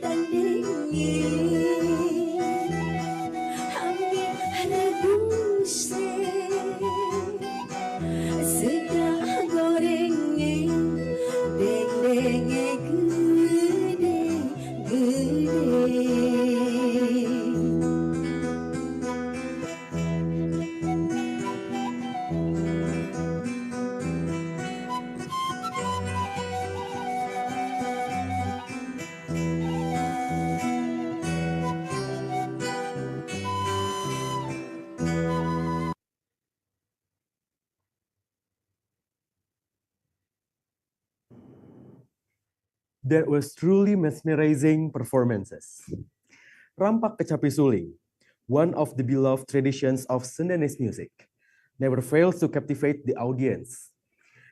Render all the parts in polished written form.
dan That was truly mesmerizing performances. Rampak Kecapi Suling, one of the beloved traditions of Sundanese music, never fails to captivate the audience.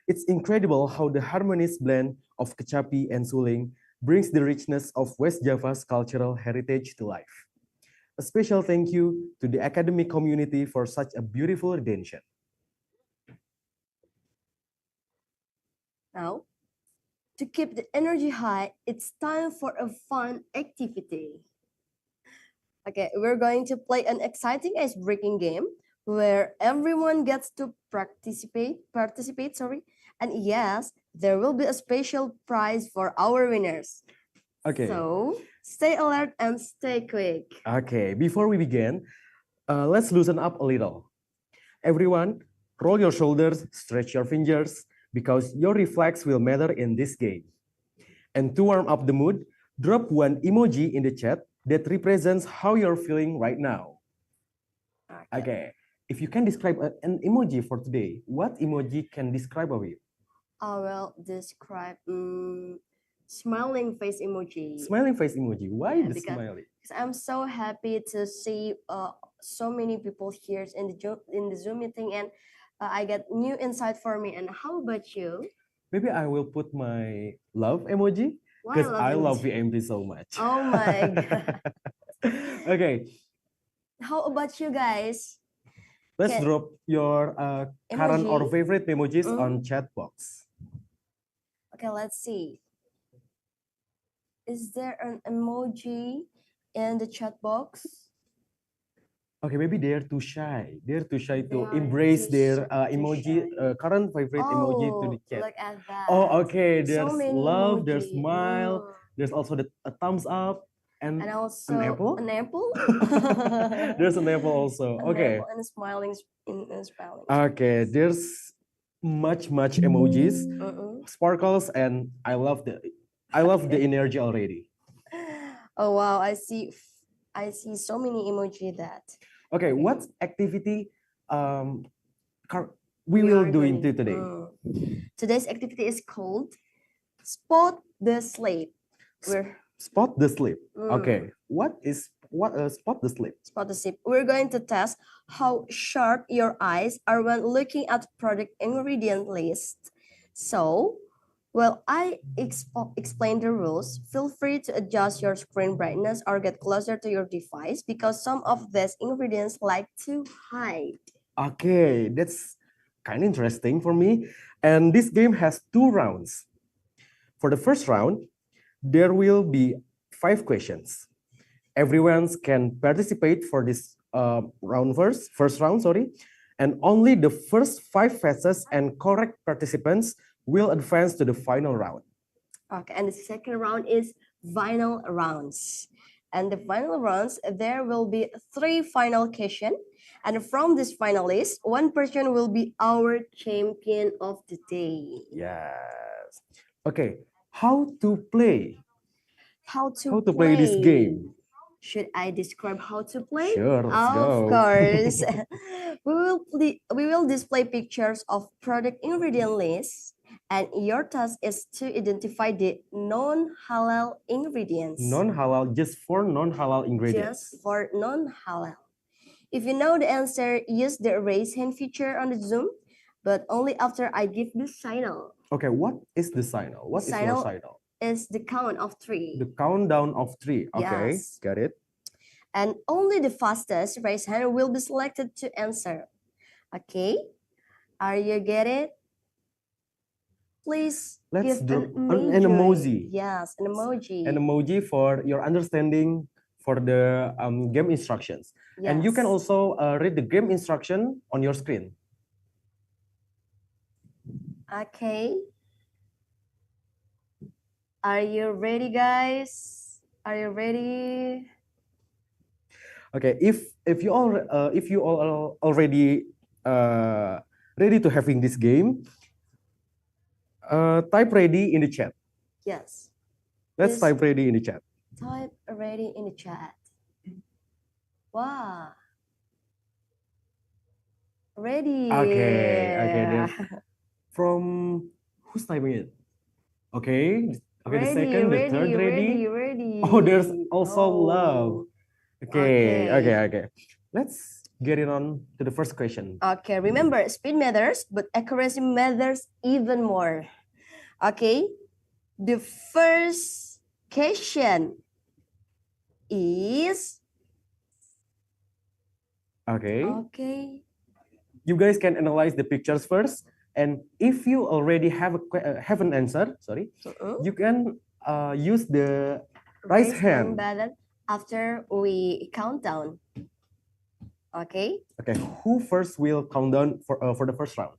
It's incredible how the harmonious blend of Kecapi and Suling brings the richness of West Java's cultural heritage to life. A special thank you to the academic community for such a beautiful rendition. Now, to keep the energy high, it's time for a fun activity. Okay, we're going to play an exciting ice-breaking game where everyone gets to participate, sorry. And yes, there will be a special prize for our winners. Okay. So, stay alert and stay quick. Okay, before we begin, let's loosen up a little. Everyone, roll your shoulders, stretch your fingers, because your reflex will matter in this game. And to warm up the mood, drop one emoji in the chat that represents how you're feeling right now. Okay, if you can describe an emoji for today, what emoji can describe of you? I will describe smiling face emoji. Smiling face emoji. Why Yeah, the because smiley? I'm so happy to see so many people here in the Zoom meeting, and I get new insight for me. And how about you? Maybe I will put my love emoji Why because I love emoji? VMP so much. Oh my god! Okay, How about you guys? let's Can drop your current or emoji? favorite emojis on chat box. Okay, let's see. Is there an emoji in the chat box? Okay, maybe they're too shy. They're too shy to They are embrace too their too emoji, shy. current favorite emoji to the Oh, chat. look at that. Oh, okay. So There's many love, there's emoji. smile, there's also a thumbs up and And an also apple. an apple. There's an apple also. An Okay. apple and smiling in spelling. Okay, there's much emojis, Uh-uh. sparkles, and I love the energy already. Oh wow, I see so many emoji that Okay, what activity um we will are do doing. into today? Today's activity is called Spot the Sleep. We're Spot the sleep. Okay, what spot the sleep? Spot the sleep. We're going to test how sharp your eyes are when looking at product ingredient list. So, while I explain the rules, feel free to adjust your screen brightness or get closer to your device because some of these ingredients like to hide. Okay, that's kind of interesting for me. And this game has two rounds. For the first round, there will be 5 questions. Everyone can participate for this first round, sorry, and only the first 5 fastest and correct participants will advance to the final round. Okay, and the second round is final rounds. And the final rounds, there will be 3 final questions. And from this finalist, one person will be our champion of the day. Yes. Okay, how to play? How How to to play this game? Should I describe how to play? Sure, let's Of go. course. We will display pictures of product ingredient lists, and your task is to identify the non-halal ingredients. Non-halal, just for non-halal ingredients. Just for non-halal. If you know the answer, use the raise hand feature on the Zoom, but only after I give the signal. Okay, what is the signal? What is your Signal signal? is the count of 3. The countdown of 3. Okay, Yes. got it. And only the fastest raise hand will be selected to answer. Okay, are you get it? Please Let's give drop an emoji. Yes, an emoji. An emoji for your understanding for the game instructions. And you can Yes. also read the game instruction on your screen. Okay. Are you ready, guys? Are you ready? Okay, if you all are already ready to having this game, type ready in the chat. Yes. Let's type ready in the chat. Type ready in the chat. Wow. Ready. Okay. From who's typing it? Okay, Okay, the Ready, second, the ready, third, ready. ready. Oh, there's also love. Oh, Okay, okay. okay. Let's get it on to the first question. Okay, remember, speed matters, but accuracy matters even more. Okay, the first question is, Okay, okay, you guys can analyze the pictures first, and if you already have have an answer, sorry, you can use the raise hand. button after we count down. Okay, Okay, who first will count down for the first round?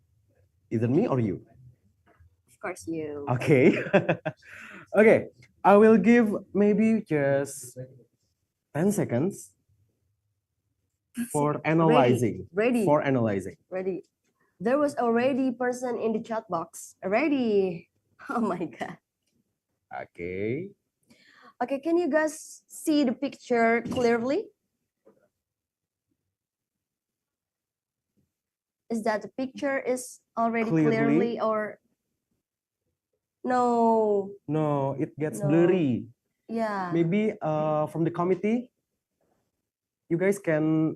Either me or you? of course you. Okay. Okay, I will give maybe just 10 seconds for analyzing. Ready. For analyzing. Ready. There was already person in the chat box. Ready. Oh my God. Okay. Okay, can you guys see the picture clearly? Is that the picture is already clearly or no? No, it gets No. blurry. Yeah. Maybe from the committee, you guys can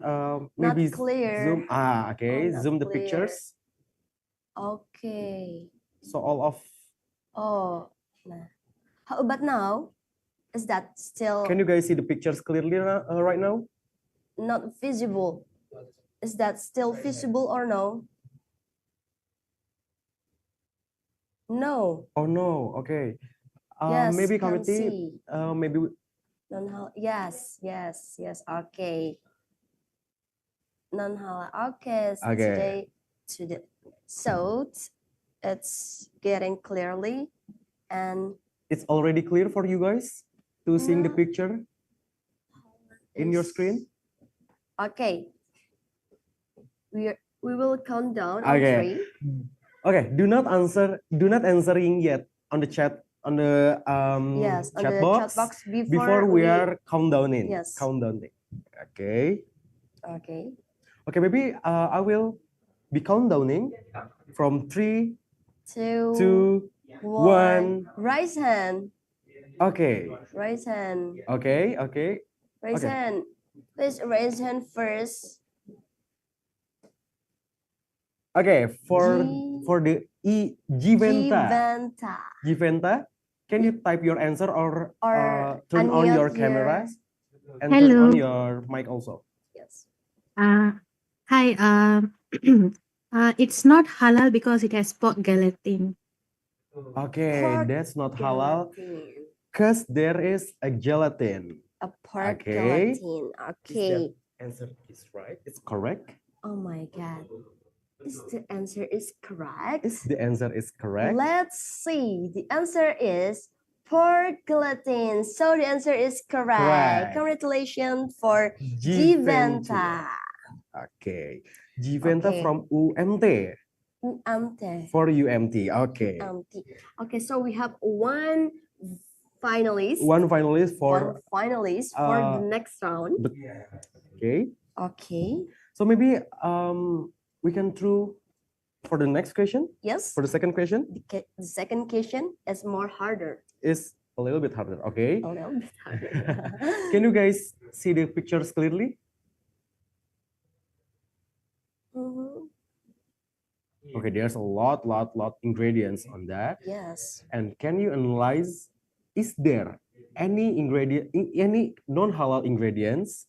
maybe Not clear. zoom. Okay, not zoom the clear. pictures. Okay. So all of. Oh, nah. How about now? Is that still Can you guys see the pictures clearly right now? not visible? Is that still visible or no? No. Oh no. Okay. Yes, Maybe can committee. see. Maybe. Yes. Okay. Non-halal. Okay. So Okay. today, so it's getting clearly, and It's already clear for you guys to seeing the No. picture in your screen. Okay. We will count down on Okay. 3. Okay. Do not answering yet on the chat Yes, on chat the box, chat box before we are countdowning. Yes. Countdowning. Okay. Okay. Okay. Maybe I will be countdowning from 3, 2, 1. Raise hand. Okay. Raise hand. Okay. Okay. Raise Okay. hand. Please raise hand first. Okay. For the Gventa. Gventa, can you type your answer or turn on your camera and turn on your mic also? Yes. Hi. It's not halal because it has pork gelatin. Okay, Pork that's not halal Gelatin. because there is a gelatin. A pork Okay. gelatin. Is Okay. that answer is right? It's correct. Oh my God. Is the answer is correct? Is the answer is correct? Let's see. The answer is pork gelatin. So the answer is correct. Correct. Congratulations for Gventa. Gventa. Okay. Gventa Okay. from UMT. UMT. For UMT. Okay. Okay, so we have one finalist. One finalist for the next round. Okay. Okay. So maybe we can through for the next question. Yes. For the second question. The second question is more harder. Is a little bit harder. Okay. A little bit harder. Can you guys see the pictures clearly? Okay, there's a lot ingredients on that. Yes. And can you analyze, is there any non-halal ingredients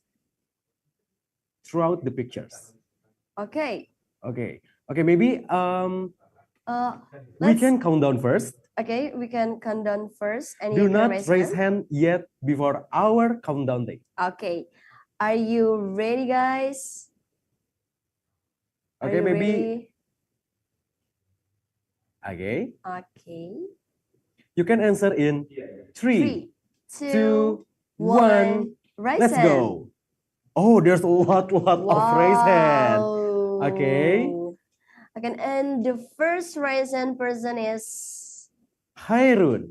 throughout the pictures? Okay. Okay. Maybe we can count down first. Okay, we can count down first. And do not raise hand yet before our countdown day. Okay. Are you ready, guys? Okay, maybe. Ready? Okay. Okay. You can answer in 3, 2, 1. Let's go. Oh, there's a lot of raise hand. Okay. Okay, and the first raise hand person is Hairunisa.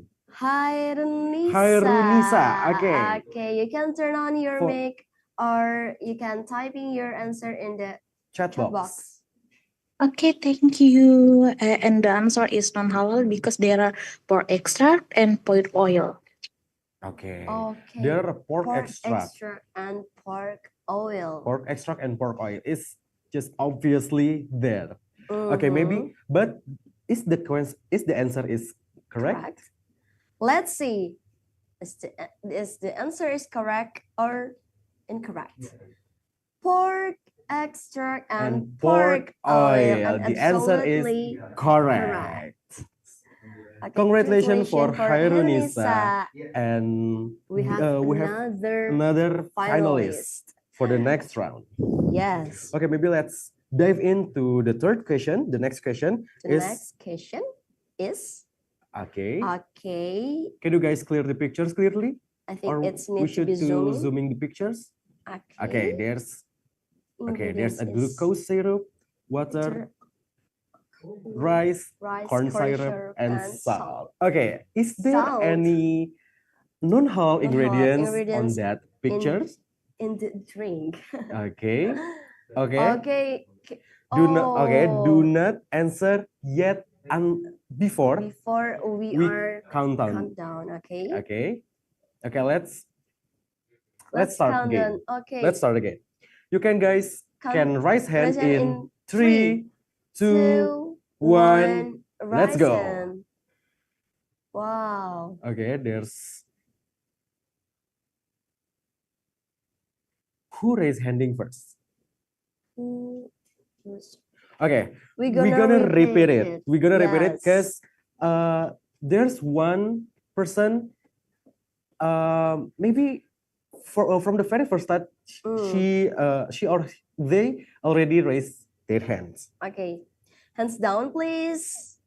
Okay. Okay, you can turn on your mic or you can type in your answer in the chat box. Okay, thank you. And the answer is non-halal because there are pork extract and pork oil. Okay. Okay. There are pork Pork extract. extract and pork oil. Pork extract and pork oil is just obviously there. Okay, maybe, but is the answer is correct? Correct. Let's see. Is the answer is correct or incorrect? Pork extract and pork oil. And The answer is absolutely correct. Okay, Congratulations for Hairunisa. Hairunisa. And We have another another finalist. finalist for the next round. Yes. Okay, maybe let's dive into the third question. The next question The is next question is okay. okay. Can you guys clear the pictures clearly? I think Or it's we need to should be zooming. zooming the pictures? Okay, there's Ingredients a is glucose syrup, water, rice, corn syrup, and salt. Okay, is there Salt. any non-halal Non-halal ingredients on ingredients that pictures? in the drink. Okay, okay. Okay. Do Oh. not answer yet before we we are count down. countdown. Okay. Okay, let's start count again. down. Okay. Let's start again. You can guys can raise hand in 3, 2, 1. Let's go. hand. Wow. Okay, there's who raised handing first? Who was- Okay, We're we're gonna repeat it. it. We're gonna repeat it Yes. because there's one person maybe from the very first start she or they already raised their hands. Okay. Hands down, please.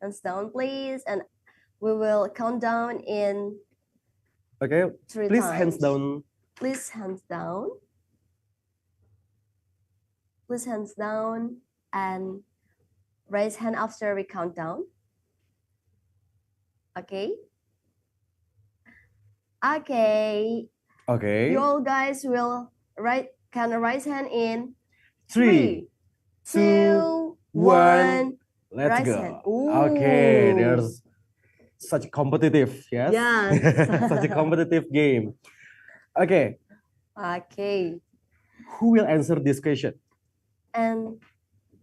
Hands down, please. And we will count down in Okay, 3 please times. hands down. Please hands down. Please hands down and raise hand after we count down. Okay. Okay. Okay, You all guys will can raise hand in 3, 2, 1. 1. Let's Raise go. hand. Okay, Ooh. there's such competitive, yes? Yes. Such a competitive game. Okay, Okay. who will answer this question? And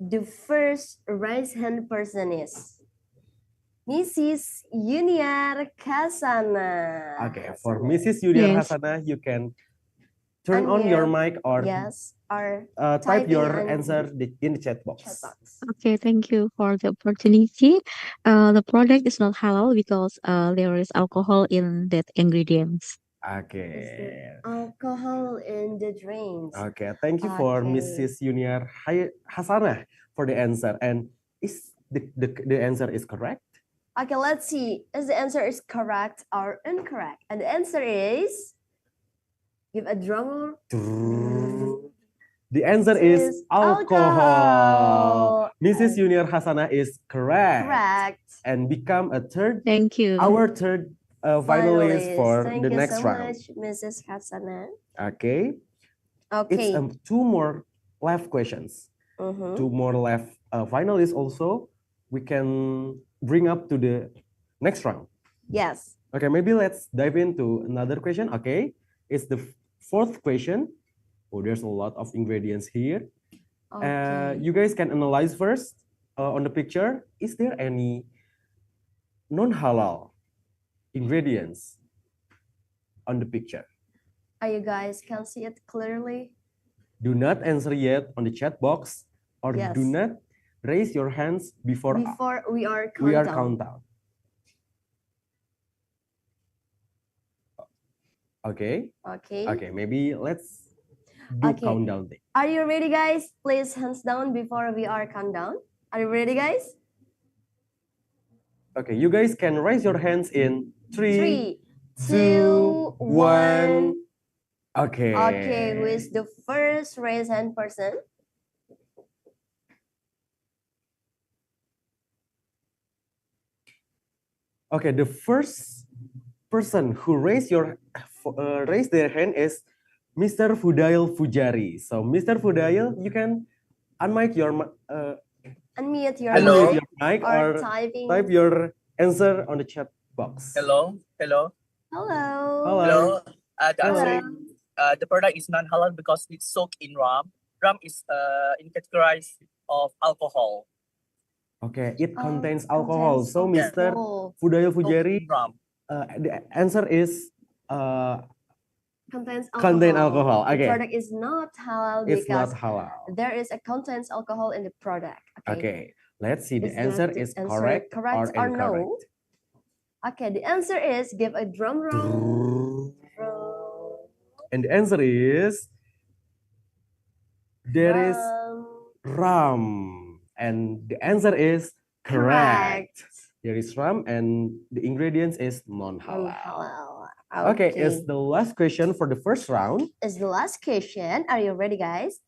the first raise hand person is Mrs. Yuniar Kasana. Okay, for Mrs. Yulia Yes. Hasana, you can turn on your mic or Yes, or type typing your on answer in the chat box. chat box. Okay, thank you for the opportunity. The product is not halal because there is alcohol in that ingredients. Okay. Alcohol in the drinks. Okay, thank you for Okay. Mrs. Yuniar Hasana for the answer. And is the answer is correct? Okay, let's see. Is the answer is correct or incorrect? And the answer is give a drum roll. The answer is alcohol. Mrs. And Yuniar Hasana is correct. correct. And become a Thank you. our third finalist for Thank the you next so round. much, Mrs. Hasana. Okay, Okay. it's two more left questions. Mhm. Two more left finalists also. We can bring up to the next round. Yes. Okay, maybe let's dive into another question. Okay, it's the fourth question. Oh, there's a lot of ingredients here. Okay. You guys can analyze first on the picture. Is there any non-halal ingredients on the picture? Are you guys can see it clearly? Do not answer yet on the chat box, or Yes. do not raise your hands before we are we are countdown. countdown. Okay. Okay. Okay. Maybe let's do Okay. countdown thing. Are you ready, guys? Please hands down before we are countdown. Are you ready, guys? Okay. You guys can raise your hands in 3, 3, 2, 1. Okay. Okay, who is the first raise hand person? Okay. The first person who raised their hand is Mr. Fudail Fujari. So Mr. Fudail, you can unmic your unmute your Hello. Unmute mic your mic or or typing. type your answer on the chat box. Hello. Hello. Hello. The answer Hello. is the product is non-halal because it's soaked in rum. Rum is in categorized of alcohol. Okay, it Oh, contains alcohol. contains So, Mr. alcohol. Fudail Soaked Fujari, in rum. the answer is Contains contain alcohol. The Okay, product is not halal it's not because halal. there is a contains alcohol in the product. Okay. Okay, let's see. The Is that answer the is answer correct correct or or no? incorrect. Okay, the answer is give a drum roll. And the answer is there is Rum. rum. And the answer is correct. There is rum and the ingredients is non-halal. Non-halal. Okay, it's the last question for the first round. It's the last question. Are you ready, guys?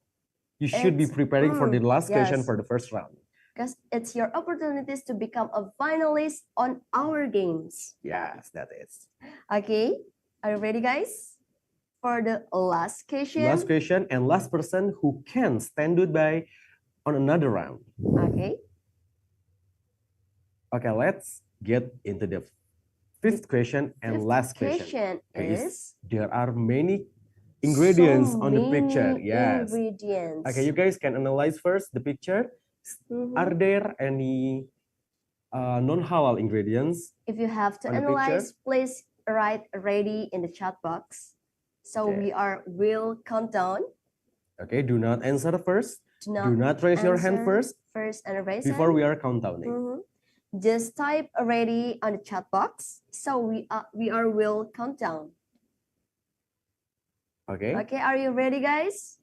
You should be It's- preparing for the last question yes. for the first round. Because it's your opportunities to become a finalist on our games. Yes, that is. Okay, are you ready, guys? For the last question. Last question and last person who can stand by on another round. Okay. Okay, let's get into the fifth question and Fifth last question. Okay, is there are many ingredients so on the picture. many Yes. Ingredients. Okay, you guys can analyze first the picture. Mhm. Are there any non-halal ingredients? If you have to on the analyze, please write ready in the chat box. So Okay. we'll count down. Okay, do not answer first. Do Do not raise your hand answer first and raise before hand. we are countdowning. Mhm. Just type ready on the chat box. So we will count down. Okay. Okay, are you ready, guys?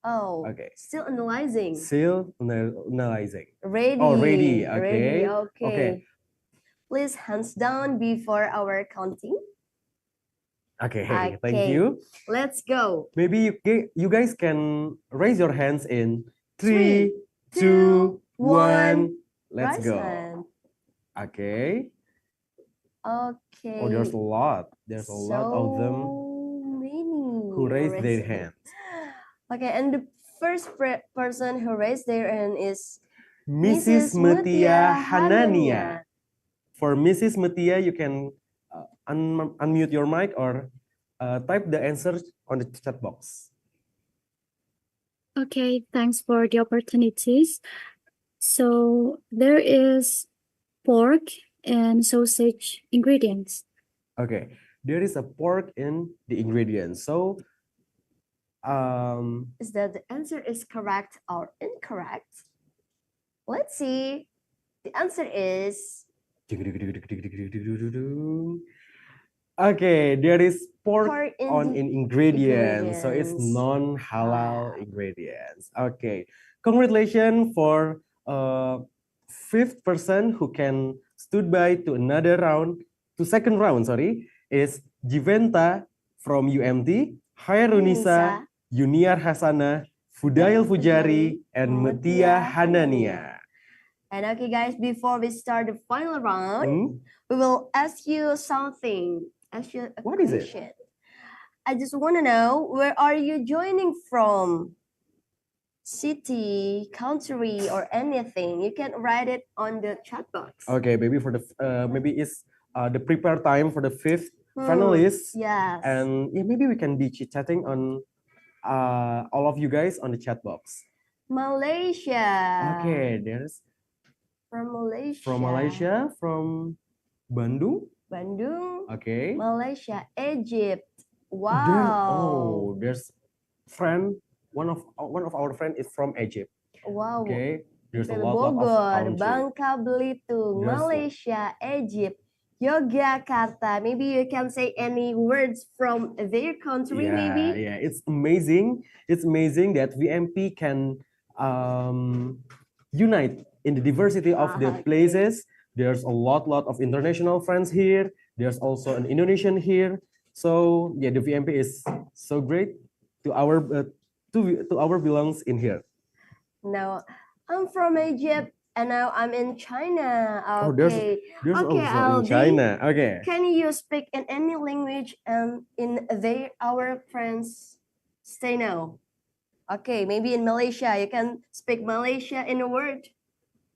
Oh, Okay. still analyzing. Still analyzing. Ready. Oh, ready. Ready. Okay. Okay. Okay. Please hands down before our counting. Okay. Thank Okay. you. Let's go. Maybe you guys can raise your hands in Three, 3, 2, 1. Let's Raise go. hand. Okay. Okay. Oh, there's a lot. There's a lot of them many who raised their raised hands. Okay, and the first person who raised their hand is Mrs. Mutia Hanania. For Mrs. Mutia, you can unmute your mic or type the answers on the chat box. Okay, thanks for the opportunities. So there is pork and sausage ingredients. Okay, there is a pork in the ingredients. So, Is that the answer is correct or incorrect? Let's see. The answer is okay, there is pork pork in on the in ingredients, so it's ingredients. non-halal ingredients. Okay, congratulations for fifth person who can stood by to another round, to second round. Sorry, is Jiventa from UMT, Hairunisa, Yuniar Hasana, Fudail Fujari, and Mutia Hanania. And okay, guys, before we start the final round, we will ask you something. Ask you a What is it? question. I just want to know, where are you joining from? City, country, or anything? You can write it on the chat box. Okay, maybe for the maybe it's the prepare time for the fifth finalists. Yes. And yeah, maybe we can be chit-chatting on all of you guys on the chat box. Malaysia. Okay, there's From Malaysia. from Malaysia, from Bandung. Bandung. Okay. Malaysia, Egypt. There, Wow. there's friend. One of our friend is from Egypt. Wow. Okay. There's a Dari lot of Bogor, country. Bangka Belitung, There's- Malaysia, Egypt, Yogyakarta. Maybe you can say any words from their country, maybe? Yeah, it's amazing. It's amazing that VMP can unite in the diversity of the Okay. places. There's a lot of international friends here. There's also an Indonesian here. So yeah, the VMP is so great to our belongs in here. No, I'm from Egypt and now I'm in China. Oh, there's Okay. there's Okay, also in Aldi. China. Okay. Can you speak in any language in our friends stay now? Okay, maybe in Malaysia, you can speak Malaysia in a word.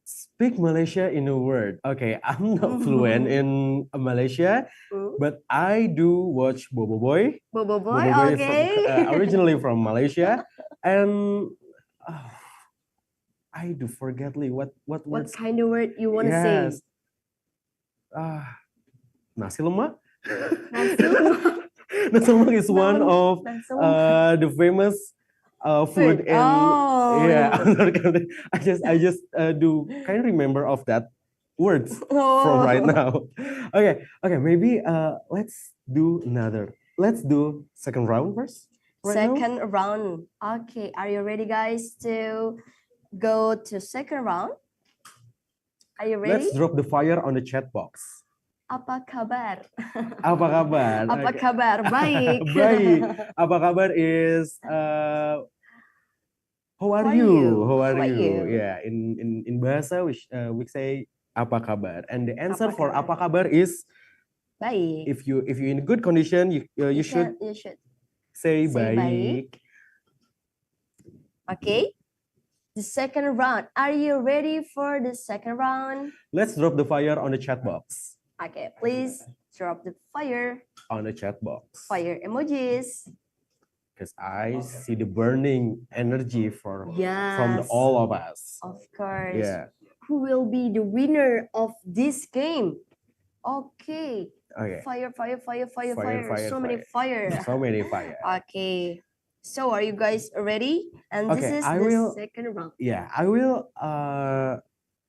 Speak Malaysia in a word. Okay, I'm not fluent in Malaysia, Mm. but I do watch Bobo Boy. Bobo boy, Bobo Boy is okay. originally from Malaysia, and uh, I do forgetly what What words. kind of word you want to say? Yes. Nasi lemak. Nasi lemak. Nasi lemak is one No, of nasi lemak. the famous food Food. in Oh, yeah. yeah. other country. I just do kind of remember of that words from right Oh. now. Okay, maybe let's do another. Let's do second round first. Right now. Second round. Okay, are you ready, guys, to go to second round? Are you ready? Let's drop the fire on the chat box. Apa kabar? Apa kabar? Apa Okay. kabar? Baik. Baik. Apa kabar is how are you? How are you? Yeah, in bahasa we say apa kabar, and the answer Apa for kabar? apa kabar is Baik. if you in good condition you should You should say say baik. baik. Okay. The second round. Are you ready for the second round? Let's drop the fire on the chat box. Okay, please drop the fire On the chat box. emojis. Because I see the burning energy from Yes. all of us. Of course. Yeah. Who will be the winner of this game? Okay. Okay. Fire. Fire, So many fire. So many fire. Okay. So are you guys ready? And this Okay, is I the will- second round. Yeah, I will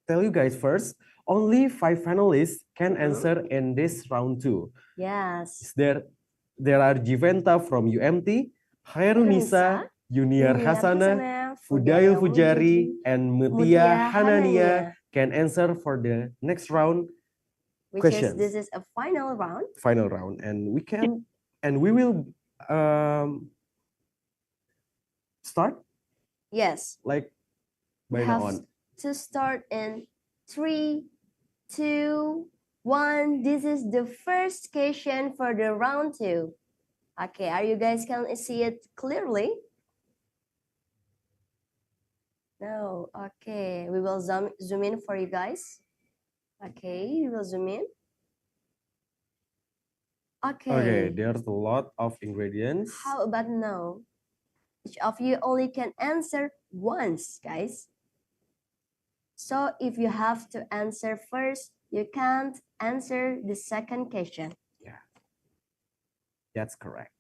tell you guys first. Only 5 finalists can answer in this round 2. Yes. There are Jiventa from UMT, Khairunisa, Junior Hasana, Fudail Fujari, and Mutia Hanania can answer for the next round, questions. This is a final round. final round, and we will start Yes. like We by now have on. to start in 3, 2, 1. This is the first question for the round 2. Okay, are you guys can see it clearly? No. Okay, we will zoom in for you guys. Okay, we will zoom in. Okay, Okay. there's a lot of ingredients. How about now? Each of you only can answer once, guys. So if you have to answer first, you can't answer the second question. That's correct.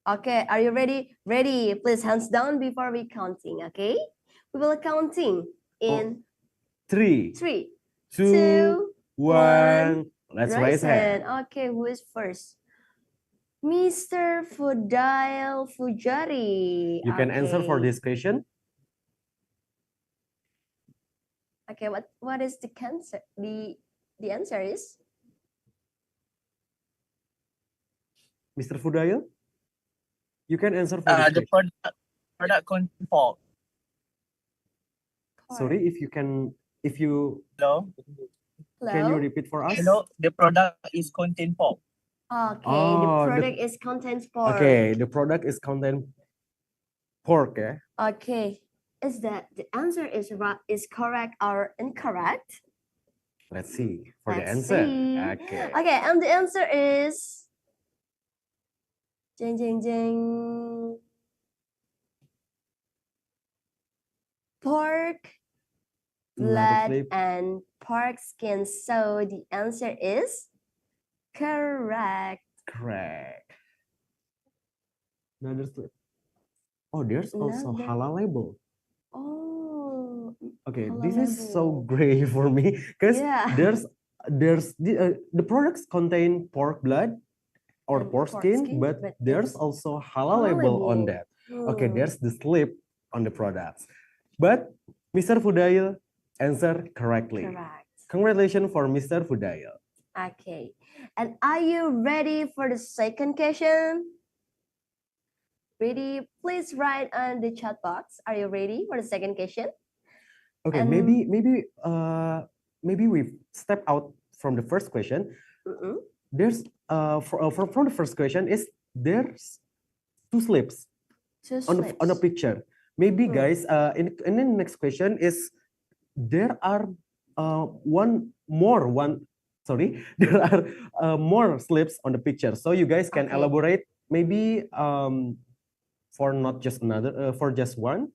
Okay, are you ready? Ready. Please hands down before we counting, okay? We will counting in 3, 3, 2, 2, 1. Let's raise hand. Okay, who is first? Mr. Fudail Fujari. You can answer for Okay. this question. Okay, what is the answer? The answer is Mr. Fudail, you can answer for this The question. product contain pork. Sorry, if you can Hello. can you Hello? repeat for us? Hello. The product is contain pork. Okay, Oh, the the- product is contains pork. Okay, the product is contain pork, yeah? Okay, is that the answer is correct or incorrect? Let's see for the Let's answer. see. Okay. Okay, and the answer is jing jing jing. Pork Another blood flip. and pork skin. So the answer is correct. Correct. Another slip. Oh, there's also Another- halal label. Oh, Okay, Halal this is so label. gray for me because Yeah. there's the products contain pork blood or And pork pork skin, skin, but but there's it's also halal halal label on label. that. Okay, Hmm. there's the slip on the products. But Mr. Fudail answered correctly. Correct. Congratulations for Mr. Fudail. Okay. And are you ready for the second question? Ready? Please write on the chat box. Are you ready for the second question? Okay, And- maybe we step out from the first question. Mm-mm. There's from the first question is there's 2 slips. Two on a slips. picture. Maybe Hmm. guys, in the next question is there are there are more slips on the picture. So you guys can Okay. elaborate maybe for not just another for just one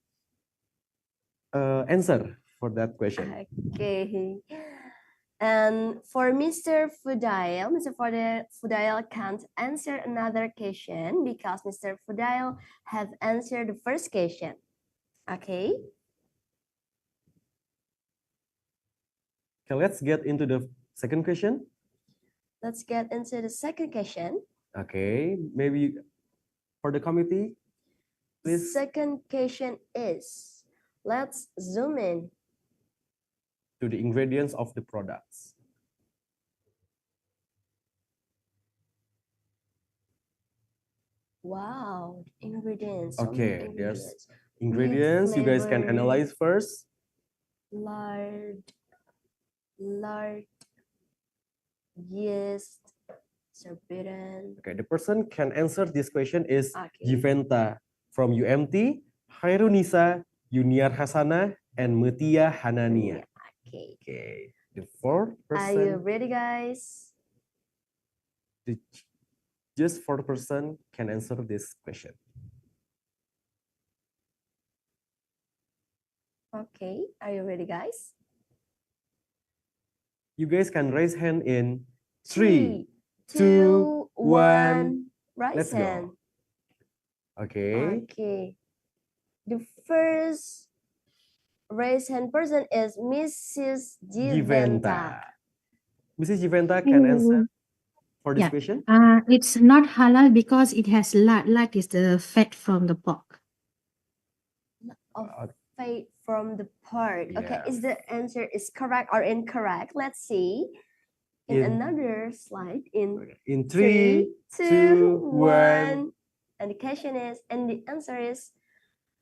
answer for that question. Okay. And for Mr. Fudail can't answer another question because Mr. Fudail have answered the first question. Okay. Okay, let's get into the second question. Let's get into the second question. Okay, maybe for the committee, please. Second question is, let's zoom in. To the ingredients of the products. Wow, ingredients. So many Okay, there's ingredients. ingredients. You guys can Flavor. analyze first. Lard, yeast, sorbitan. Okay, the person can answer this question is Okay. Jiventa from UMT, Khairunisa, Yuniar Hasana, and Mutia Hanania. Okay. Okay, the fourth Are you person, ready, guys? just fourth person can answer this question. Okay, are you ready, guys? You guys can raise hand in 3, 2, 2, 1. 1. Raise Let's hand. go. Okay. Okay. The first raise hand person is Mrs. Jiventa. Mrs. Jiventa can answer for this Yeah. question. It's not halal because it has lard. Lard is the fat from the pork. Of fat from the pork. Okay, Yeah. is the answer is correct or incorrect? Let's see. In another slide. In 3, 2, 1. And the question is, and the answer is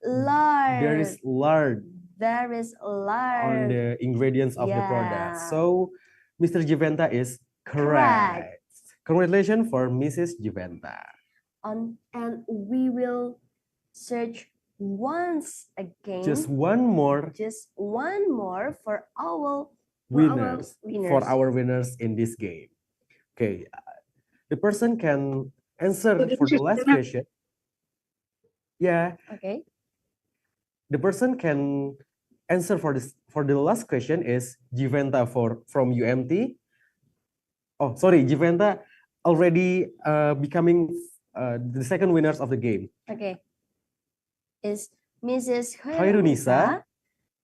lard. There is lard There is lard. on the ingredients of the product. Yeah. So Mr. Jiventa is correct. Congratulations for Mrs. Jiventa. And we will search once again. Just one more for our winners for our winners in this game. Okay, the person can answer for the last question. Yeah. Okay. The person can answer for the last question is Jiventa from UMT. Oh, sorry, Jiventa already becoming the second winners of the game. Okay. Is Mrs. Khairunisa,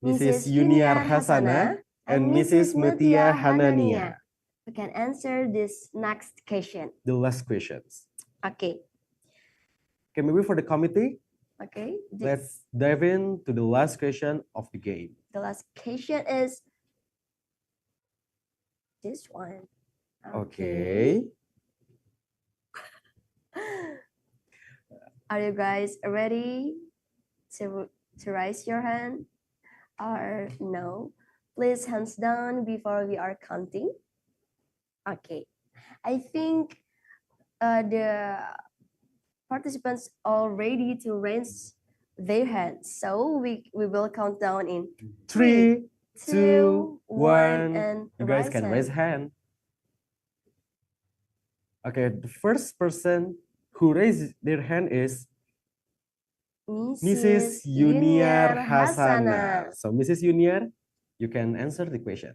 Mrs. Yuniar Hasana, and Mrs. Mutia Hanania. We can answer this next question. The last questions. Okay. Okay, maybe for the committee, Okay. let's dive into the last question of the game. The last question is this one. Okay. Are you guys ready to raise your hand or no? Please hands down before we are counting. Okay. I think the participants are ready to raise their hands. So we will count down in 3, 2, 1, 1. and You guys can raise hand. Okay, the first person who raised their hand is Mrs. Yuniar Hasana. So Mrs. Yuniar, you can answer the question.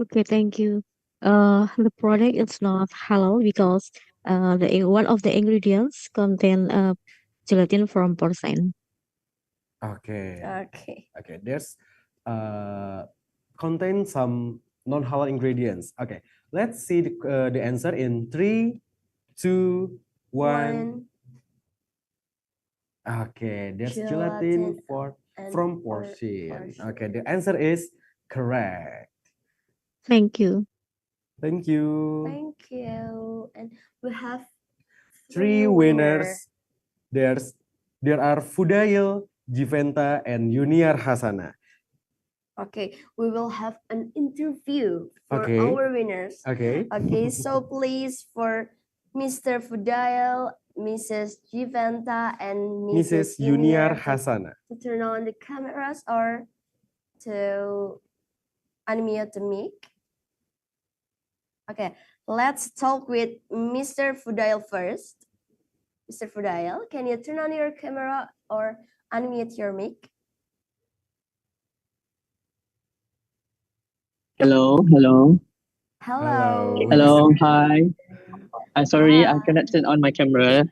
Okay, thank you. The product is not halal because one of the ingredients contain gelatin from porcine. Okay. Okay. Okay, there's contain some non-halal ingredients. Okay, let's see the answer in 3, 2, 1. Okay, there's gelatin from porcine. Okay, the answer is correct. Thank you. Thank you. Thank you. And we have 3 winners. There are Fudail, Jiventa, and Yuniar Hasana. Okay, we will have an interview for Okay. our winners. Okay. Okay, so please for Mr. Fudail, Mrs. Jivanta and Mrs. Mrs. Yuniar Yuniar Hasana. to turn on the cameras or to unmute the mic. Okay, let's talk with Mr. Fudail first. Mr. Fudail, can you turn on your camera or unmute your mic? Hello, hello, Hello. hello, hi. I'm sorry, I Hi. cannot turn on my camera.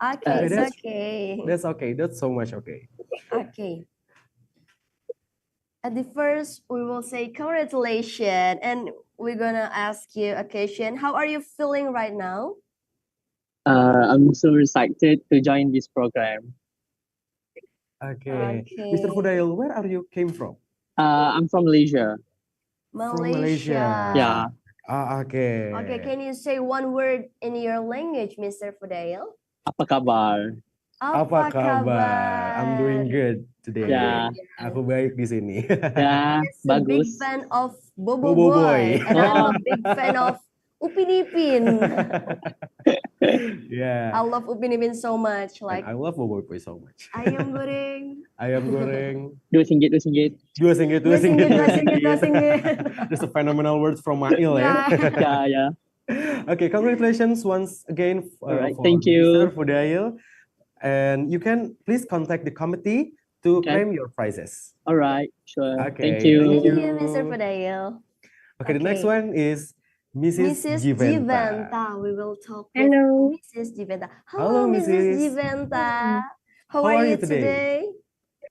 Okay, it's that's- okay. That's okay. That's so much okay. Okay. At the first, we will say congratulations, and we're gonna ask you a question. How are you feeling right now? I'm so excited to join this program. Okay. Okay. Mr. Fudail, where are you came from? I'm from Malaysia. From Malaysia. Yeah. Okay. Okay, can you say one word in your language, Mr. Fudail? Apa kabar? Apa kabar? I'm doing good today. Ya, Aku baik di sini. ya, He's a big bagus. fan of Bobo, Bobo Boy, Boy. and I'm a Oh. big fan of Upin Ipin. Yeah. I love Upin Ipin so much. Like And I love Bobo Boy so much. ayam goreng. Ayam goreng. RM2, RM2. Dua singgit, Dua singgit, dua singgit, dua singgit. Just a phenomenal words from Mail ya. Ya, ya. Okay, congratulations once again Alright, for thank you. Mr. Fudail. And you can please contact the committee to Okay. claim your prizes. Alright, sure. Okay, Thank you. thank Thank you. you, Mr. Fudail. Okay, the next Okay. one is Mrs. Mrs. Jiventa. Jiventa. We will talk with Hello. Mrs. Jiventa. Hello, Mrs. Mrs. Jiventa. How How are are you you today? today?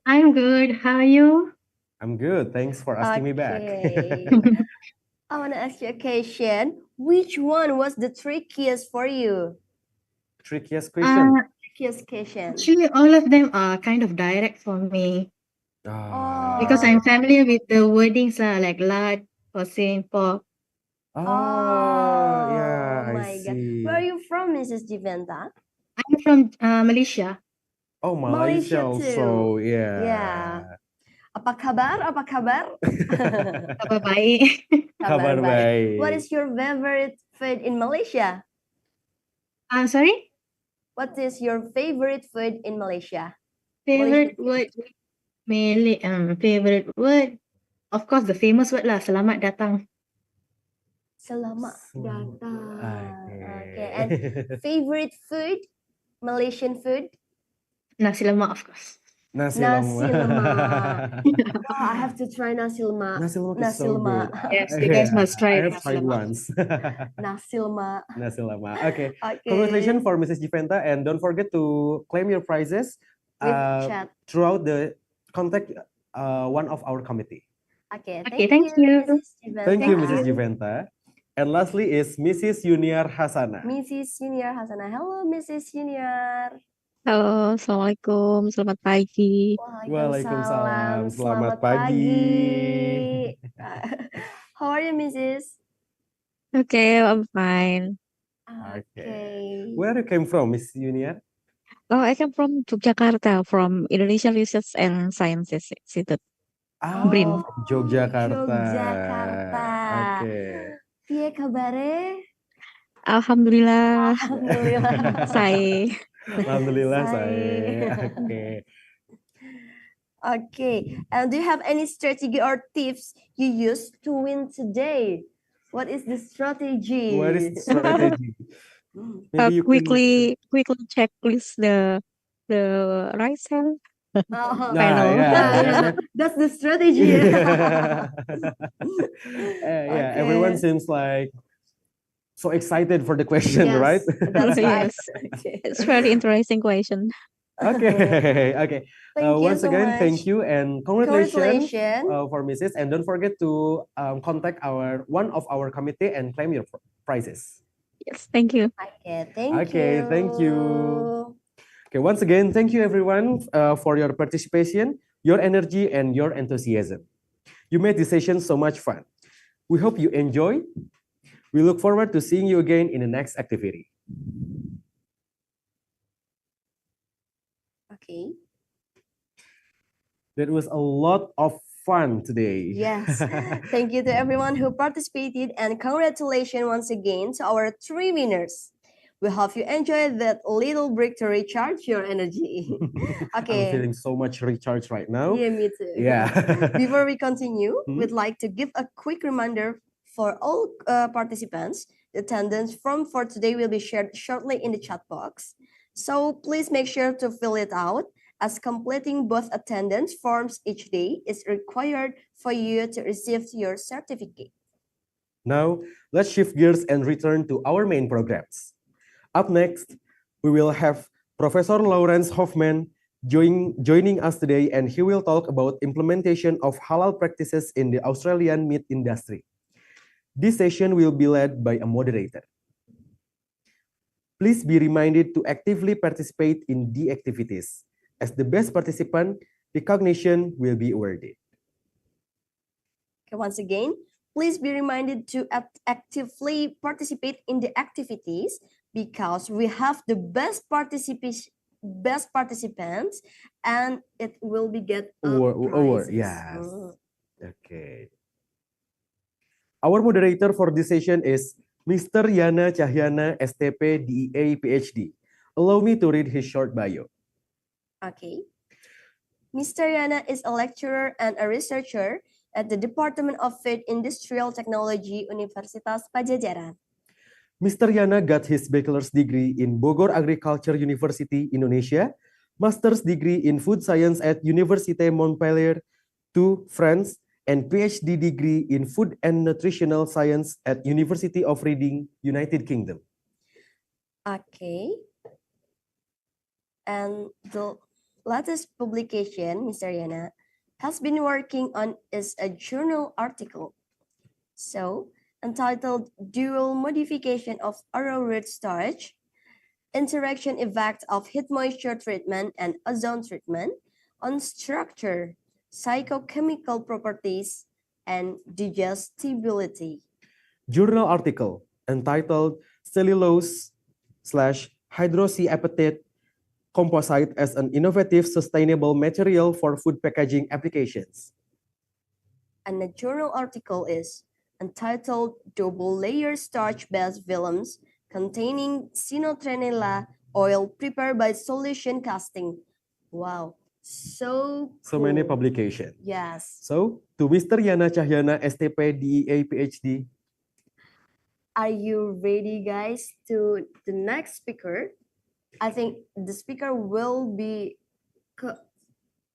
I'm good. How are you? I'm good. Thanks for asking me back. Okay. I want to ask you a question. Which one was the trickiest for you? Trickiest question. Trickiest question. Actually, all of them are kind of direct for me because Oh. I'm familiar with the wordings like lard, porcine, pork. Oh, yeah, I my God. see. Where are you from, Mrs. Jiventa? I'm from Malaysia. Oh, Malaysia Malaysia also. Yeah. Yeah. Apa kabar? Apa kabar? Kabar baik. Kabar baik. What is your favorite food in Malaysia? Sorry? What is your favorite food in Malaysia? Favorite Malaysian word? Malay, favorite word? Of course, the famous word lah. Selamat datang. Selamat datang. Okay. Okay. And favorite food? Malaysian food? Nasi lemak, of course. Nasi Nasi lemak. lemak. Oh, I have to try nasi lemak. Nasi lemak is Nasi so lemak. good. Yes, you guys must try I have nasi tried lemak. once. Nasi lemak. Nasi lemak. Okay. Okay. Congratulations for Mrs. Jiventa, and don't forget to claim your prizes With chat. throughout the contact one of our committee. Okay. Okay, thank you. Mrs. Jiventa. Thank you, Mrs. Jiventa. And lastly is Mrs. Yuniar Hasana. Mrs. Yuniar Hasana. Hello, Mrs. Yuniar. Halo, Assalamualaikum, selamat pagi. Waalaikumsalam. Selamat pagi. How are you, Mrs.? Okay, I'm fine. Okay. Where you came from, Miss Yuniar? Oh, I come from Yogyakarta, from Indonesian Research and Science Institute. Brin. From Yogyakarta. Yogyakarta. Okay. Piye kabare? Alhamdulillah, Alhamdulillah. saya. Alhamdulillah, Saya. saya. Okay. Okay. And do you have any strategy or tips you use to win today? What is the strategy? What is strategy? Maybe you can- Quickly checklist the right hand. Oh, Panel. yeah. That's the strategy. Yeah, everyone seems like so excited for the question, Yes, right? That's right. Yes. Okay. It's very interesting question. Okay. Okay. Thank you Once so again, much. thank you and congratulations Congratulations. for Mrs. And don't forget to contact one of our committee and claim your prizes. Yes, thank you. Okay, thank you. Okay, thank you. Okay, once again, thank you everyone for your participation, your energy, and your enthusiasm. You made this session so much fun. We hope you enjoy. We look forward to seeing you again in the next activity. Okay. That was a lot of fun today. Yes. Thank you to everyone who participated and congratulations once again to our 3 winners. We hope you enjoyed that little break to recharge your energy. I'm Okay. feeling so much recharged right now. Yeah, me too. Yeah. Before we continue, Hmm? we'd like to give a quick reminder for all participants. The attendance form for today will be shared shortly in the chat box. So please make sure to fill it out, as completing both attendance forms each day is required for you to receive your certificate. Now, let's shift gears and return to our main programs. Up next, we will have Professor Lawrence Hoffman joining us today, and he will talk about implementation of halal practices in the Australian meat industry. This session will be led by a moderator. Please be reminded to actively participate in the activities. As the best participant, recognition will be awarded. Okay, once again, please be reminded to actively participate in the activities, because we have the best participants, and it will be get Award, prizes. yes. Okay. Our moderator for this session is Mr. Yana Cahyana, STP, DEA, PhD. Allow me to read his short bio. Okay. Mr. Yana is a lecturer and a researcher at the Department of Food Industrial Technology, Universitas Padjadjaran. Mr. Yana got his bachelor's degree in Bogor Agriculture University, Indonesia, master's degree in food science at Université Montpellier, France, and PhD degree in food and nutritional science at University of Reading, United Kingdom. Okay. And the latest publication Mr. Yana has been working on is a journal article, so entitled Dual Modification of Arrowroot Starch, Interaction Effect of Heat Moisture Treatment and Ozone Treatment on Structure, Psychochemical Properties, and Digestibility. Journal article entitled Cellulose / hydroxyapatite composite as an innovative sustainable material for food packaging applications. And the journal article is entitled Double Layer Starch-Based Films Containing Sinotrenella Oil Prepared by Solution Casting. Wow, so So many cool. publications. Yes. So, to Mr. Yana Cahyana, STP, DEA, PhD. Are you ready, guys, to the next speaker? I think the speaker will be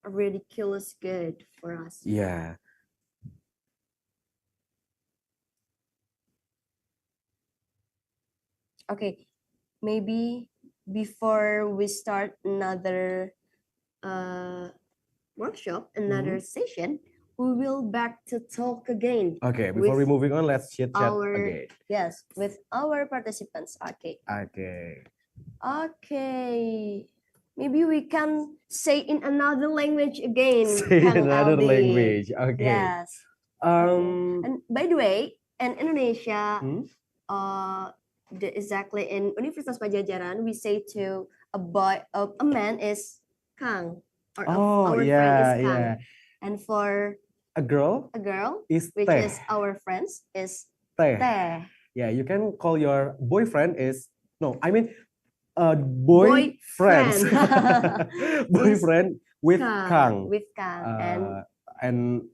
ridiculous good for us. Yeah. Okay, maybe before we start another workshop, another session, we will back to talk again. Okay, before we with moving on, let's chit chat our again. yes, with our participants. Okay. Okay. Okay. Maybe we can say in another language again. Say Kang another Aldi. language. Okay. Yes. And by the way, in Indonesia, exactly in Universitas Padjadjaran, we say to a man is Kang, or our friend is Kang. Yeah. And for A girl a girl, is which teh. is our friends, is Teh. teh. Yeah, you can call your boyfriend is boyfriend. Boyfriend with Kang. With Kang. And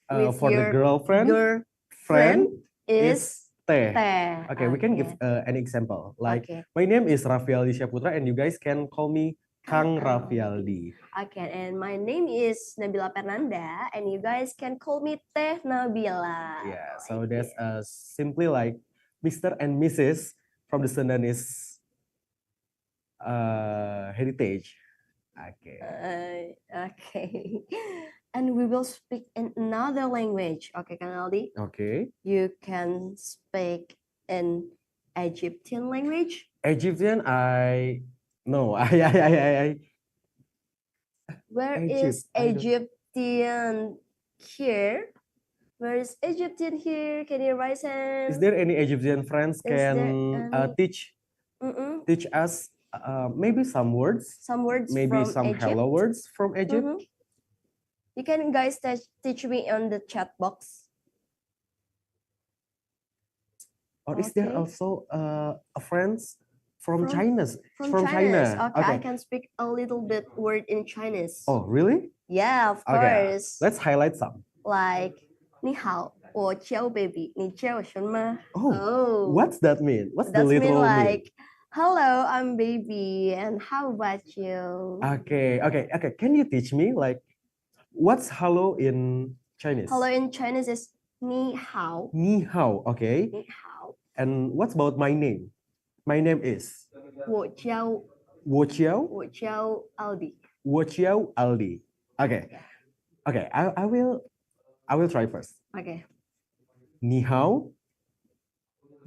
with for the girlfriend, your friend is teh. teh. Okay, we can give an example. Like, Okay. my name is Raffialdi Syaputra, and you guys can call me Kang Raffialdi. Okay, and my name is Nabila Fernanda, and you guys can call me Teh Nabila. Yeah, so that's simply like Mr. and Mrs. from the Sundanese heritage. Okay. Okay. And we will speak in another language. Okay, Kang Aldi? Okay. You can speak in Egyptian language. Egyptian, no. Where is Egyptian here? Where is Egyptian here? Can you raise hand? Is there any Egyptian friends can teach us maybe some words? Some words maybe from some Egypt? hello words from Egypt? You can guys teach me on the chat box. Or is there also a friends From China's. From China. Chinese. Okay, I can speak a little bit word in Chinese. Oh, really? Yeah, of Okay. course. Let's highlight some. Like 你好，我叫 baby，你叫什么？ Oh, what's that mean? What's the That's mean literal mean? like, hello, I'm baby, and how about you? Okay. Can you teach me like what's hello in Chinese? Hello in Chinese is 你好，Ni hao. Okay. 你好， And what's about my name? My name is 我叫 Wo Chiao. 我叫 Aldi. Wo Chiao Aldi. Okay. I will try first. Okay. Ni hao.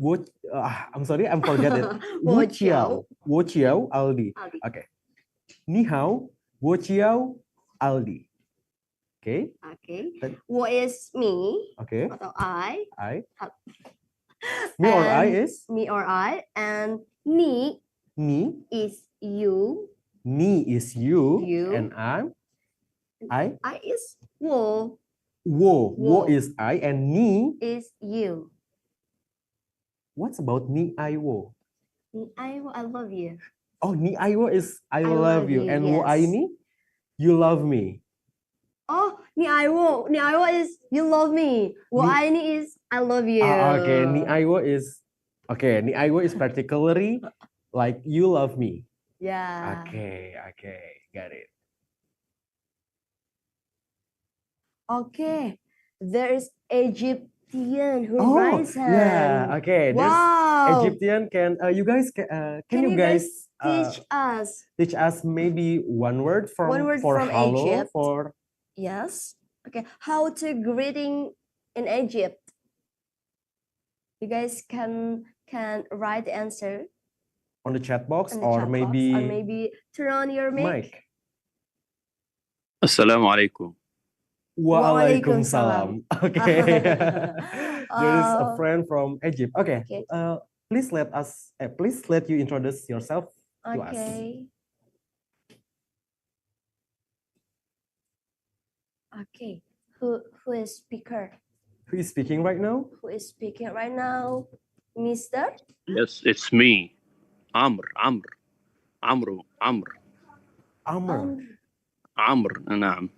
I'm sorry, I'm forget it. Wo Chiao. Wo Chiao Aldi. Aldi. Okay. Ni hao. Wo Chiao Aldi. Okay. Okay. Then- 我 is me Okay. atau I. I. Hap. Me or I And is me or I, and ni me. is you. Me is you. You. And I. I is 我 Wo. Wo Wo. is I. And ni. is you. What's about ni I wo? I love you. Oh, ni I wo is I I love love you. you, And wo I yes. ni? You love me. Oh, 你爱我 is you love me. 我爱你 is I love you. Okay. Ni I wo is okay. Ni I wo is particularly like you love me. Yeah. Okay. Got it. Okay. There is Egyptian who Oh, raised hand. yeah. Okay. There's Wow. Egyptian. Can you guys can you you guys teach us? teach us maybe one word for from hello Egypt. for Yes. Okay. How to greeting in Egypt? You guys can write the answer on the chat box in the or chat box, maybe or maybe turn on your mic. mic. Assalamu alaikum. Waalaikumsalam. Okay. There is a Oh. friend from Egypt. Okay. Okay. Please let you introduce yourself to us. Okay. Okay. Who is speaker? Who is speaking right now? Who is speaking right now? Mister? Yes, it's me. Amr. Amr. نعم.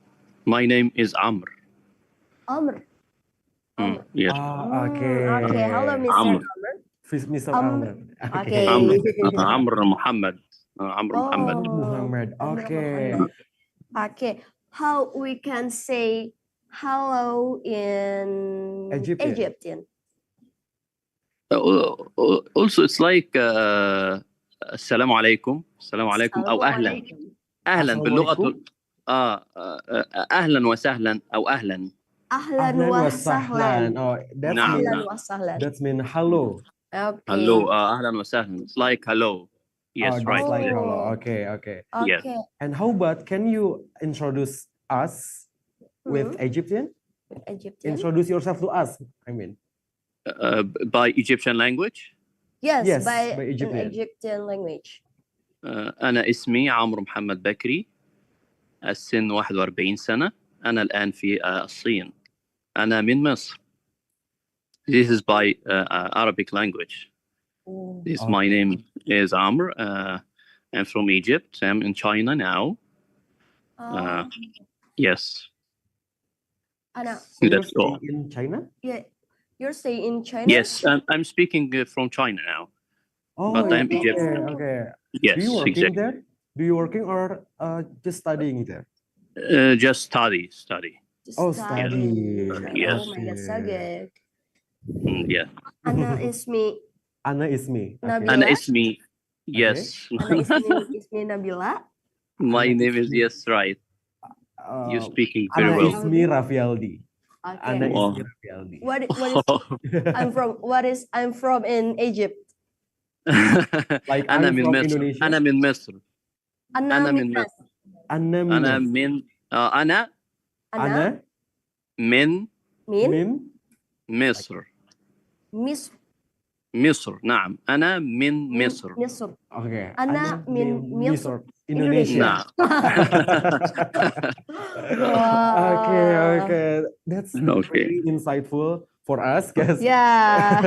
My name is Amr. Amr. Yes. Okay. Okay. Hello, Mr. Amr. Mr. Amr. Amr. Okay. Amr Muhammad. Amr Muhammad. Oh. Muhammad. Amr Okay. Muhammad. Okay. How we can say hello in Egyptian. Egyptian? Also, it's like السلام عليكم. السلام عليكم أو أهلا. أهلا باللغة أهلا وسهلا أو أهلا. Ahlan wa sahlan. Oh, that's Naam. mean Ahlan wa sahlan. that's mean hello. Okay. Hello. أهلا وسهلا. It's like hello. Yes, Oh, right. that's like Oh. hello. Okay. Yes. Okay. And how about can you introduce us with Mhm. Egyptian? Egyptian. Introduce yourself to us. I mean, By Egyptian language. Yes, Yes, by by an Egyptian. Egyptian language. أنا اسمي عمرو محمد بكري. السن 41 سنة. أنا الآن في الصين. أنا من مصر. This is by Arabic language. This my name is Amr. I'm from Egypt. I'm in China now. Oh, Yes. Anna, So you're That's all. staying in China? yeah, you're staying in China? Yes, I'm speaking from China now. Oh, But I'm okay, Egyptian. okay. Yes, Do you working exactly. there? Do you working or just studying there? Just study. Just Oh, studying. study. Yes. Oh my God, so good. Yeah. Anna is me. Anna is me. Nabila. Anna ismi. Yes. Anna is me Nabila. My Anna name is ismi- yes, right. You're Uh, speaking very Anna well. is me Rafialdi. Anna Okay. is Wow. me Rafialdi. What is I'm from in Egypt. Like أنا I'm من from مصر. Indonesia. أنا من مصر. Anna أنا من Minas. مصر. Anna أنا Minas. من أنا Anna من min Min مصر. Mis مصر نعم أنا من مصر. Misr. Okay. Anna min Misr. Indonesia. Indonesia. Wow. Okay. That's Okay. really insightful for us, guys. Yeah.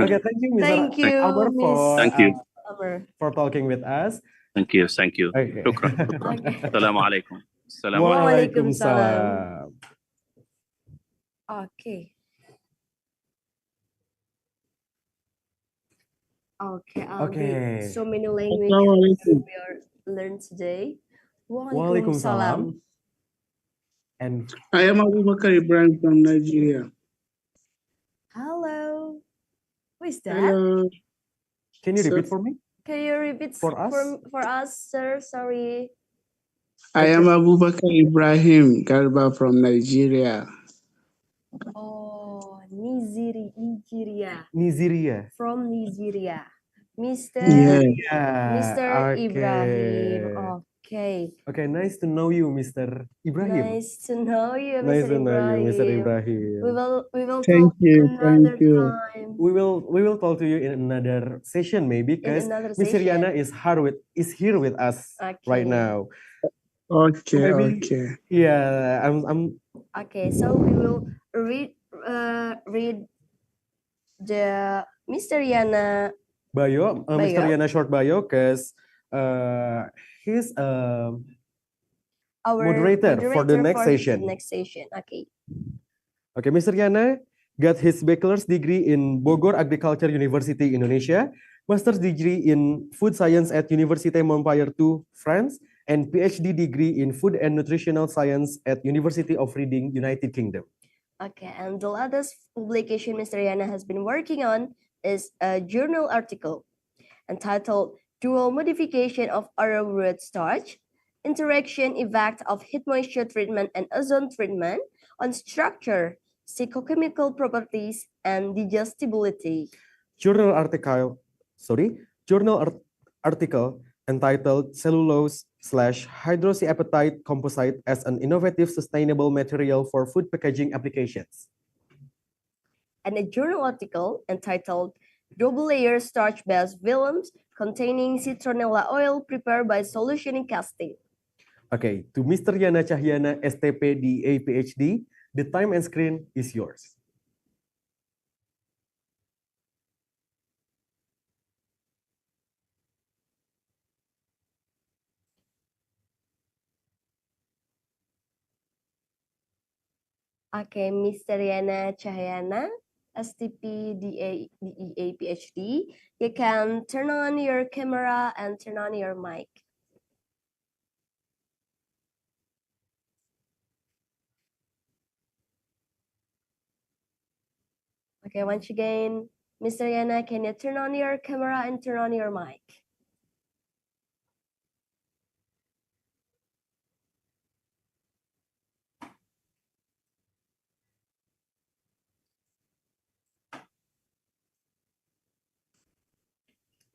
Okay, thank you, Mr. Thank you, Amr, Miss for Thank you. Amr. for talking with us. Thank you. Thank you. Okay. شكرا. Okay. السلام عليكم. السلام عليكم. Waalaikumsalam. Okay. Okay, Okay. so many languages Assalamualaikum. we are learned today. Waalaikumsalam. And I am Abu Bakar Ibrahim from Nigeria. Hello. Who is that? Hello. can you Sir. repeat for me? Can you repeat For us? for us, sir? Sorry. I am Abu Bakar Ibrahim Garba from Nigeria. Oh, Nigeria. Nigeria. From Nigeria. Mr. Yeah. Mr. Okay. Ibrahim. Okay. Okay, nice to know you, Mr. Ibrahim. Nice to know you, Nice Mr. to know you, Mr. Ibrahim. We Ibrahim. will Thank talk you, another thank you. time. We will talk to you in another session maybe because another Miss session. Riana is here with us right Okay. now. Okay, Maybe- okay. Yeah, I'm Okay, so we will read the Mr. Yana bio, Mr. Bio. Riana short bio because he's our Moderator for the next session. next session. Okay. Okay, Mr. Yana got his bachelor's degree in Bogor Agriculture University, Indonesia, master's degree in food science at Université Montpellier II, France, and PhD degree in food and nutritional science at University of Reading, United Kingdom. Okay, and the latest publication Mr. Yana has been working on is a journal article entitled Dual Modification of Arrowroot Starch, Interaction Effect of Heat Moisture Treatment and Ozone Treatment on Structure, Psychochemical Properties, and Digestibility. Journal article entitled Cellulose/hydroxyapatite composite as an innovative sustainable material for food packaging applications. And a journal article entitled Double Layer Starch-Based Films Containing Citronella Oil Prepared by Solutioning Casting. Okay, to Mr. Yana Cahyana, STP, DA, PhD, the time and screen is yours. Okay, Mr. Yana Cahyana, STP, DA, DEA, PhD, you can turn on your camera and turn on your mic. Okay, once again, Mr. Yana, can you turn on your camera and turn on your mic?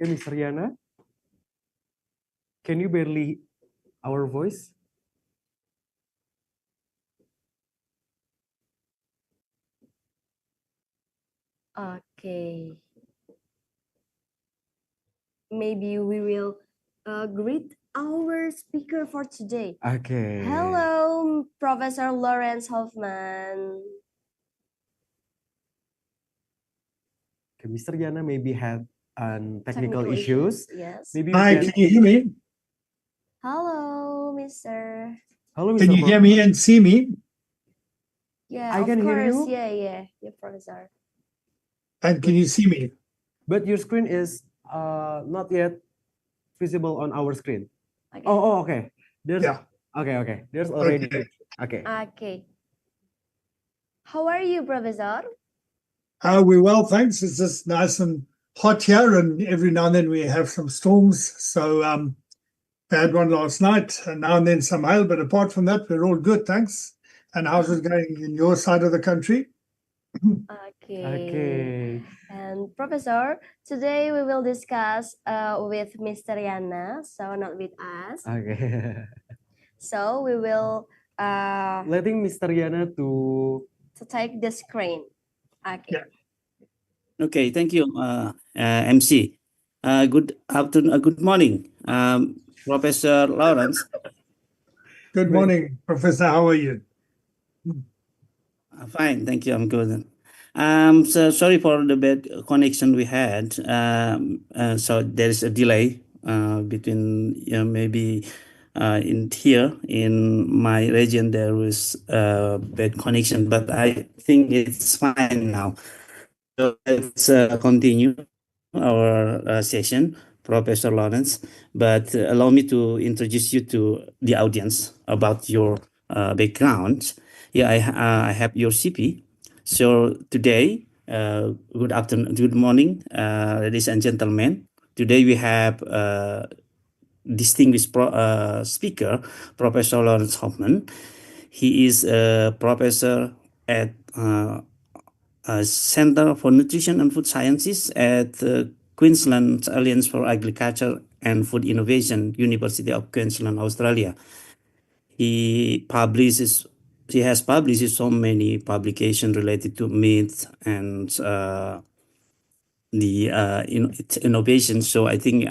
Okay, Mr. Yana, can you barely our voice? Okay. Maybe we will greet our speaker for today. Okay. Hello, Professor Lawrence Hoffman. Okay, Mr. Yana maybe had technical issues. Yes. Maybe Hi, we can you hear me? Hello, Mr. Hello, Can Mr. you hear me and see me? Yeah, I of can hear course. you. Yeah, Professor. And can you see me? But your screen is not yet visible on our screen. Okay. Oh, okay. There's Yeah. okay. There's already Okay. okay. Okay. How are you, Professor? We're well, thanks. It's just nice and hot here, and every now and then we have some storms. So we had one last night, and now and then some hail. But apart from that, we're all good, thanks. And how's it going in your side of the country? Okay. Okay. And Professor, today we will discuss with Mr. Yana, so not with us. Okay. So we will Letting Mr. Yana to take the screen. Okay. Yeah. Okay, thank you, MC. Good afternoon, good morning, Professor Lawrence. Good morning, Professor. How are you? Fine, thank you. I'm good. So sorry for the bad connection we had. So there is a delay between maybe in here in my region there was bad connection, but I think it's fine now. So let's continue our session, Professor Lawrence. But allow me to introduce you to the audience about your background. Yeah, I have your CP. So today, good afternoon, good morning, ladies and gentlemen. Today we have distinguished speaker, Professor Lawrence Hoffman. He is a professor at Center for Nutrition and Food Sciences at Queensland Alliance for Agriculture and Food Innovation, University of Queensland, Australia. He has published so many publications related to meat and the innovation. So I think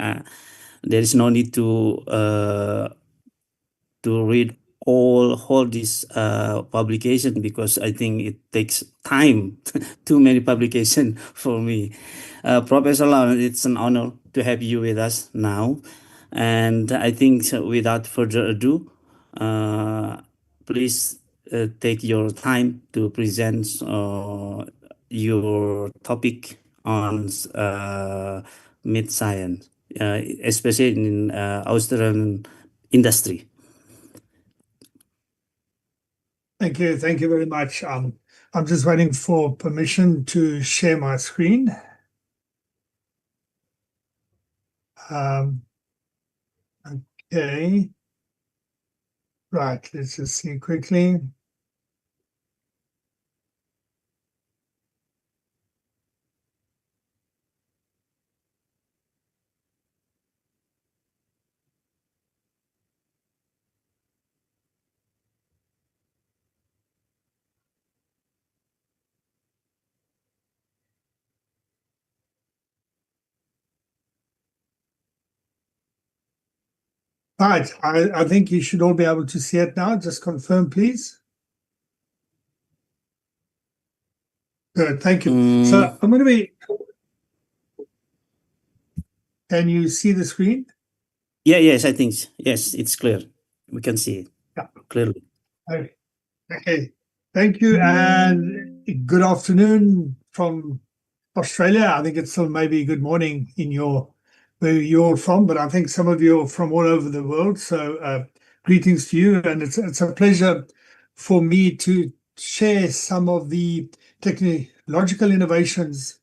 there is no need to read all this publication because I think it takes time. Too many publication for me. Professor Lawrence, it's an honor to have you with us now. And I think without further ado, please take your time to present your topic on meat science, especially in Australian industry. Thank you. Thank you very much. I'm just waiting for permission to share my screen. Okay. Right, let's just see quickly. Right, I think you should all be able to see it now. Just confirm, please. Good, thank you. So I'm going to be. Can you see the screen? Yes, I think yes, it's clear. We can see it clearly. Okay, thank you, and good afternoon from Australia. I think it's still maybe good morning in where you're from, but I think some of you are from all over the world. So greetings to you, and it's a pleasure for me to share some of the technological innovations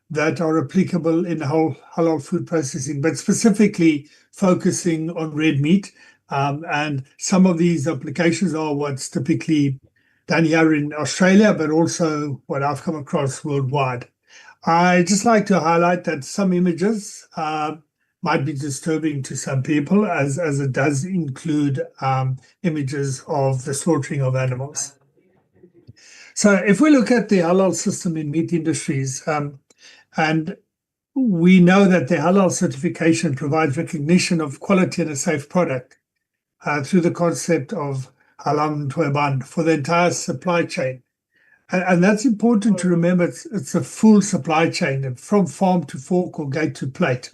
that are applicable in halal food processing, but specifically focusing on red meat. And some of these applications are what's typically done here in Australia, but also what I've come across worldwide. I just like to highlight that some images might be disturbing to some people, as it does include images of the slaughtering of animals. So if we look at the halal system in meat industries, and we know that the halal certification provides recognition of quality and a safe product through the concept of halal tueban for the entire supply chain. And that's important to remember. It's a full supply chain from farm to fork or gate to plate.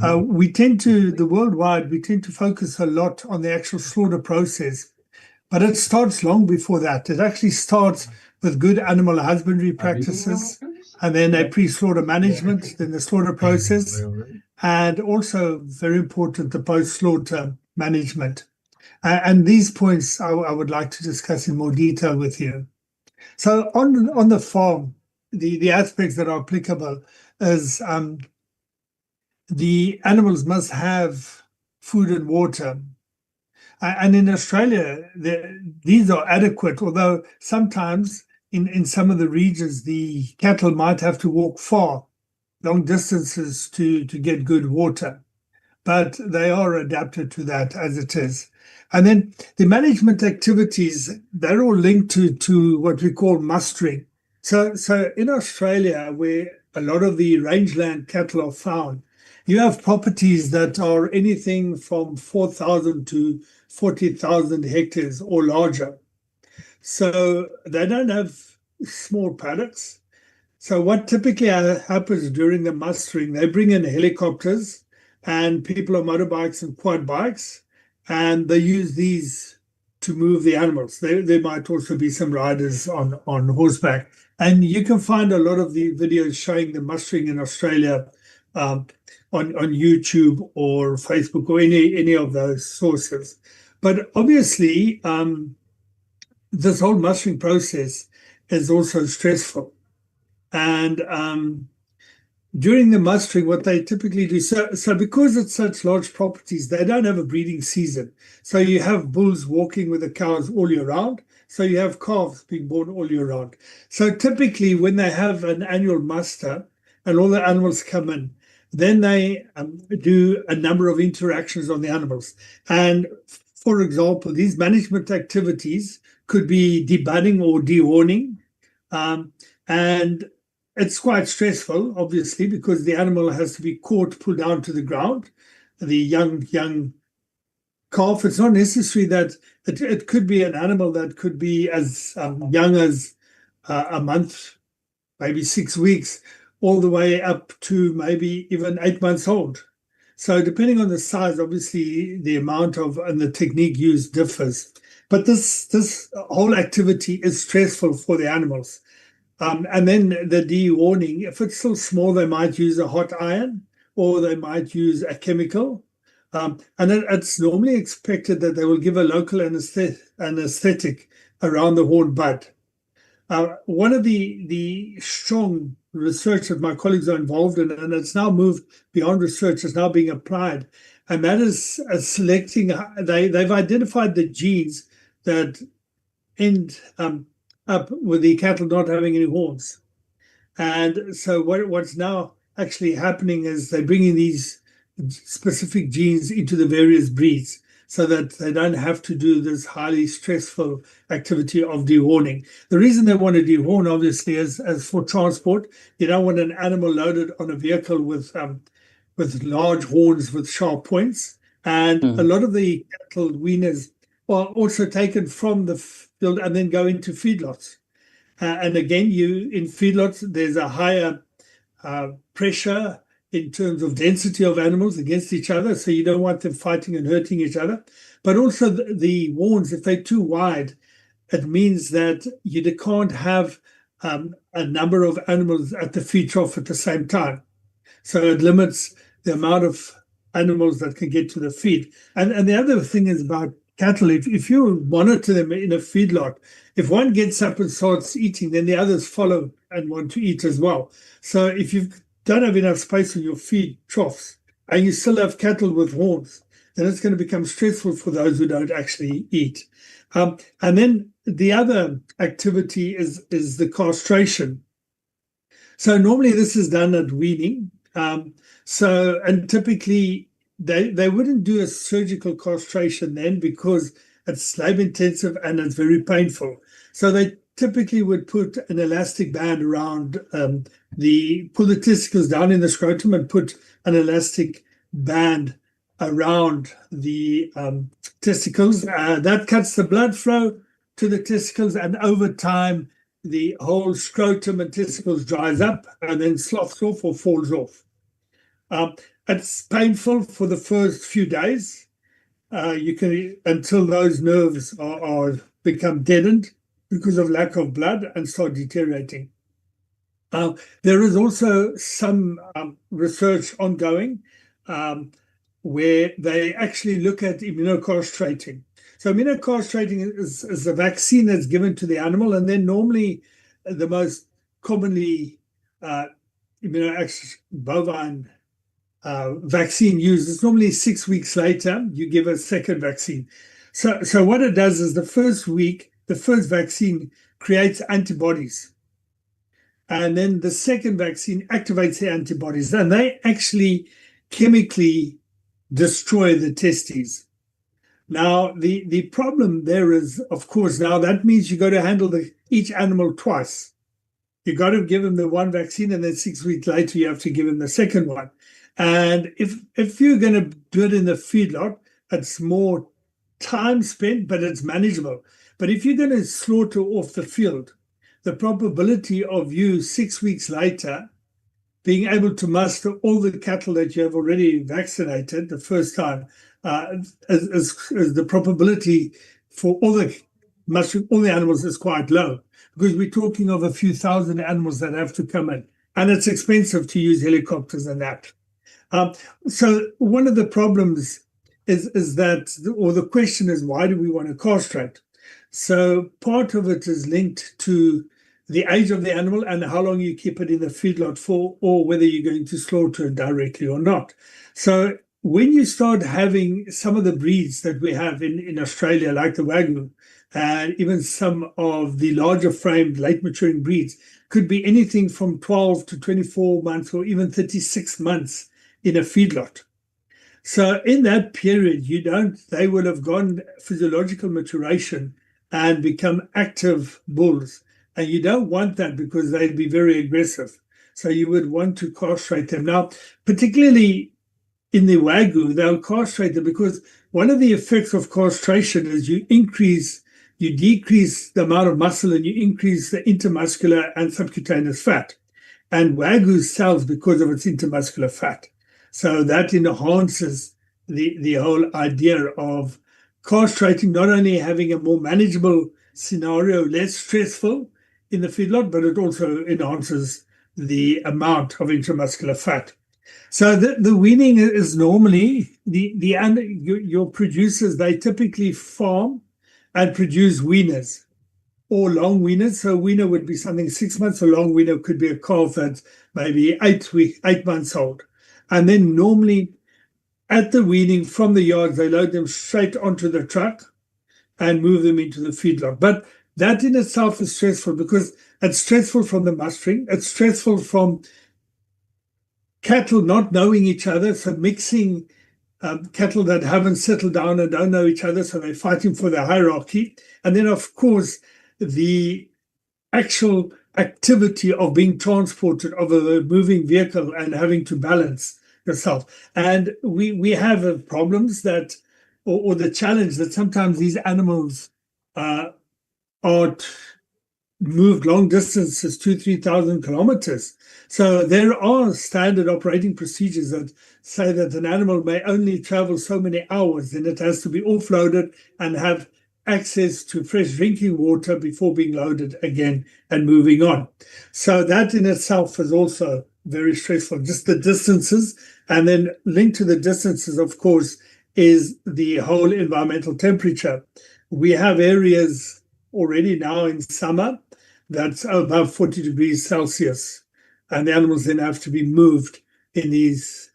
Worldwide, we tend to focus a lot on the actual slaughter process, but it starts long before that. It actually starts with good animal husbandry practices, and then a pre-slaughter management, then the slaughter process, and also very important, the post-slaughter management. And these points I would like to discuss in more detail with you. So on the farm, the aspects that are applicable is the animals must have food and water. And in Australia, these are adequate, although sometimes in some of the regions, the cattle might have to walk far, long distances to get good water. But they are adapted to that as it is. And then the management activities, they're all linked to what we call mustering. So in Australia, where a lot of the rangeland cattle are found, you have properties that are anything from 4,000 to 40,000 hectares or larger. So they don't have small paddocks. So what typically happens during the mustering, they bring in helicopters and people on motorbikes and quad bikes, and they use these to move the animals. There might also be some riders on horseback. And you can find a lot of the videos showing the mustering in Australia on YouTube or Facebook or any of those sources. But obviously, this whole mustering process is also stressful. And during the mustering, what they typically do, so because it's such large properties, they don't have a breeding season. So you have bulls walking with the cows all year round. So you have calves being born all year round. So typically when they have an annual muster and all the animals come in, then they do a number of interactions on the animals. And for example, these management activities could be debudding or dehorning. And it's quite stressful, obviously, because the animal has to be caught, pulled down to the ground. The young calf, it's not necessary that it could be an animal that could be as young as a month, maybe 6 weeks, all the way up to maybe even 8 months old. So depending on the size, obviously the amount of and the technique used differs. But this whole activity is stressful for the animals. And then the dehorning, if it's still small, they might use a hot iron or they might use a chemical. And it's normally expected that they will give a local anesthetic around the horn bud. One of the strong research that my colleagues are involved in, and it's now moved beyond research, is now being applied, and that is selecting. They've identified the genes that end up with the cattle not having any horns. And so what's now actually happening is they're bringing these specific genes into the various breeds so that they don't have to do this highly stressful activity of dehorning. The reason they want to dehorn, obviously, is as for transport. You don't want an animal loaded on a vehicle with large horns with sharp points. And a lot of the cattle weaners are also taken from the field and then go into feedlots. And again, in feedlots, there's a higher pressure in terms of density of animals against each other. So you don't want them fighting and hurting each other. But also the horns, if they're too wide, it means that you can't have a number of animals at the feed trough at the same time. So it limits the amount of animals that can get to the feed. And the other thing is about cattle, if you monitor them in a feedlot, if one gets up and starts eating, then the others follow and want to eat as well. So if you don't have enough space on your feed troughs and you still have cattle with horns, then it's going to become stressful for those who don't actually eat. And then the other activity is the castration. So normally this is done at weaning. And typically they wouldn't do a surgical castration then because it's labor intensive and it's very painful. So they typically would put an elastic band around pull the testicles down in the scrotum and put an elastic band around the testicles. That cuts the blood flow to the testicles, and over time the whole scrotum and testicles dries up and then sloughs off or falls off. It's painful for the first few days. Until those nerves are become deadened because of lack of blood and start deteriorating. There is also some research ongoing where they actually look at immunocastrating. So immunocastrating is a vaccine that's given to the animal, and then normally the most commonly bovine vaccine used is normally 6 weeks later, you give a second vaccine. So what it does is the first week, the first vaccine creates antibodies. And then the second vaccine activates the antibodies. And they actually chemically destroy the testes. Now, the problem there is, of course, now that means you got to handle each animal twice. You got to give them the one vaccine, and then 6 weeks later, you have to give them the second one. And if you're going to do it in the feedlot, it's more time spent, but it's manageable. But if you're going to slaughter off the field, the probability of you 6 weeks later being able to muster all the cattle that you have already vaccinated the first time, is the probability for mustering all the animals is quite low, because we're talking of a few thousand animals that have to come in, and it's expensive to use helicopters and that. So one of the problems is that, or the question is, why do we want to castrate? So part of it is linked to the age of the animal and how long you keep it in the feedlot for, or whether you're going to slaughter it directly or not. So when you start having some of the breeds that we have in Australia, like the Wagyu, and even some of the larger framed late maturing breeds, could be anything from 12 to 24 months or even 36 months in a feedlot. So in that period, they will have gone physiological maturation and become active bulls. And you don't want that, because they'd be very aggressive. So you would want to castrate them. Now, particularly in the Wagyu, they'll castrate them because one of the effects of castration is you decrease the amount of muscle and you increase the intermuscular and subcutaneous fat. And Wagyu sells because of its intermuscular fat. So that enhances the whole idea of castrating, not only having a more manageable scenario, less stressful in the feedlot, but it also enhances the amount of intramuscular fat. So the weaning is normally your producers, they typically farm and produce weaners or long weaners. So weaner would be something 6 months, a long weaner could be a calf that's maybe 8 months old. And then normally at the weaning from the yards, they load them straight onto the truck and move them into the feedlot. But that in itself is stressful, because it's stressful from the mustering. It's stressful from cattle not knowing each other, so mixing cattle that haven't settled down and don't know each other, so they're fighting for the hierarchy. And then, of course, the actual activity of being transported of a moving vehicle and having to balance yourself. And we have problems that, or the challenge that sometimes these animals are moved long distances, 2,000-3,000 kilometers. So there are standard operating procedures that say that an animal may only travel so many hours, then it has to be offloaded and have access to fresh drinking water before being loaded again and moving on. So that in itself is also very stressful, just the distances. And then linked to the distances, of course, is the whole environmental temperature. We have areas already now in summer that's above 40 degrees Celsius, and the animals then have to be moved in these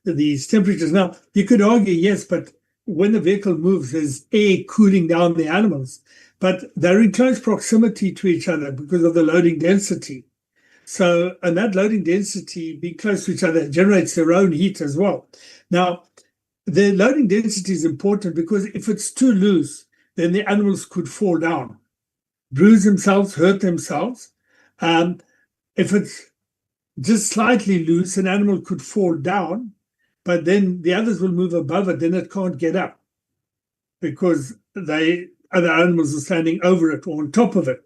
temperatures. Now, you could argue, yes, but when the vehicle moves, there's air cooling down the animals, but they're in close proximity to each other because of the loading density. So, and that loading density being close to each other generates their own heat as well. Now, the loading density is important because if it's too loose, then the animals could fall down, bruise themselves, hurt themselves. If it's just slightly loose, an animal could fall down, but then the others will move above it, then it can't get up because other animals are standing over it or on top of it.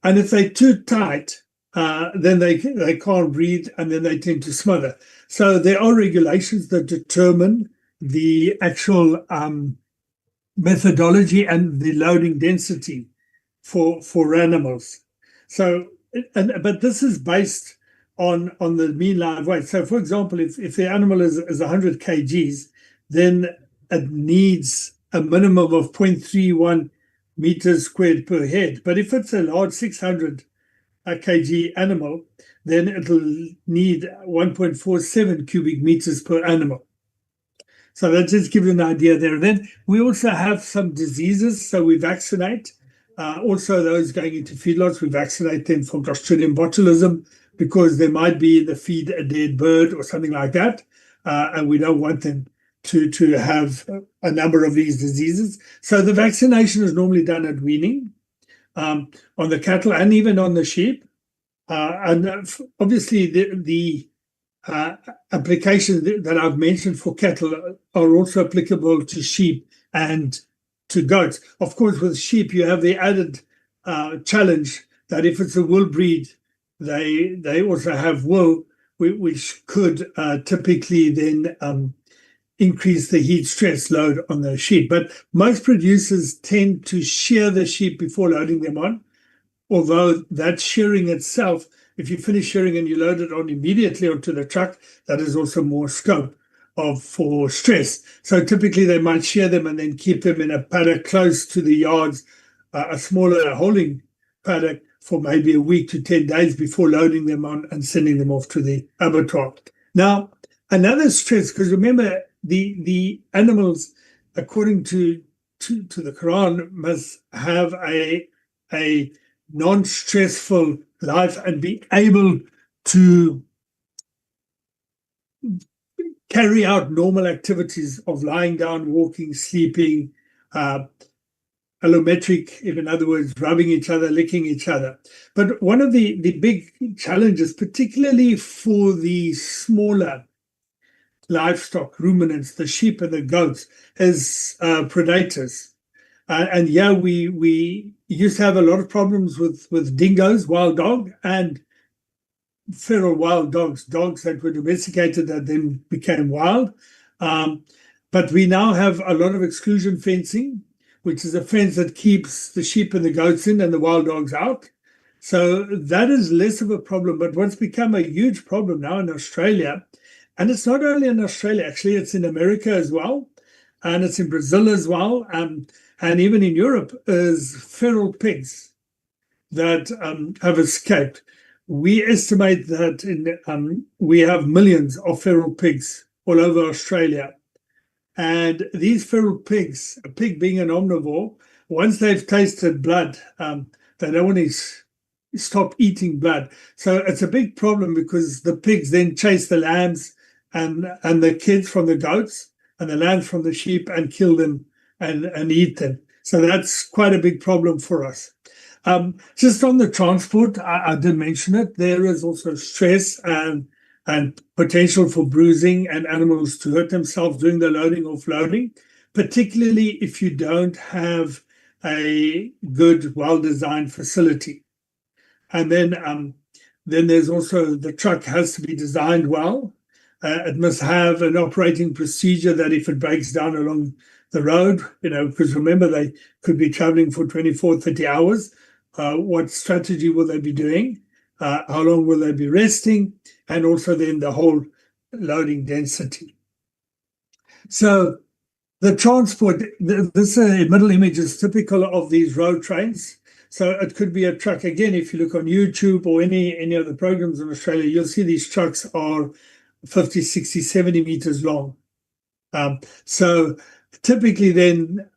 And if they're too tight, then they can't breathe, and then they tend to smother. So there are regulations that determine the actual methodology and the loading density for animals. So, but this is based on the mean live weight. So, for example, if the animal is 100 kgs, then it needs a minimum of 0.31 meters squared per head. But if it's a large 600 kg animal, then it'll need 1.47 cubic meters per animal. So that just gives you an idea there. Then we also have some diseases, so we vaccinate. Also, those going into feedlots, we vaccinate them from Clostridium botulism because there might be in the feed a dead bird or something like that, and we don't want them to have a number of these diseases. So the vaccination is normally done at weaning on the cattle and even on the sheep. And obviously the applications that I've mentioned for cattle are also applicable to sheep and to goats. Of course, with sheep, you have the added challenge that if it's a wool breed, they also have wool, which could typically then increase the heat stress load on the sheep. But most producers tend to shear the sheep before loading them on, although that shearing itself, if you finish shearing and you load it on immediately onto the truck, that is also more scope for stress. So typically they might shear them and then keep them in a paddock close to the yards, a smaller holding paddock, for maybe a week to 10 days before loading them on and sending them off to the abattoir. Now, another stress, because remember, the animals, according to the Quran, must have a non-stressful life and be able to carry out normal activities of lying down, walking, sleeping, allometric, in other words, rubbing each other, licking each other. But one of the big challenges, particularly for the smaller livestock, ruminants, the sheep and the goats, is predators. And yeah, we used to have a lot of problems with dingoes, wild dog, and feral wild dogs that were domesticated that then became wild. But we now have a lot of exclusion fencing, which is a fence that keeps the sheep and the goats in and the wild dogs out. So that is less of a problem. But what's become a huge problem now in Australia, and it's not only in Australia, actually, it's in America as well, and it's in Brazil as well, and even in Europe, is feral pigs that have escaped. We estimate that we have millions of feral pigs all over Australia. And these feral pigs, a pig being an omnivore, once they've tasted blood, they don't want to stop eating blood. So it's a big problem because the pigs then chase the lambs and the kids from the goats and the lambs from the sheep and kill them and eat them. So that's quite a big problem for us. Just on the transport, I did mention it. There is also stress and potential for bruising and animals to hurt themselves during the loading or offloading, particularly if you don't have a good, well-designed facility. And then there's also the truck has to be designed well. It must have an operating procedure that if it breaks down along the road, because remember, they could be traveling for 24, 30 hours. What strategy will they be doing? How long will they be resting? And also then the whole loading density. So the transport, this middle image is typical of these road trains. So it could be a truck. Again, if you look on YouTube or any of the programs in Australia, you'll see these trucks are 50, 60, 70 meters long. So typically then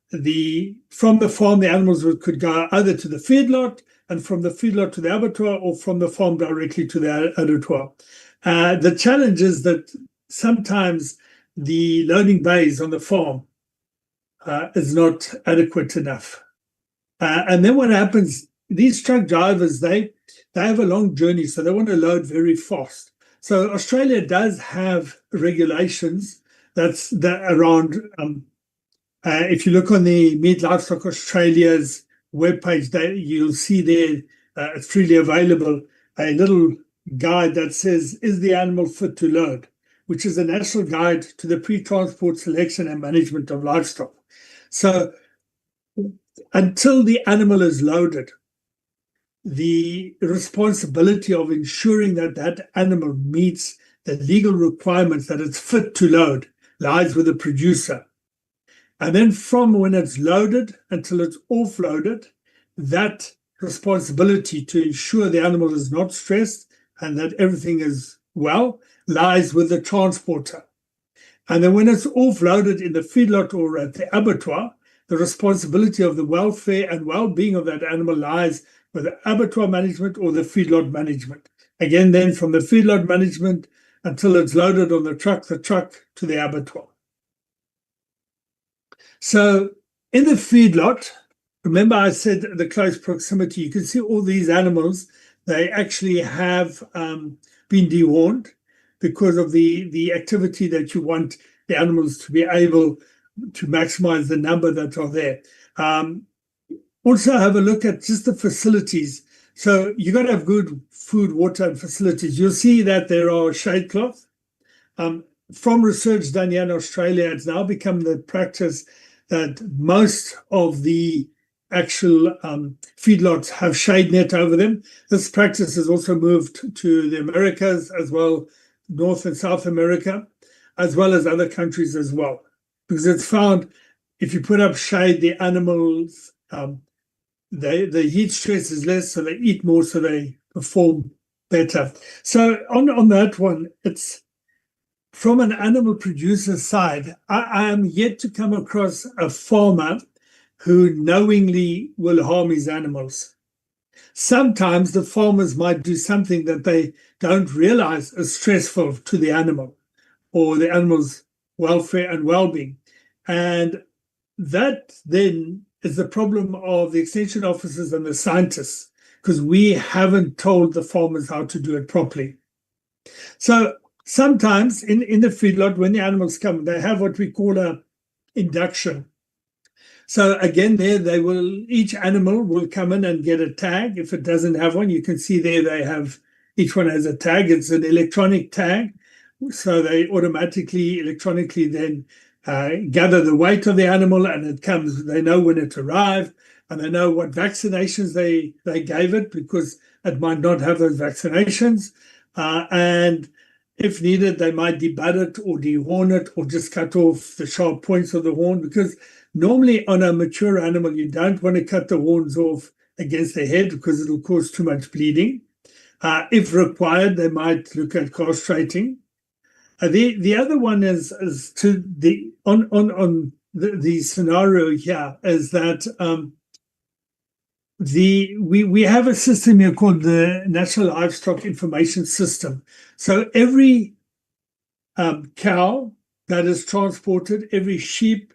from the farm, the animals could go either to the feedlot, and from the feedlot to the abattoir, or from the farm directly to the abattoir. The challenge is that sometimes the loading bays on the farm is not adequate enough. And then what happens, these truck drivers, they have a long journey, so they want to load very fast. So Australia does have regulations that's around, if you look on the Meat Livestock Australia's webpage, you'll see there, it's freely available, a little guide that says, is the animal fit to load? Which is a national guide to the pre-transport selection and management of livestock. So until the animal is loaded, the responsibility of ensuring that that animal meets the legal requirements that it's fit to load lies with the producer. And then from when it's loaded until it's offloaded, that responsibility to ensure the animal is not stressed and that everything is well lies with the transporter. And then when it's offloaded in the feedlot or at the abattoir, the responsibility of the welfare and well-being of that animal lies with the abattoir management or the feedlot management. Again, then from the feedlot management until it's loaded on the truck to the abattoir. So in the feedlot, remember I said the close proximity, you can see all these animals, they actually have been dehorned because of the activity that you want the animals to be able to maximize the number that are there. Also have a look at just the facilities. So you got to have good food, water, and facilities. You'll see that there are shade cloths. From research done here in Australia, it's now become the practice that most of the actual feedlots have shade net over them. This practice has also moved to the Americas as well, North and South America, as well as other countries as well. Because it's found if you put up shade, the animals, the heat stress is less, so they eat more, so they perform better. So on that one, it's from an animal producer side, I am yet to come across a farmer who knowingly will harm his animals. Sometimes the farmers might do something that they don't realize is stressful to the animal or the animal's welfare and well-being. And that then is the problem of the extension officers and the scientists, because we haven't told the farmers how to do it properly. So sometimes in the feedlot, when the animals come, they have what we call a induction. So again, there they will, each animal will come in and get a tag. If it doesn't have one, you can see there they have, each one has a tag. It's an electronic tag. So they automatically, electronically then gather the weight of the animal, and it comes, they know when it arrived, and they know what vaccinations they gave it, because it might not have those vaccinations. And if needed, they might debud it or dehorn it or just cut off the sharp points of the horn, because normally on a mature animal, you don't want to cut the horns off against the head because it'll cause too much bleeding. If required, they might look at castrating. The other one is to the on the scenario here is that we have a system here called the National Livestock Information System. So every cow that is transported, every sheep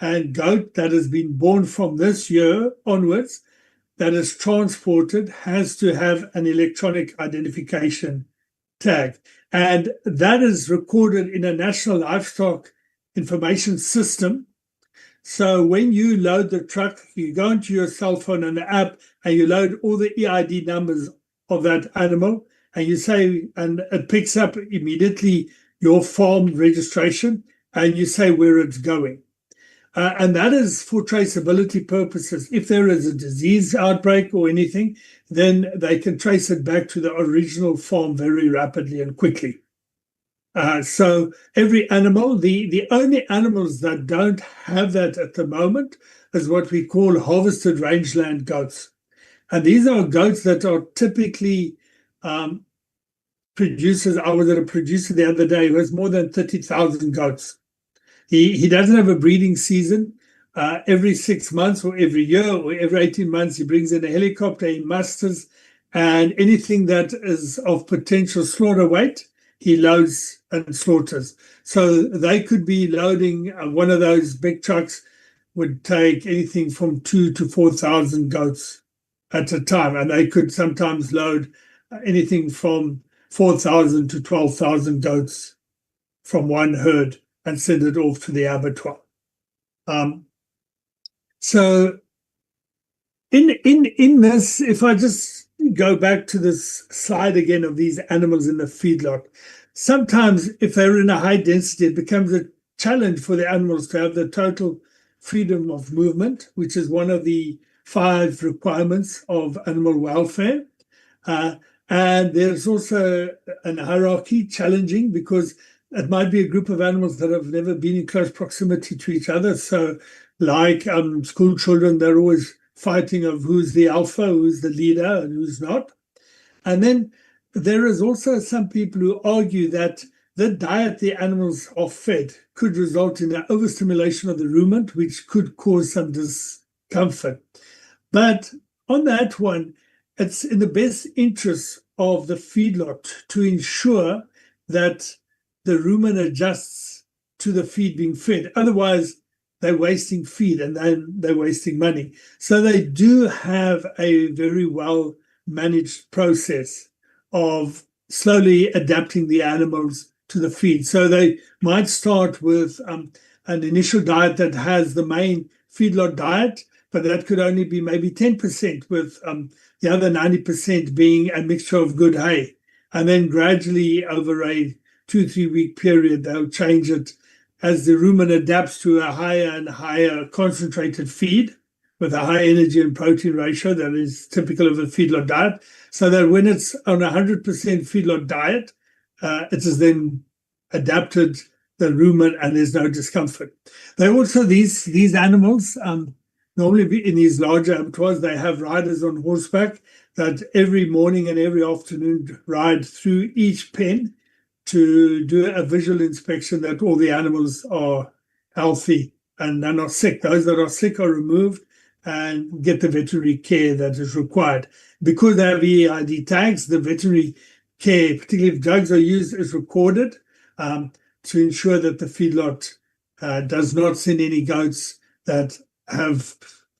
and goat that has been born from this year onwards that is transported has to have an electronic identification tag. And that is recorded in a National Livestock Information System. So when you load the truck, you go into your cell phone and the app and you load all the EID numbers of that animal, and you say, and it picks up immediately your farm registration, and you say where it's going. And that is for traceability purposes. If there is a disease outbreak or anything, then they can trace it back to the original farm very rapidly and quickly. So every animal, the only animals that don't have that at the moment is what we call harvested rangeland goats. And these are goats that are typically producers. I was at a producer the other day who has more than 30,000 goats. He doesn't have a breeding season. Every 6 months or every year or every 18 months, he brings in a helicopter, he musters, and anything that is of potential slaughter weight, he loads and slaughters. So they could be loading, one of those big trucks would take anything from 2,000 to 4,000 goats at a time. And they could sometimes load anything from 4,000 to 12,000 goats from one herd and send it off to the abattoir. So in this, if I just go back to this slide again of these animals in the feedlot, sometimes if they're in a high density, it becomes a challenge for the animals to have the total freedom of movement, which is one of the 5 requirements of animal welfare. And there's also an hierarchy challenging, because it might be a group of animals that have never been in close proximity to each other. So like school children, they're always fighting of who's the alpha, who's the leader, and who's not. And then there is also some people who argue that the diet the animals are fed could result in an overstimulation of the rumen, which could cause some discomfort. But on that one, it's in the best interest of the feedlot to ensure that the rumen adjusts to the feed being fed. Otherwise, they're wasting feed and then they're wasting money. So they do have a very well managed process of slowly adapting the animals to the feed. So they might start with an initial diet that has the main feedlot diet, but that could only be maybe 10%, with the other 90% being a mixture of good hay. And then gradually over a 2-3 week period, they'll change it as the rumen adapts to a higher and higher concentrated feed with a high energy and protein ratio that is typical of a feedlot diet, so that when it's on a 100% feedlot diet, it is then adapted the rumen and there's no discomfort. They also, these animals, normally in these larger abattoirs, they have riders on horseback that every morning and every afternoon ride through each pen to do a visual inspection that all the animals are healthy and are not sick. Those that are sick are removed and get the veterinary care that is required. Because they have EID tags, the veterinary care, particularly if drugs are used, is recorded to ensure that the feedlot does not send any goats that have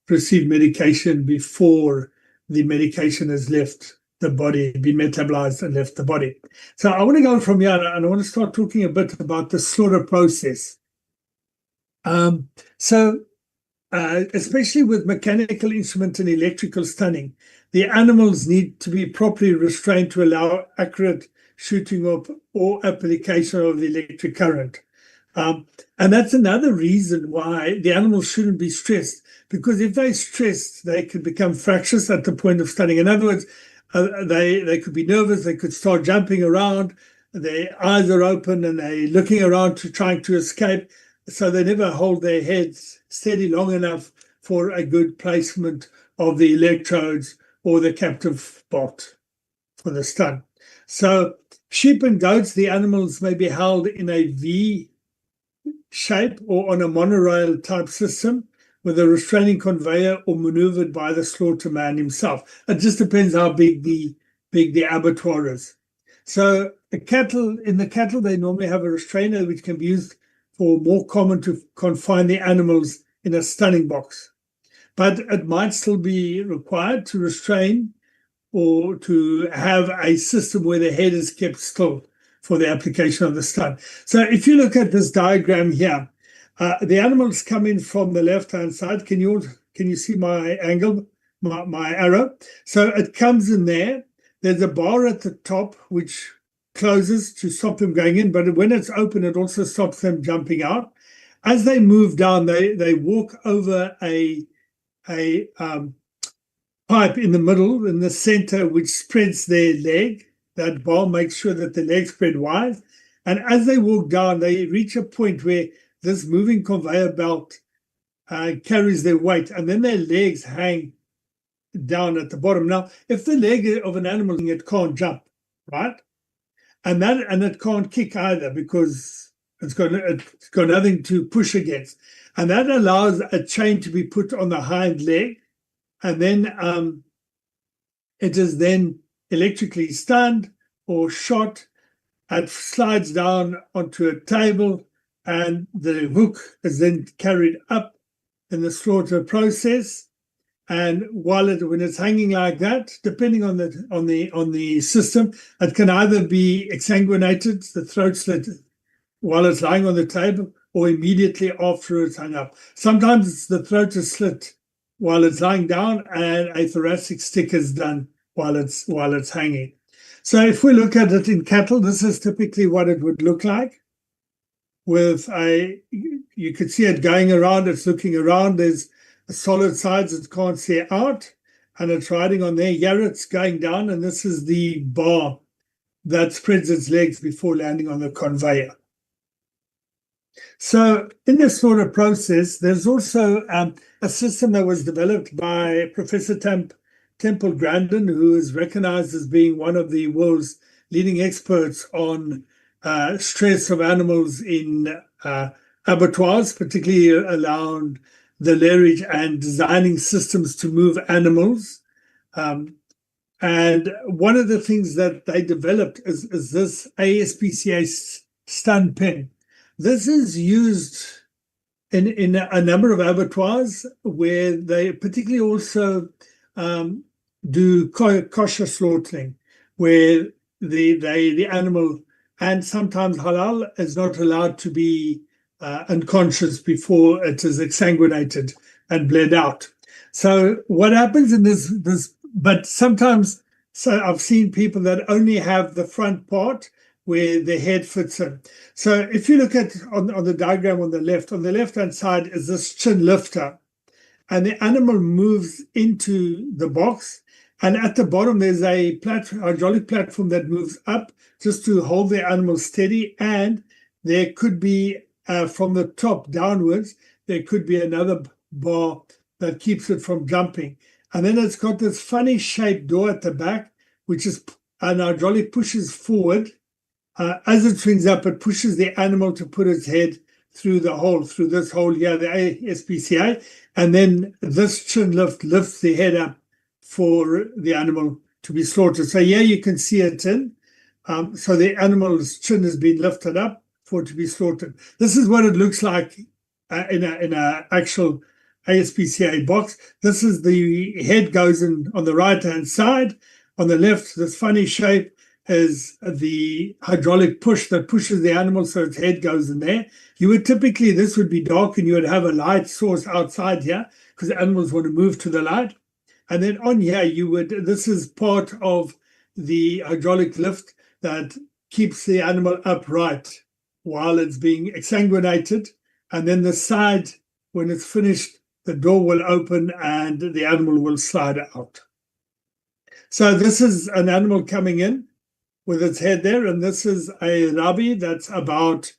received medication before the medication has left the body, been metabolized and left the body. So I want to go from here and I want to start talking a bit about the slaughter process. Especially with mechanical instrument and electrical stunning, the animals need to be properly restrained to allow accurate shooting up or application of the electric current. And that's another reason why the animals shouldn't be stressed, because if they're stressed, they could become fractious at the point of stunning. In other words, they could be nervous, they could start jumping around, their eyes are open and they're looking around trying to escape. So they never hold their heads steady long enough for a good placement of the electrodes or the captive bolt for the stun. So sheep and goats, the animals may be held in a V shape or on a monorail type system with a restraining conveyor or maneuvered by the slaughter man himself. It just depends how big the abattoir is. So in the cattle, they normally have a restrainer which can be used for more common to confine the animals in a stunning box. But it might still be required to restrain or to have a system where the head is kept still for the application of the stun. So if you look at this diagram here, the animals come in from the left-hand side. Can you see my angle, my arrow? So it comes in there. There's a bar at the top which closes to stop them going in, but when it's open, it also stops them jumping out. As they move down, they walk over a pipe in the middle, in the center, which spreads their leg. That bar makes sure that the legs spread wide. And as they walk down, they reach a point where this moving conveyor belt carries their weight, and then their legs hang down at the bottom. Now, if the leg of an animal, it can't jump, right? And it can't kick either because it's got nothing to push against. And that allows a chain to be put on the hind leg, and then it is then electrically stunned or shot. It slides down onto a table, and the hook is then carried up in the slaughter process. And when it's hanging like that, depending on the system, it can either be exsanguinated, the throat slit, while it's lying on the table, or immediately after it's hung up. Sometimes the throat is slit while it's lying down, and a thoracic stick is done while it's hanging. So if we look at it in cattle, this is typically what it would look like. You could see it going around, it's looking around, there's solid sides it can't see out, and it's riding on there. It's going down, and this is the bar that spreads its legs before landing on the conveyor. So in the slaughter process, there's also a system that was developed by Professor Temple Grandin, who is recognized as being one of the world's leading experts on stress of animals in abattoirs, particularly around the lairage and designing systems to move animals. And one of the things that they developed is this ASPCA stun pen. This is used in a number of abattoirs where they particularly also do kosher slaughtering, where the animal, and sometimes halal, is not allowed to be unconscious before it is exsanguinated and bled out. So what happens in this, but sometimes, so I've seen people that only have the front part where the head fits in. So if you look at on the diagram on the left-hand side is this chin lifter, and the animal moves into the box, and at the bottom there's a hydraulic platform that moves up just to hold the animal steady, and there could be from the top downwards, there could be another bar that keeps it from jumping. And then it's got this funny shaped door at the back, which is an hydraulic pushes forward. As it swings up, it pushes the animal to put its head through this hole here, the SPCA, and then this chin lift lifts the head up for the animal to be slaughtered. So here you can see it in. So the animal's chin has been lifted up for it to be slaughtered. This is what it looks like in a actual ASPCA box. This is the head goes in on the right-hand side. On the left, this funny shape is the hydraulic push that pushes the animal so its head goes in there. You would typically, this would be dark and you would have a light source outside here because the animals want to move to the light. And then on here, this is part of the hydraulic lift that keeps the animal upright while it's being exsanguinated. And then the side, when it's finished, the door will open and the animal will slide out. So this is an animal coming in with its head there, and this is a rabi that's about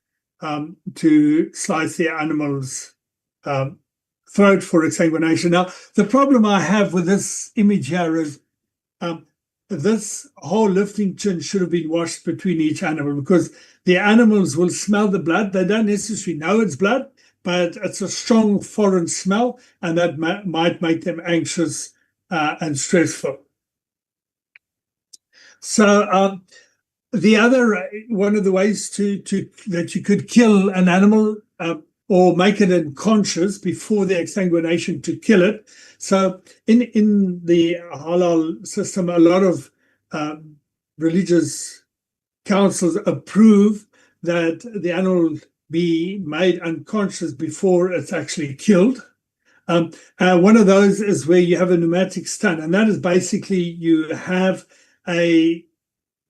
to slice the animal's throat for exsanguination. Now, the problem I have with this image here is this whole lifting chin should have been washed between each animal, because the animals will smell the blood. They don't necessarily know it's blood, but it's a strong foreign smell, and that might make them anxious and stressful. So the other one of the ways that you could kill an animal or make it unconscious before the exsanguination to kill it. So in the halal system, a lot of religious councils approve that the animal be made unconscious before it's actually killed. One of those is where you have a pneumatic stun, and that is basically you have a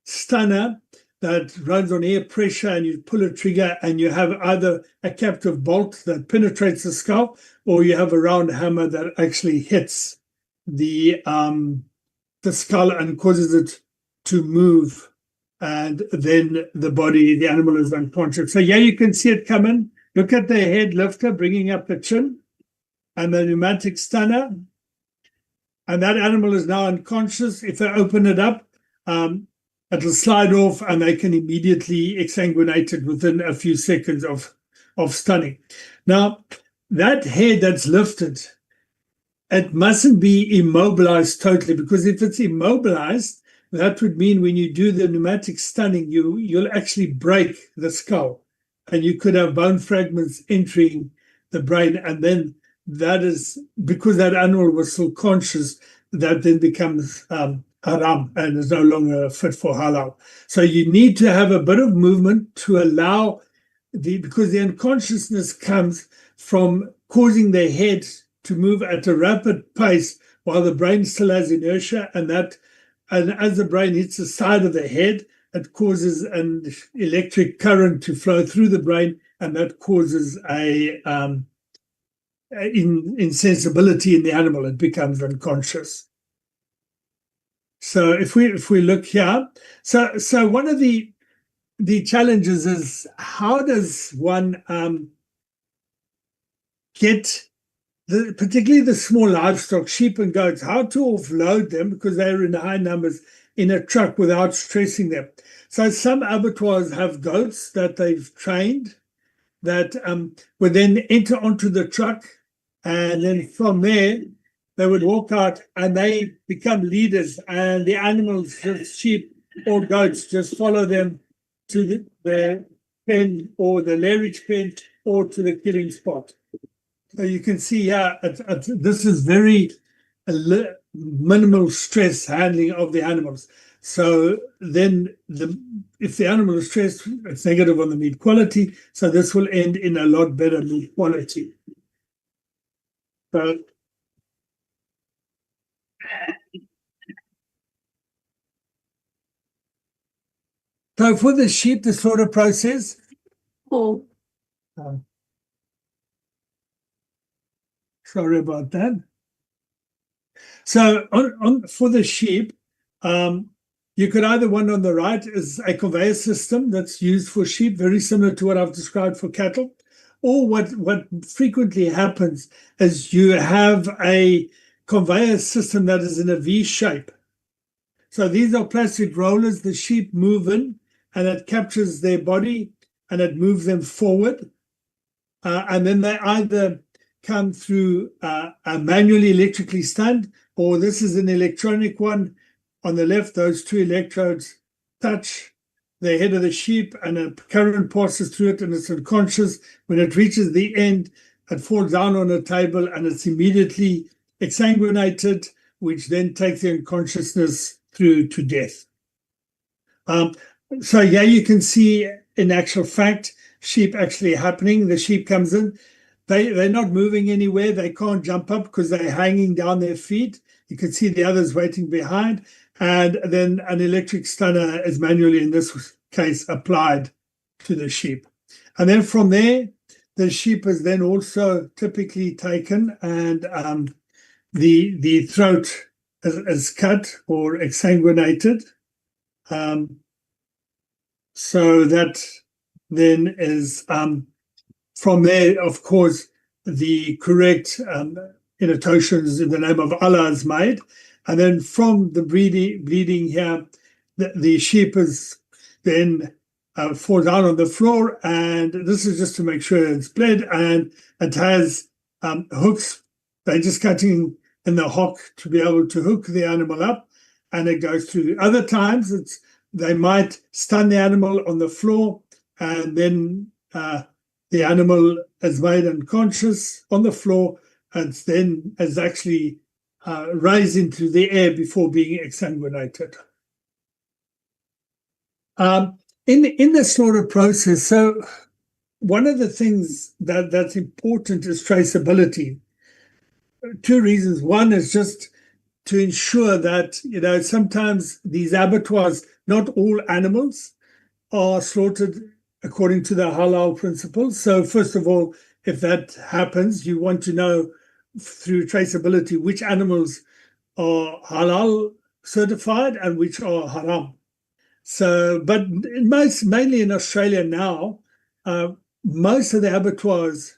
stunner that runs on air pressure, and you pull a trigger and you have either a captive bolt that penetrates the skull, or you have a round hammer that actually hits the skull and causes it to move, and then the animal is unconscious. So yeah, you can see it coming. Look at the head lifter bringing up the chin and the pneumatic stunner, and that animal is now unconscious. If they open it up, it'll slide off and they can immediately exsanguinate it within a few seconds of stunning. Now, that head that's lifted, it mustn't be immobilized totally, because if it's immobilized, that would mean when you do the pneumatic stunning, you'll actually break the skull, and you could have bone fragments entering the brain, and then that is, because that animal was still conscious, that then becomes haram and is no longer fit for halal. So you need to have a bit of movement to allow because the unconsciousness comes from causing the head to move at a rapid pace while the brain still has inertia, and as the brain hits the side of the head, it causes an electric current to flow through the brain, and that causes a insensibility in the animal. It becomes unconscious. So if we look here, so one of the challenges is, how does one get particularly the small livestock, sheep and goats, how to offload them, because they're in high numbers, in a truck without stressing them. So some abattoirs have goats that they've trained that would then enter onto the truck, and then from there they would walk out and they become leaders, and the animals, the sheep or goats, just follow them to the pen or the lairage pen or to the killing spot. So you can see here, this is very minimal stress handling of the animals. So then if the animal is stressed, it's negative on the meat quality. So this will end in a lot better meat quality. So So for the sheep, the slaughter process, sorry about that. So for the sheep, you could either, one on the right is a conveyor system that's used for sheep, very similar to what I've described for cattle. Or what frequently happens is you have a conveyor system that is in a V shape. So these are plastic rollers the sheep move in, and it captures their body and it moves them forward. And then they either come through a manually electrically stunned, or this is an electronic one. On the left, those two electrodes touch the head of the sheep and a current passes through it and it's unconscious. When it reaches the end, it falls down on a table and it's immediately exsanguinated, which then takes the unconsciousness through to death. So yeah, you can see in actual fact, sheep actually happening. The sheep comes in, they're not moving anywhere. They can't jump up because they're hanging down their feet. You can see the others waiting behind. And then an electric stunner is manually, in this case, applied to the sheep. And then from there, the sheep is then also typically taken and the throat is cut or exsanguinated. So that then is from there, of course, the correct intonations in the name of Allah is made. And then from the bleeding here, the sheep is then fall down on the floor. And this is just to make sure it's bled. And it has hooks. They're just cutting in the hock to be able to hook the animal up. And it goes through. Other times, they might stun the animal on the floor. And then the animal is made unconscious on the floor. And then is actually rise into the air before being exsanguinated. In the slaughter process, so one of the things that's important is traceability. Two reasons. One is just to ensure that, sometimes these abattoirs, not all animals are slaughtered according to the halal principles. So first of all, if that happens, you want to know through traceability which animals are halal certified and which are haram. So, but mainly in Australia now, most of the abattoirs,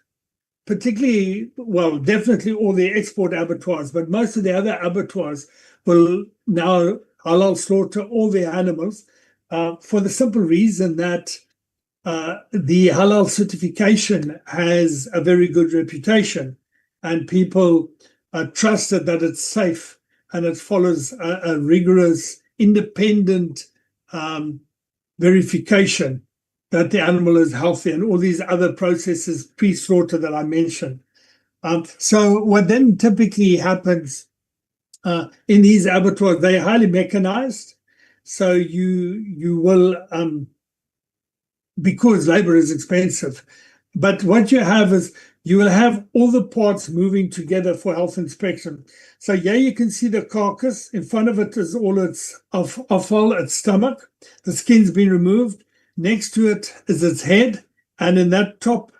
particularly, well, definitely all the export abattoirs, but most of the other abattoirs will now halal slaughter all their animals for the simple reason that the halal certification has a very good reputation. And people trust that it's safe and it follows a rigorous, independent verification that the animal is healthy and all these other processes pre-slaughter that I mentioned. So what then typically happens in these abattoirs, they're highly mechanized. So you will, because labor is expensive, but what you have is you will have all the parts moving together for health inspection. So yeah, you can see the carcass. In front of it is all its offal, its stomach. The skin's been removed. Next to it is its head. And in that top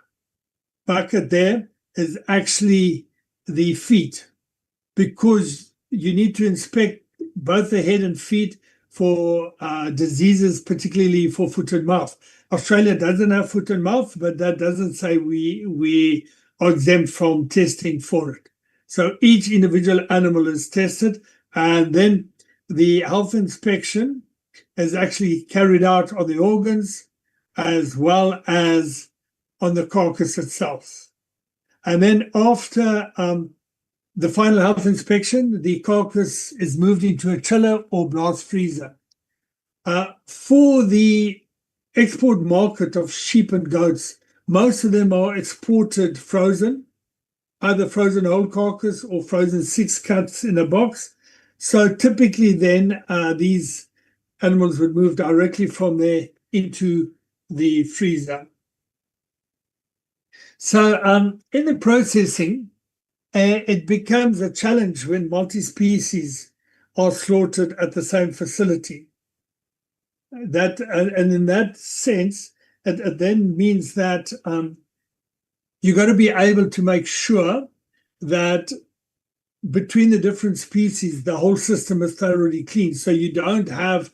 bucket there is actually the feet, because you need to inspect both the head and feet for diseases, particularly for foot and mouth. Australia doesn't have foot and mouth, but that doesn't say we are exempt from testing for it. So each individual animal is tested, and then the health inspection is actually carried out on the organs as well as on the carcass itself. And then after the final health inspection, the carcass is moved into a chiller or blast freezer. For the export market of sheep and goats, most of them are exported frozen, either frozen whole carcass or frozen 6 cuts in a box. So typically then these animals would move directly from there into the freezer. So in the processing, it becomes a challenge when multi-species are slaughtered at the same facility. and in that sense, it then means that you got to be able to make sure that between the different species, the whole system is thoroughly clean. So you don't have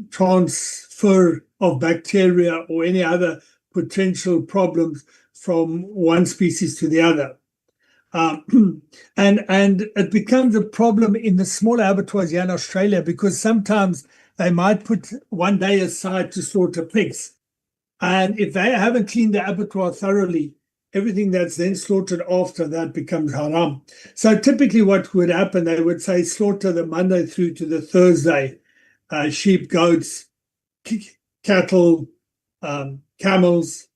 transfer of bacteria or any other potential problems from one species to the other. And it becomes a problem in the smaller abattoirs here in Australia, because sometimes they might put one day aside to slaughter pigs. And if they haven't cleaned the abattoir thoroughly, everything that's then slaughtered after that becomes haram. So typically what would happen, they would say slaughter the Monday through to the Thursday, sheep, goats, cattle, camels,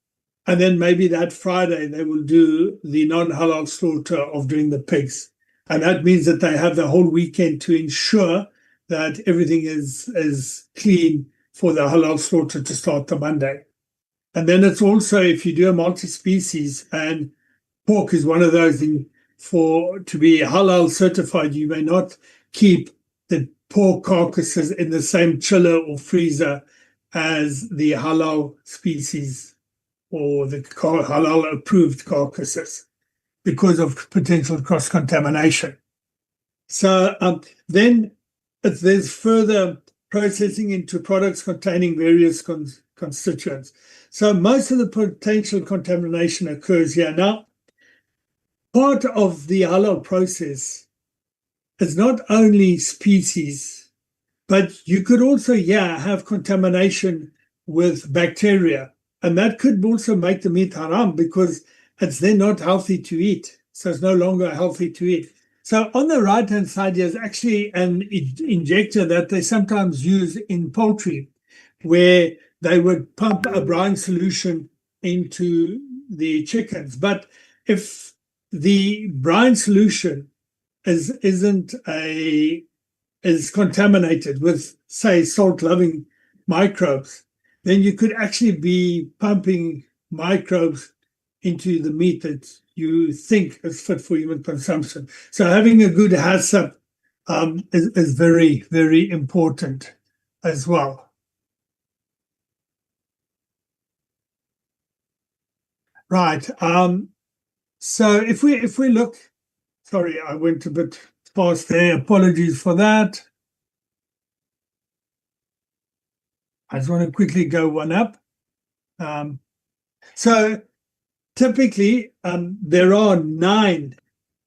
and then maybe that Friday they will do the non-halal slaughter of doing the pigs. And that means that they have the whole weekend to ensure that everything is clean for the halal slaughter to start the Monday. And then it's also, if you do a multi-species, and pork is one of those, to be halal certified, you may not keep the pork carcasses in the same chiller or freezer as the halal species or the halal approved carcasses because of potential cross-contamination. So then there's further processing into products containing various constituents. So most of the potential contamination occurs here. Now, part of the halal process is not only species, but you could also, have contamination with bacteria. And that could also make the meat haram because it's then not healthy to eat. So it's no longer healthy to eat. So on the right-hand side, there's actually an injector that they sometimes use in poultry, where they would pump a brine solution into the chickens. But if the brine solution is contaminated with, say, salt-loving microbes, then you could actually be pumping microbes into the meat that you think is fit for human consumption. So having a good HACCP is very, very important as well. Right. So if we look, sorry, I went a bit fast there. Apologies for that. I just want to quickly go one up. So typically, there are 9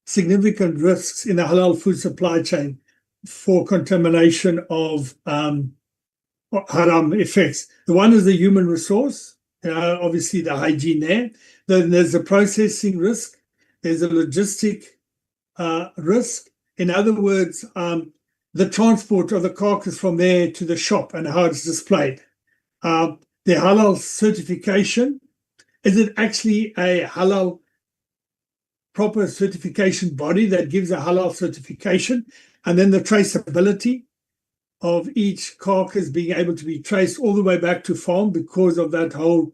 significant risks in the halal food supply chain for contamination of haram effects. The one is the human resource, obviously the hygiene there. Then there's a processing risk. There's a logistic risk. In other words, the transport of the carcass from there to the shop and how it's displayed. The halal certification. Is it actually a halal proper certification body that gives a halal certification? And then the traceability of each carcass being able to be traced all the way back to farm because of that whole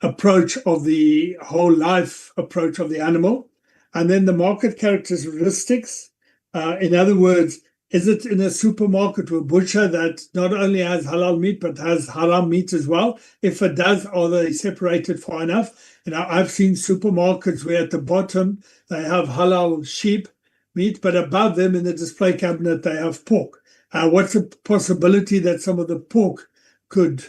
approach of the whole life approach of the animal. And then the market characteristics. In other words, is it in a supermarket or butcher that not only has halal meat, but has haram meat as well? If it does, are they separated far enough? I've seen supermarkets where at the bottom they have halal sheep meat, but above them in the display cabinet they have pork. What's the possibility that some of the pork could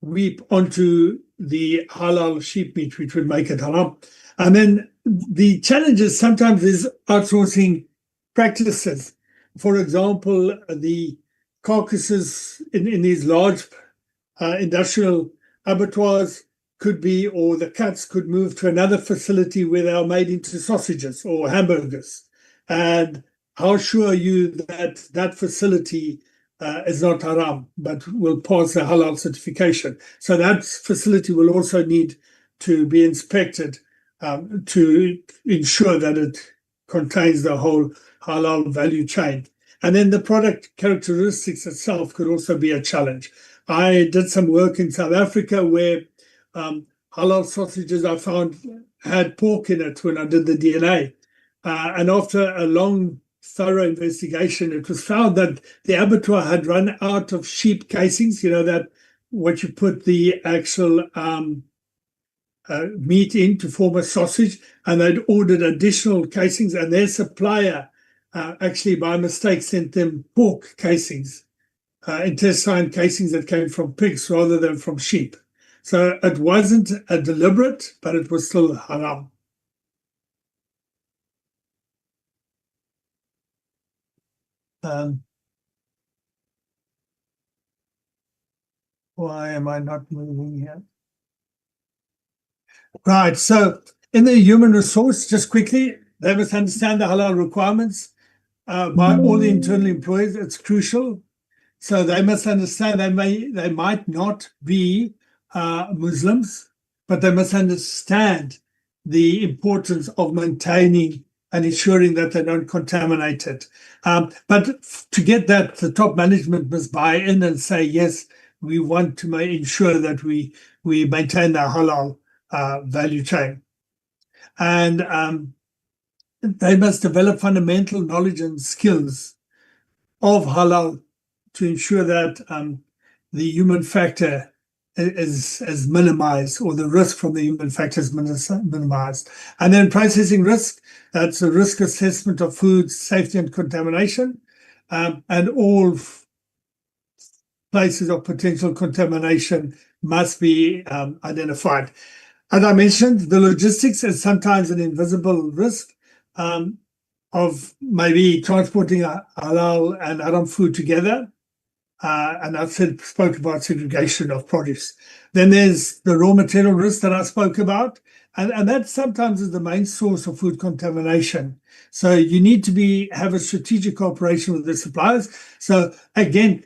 weep onto the halal sheep meat, which would make it haram? And then the challenges sometimes is outsourcing practices. For example, the carcasses in these large industrial abattoirs could be, or the cuts could move to another facility where they are made into sausages or hamburgers. And how sure are you that that facility is not haram, but will pass a halal certification? So that facility will also need to be inspected to ensure that it contains the whole halal value chain. And then the product characteristics itself could also be a challenge. I did some work in South Africa where halal sausages I found had pork in it when I did the DNA. And after a long thorough investigation, it was found that the abattoir had run out of sheep casings, that what you put the actual meat in to form a sausage, and they'd ordered additional casings, and their supplier actually by mistake sent them pork casings, intestine casings that came from pigs rather than from sheep. So it wasn't a deliberate, but it was still halal. Why am I not moving here? Right, so in the human resource, just quickly, they must understand the halal requirements by all the internal employees. It's crucial. So they must understand they might not be Muslims, but they must understand the importance of maintaining and ensuring that they don't contaminate it. But to get that, the top management must buy in and say, yes, we want to ensure that we maintain the halal value chain. And they must develop fundamental knowledge and skills of halal to ensure that the human factor is minimized, or the risk from the human factor is minimized. And then processing risk, that's a risk assessment of food safety and contamination, and all places of potential contamination must be identified. As I mentioned, the logistics is sometimes an invisible risk of maybe transporting halal and haram food together. And I've spoke about segregation of produce. Then there's the raw material risk that I spoke about, and that sometimes is the main source of food contamination. So you need to have a strategic cooperation with the suppliers. So again,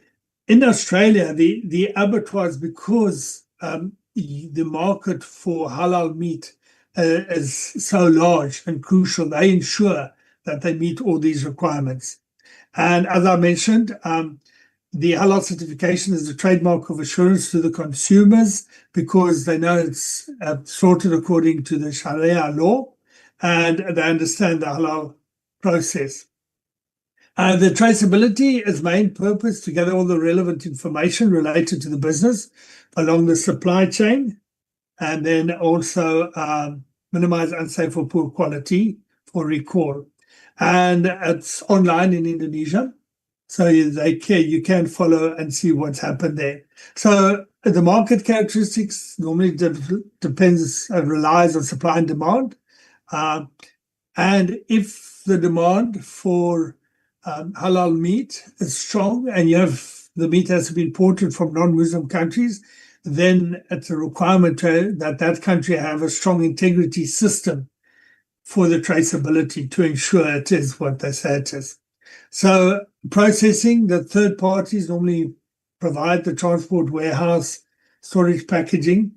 in Australia, the abattoirs, because the market for halal meat is so large and crucial, they ensure that they meet all these requirements. And as I mentioned, the halal certification is a trademark of assurance to the consumers, because they know it's sorted according to the Sharia law, and they understand the halal process. The traceability is main purpose to gather all the relevant information related to the business along the supply chain, and then also minimize unsafe or poor quality for recall. And it's online in Indonesia, so you can follow and see what's happened there. So the market characteristics normally relies on supply and demand. And if the demand for halal meat is strong, and the meat has to be imported from non-Muslim countries, then it's a requirement that country have a strong integrity system for the traceability to ensure it is what they say it is. So processing, the third parties normally provide the transport, warehouse, storage, packaging,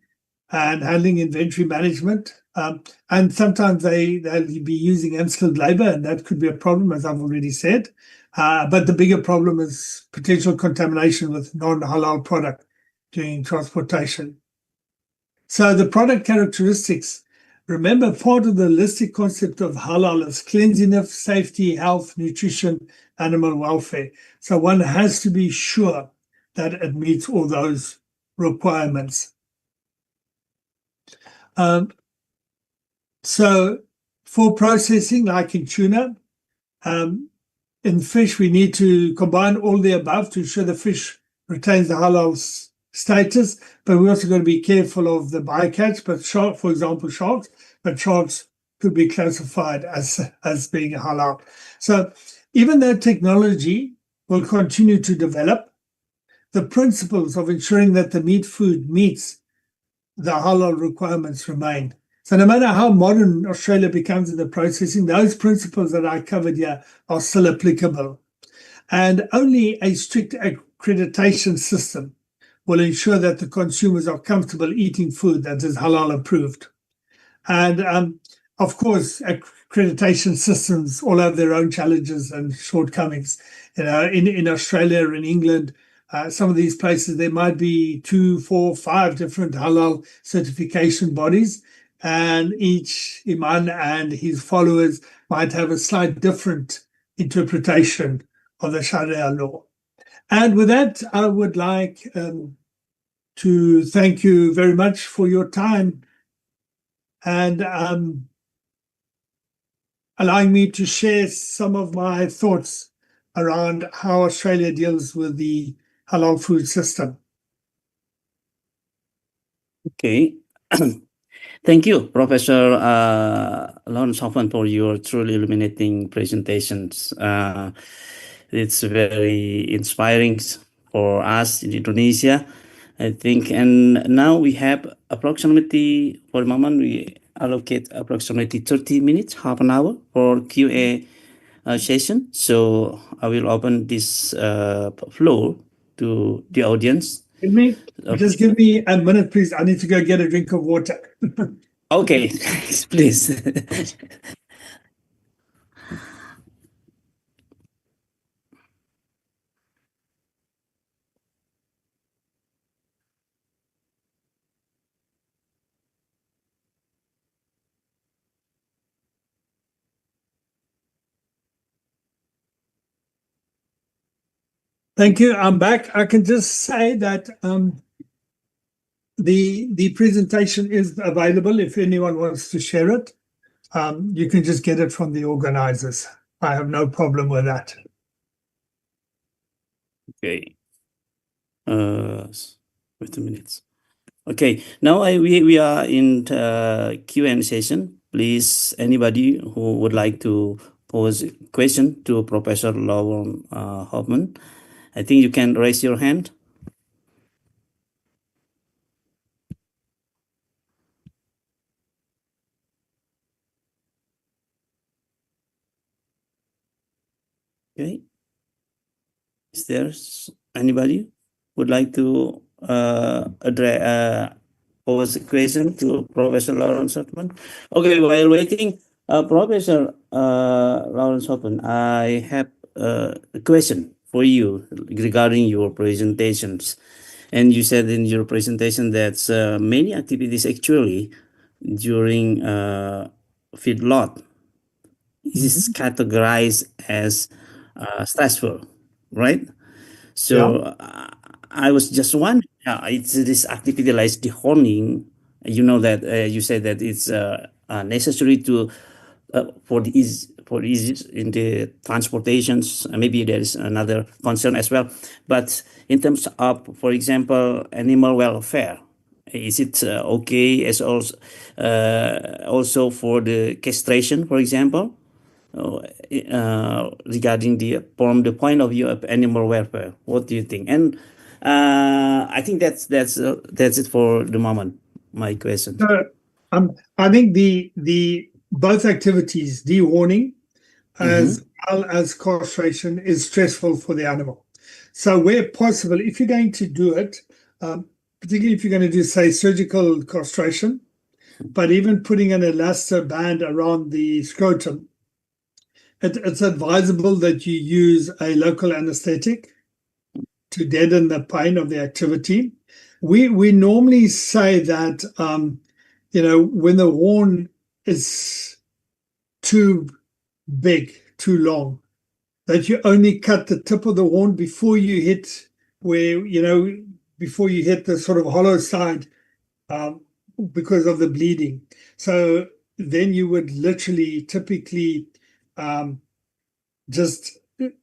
and handling, inventory management. And sometimes they'll be using unskilled labor, and that could be a problem, as I've already said. But the bigger problem is potential contamination with non-halal product during transportation. So the product characteristics, remember, part of the holistic concept of halal is cleanliness, safety, health, nutrition, animal welfare. So one has to be sure that it meets all those requirements. So for processing, like in tuna, in fish, we need to combine all the above to ensure the fish retains the halal status, but we also got to be careful of the bycatch. But shark, for example, sharks could be classified as being halal. So even though technology will continue to develop, the principles of ensuring that the food meets the halal requirements remain. So no matter how modern Australia becomes in the processing, those principles that I covered here are still applicable. And only a strict accreditation system will ensure that the consumers are comfortable eating food that is halal approved. And of course, accreditation systems all have their own challenges and shortcomings. In Australia, in England, some of these places, there might be 2, 4, 5 different halal certification bodies, and each imam and his followers might have a slight different interpretation of the Sharia law. And with that, I would like to thank you very much for your time and allowing me to share some of my thoughts around how Australia deals with the halal food system. Okay. Thank you, Professor Lawrence Hoffman, for your truly illuminating presentations. It's very inspiring for us in Indonesia, I think. And now we have approximately, for the moment, we allocate approximately 30 minutes, half an hour for Q&A session. So I will open this floor to the audience. Just give me a minute, please. I need to go get a drink of water. Okay, please. Thank you. I'm back. I can just say that the presentation is available if anyone wants to share it. You can just get it from the organizers. I have no problem with that. Okay. Wait a minute. Okay. Now we are in Q&A session. Please, anybody who would like to pose a question to Professor Lawrence Hoffman, I think you can raise your hand. Okay. Is there anybody would like to address pose a question to Professor Lawrence Hoffman? Okay, while waiting, Professor Lawrence Hoffman, I have a question for you regarding your presentations. And you said in your presentation that many activities actually during feedlot is categorized as stressful, right? So I was just wondering, it's this activity like dehorning. You know that you said that it's necessary to for the ease in the transportations. Maybe there is another concern as well. But in terms of, for example, animal welfare, is it okay as also for the castration, for example? Regarding from the point of view of animal welfare, what do you think? And I think that's it for the moment. My question. I think the both activities, dehorning as well as castration, is stressful for the animal. So where possible, if you're going to do it, particularly if you're going to do, say, surgical castration, but even putting an elasto band around the scrotum, it's advisable that you use a local anesthetic to deaden the pain of the activity. We normally say that when the horn is too big, too long, that you only cut the tip of the horn before you hit before you hit the sort of hollow side, because of the bleeding. So then you would literally typically just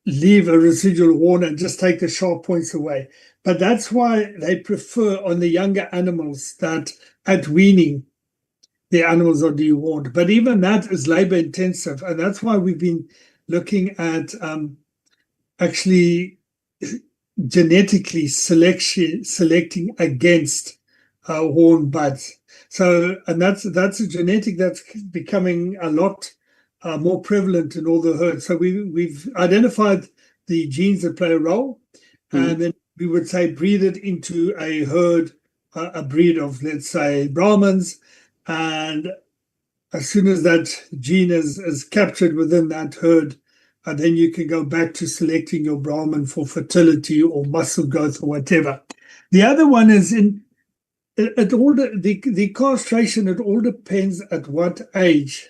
leave a residual horn and just take the sharp points away. But that's why they prefer on the younger animals that at weaning, the animals are dehorned. But even that is labor intensive. And that's why we've been looking at actually genetically selecting against horn buds. So, and that's a genetic that's becoming a lot more prevalent in all the herds. So we've identified the genes that play a role, and then we would say breed it into a herd, a breed of, let's say, Brahmins, and as soon as that gene is captured within that herd, then you can go back to selecting your Brahmin for fertility or muscle growth or whatever. The other one is the castration. It all depends at what age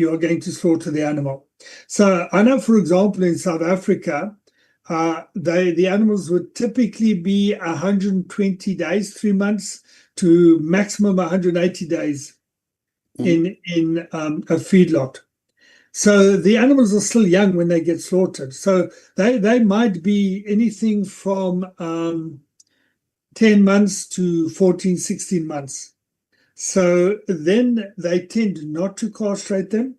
you are going to slaughter the animal. So I know, for example, in South Africa, the animals would typically be 120 days, 3 months, to maximum 180 days in a feedlot. So the animals are still young when they get slaughtered. So they might be anything from 10 months to 14, 16 months. So then they tend not to castrate them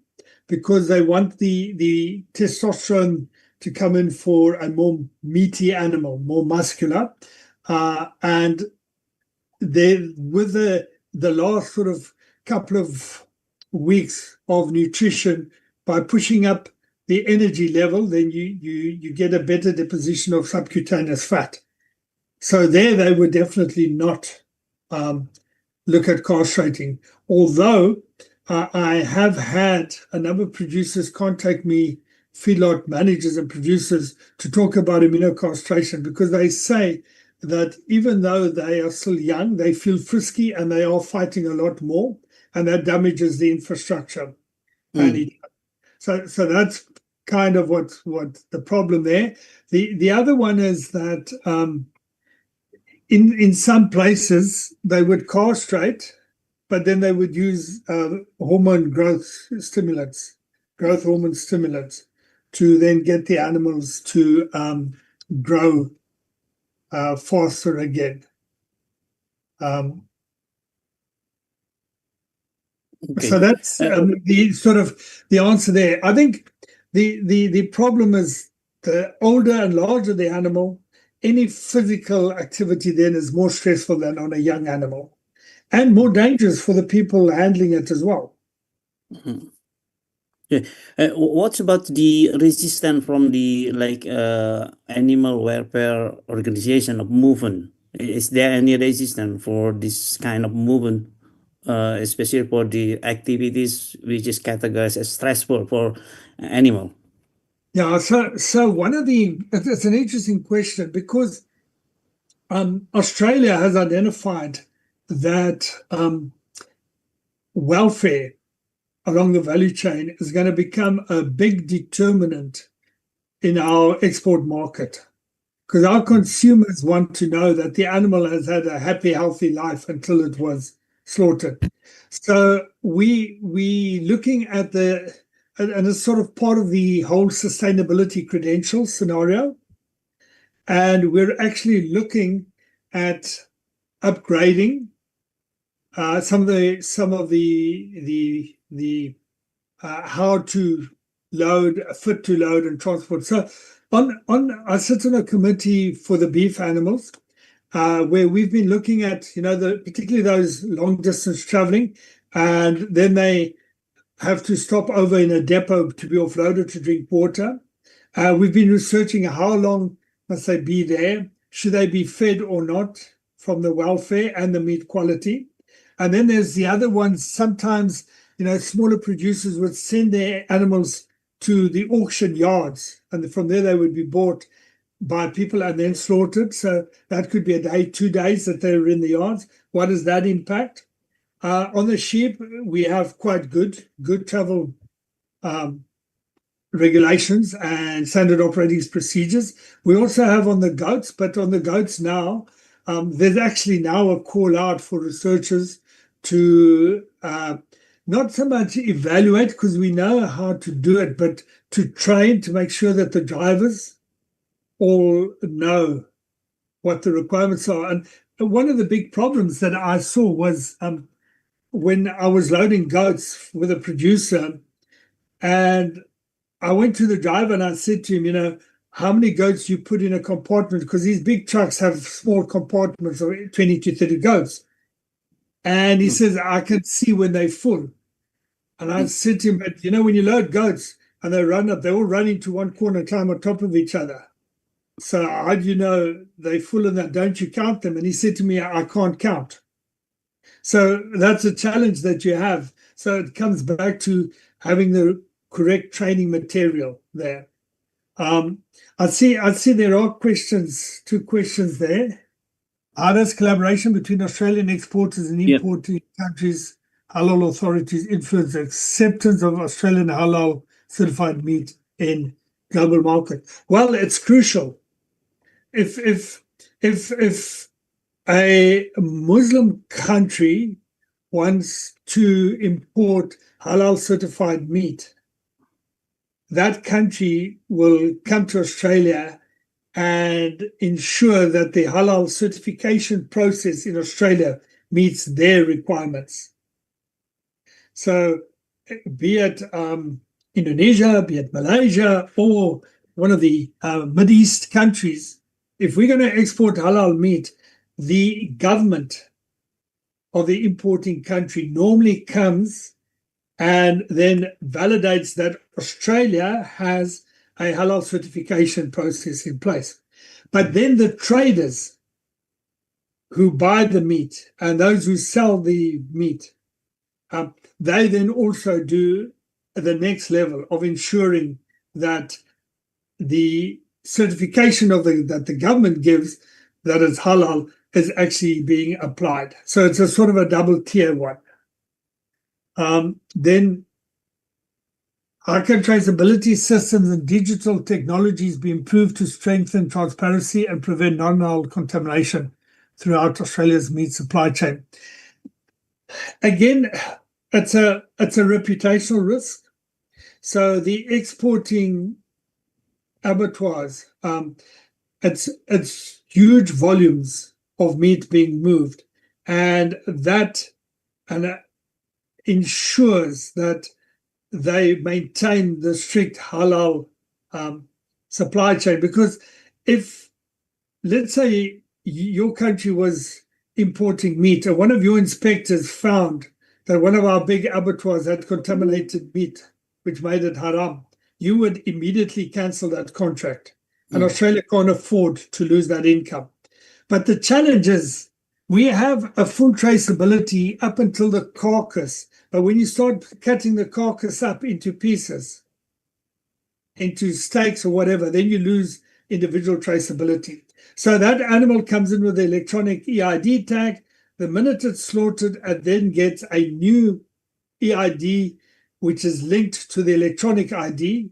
because they want the testosterone to come in for a more meaty animal, more muscular. And with the last sort of couple of weeks of nutrition, by pushing up the energy level, then you get a better deposition of subcutaneous fat. So there they would definitely not look at castrating. Although I have had a number of producers contact me, feedlot managers and producers, to talk about immunocastration, because they say that even though they are still young, they feel frisky and they are fighting a lot more, and that damages the infrastructure. So that's kind of what the problem there. The other one is that in some places they would castrate, but then they would use growth hormone stimulants, to then get the animals to grow faster again. So that's the sort of the answer there. I think the problem is the older and larger the animal, any physical activity then is more stressful than on a young animal, and more dangerous for the people handling it as well. What about the resistance from the animal welfare organization of movement? Is there any resistance for this kind of movement, especially for the activities which is categorized as stressful for animal? Yeah, so it's an interesting question, because Australia has identified that welfare along the value chain is going to become a big determinant in our export market, because our consumers want to know that the animal has had a happy, healthy life until it was slaughtered. So we looking at and it's sort of part of the whole sustainability credentials scenario, and we're actually looking at upgrading some of the how to load, fit to load and transport. So I sit on a committee for the beef animals, where we've been looking at, particularly those long distance traveling, and then they have to stop over in a depot to be offloaded to drink water. We've been researching how long must they be there, should they be fed or not, from the welfare and the meat quality. And then there's the other ones. Sometimes, smaller producers would send their animals to the auction yards, and from there they would be bought by people and then slaughtered. So that could be a day, 2 days that they're in the yards. What does that impact? On the sheep, we have quite good travel regulations and standard operating procedures. We also have on the goats, but on the goats now, there's actually now a call out for researchers to not so much evaluate, because we know how to do it, but to train, to make sure that the drivers all know what the requirements are. And one of the big problems that I saw was when I was loading goats with a producer, and I went to the driver and I said to him, how many goats you put in a compartment? Because these big trucks have small compartments of 20 to 30 goats. And he says, I can see when they're full. And I said to him, but when you load goats and they run up, they all run into one corner and climb on top of each other. So how do you know they're full of that? Don't you count them? And he said to me, I can't count. So that's a challenge that you have. So it comes back to having the correct training material there. I see there are questions, 2 questions there. How does collaboration between Australian exporters and importing countries halal authorities influence the acceptance of Australian halal certified meat in global market? Well, it's crucial. If a Muslim country wants to import halal certified meat, that country will come to Australia and ensure that the halal certification process in Australia meets their requirements. So be it Indonesia, be it Malaysia, or one of the Mideast countries, if we're going to export halal meat, the government of the importing country normally comes and then validates that Australia has a halal certification process in place. But then the traders who buy the meat and those who sell the meat, they then also do the next level of ensuring that the certification that the government gives that it's halal is actually being applied. So it's a sort of a double tier one. Then how can traceability systems and digital technologies be improved to strengthen transparency and prevent non-halal contamination throughout Australia's meat supply chain? Again, it's a reputational risk. So the exporting abattoirs, it's huge volumes of meat being moved, and that ensures that they maintain the strict halal supply chain. Because if, let's say, your country was importing meat and one of your inspectors found that one of our big abattoirs had contaminated meat, which made it haram, you would immediately cancel that contract. And Australia can't afford to lose that income. But the challenge is we have a full traceability up until the carcass. But when you start cutting the carcass up into pieces, into steaks or whatever, then you lose individual traceability. So that animal comes in with the electronic EID tag. The minute it's slaughtered, it then gets a new EID, which is linked to the electronic ID,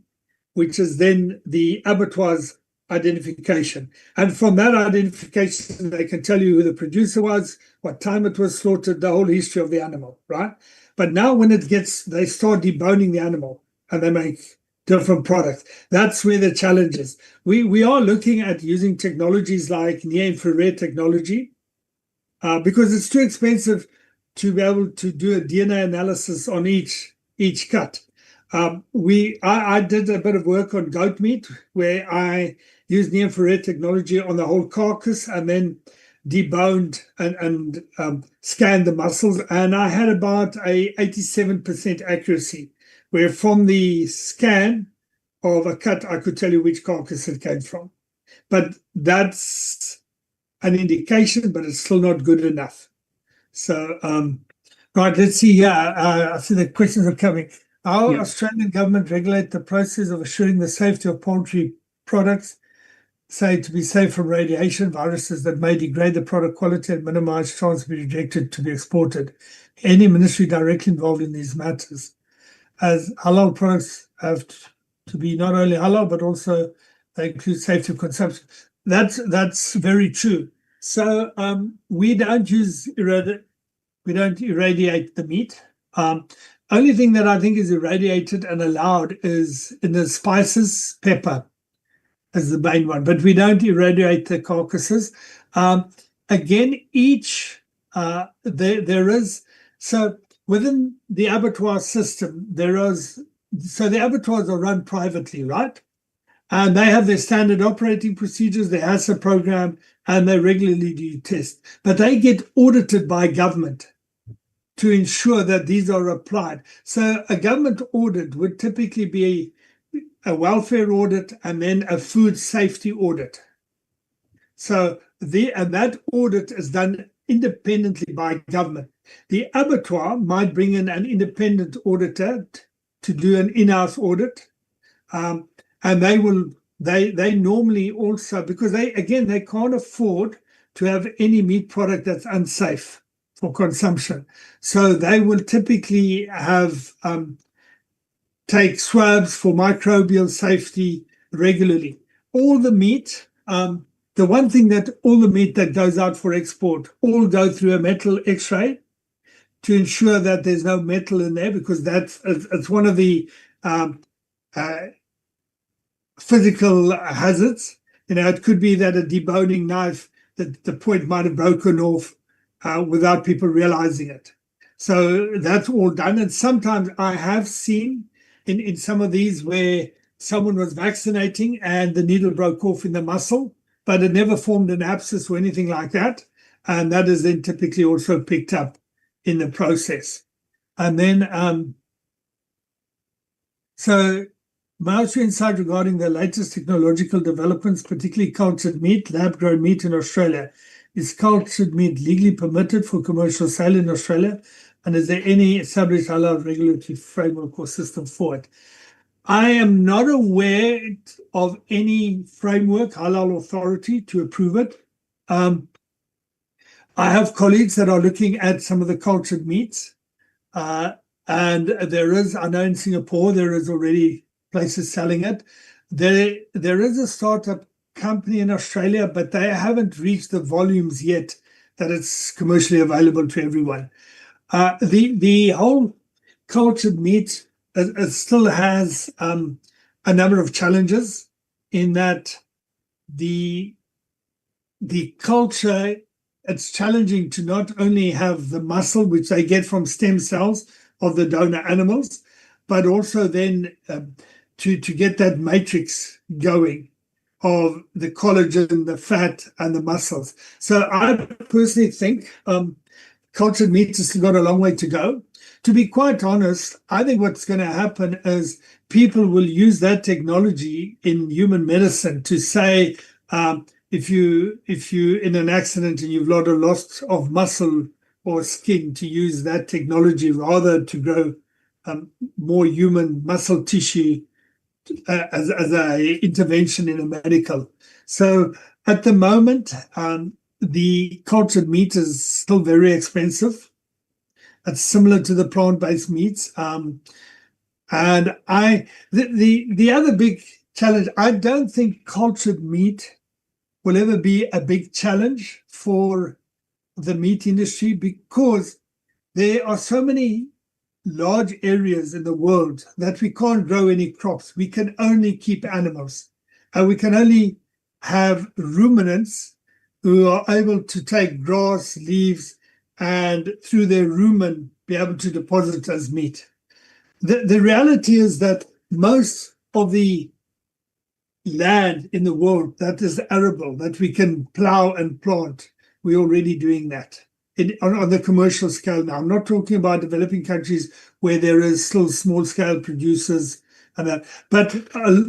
which is then the abattoir's identification. And from that identification, they can tell you who the producer was, what time it was slaughtered, the whole history of the animal, right? But now when they start deboning the animal and they make different products, that's where the challenge is. We are looking at using technologies like near-infrared technology because it's too expensive to be able to do a DNA analysis on each cut. I did a bit of work on goat meat where I used near-infrared technology on the whole carcass and then deboned and scanned the muscles, and I had about a 87% accuracy, where from the scan of a cut I could tell you which carcass it came from. But that's an indication, but it's still not good enough. So right, let's see here. I see the questions are coming. How Australian government regulate the process of assuring the safety of poultry products, say to be safe from radiation, viruses that may degrade the product quality and minimize chance to be rejected to be exported? Any ministry directly involved in these matters, as halal products have to be not only halal but also they include safety of consumption. That's very true. So we don't irradiate the meat. Only thing that I think is irradiated and allowed is in the spices, pepper as the main one, but we don't irradiate the carcasses. Again, there is, so within the abattoir system, so the abattoirs are run privately, right? And they have their standard operating procedures, their HACCP program, and they regularly do tests. But they get audited by government to ensure that these are applied. So a government audit would typically be a welfare audit and then a food safety audit. So that audit is done independently by government. The abattoir might bring in an independent auditor to do an in-house audit, and they normally also, because they can't afford to have any meat product that's unsafe. for consumption. So they will typically have take swabs for microbial safety regularly. All the meat, the one thing that all the meat that goes out for export all go through a metal X-ray to ensure that there's no metal in there, because it's one of the physical hazards. It could be that a deboning knife, that the point might have broken off without people realizing it. So that's all done. And sometimes I have seen in some of these where someone was vaccinating and the needle broke off in the muscle, but it never formed an abscess or anything like that. And that is then typically also picked up in the process. And then, so my insight regarding the latest technological developments, particularly cultured meat, lab-grown meat in Australia. Is cultured meat legally permitted for commercial sale in Australia? And is there any established halal regulatory framework or system for it? I am not aware of any framework, halal authority to approve it. I have colleagues that are looking at some of the cultured meats. And there is, I know in Singapore, there is already places selling it. There is a startup company in Australia, but they haven't reached the volumes yet that it's commercially available to everyone. The whole cultured meat still has a number of challenges in that the culture, it's challenging to not only have the muscle, which they get from stem cells of the donor animals, but also then to get that matrix going of the collagen, the fat, and the muscles. So I personally think cultured meat has got a long way to go. To be quite honest, I think what's going to happen is people will use that technology in human medicine to say, if you in an accident and you've got a loss of muscle or skin, to use that technology rather to grow more human muscle tissue as a intervention in a medical. So at the moment, the cultured meat is still very expensive. It's similar to the plant-based meats. And the other big challenge, I don't think cultured meat will ever be a big challenge for the meat industry, because there are so many large areas in the world that we can't grow any crops. We can only keep animals, and we can only have ruminants who are able to take grass, leaves, and through their rumen be able to deposit as meat. The reality is that most of the land in the world that is arable, that we can plow and plant, we're already doing that. On the commercial scale now. I'm not talking about developing countries where there is still small scale producers and that, but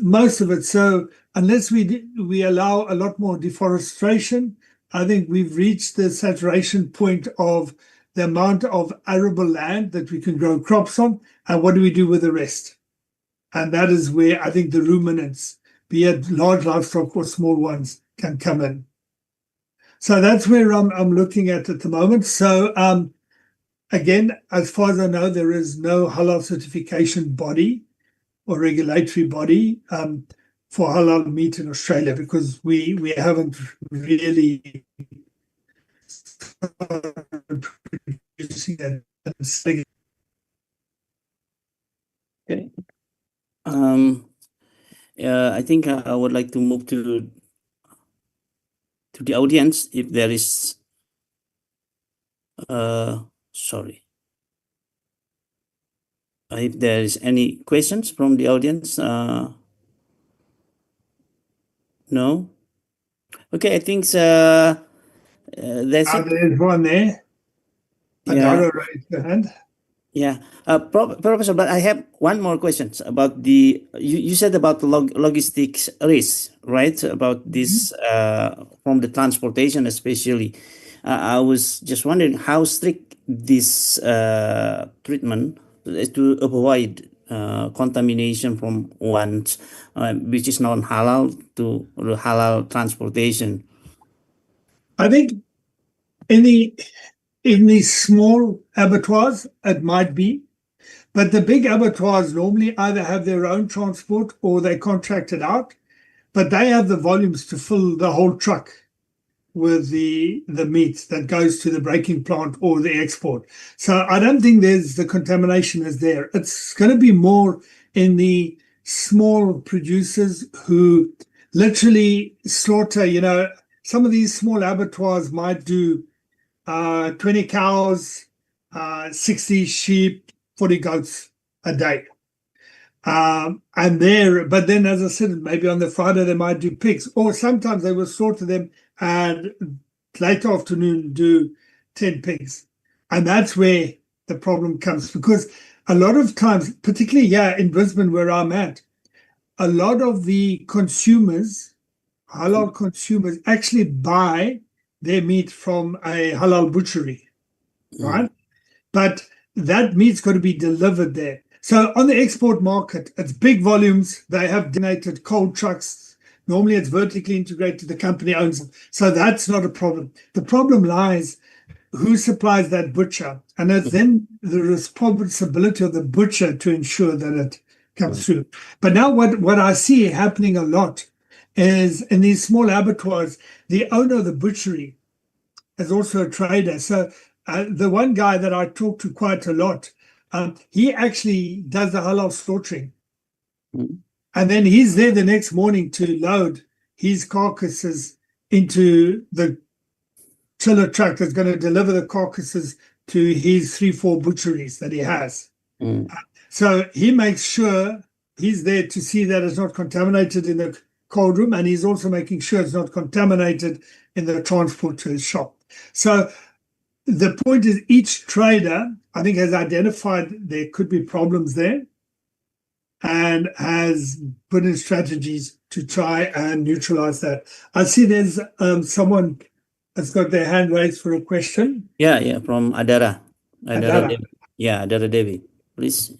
most of it. So unless we allow a lot more deforestation, I think we've reached the saturation point of the amount of arable land that we can grow crops on, and what do we do with the rest? And that is where I think the ruminants, be it large livestock or small ones, can come in. So that's where I'm looking at the moment. So again, as far as I know, there is no halal certification body or regulatory body for halal meat in Australia, because we haven't really started producing it. Okay. I think I would like to move to the audience if there is sorry, if there is any questions from the audience. No. Okay, I think that's it. There's one there. Yeah. Another raised your hand. Yeah, Professor, but I have one more question about the, you said about the logistics risk, right? About this from the transportation especially. I was just wondering how strict this treatment to avoid contamination from one which is non-halal to the halal transportation. I think in these small abattoirs, it might be. But the big abattoirs normally either have their own transport or they contract it out. But they have the volumes to fill the whole truck with the meat that goes to the breaking plant or the export. So I don't think there's the contamination is there. It's going to be more in the small producers who literally slaughter, some of these small abattoirs might do 20 cows, 60 sheep, 40 goats a day. But then, as I said, maybe on the Friday they might do pigs, or sometimes they will slaughter them and late afternoon do 10 pigs. And that's where the problem comes, because a lot of times, particularly here in Brisbane where I'm at, a lot of the consumers, halal consumers, actually buy their meat from a halal butchery, right? But that meat's got to be delivered there. So on the export market, it's big volumes. They have designated cold trucks. Normally it's vertically integrated. The company owns them. So that's not a problem. The problem lies who supplies that butcher. And it's then the responsibility of the butcher to ensure that it comes through. But now what I see happening a lot is in these small abattoirs, the owner of the butchery is also a trader. So the one guy that I talk to quite a lot, he actually does the halal slaughtering. And then he's there the next morning to load his carcasses into the chiller truck that's going to deliver the carcasses to his 3-4 butcheries that he has. So he makes sure he's there to see that it's not contaminated in the cold room, and he's also making sure it's not contaminated in the transport to his shop. So the point is, each trader, I think, has identified there could be problems there and has put in strategies to try and neutralize that. I see there's someone that's got their hand raised for a question. Yeah, from Adara. Adara. Devi. Yeah, Adara Devi, please.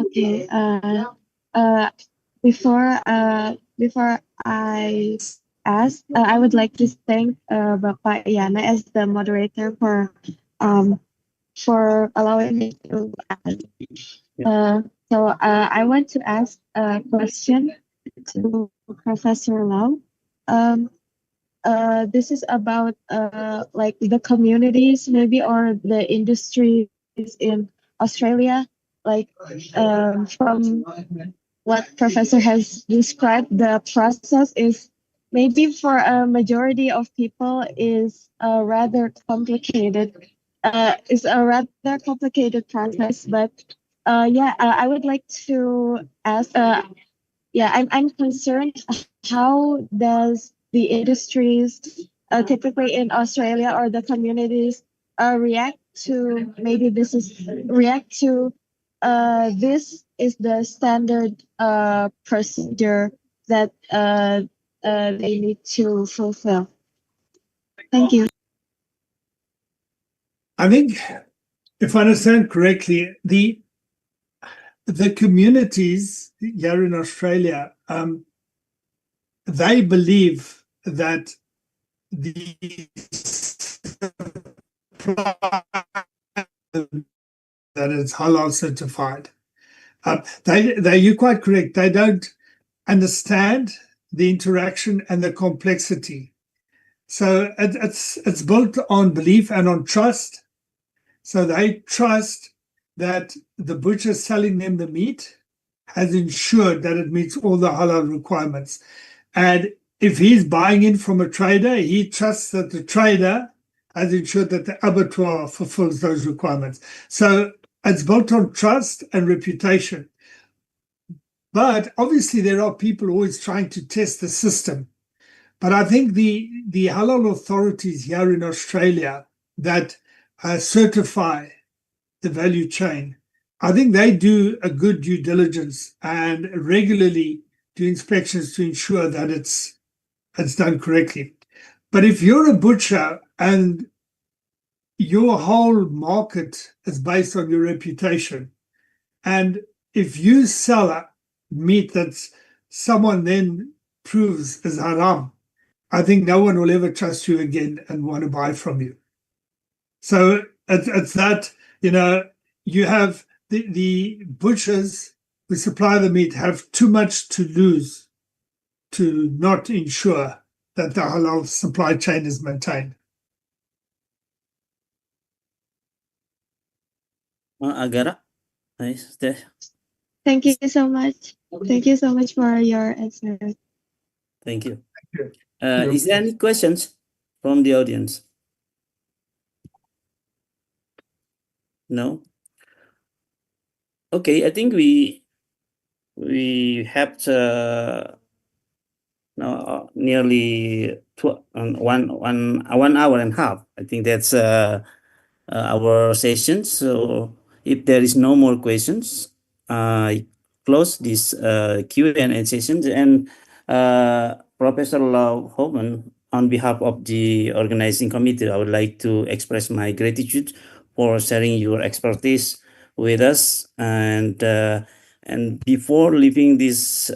Okay. Before I ask, I would like to thank Bapak Yana as the moderator for allowing me to ask. So I want to ask a question to Professor Lau. This is about like the communities maybe, or the industries in Australia. Like from what Professor has described, the process is maybe for a majority of people is rather complicated. It's a rather complicated process, but I would like to ask. I'm concerned. How does the industries, typically in Australia, or the communities, react to this is the standard procedure that they need to fulfill? Thank you. I think, if I understand correctly, the communities here in Australia, they believe that that it's halal certified. You're quite correct. They don't understand the interaction and the complexity. So it's built on belief and on trust. So they trust that the butcher selling them the meat has ensured that it meets all the halal requirements. And if he's buying in from a trader, he trusts that the trader has ensured that the abattoir fulfills those requirements. So it's built on trust and reputation. But obviously there are people always trying to test the system. But I think the halal authorities here in Australia that certify the value chain, I think they do a good due diligence and regularly do inspections to ensure that it's done correctly. But if you're a butcher and your whole market is based on your reputation, and if you sell a meat that someone then proves is haram, I think no one will ever trust you again and want to buy from you. So it's that, you have the butchers who supply the meat have too much to lose to not ensure that the halal supply chain is maintained. Agara, nice. Thank you so much. Thank you so much for your answer. Thank you. Thank you. Is there any questions from the audience? No? Okay, I think we have now nearly 1 hour and a half. I think that's our session. So if there is no more questions, I close this Q&A session. And Professor Lau Hoffman, on behalf of the organizing committee, I would like to express my gratitude for sharing your expertise with us. And before leaving this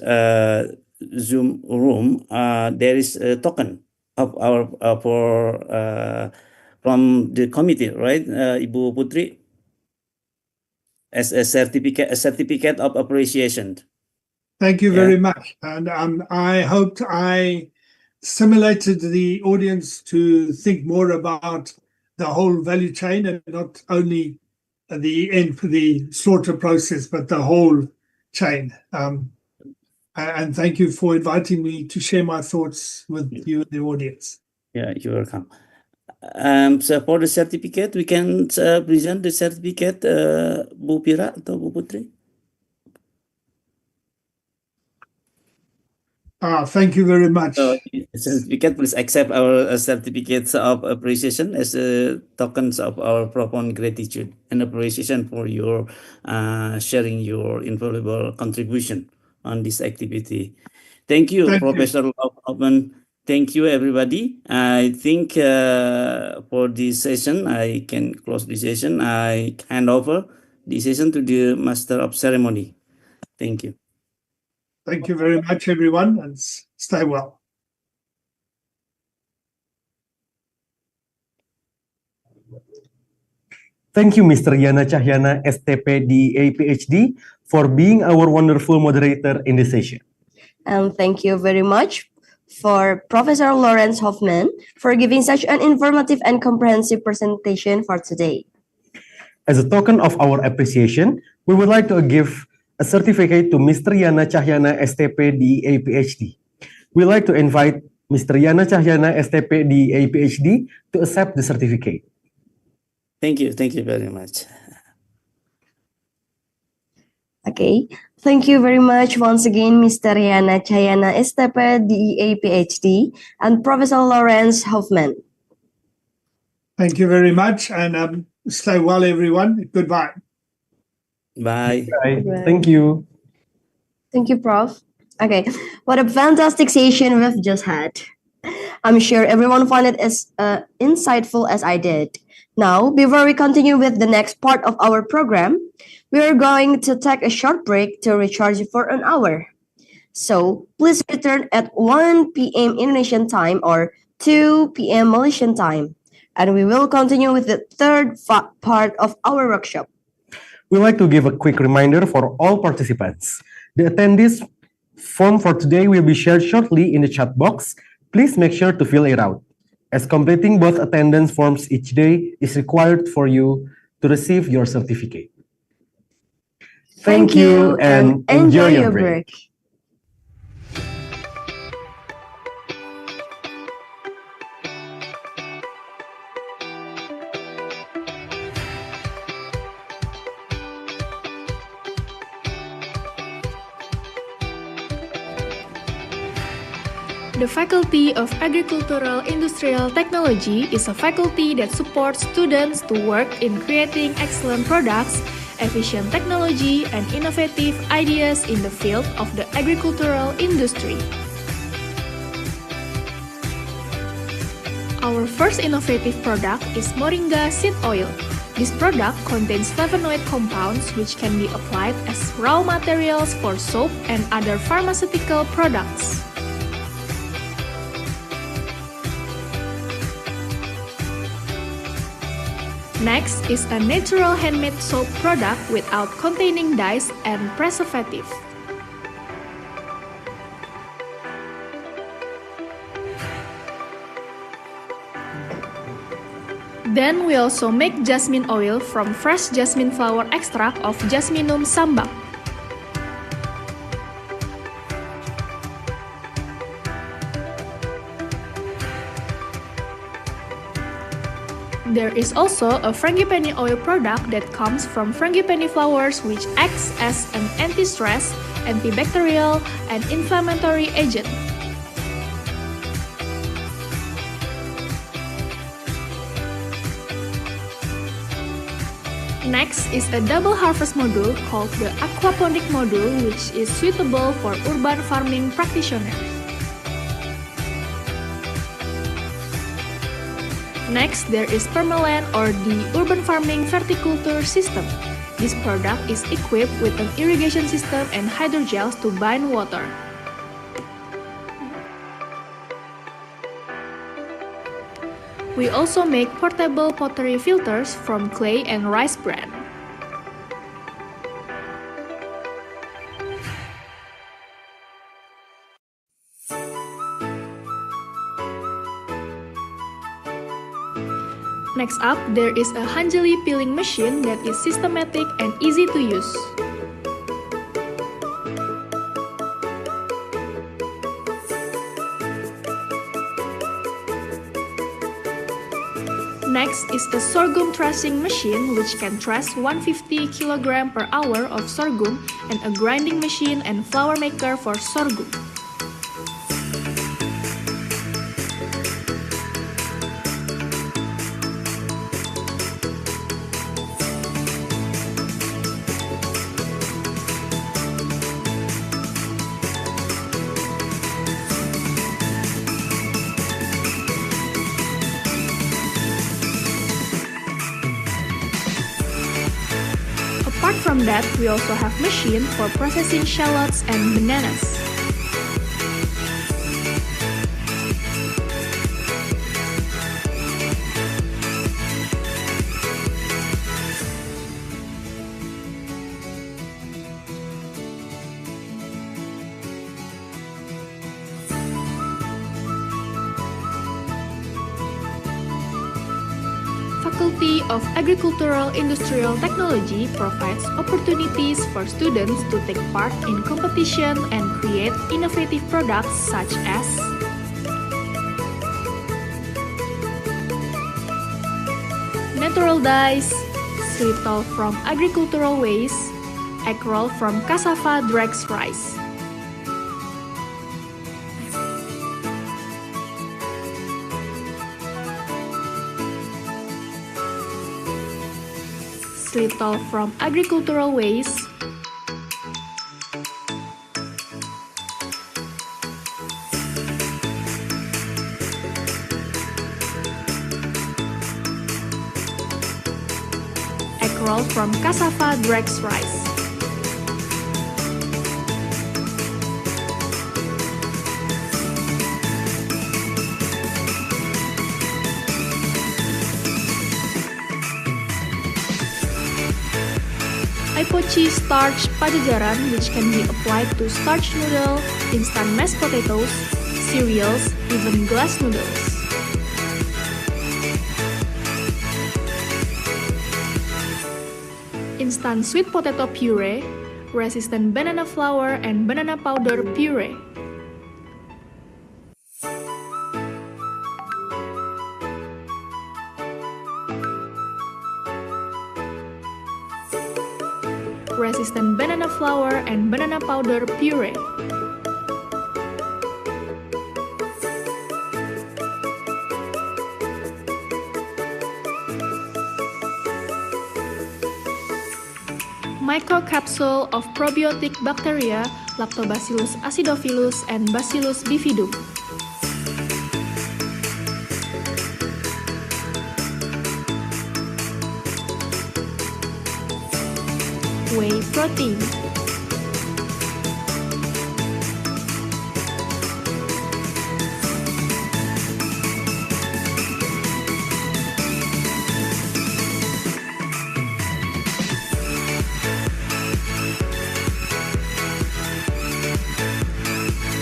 Zoom room, there is a token of our from the committee, right, Ibu Putri, as a certificate of appreciation. Thank you very much. And I hoped I stimulated the audience to think more about the whole value chain and not only the end for the slaughter process, but the whole chain. And thank you for inviting me to share my thoughts with you and the audience. Yeah, you're welcome. So for the certificate, we can present the certificate, Bu Pira atau Bu Putri? Thank you very much. So, certificate, please accept our certificates of appreciation as tokens of our profound gratitude and appreciation for your sharing your invaluable contribution on this activity. Thank you, Professor Hoffman. Thank you, everybody. I think for this session, I can close this session. I hand over the session to the Master of Ceremony. Thank you. Thank you very much, everyone, and stay well. Thank you, Mr. Yana Cahyana, STP DEA PhD, for being our wonderful moderator in this session. And thank you very much for Professor Lawrence Hoffman for giving such an informative and comprehensive presentation for today. As a token of our appreciation, we would like to give a certificate to Mr. Yana Cahyana, STP DEA PhD. We'd like to invite Mr. Yana Cahyana, STP DEA PhD, to accept the certificate. Thank you very much. Okay, thank you very much once again, Mr. Yana Cahyana, STP DEA PhD, and Professor Lawrence Hoffman. Thank you very much, and stay well, everyone. Goodbye. Bye. Bye. Thank you. Thank you, Prof. Okay, what a fantastic session we've just had. I'm sure everyone found it as insightful as I did. Now, before we continue with the next part of our program, we are going to take a short break to recharge for an hour. So, please return at 1 p.m. Indonesian time or 2 p.m. Malaysian time, and we will continue with the third part of our workshop. We'd like to give a quick reminder for all participants. The attendees form for today will be shared shortly in the chat box. Please make sure to fill it out, as completing both attendance forms each day is required for you to receive your certificate. Thank you and enjoy your break. The Faculty of Agricultural Industrial Technology is a faculty that supports students to work in creating excellent products, efficient technology, and innovative ideas in the field of the agricultural industry. Our first innovative product is Moringa Seed Oil. This product contains flavonoid compounds which can be applied as raw materials for soap and other pharmaceutical products. Next is a natural handmade soap product without containing dyes and preservative. Then we also make jasmine oil from fresh jasmine flower extract of Jasminum sambac. There is also a frangipani oil product that comes from frangipani flowers which acts as an anti-stress, antibacterial, and inflammatory agent. Next is a double harvest module called the aquaponic module, which is suitable for urban farming practitioners. Next, there is Permaland or the urban farming verticulture system. This product is equipped with an irrigation system and hydrogels to bind water. We also make portable pottery filters from clay and rice bran. Next up, there is a Hanjali peeling machine that is systematic and easy to use. Next is a sorghum threshing machine which can thresh 150 kg per hour of sorghum, and a grinding machine and flour maker for sorghum. Apart from that, we also have machine for processing shallots and bananas. Faculty of Agricultural Industrial Technology provides opportunities for students to take part in competition and create innovative products such as natural dyes, xylitol from agricultural waste, egg roll from cassava dregs rice. Xylitol from agricultural waste, egg roll from cassava dregs rice. Aipochi starch pajajaran, which can be applied to starch noodle, instant mashed potatoes, cereals, even glass noodles. Instant sweet potato puree, resistant banana flour, and banana powder puree. Resistant banana flour and banana powder puree. Microcapsule of probiotic bacteria, Lactobacillus acidophilus and Bacillus bifidum. Whey protein.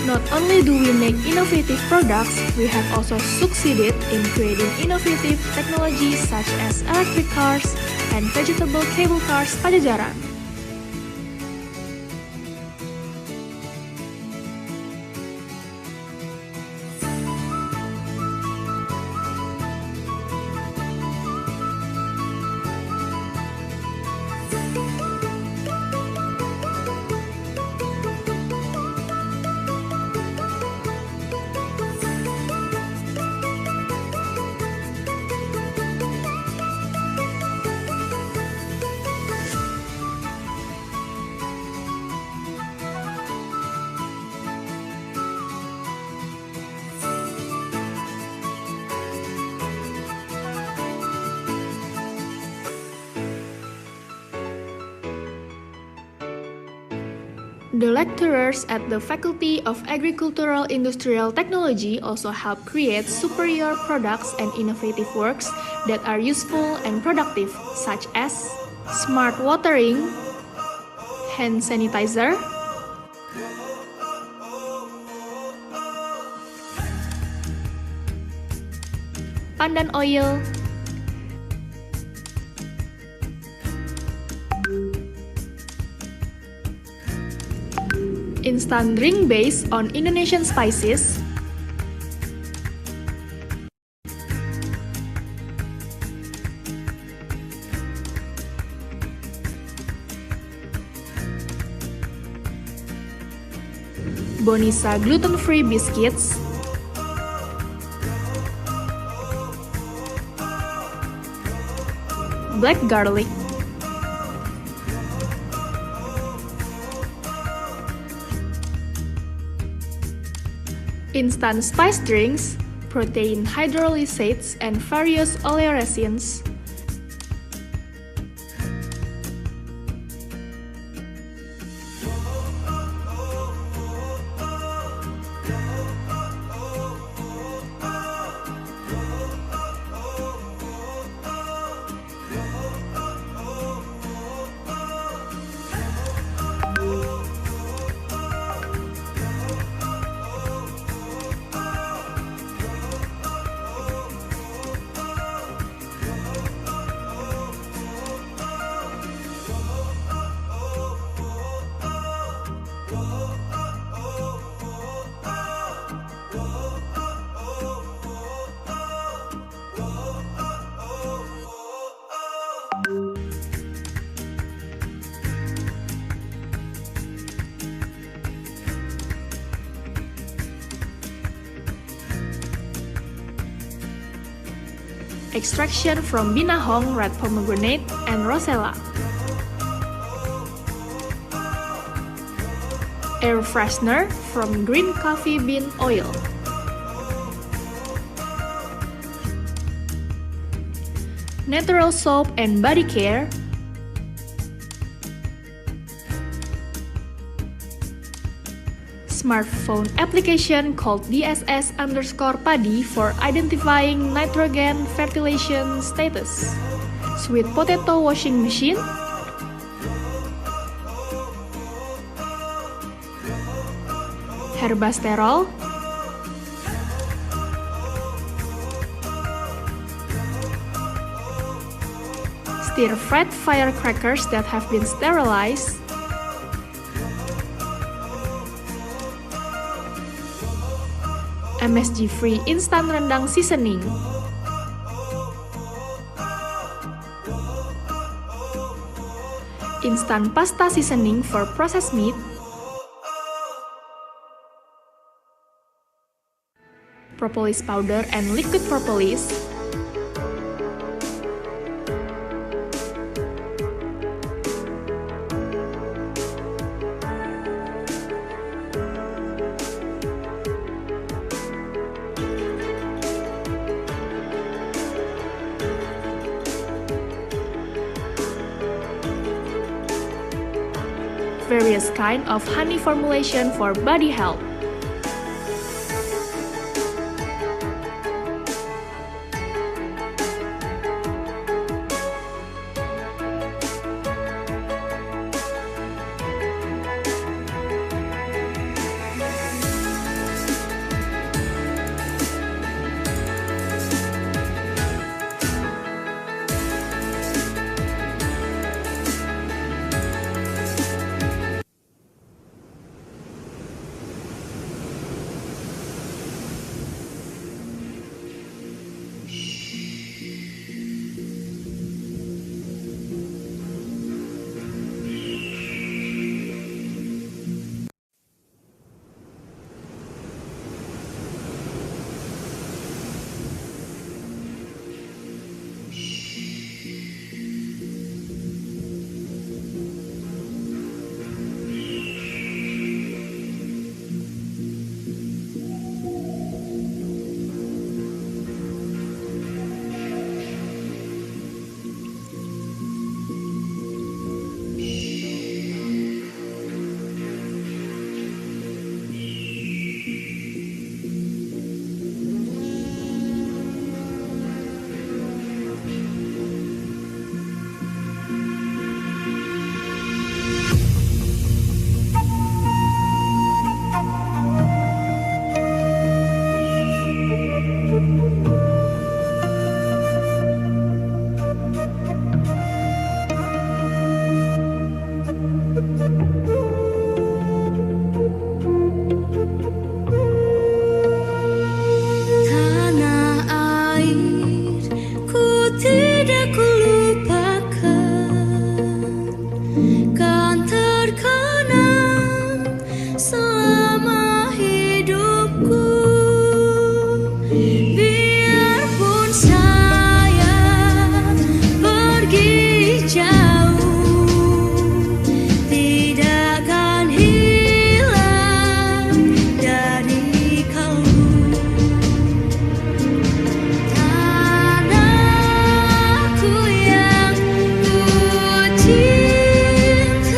Not only do we make innovative products, we have also succeeded in creating innovative technologies such as electric cars and vegetable cable cars Pajajaran. The lecturers at the Faculty of Agricultural Industrial Technology also help create superior products and innovative works that are useful and productive, such as smart watering, hand sanitizer, pandan oil, instant drink based on Indonesian spices, Bonisa gluten-free biscuits, black garlic, instant spice drinks, protein hydrolysates, and various oleoresins. Extraction from Binahong red pomegranate and Rosella. Air freshener from green coffee bean oil. Natural soap and body care. Smartphone application called DSS_PADI for identifying nitrogen fertilization status. Sweet potato washing machine. Herbasterol. Stir-fried firecrackers that have been sterilized. MSG-free instant rendang seasoning. Instant pasta seasoning for processed meat. Propolis powder and liquid propolis. Various kind of honey formulation for body health. selama hidupku. Biarpun saya pergi jauh, tidak akan hilang dari kalbu. Tanahku yang ku cintai,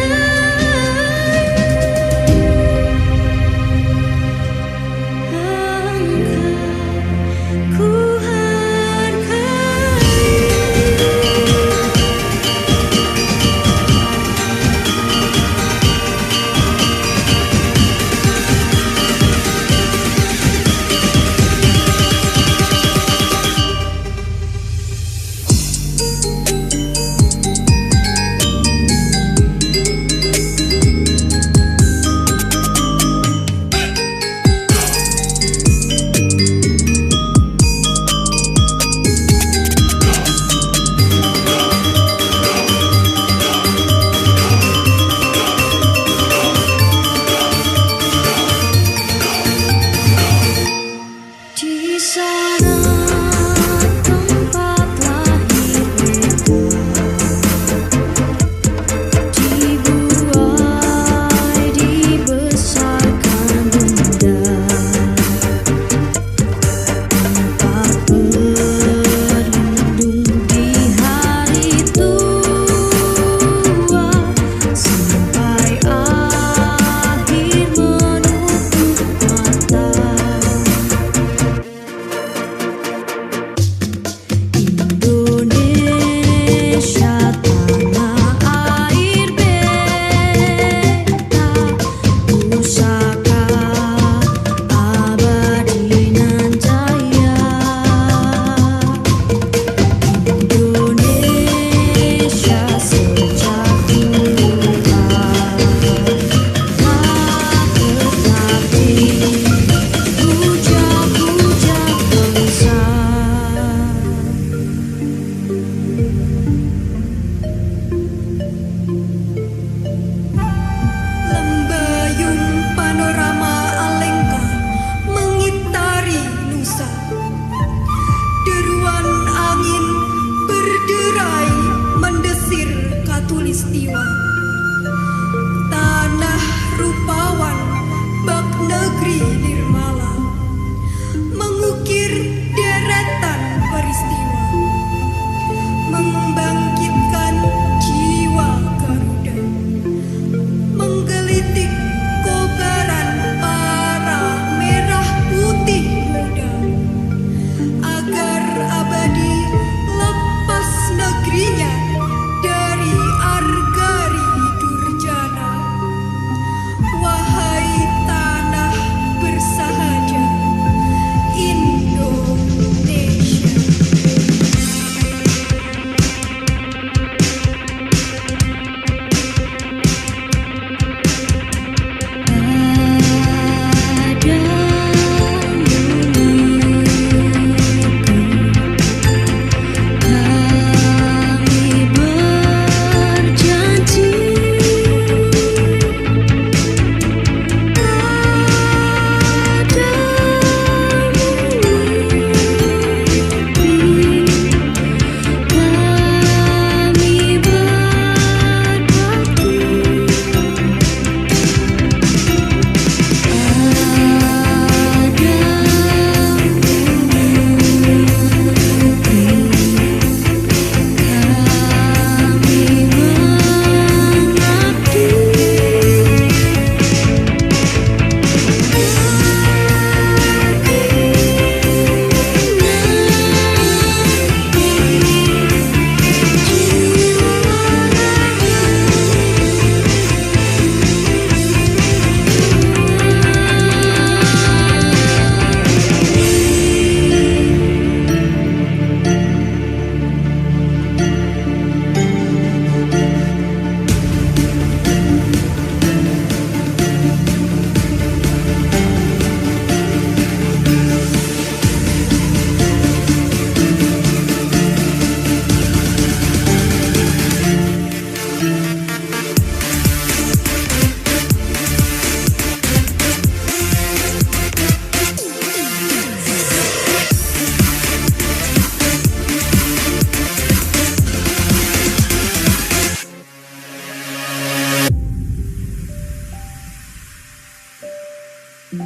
Kulihat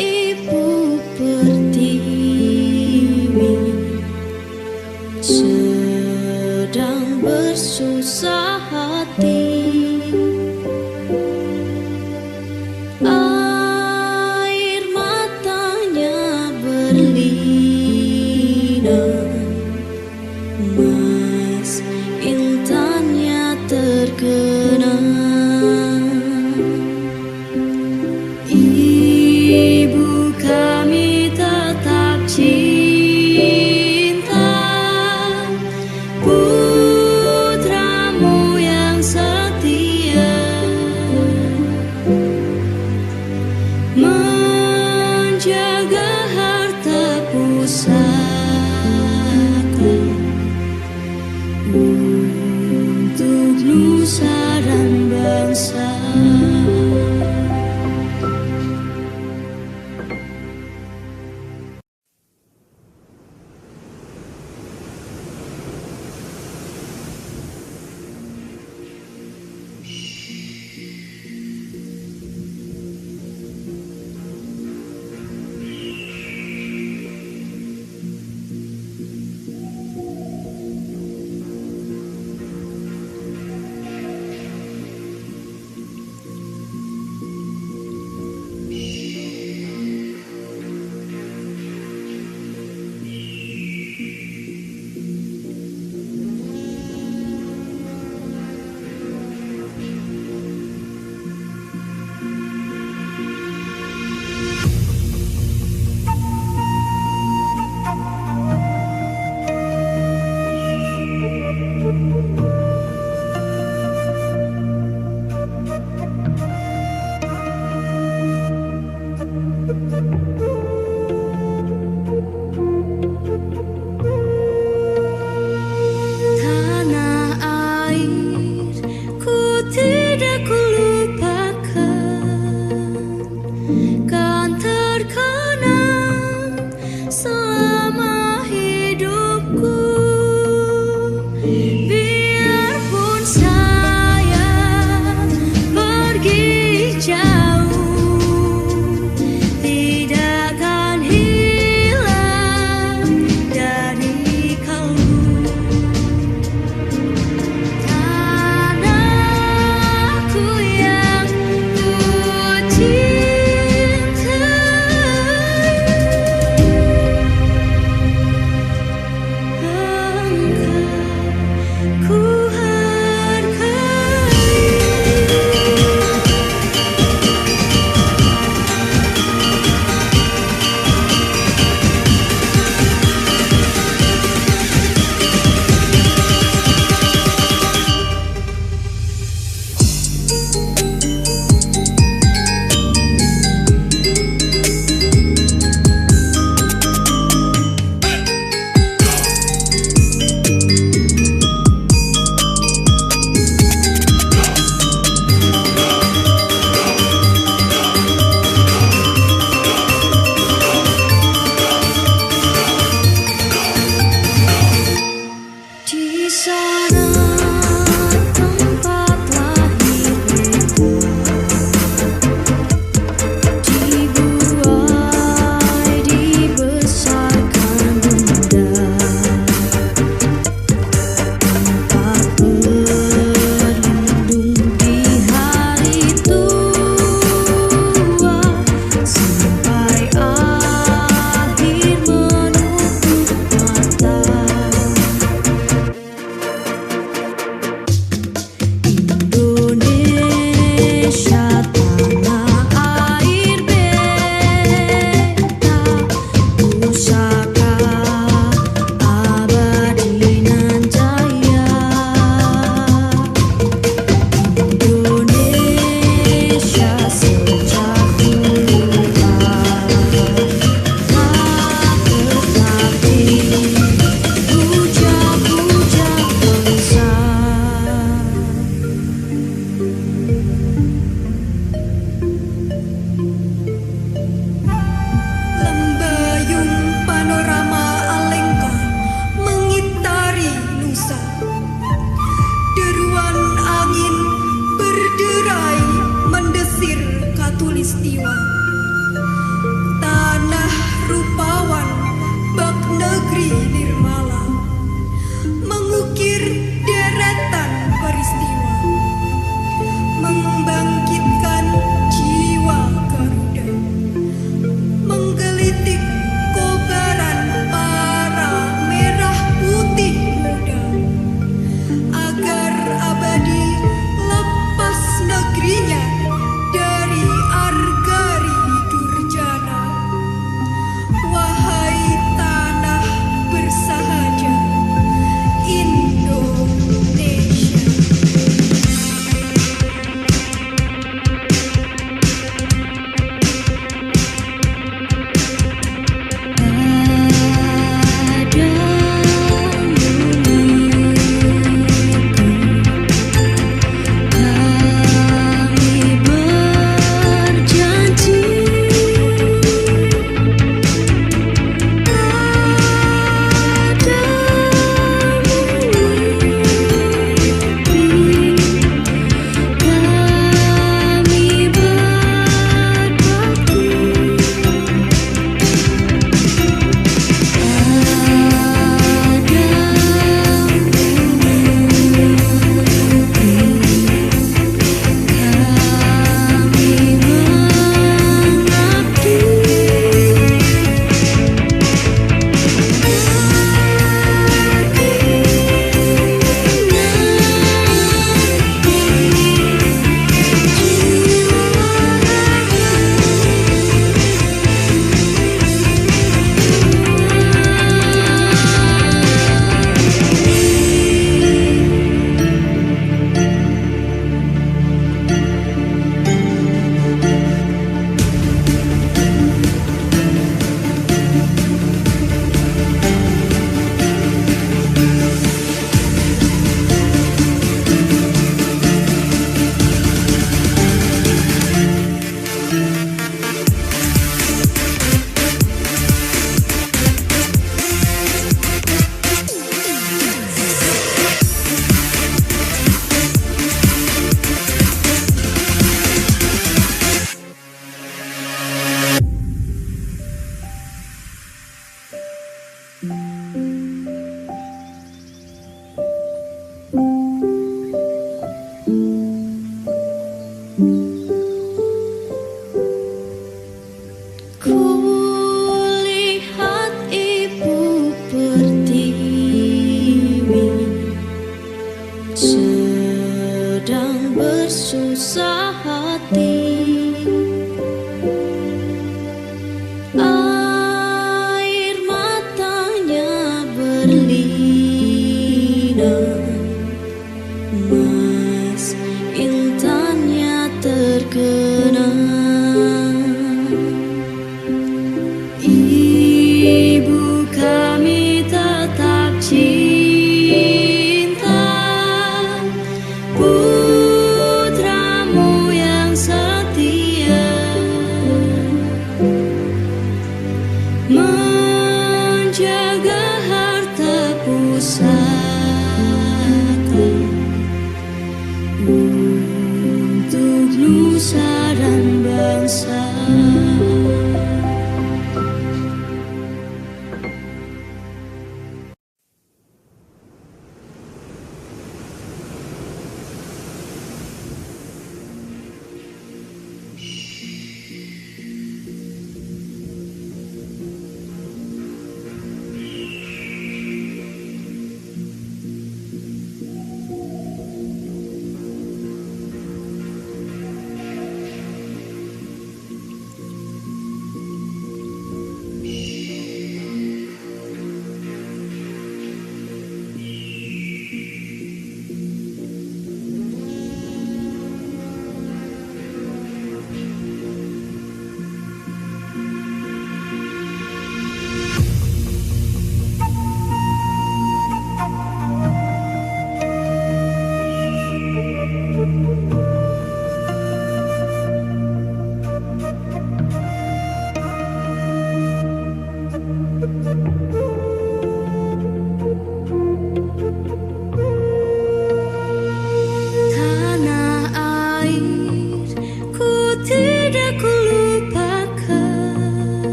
ibu pertiwi sedang bersusah hati. Air matanya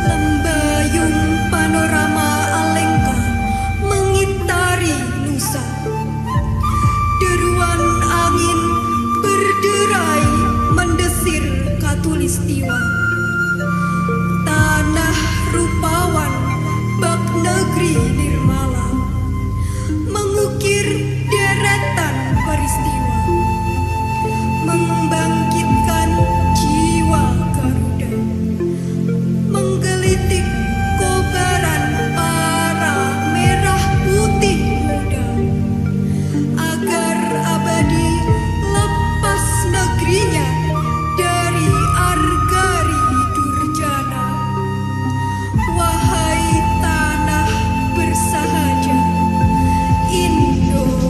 Lembayung panorama Alengka mengitari Nusa. Deruan angin berderai mendesir Katulistiwa. Tanah rupawan bak negeri nirmala mengukir deretan peristiwa, membangkitkan jiwa Garuda, menggelitik kobaran para merah putih muda, agar abadi lepas negerinya dari argari durjana. Wahai tanah bersahaja Indonesia.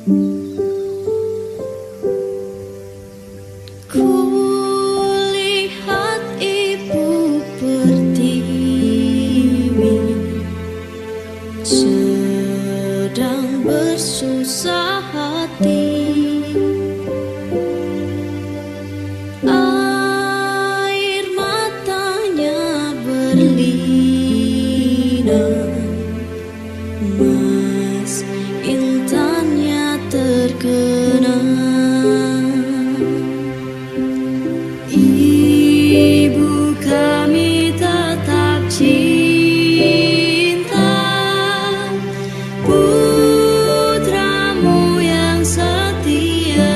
Kulihat ibu pertiwi sedang bersusah hati. Air matanya berlinang, mas intannya terkenang. Ibu kami tetap cinta putramu yang setia,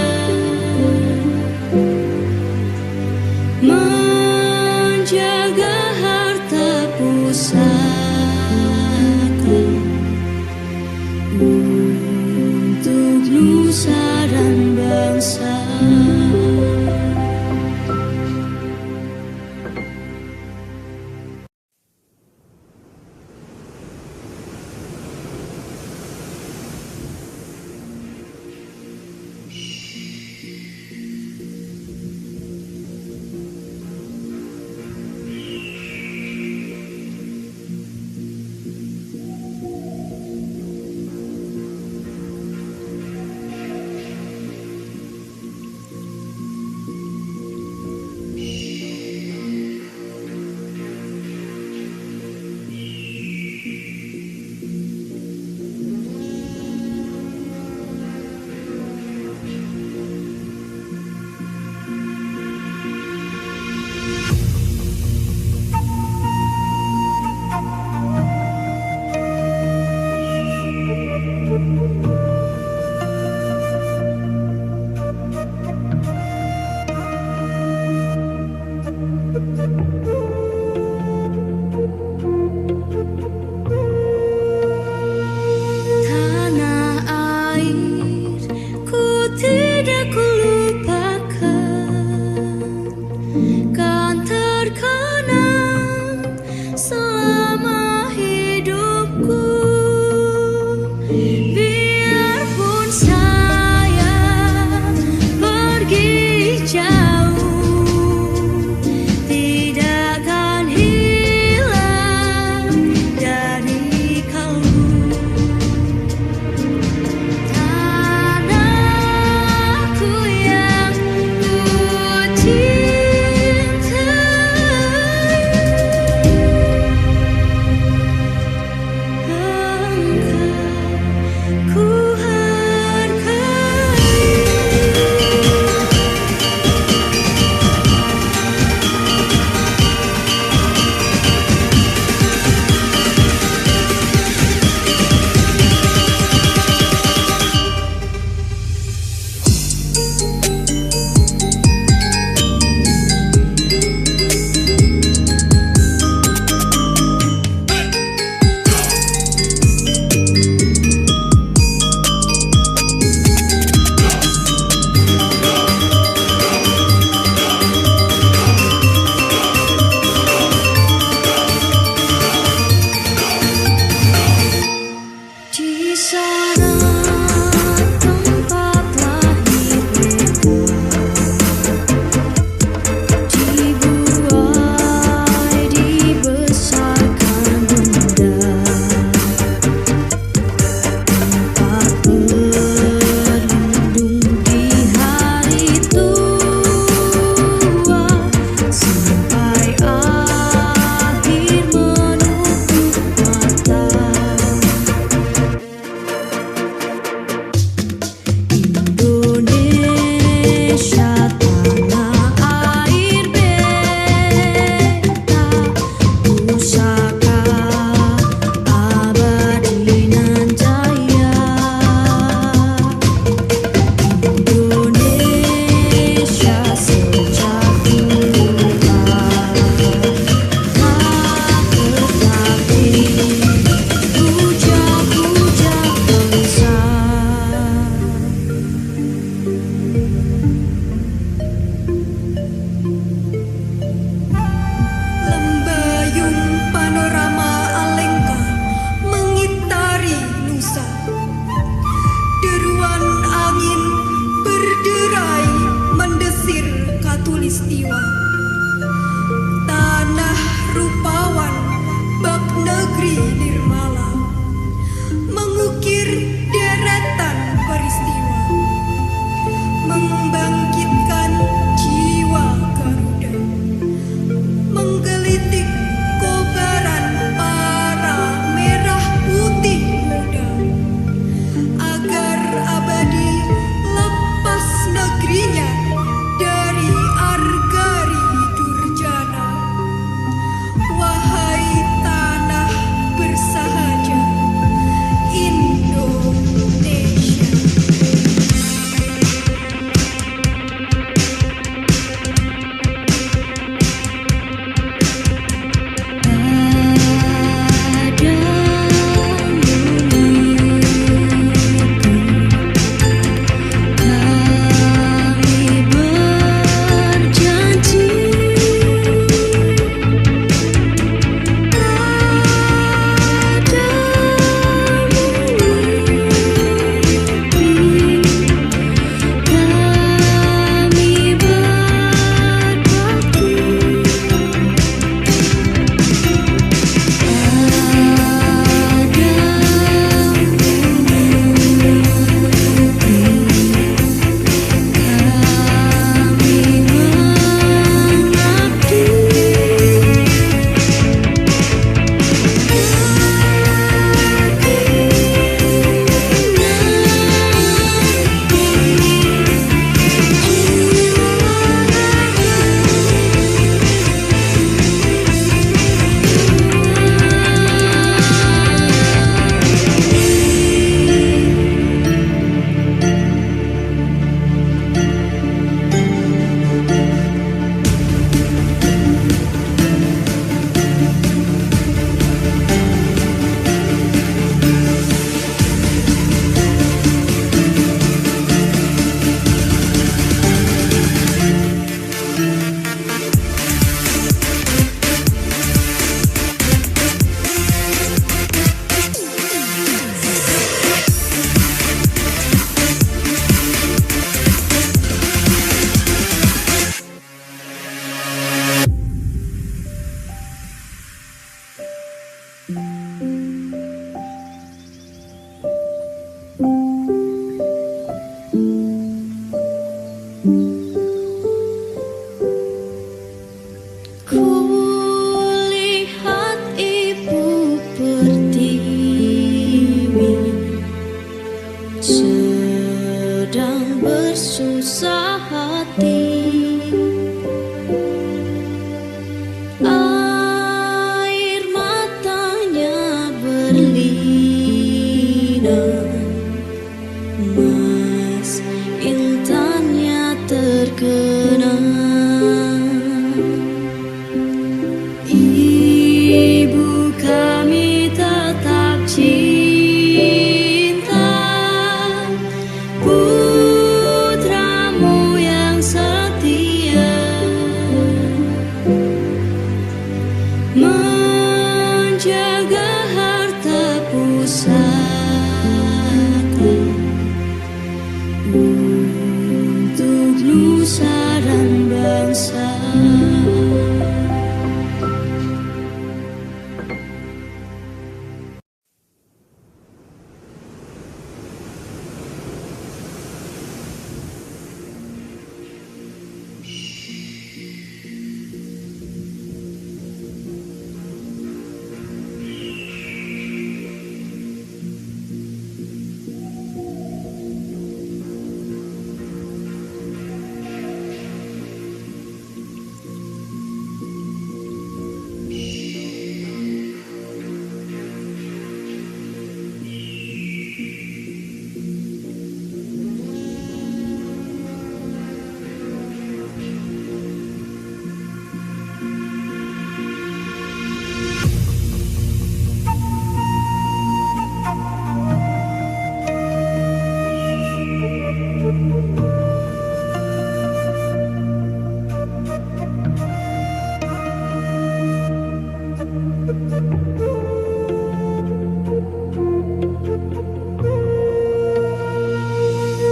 menjaga harta pusaka untuk nusa dan bangsa. Tanah air ku tidak kulupakan, kan terkenang selama hidupku. Biarpun saya pergi jauh, tidak akan hilang dari kalbu. Tanahku yang ku cintai, engkau ku hargai. Di sana tempat lahir beta, dibuai dibesarkan bunda, tempat berlindung di hari tua, sampai akhir menutup mata. Indonesia tanah air beta, pusaka abadi nan jaya. Indonesia sejak dulu tak tetapi puja-puja bangsa. sedang bersusah hati. Air matanya berlinang, emas intannya terkenang. Ibu kami tetap cinta putramu yang setia, menjaga harta pusaka untuk nusa dan bangsa.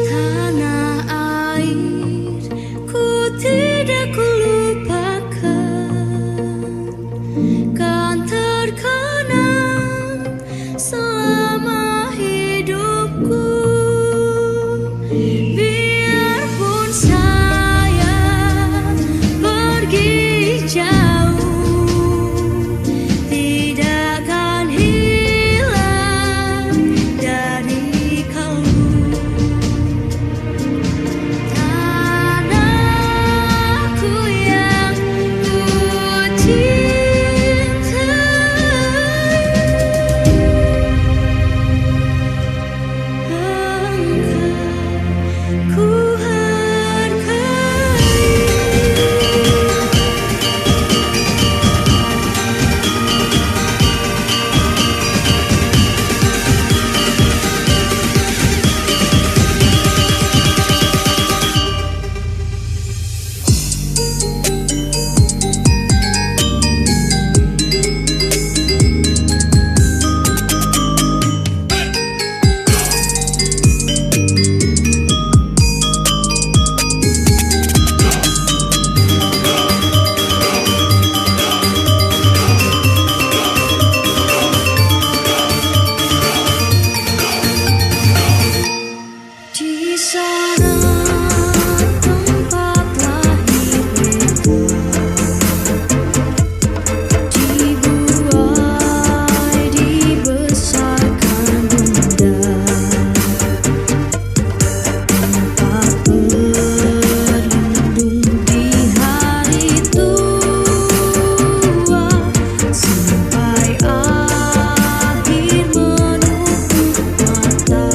Tanah air ku tidak kulupakan, kan terkenang selama hidupku. Biarpun saya pergi jauh, tidak akan hilang dari kalbu. Tanahku yang ku cintai, ku hargai. Di sana tempat lahir mereka, dibuai dibesarkan bunda, tempat berlindung di hari tua, sampai akhir menutup mata.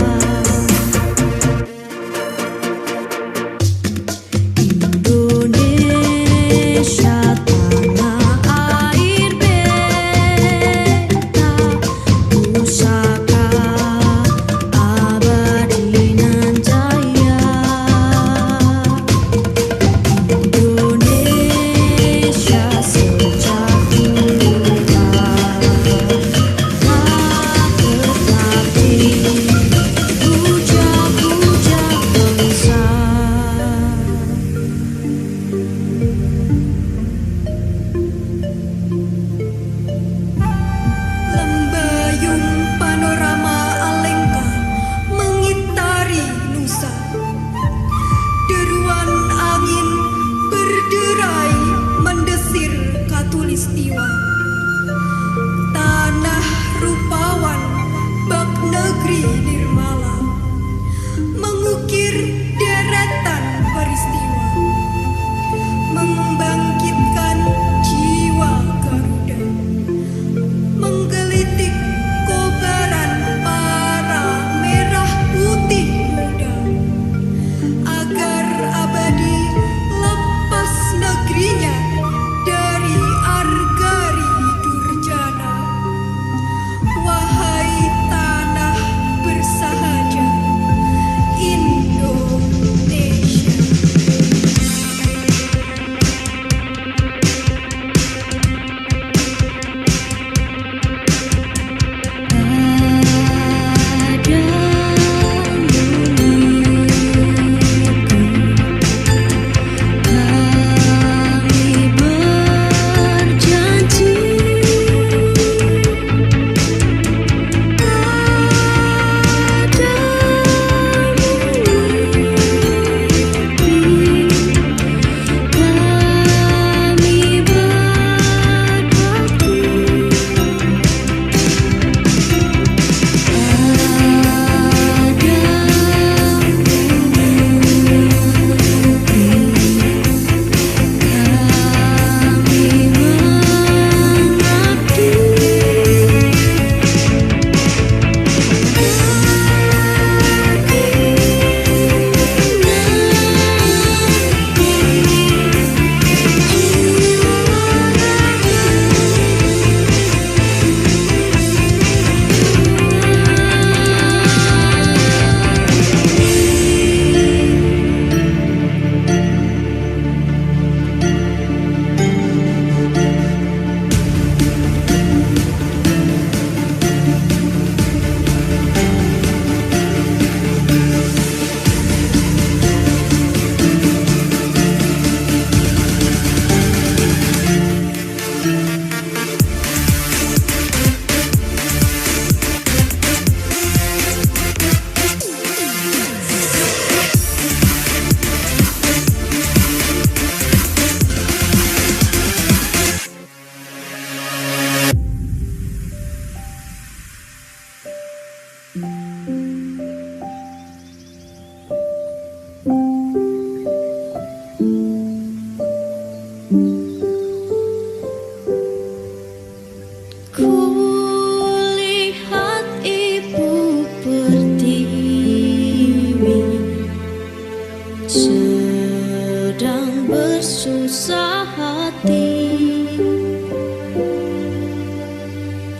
sedang bersusah hati.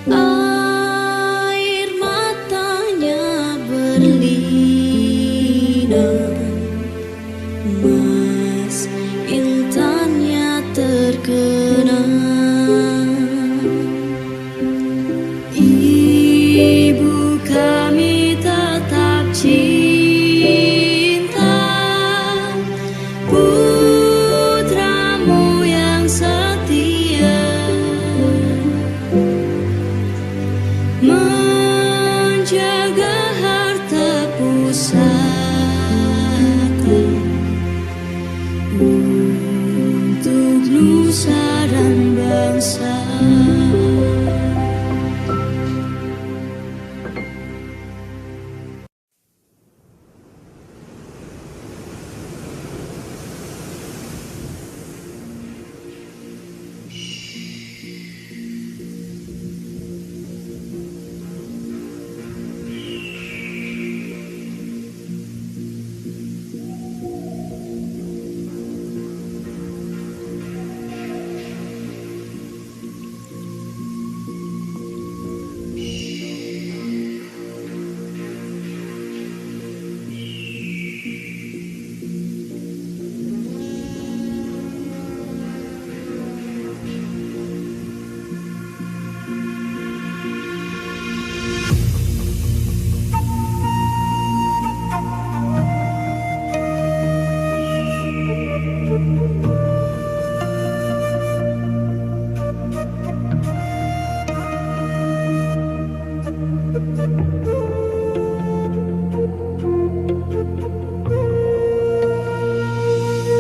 Air matanya berlinang, emas intannya terkenang. Ibu kami tetap cinta putramu yang setia, menjaga harta pusaka untuk nusa dan bangsa.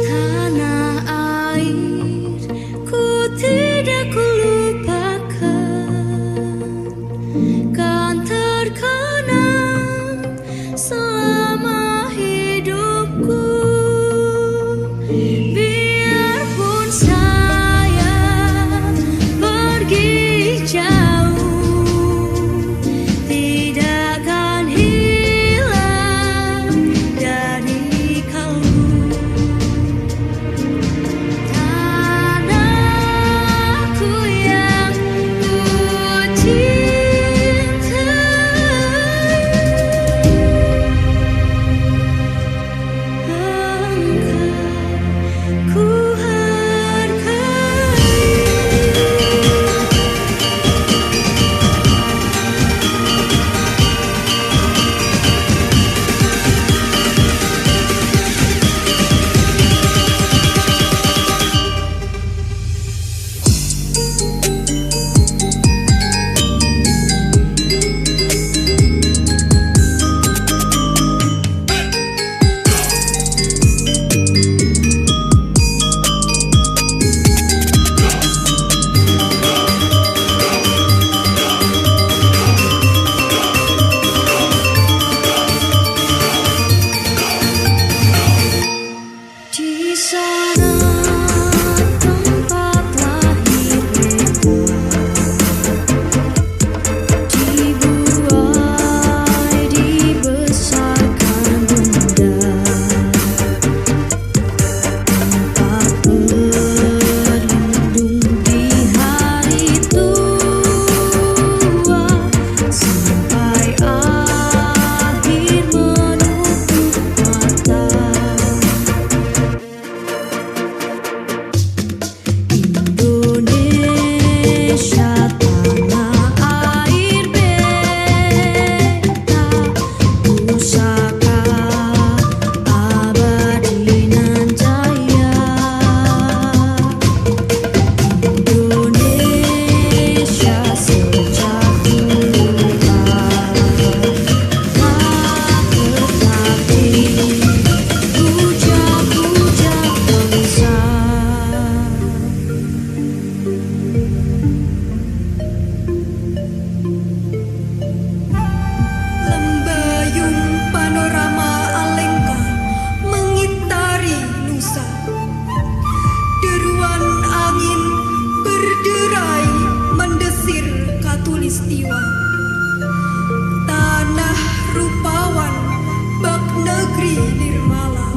Tanah air ku tidak kulupakan, kan terkenang selama hidupku. Biarpun saya pergi jauh, tidak akan hilang dari kalbu. Tanahku yang ku cintai, ku di sana tempat lahir dibuai dibesarkan bunda, tempat berlindung di hari tua, sampai akhir menutup mata. Indonesia tanah air beta, pusaka abadi nan jaya. Indonesia sejak dulu tak puja-puja bangsa. Lembayung panorama Alengka mengitari nusa. Deruan angin berderai mendesir katulistiwa. Tanah rupawan bak negeri nirmala,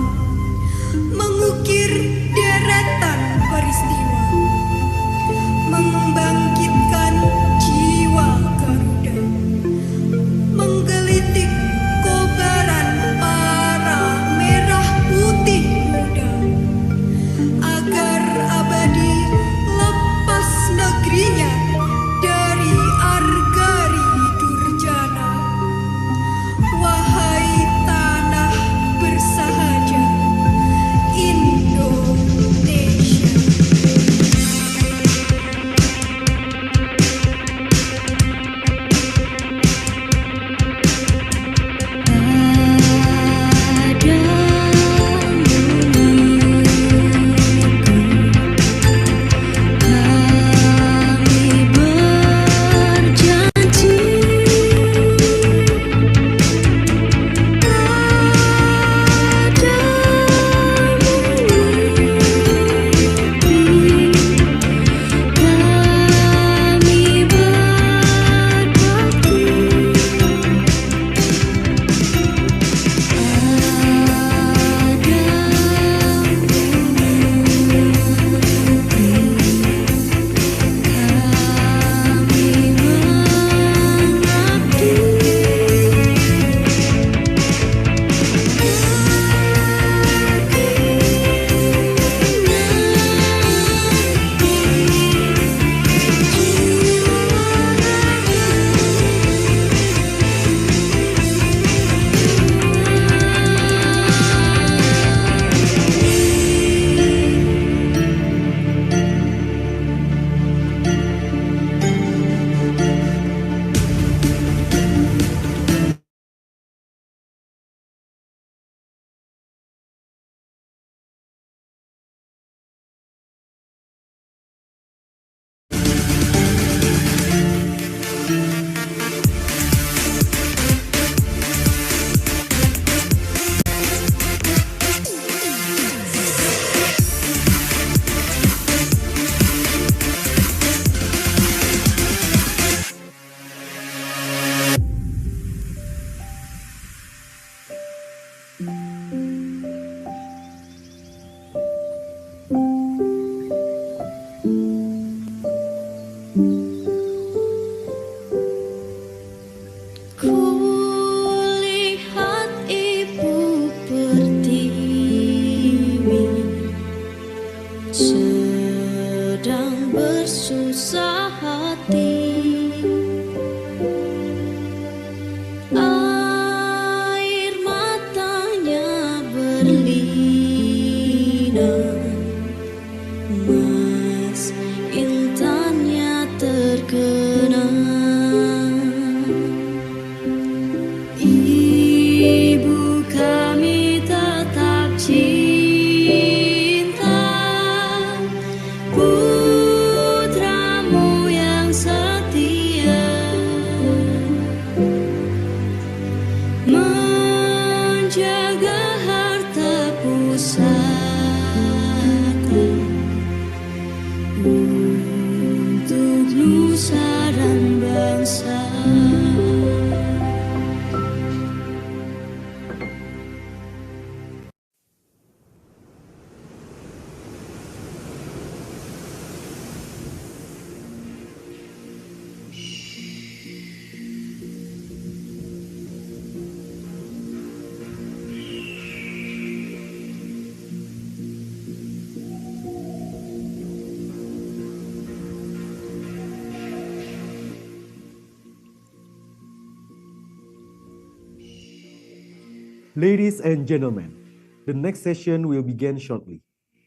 Ladies and gentlemen, the next session will begin shortly.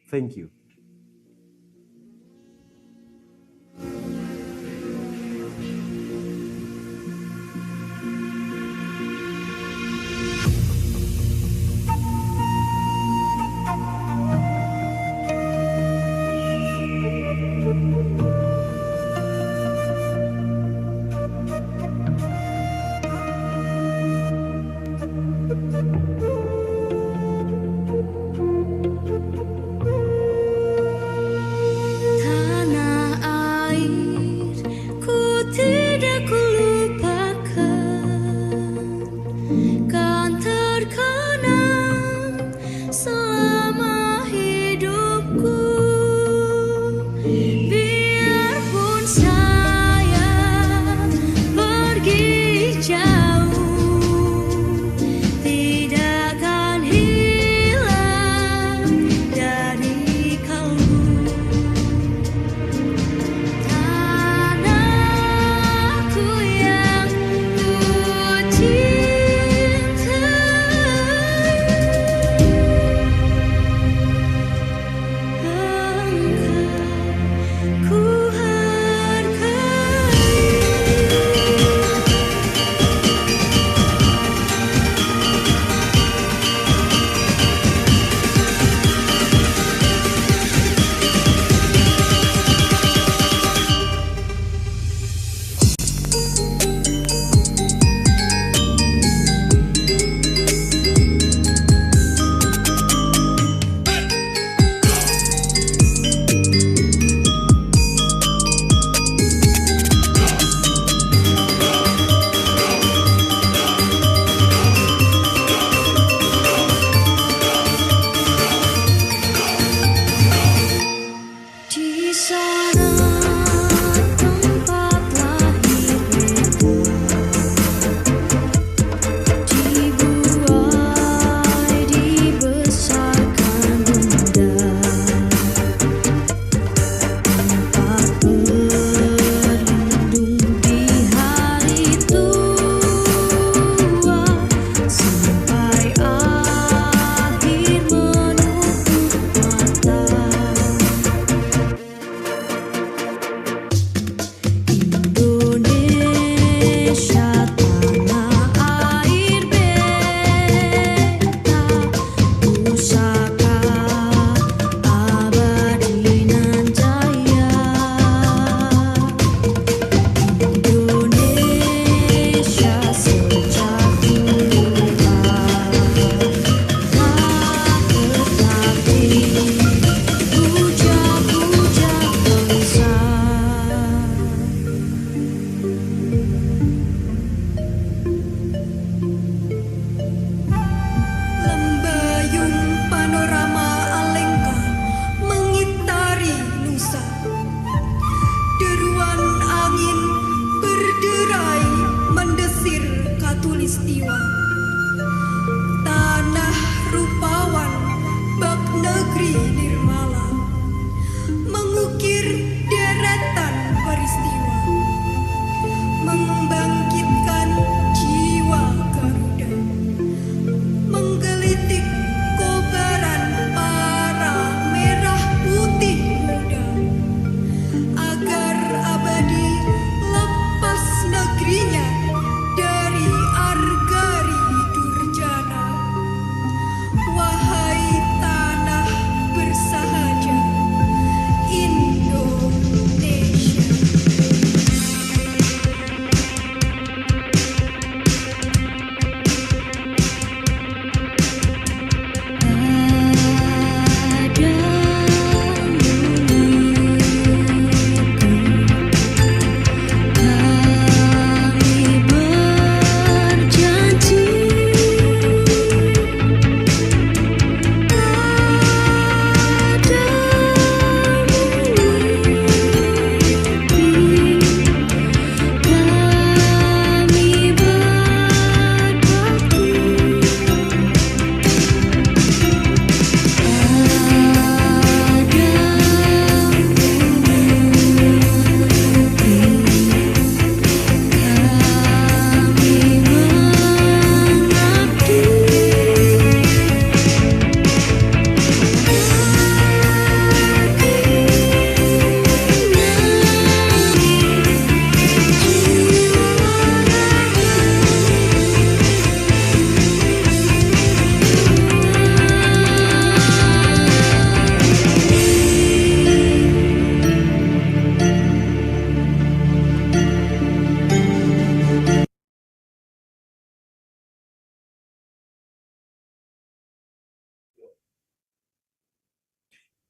Thank you.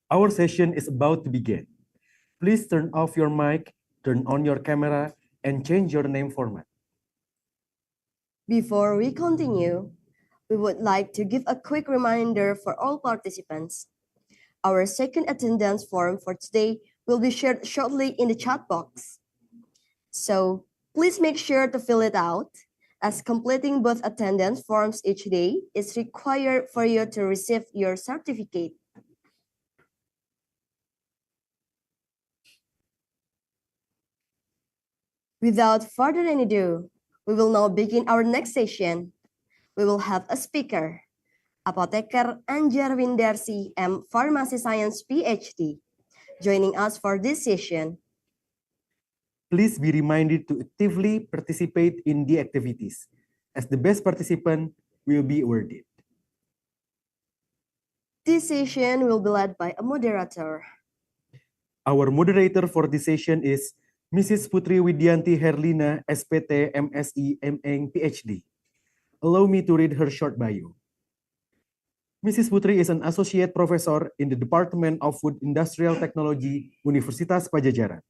Our session is about to begin. Please turn off your mic, turn on your camera, and change your name format. Before we continue, we would like to give a quick reminder for all participants. Our second attendance form for today will be shared shortly in the chat box. So please make sure to fill it out, as completing both attendance forms each day is required for you to receive your certificate. Without further ado, we will now begin our next session. We will have a speaker, Apoteker Anjar Windarsi, M. Pharmacy Science PhD, joining us for this session. Please be reminded to actively participate in the activities, as the best participant will be awarded. This session will be led by a moderator. Our moderator for this session is Mrs. Putri Widianti Herlina, SPT, MSI, MEng, PhD. Allow me to read her short bio. Mrs. Putri is an associate professor in the Department of Food Industrial Technology, Universitas Padjadjaran.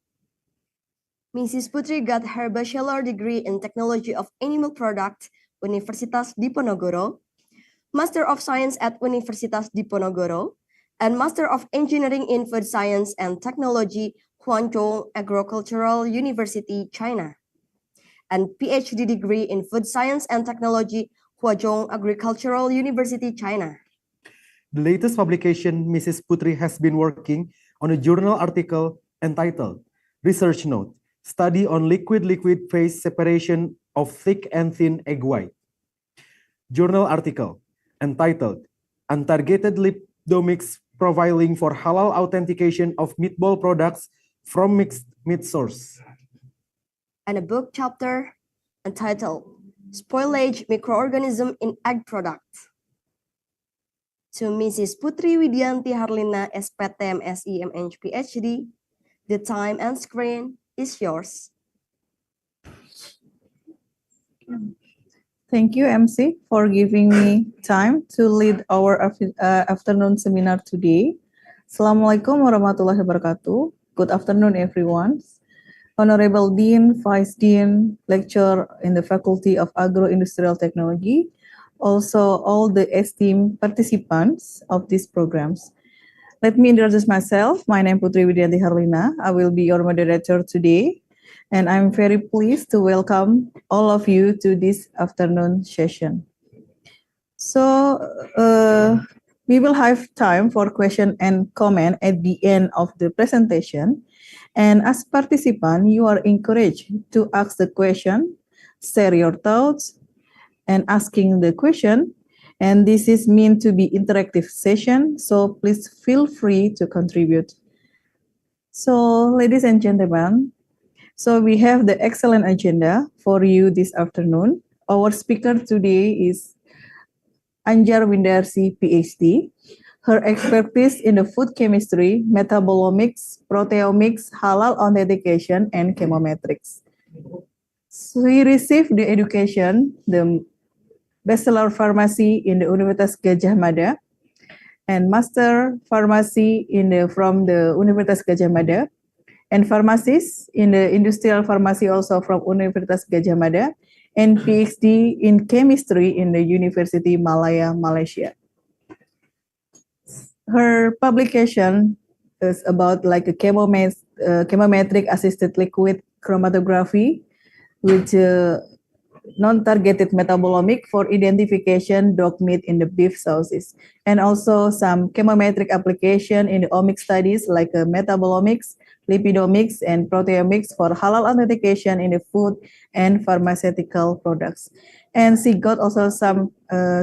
Mrs. Putri got her bachelor degree in Technology of Animal Products, Universitas Diponegoro, Master of Science at Universitas Diponegoro, and Master of Engineering in Food Science and Technology, Huanzhong Agricultural University, China, and PhD degree in Food Science and Technology, Huazhong Agricultural University, China. The latest publication, Mrs. Putri has been working on a journal article entitled Research Note, Study on Liquid-Liquid Phase Separation of Thick and Thin Egg White. Journal article entitled Untargeted Lipidomics Profiling for Halal Authentication of Meatball Products from Mixed Meat Source. And a book chapter entitled Spoilage Microorganism in Egg Products. To Mrs. Putri Widianti Herlina, SPT, MSI, MEng, PhD, the time and screen is yours. Thank you, MC, for giving me time to lead our afternoon seminar today. Assalamualaikum warahmatullahi wabarakatuh. Good afternoon, everyone. Honorable Dean, Vice Dean, lecturer in the Faculty of Agro-Industrial Technology, also all the esteemed participants of these programs. Let me introduce myself. My name is Putri Widianti Herlina. I will be your moderator today, and I'm very pleased to welcome all of you to this afternoon session. So we will have time for question and comment at the end of the presentation. And as participant, you are encouraged to ask the question, share your thoughts, and asking the question. And this is meant to be interactive session, so please feel free to contribute. So, ladies and gentlemen, so we have the excellent agenda for you this afternoon. Our speaker today is Anjar Windarsi, PhD. Her expertise in the food chemistry, metabolomics, proteomics, halal authentication, and chemometrics. She received the education, the Bachelor Pharmacy in the Universitas Gadjah Mada, and Master Pharmacy from the Universitas Gadjah Mada, and pharmacist in the Industrial Pharmacy also from Universitas Gadjah Mada, and PhD in Chemistry in the University Malaya, Malaysia. Her publication is about like a chemometric assisted liquid chromatography, which non-targeted metabolomic for identification dog meat in the beef sauces, and also some chemometric application in the omic studies like metabolomics, lipidomics, and proteomics for halal authentication in the food and pharmaceutical products. And she got also some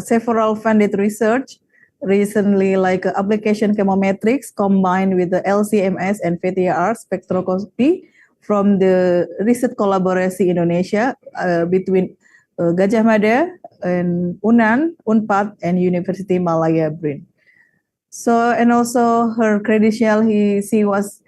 several funded research recently, like application chemometrics combined with the LCMS and VTR spectroscopy from the research collaboration Indonesia between Gadjah Mada and UNAN, UNPAD, and University Malaya BRIN. So, and also her credential, she was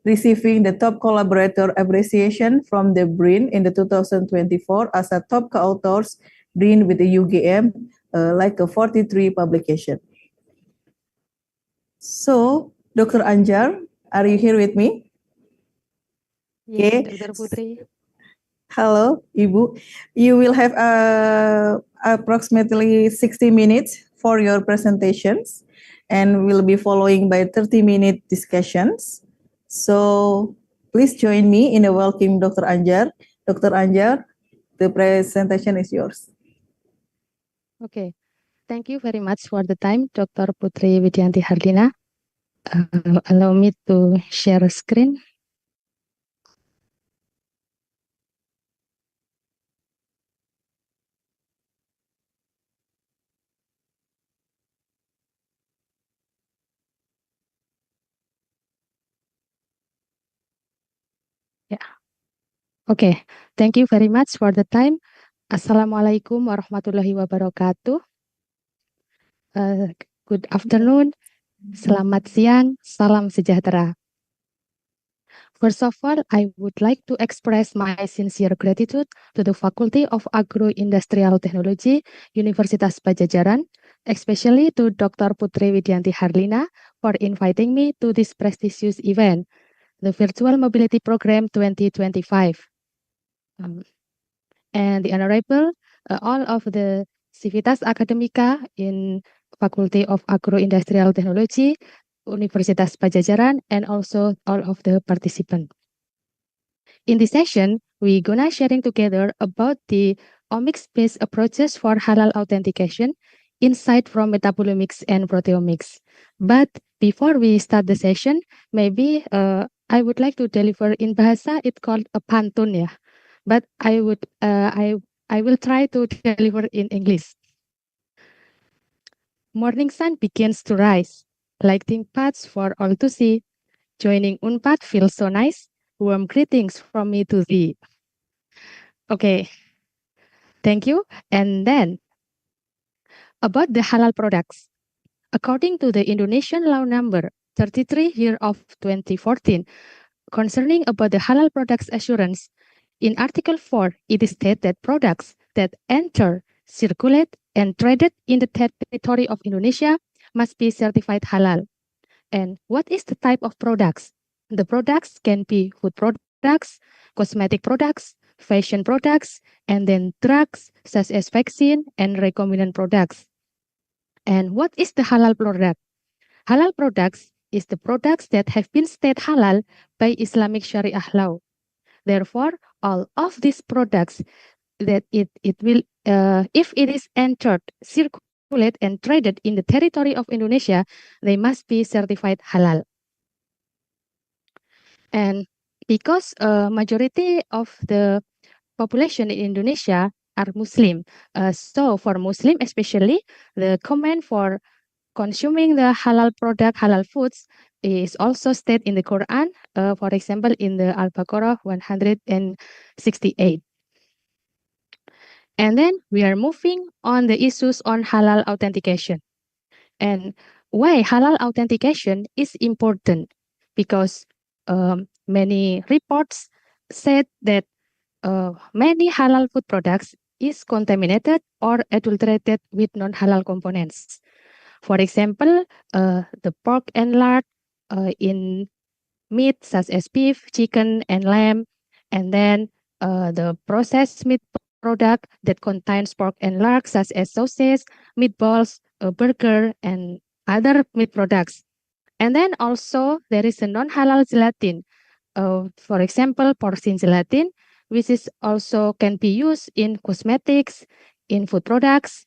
receiving the top collaborator appreciation from the BRIN in the 2024 as a top co-authors BRIN with the UGM, like a 43 publication. So Dr. Anjar, are you here with me? Yes, Okay. Dr. Putri. Hello, Ibu. You will have approximately 60 minutes for your presentations and will be following by 30-minute discussions. So please join me in a welcome Dr. Anjar. Dr. Anjar, the presentation is yours. Okay, thank you very much for the time, Dr. Putri Widianti Harlina. Allow me to share a screen. Yeah. Okay, thank you very much for the time. Assalamualaikum warahmatullahi wabarakatuh. Good afternoon, selamat siang, salam sejahtera. First of all, I would like to express my sincere gratitude to the Faculty of Agro-Industrial Technology, Universitas Padjadjaran, especially to Dr. Putri Widianti Harlina for inviting me to this prestigious event, the Virtual Mobility Program 2025. And the Honorable, all of the Civitas Academica in Faculty of Agro-Industrial Technology, Universitas Padjadjaran, and also all of the participants. In this session, we're gonna sharing together about the omics-based approaches for halal authentication, insight from metabolomics and proteomics. But before we start the session, maybe I would like to deliver in bahasa, it's called a pantun ya. But I will try to deliver in English. Morning sun begins to rise, lighting paths for all to see. Joining Unpad feels so nice. Warm greetings from me to thee. Okay, thank you. And then about the halal products. According to the Indonesian law number 33 year of 2014, concerning about the halal products assurance, in Article 4, it is stated that products that enter, circulate, and traded in the territory of Indonesia must be certified halal. And what is the type of products? The products can be food products, cosmetic products, fashion products, and then drugs such as vaccine and recombinant products. And what is the halal product? Halal products is the products that have been stated halal by Islamic Sharia law. Therefore, all of these products that it will, if it is entered, circulate, and traded in the territory of Indonesia, they must be certified halal. And because majority of the population in Indonesia are Muslim, so for Muslim especially, the command for consuming the halal product, halal foods, is also stated in the Quran, for example, in the Al-Baqarah 168. And then we are moving on the issues on halal authentication. And why halal authentication is important? Because many reports said that many halal food products is contaminated or adulterated with non-halal components. For example, the pork and lard in meat such as beef, chicken, and lamb, and then the processed meat product that contains pork and lard such as sausage, meatballs, a burger, and other meat products. And then also there is a non-halal gelatin, for example, porcine gelatin, which is also can be used in cosmetics, in food products,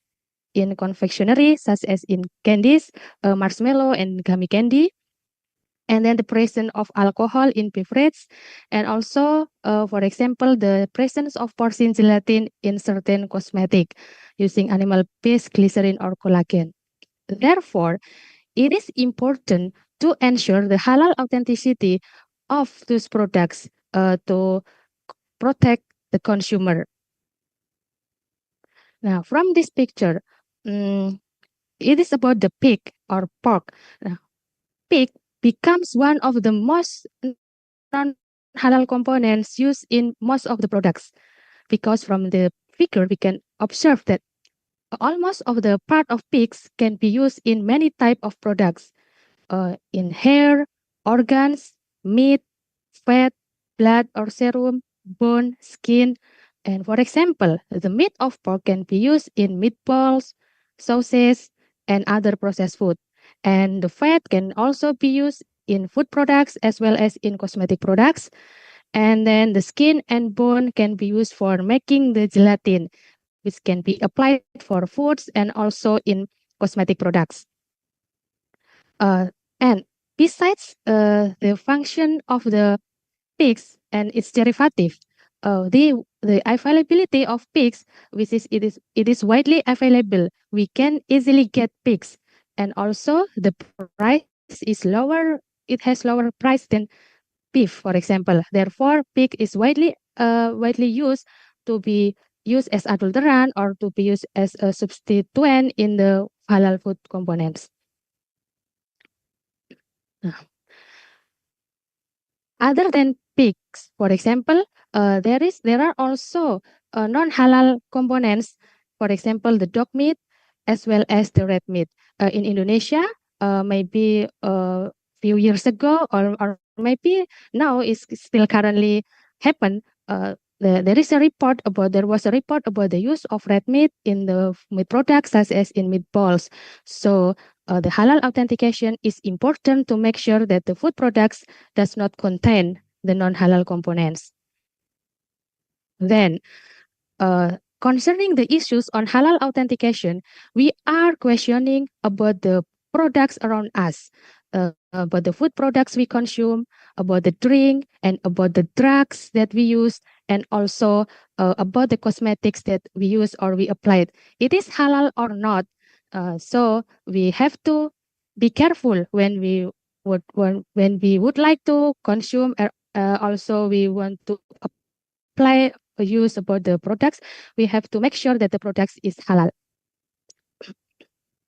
in confectionery, such as in candies, marshmallow, and gummy candy. And then the presence of alcohol in beverage, and also, for example, the presence of porcine gelatin in certain cosmetic using animal-based glycerin or collagen. Therefore, it is important to ensure the halal authenticity of those products to protect the consumer. Now, from this picture, it is about the pig or pork. Now, pig becomes one of the most non-halal components used in most of the products, because from the figure we can observe that almost of the part of pigs can be used in many type of products. in hair, organs, meat, fat, blood or serum, bone, skin. And for example, the meat of pork can be used in meatballs, sauces, and other processed food. And the fat can also be used in food products as well as in cosmetic products. And then the skin and bone can be used for making the gelatin, which can be applied for foods and also in cosmetic products. And besides the function of the pigs and its derivative, the availability of pigs, which is it is widely available. We can easily get pigs, and also the price is lower. It has lower price than beef, for example. Therefore, pig is widely used to be used as adulterant or to be used as a substituent in the halal food components. Other than pigs, for example, there are also non-halal components. For example, the dog meat as well as the red meat. In Indonesia, maybe a few years ago or maybe now is still currently happen. There was a report about the use of red meat in the meat products such as in meatballs. So the halal authentication is important to make sure that the food products does not contain the non-halal components. Then, concerning the issues on halal authentication, we are questioning about the products around us, about the food products we consume, about the drink, and about the drugs that we use, and also about the cosmetics that we use or we applied. It is halal or not. So we have to be careful when we would like to consume. Also, we want to apply or use about the products. We have to make sure that the products is halal.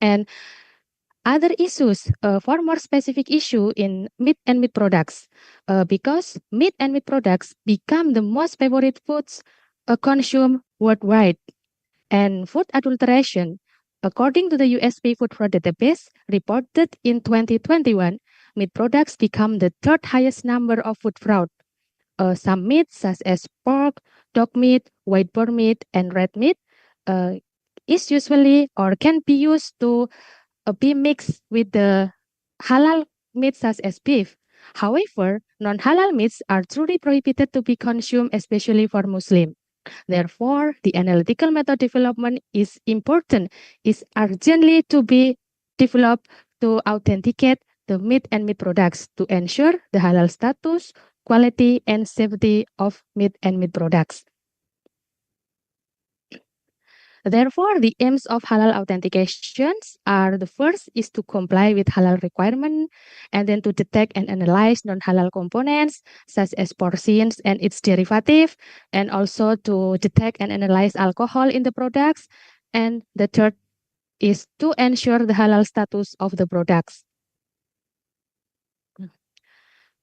And other issues, for more specific issue in meat and meat products, because meat and meat products become the most favorite foods consumed worldwide. And food adulteration, according to the USP Food Fraud Database, reported in 2021, meat products become the third highest number of food fraud. Some meats, such as pork, dog meat, white boar meat, and red meat, is usually or can be used to be mixed with the halal meats such as beef. However, non-halal meats are truly prohibited to be consumed, especially for Muslim. Therefore, the analytical method development is important, is urgently to be developed to authenticate the meat and meat products to ensure the halal status, quality, and safety of meat and meat products. Therefore, the aims of halal authentications are: the first is to comply with halal requirement, and then to detect and analyze non-halal components such as porcines and its derivative, and also to detect and analyze alcohol in the products. And the third is to ensure the halal status of the products.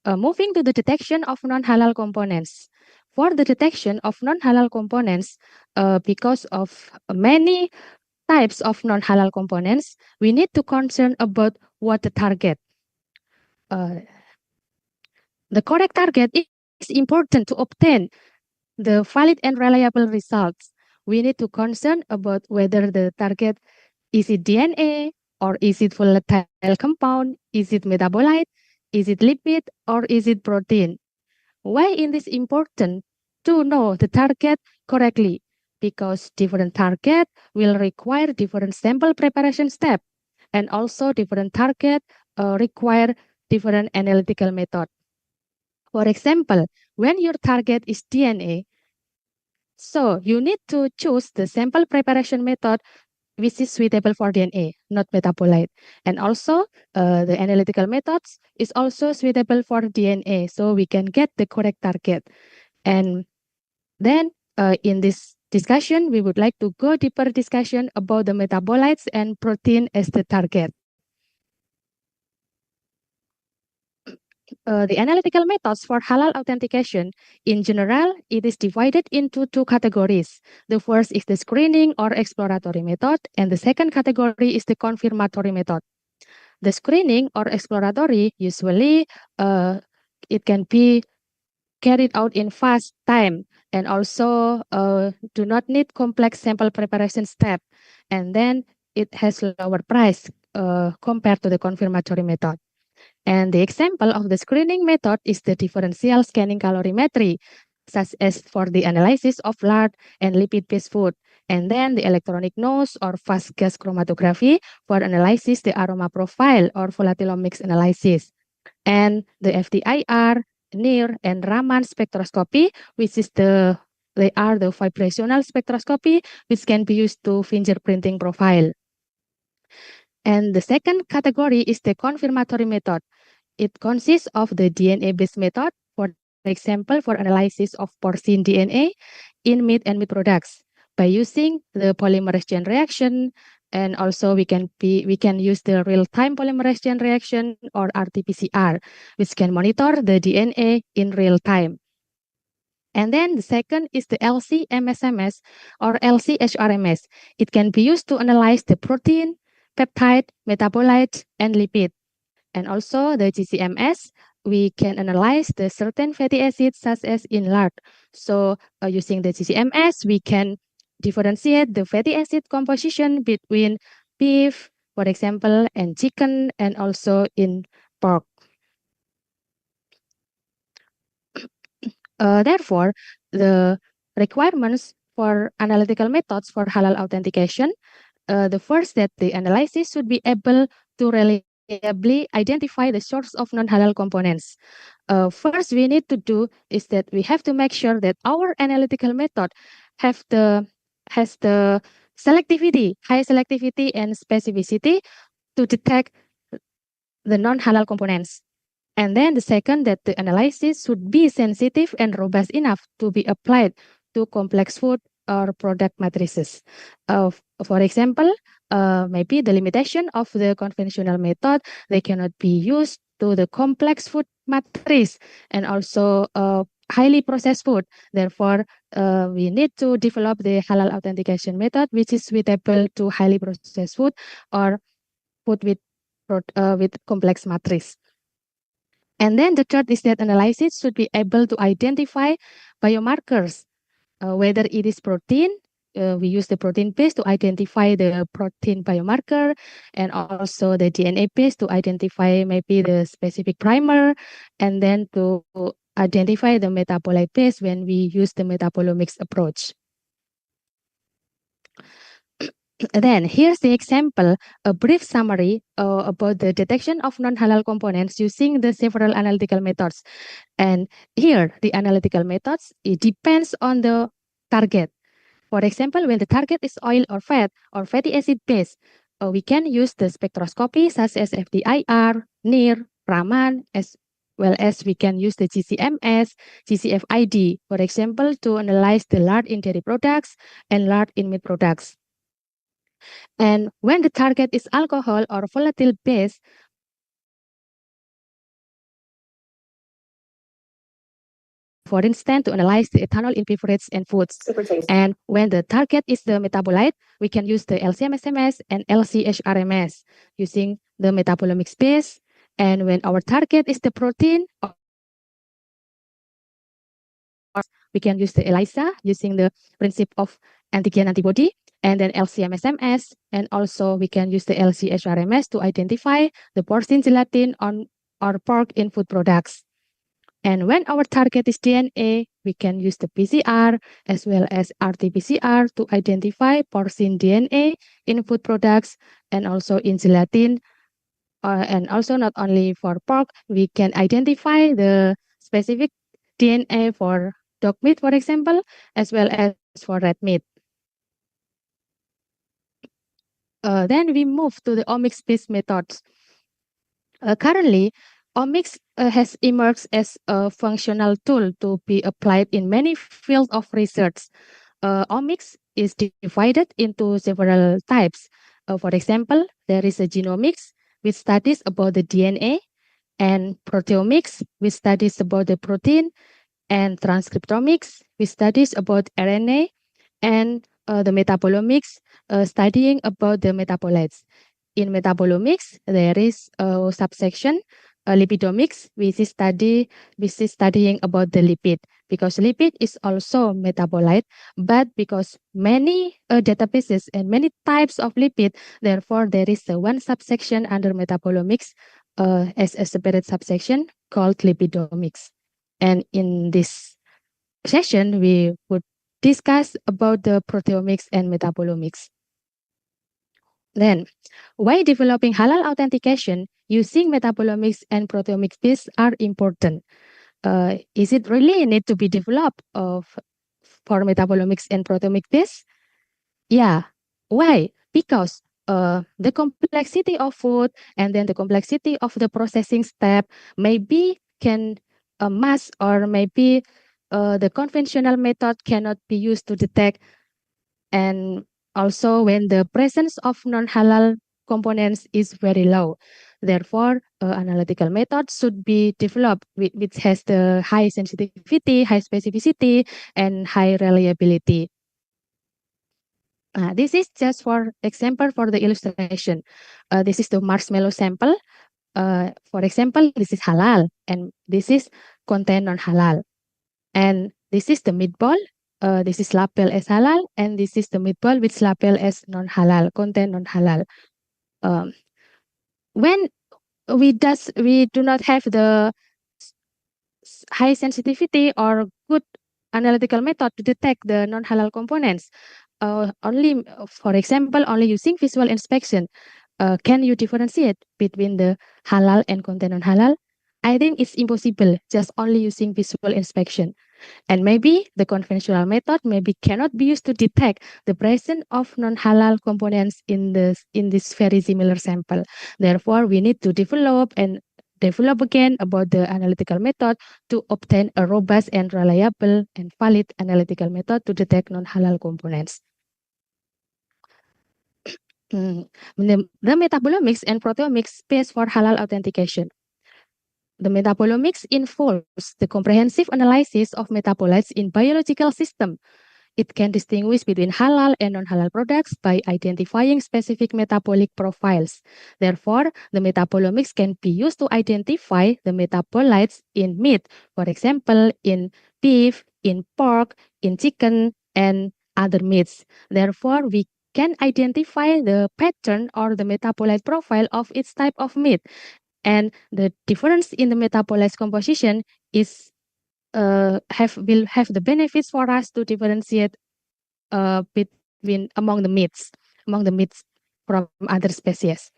Moving to the detection of non-halal components. For the detection of non-halal components, because of many types of non-halal components, we need to concern about what the target. The correct target is important to obtain the valid and reliable results. We need to concern about whether the target, is it DNA, or is it volatile compound, is it metabolite, is it lipid, or is it protein? Why is this important to know the target correctly? Because different target will require different sample preparation step, and also different target require different analytical method. For example, when your target is DNA, so you need to choose the sample preparation method which is suitable for DNA, not metabolite. And also, the analytical methods is also suitable for DNA, so we can get the correct target. And then, in this discussion, we would like to go deeper discussion about the metabolites and protein as the target. The analytical methods for halal authentication, in general, it is divided into two categories. The first is the screening or exploratory method, and the second category is the confirmatory method. the screening or exploratory usually it can be carried out in fast time and also do not need complex sample preparation step, and then it has lower price compared to the confirmatory method. And the example of the screening method is the differential scanning calorimetry, such as for the analysis of lard and lipid-based food, and then the electronic nose or fast gas chromatography for analysis the aroma profile or volatilomics analysis, and the FTIR, NIR, and Raman spectroscopy, which is they are the vibrational spectroscopy, which can be used to fingerprinting profile. And the second category is the confirmatory method. It consists of the DNA-based method, for example, for analysis of porcine DNA in meat and meat products by using the polymerase chain reaction, and also we can use the real-time polymerase chain reaction or RT-PCR, which can monitor the DNA in real time. And then the second is the LC-MSMS or LC-HRMS. It can be used to analyze the protein, peptide, metabolite, and lipid. And also the GCMS, we can analyze the certain fatty acids such as in lard. So using the GCMS, we can differentiate the fatty acid composition between beef, for example, and chicken, and also in pork. Therefore, the requirements for analytical methods for halal authentication, the first that the analysis should be able to reliably identify the source of non-halal components. First, we need to do is that we have to make sure that our analytical method has the selectivity, high selectivity and specificity to detect the non-halal components. And then the second, that the analysis should be sensitive and robust enough to be applied to complex food or product matrices. For example, maybe the limitation of the conventional method, they cannot be used to the complex food matrice and also highly processed food. Therefore, we need to develop the halal authentication method, which is suitable to highly processed food or food with complex matrice. And then the third is that analysis should be able to identify biomarkers, whether it is protein. We use the protein base to identify the protein biomarker, and also the DNA base to identify maybe the specific primer, and then to identify the metabolite base when we use the metabolomics approach. Then here's the example, a brief summary about the detection of non-halal components using the several analytical methods. And here, the analytical methods, it depends on the target. For example, when the target is oil or fat or fatty acid base, we can use the spectroscopy such as FTIR, NIR, Raman, as well as we can use the GCMS, GCFID, for example, to analyze the lard in dairy products and lard in meat products. And when the target is alcohol or volatile base, for instance, to analyze the ethanol in beverages and foods. And when the target is the metabolite, we can use the LC-MSMS and LC-HRMS using the metabolomics base. And when our target is the protein, we can use the ELISA using the principle of antigen antibody, and then LC-MSMS, and also we can use the LC-HRMS to identify the porcine gelatin on or pork in food products. And when our target is DNA, we can use the PCR as well as RT-PCR to identify porcine DNA in food products and also in gelatin. And also not only for pork, we can identify the specific DNA for dog meat, for example, as well as for red meat. Then we move to the omics-based methods. Currently, omics has emerged as a functional tool to be applied in many fields of research. Omics is divided into several types. For example, there is a genomics, which studies about the DNA, and proteomics, which studies about the protein, and transcriptomics, which studies about RNA, and the metabolomics, studying about the metabolites. in metabolomics, there is a subsection, lipidomics, which is studying about the lipid, because lipid is also metabolite, but because many databases and many types of lipid, therefore there is one subsection under metabolomics as a separate subsection called lipidomics. And in this session, we would discuss about the proteomics and metabolomics. Then, why developing halal authentication using metabolomics and proteomics are important? Is it really need to be developed for metabolomics and proteomics? Yeah. Why? Because the complexity of food and then the complexity of the processing step maybe can mask, or maybe the conventional method cannot be used to detect, and also when the presence of non-halal components is very low. Therefore, analytical method should be developed which has the high sensitivity, high specificity, and high reliability. This is just for example for the illustration. This is the marshmallow sample. For example, this is halal, and this is contain non-halal. And this is the meatball. This is label as halal, and this is the meatball which label as non-halal, contain non-halal. When we do not have the high sensitivity or good analytical method to detect the non-halal components, only, for example, only using visual inspection, can you differentiate between the halal and contain non-halal? I think it's impossible just only using visual inspection. And maybe the conventional method maybe cannot be used to detect the presence of non-halal components in this very similar sample. Therefore, we need to develop again about the analytical method to obtain a robust and reliable and valid analytical method to detect non-halal components. The metabolomics and proteomics space for halal authentication. The metabolomics involves the comprehensive analysis of metabolites in biological system. It can distinguish between halal and non-halal products by identifying specific metabolic profiles. Therefore, the metabolomics can be used to identify the metabolites in meat, for example, in beef, in pork, in chicken, and other meats. Therefore, we can identify the pattern or the metabolite profile of each type of meat. And the difference in the metabolite composition is will have the benefits for us to differentiate among the meats from other species.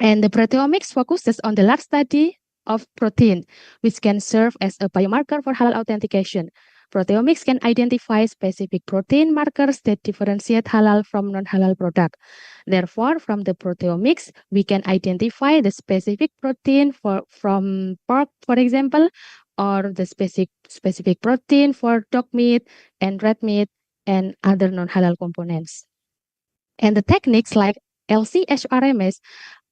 And the proteomics focuses on the large study of protein, which can serve as a biomarker for halal authentication. Proteomics can identify specific protein markers that differentiate halal from non-halal product. Therefore, from the proteomics, we can identify the specific protein from pork, for example, or the specific protein for dog meat and red meat and other non-halal components. And the techniques like LC-HRMS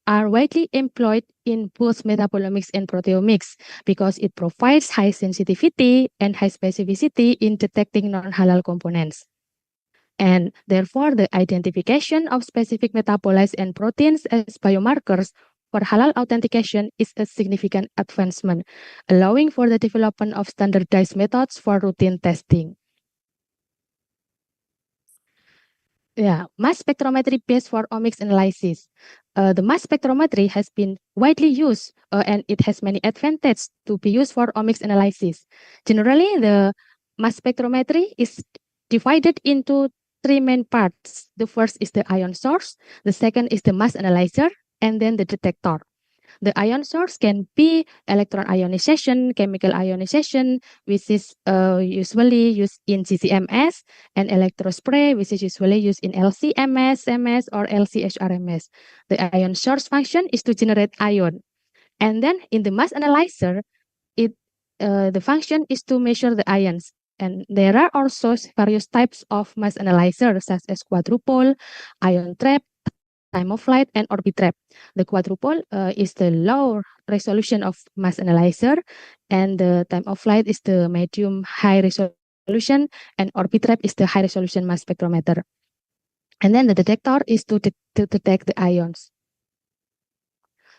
are widely employed in both metabolomics and proteomics because it provides high sensitivity and high specificity in detecting non-halal components. And therefore, the identification of specific metabolites and proteins as biomarkers for halal authentication is a significant advancement, allowing for the development of standardized methods for routine testing. Yeah, mass spectrometry based for omics analysis. The mass spectrometry has been widely used and it has many advantages to be used for omics analysis. Generally, the mass spectrometry is divided into three main parts. The first is the ion source, the second is the mass analyzer, and then the detector. The ion source can be electron ionization, chemical ionization, which is usually used in GCMS, and electrospray, which is usually used in LC-MS, MS, or LC-HRMS. The ion source function is to generate ion. And then in the mass analyzer, the function is to measure the ions. And there are also various types of mass analyzers, such as quadrupole, ion trap, time of flight, and Orbitrap. The quadrupole is the low resolution of mass analyzer, and the time of flight is the medium high resolution, and Orbitrap is the high resolution mass spectrometer. And then the detector is to detect the ions.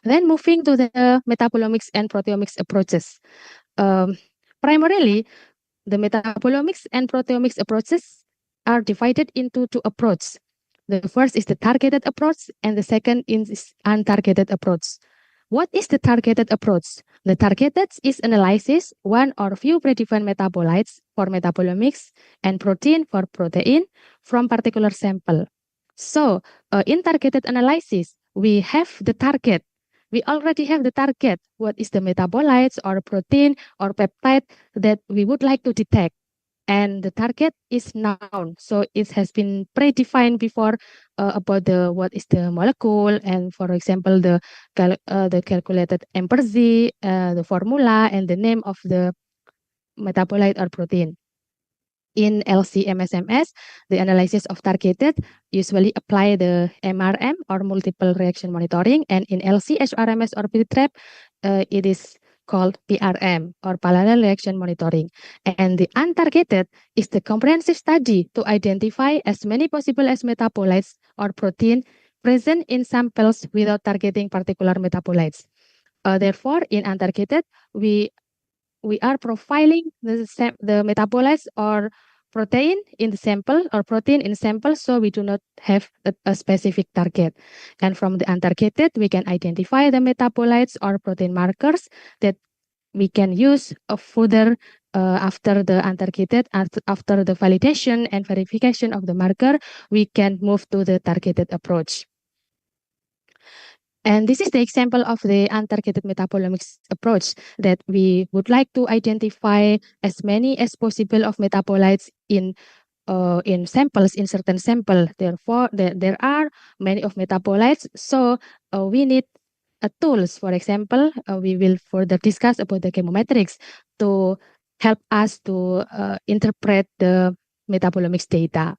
Then moving to the metabolomics and proteomics approaches. Primarily, the metabolomics and proteomics approaches are divided into two approaches. The first is the targeted approach, and the second is untargeted approach. What is the targeted approach? The targeted is analysis one or few predefined metabolites for metabolomics and protein for protein from particular sample. So in targeted analysis, we have the target. We already have the target. What is the metabolites or protein or peptide that we would like to detect? And the target is known, so it has been predefined before about what is the molecule, and for example the calculated MZ, the formula, and the name of the metabolite or protein. In LC-MSMS, the analysis of targeted usually apply the MRM or multiple reaction monitoring, and in LC-HRMS or PTRAP, it is called PRM or parallel reaction monitoring. And the untargeted is the comprehensive study to identify as many possible as metabolites or protein present in samples without targeting particular metabolites. Therefore, in untargeted, we are profiling the metabolites or protein in the sample or protein in sample, so we do not have a specific target. And from the untargeted, we can identify the metabolites or protein markers that we can use further after the untargeted, after the validation and verification of the marker, we can move to the targeted approach. And this is the example of the untargeted metabolomics approach, that we would like to identify as many as possible of metabolites in samples, in certain sample. Therefore, there are many of metabolites, so we need tools. For example, we will further discuss about the chemometrics to help us to interpret the metabolomics data.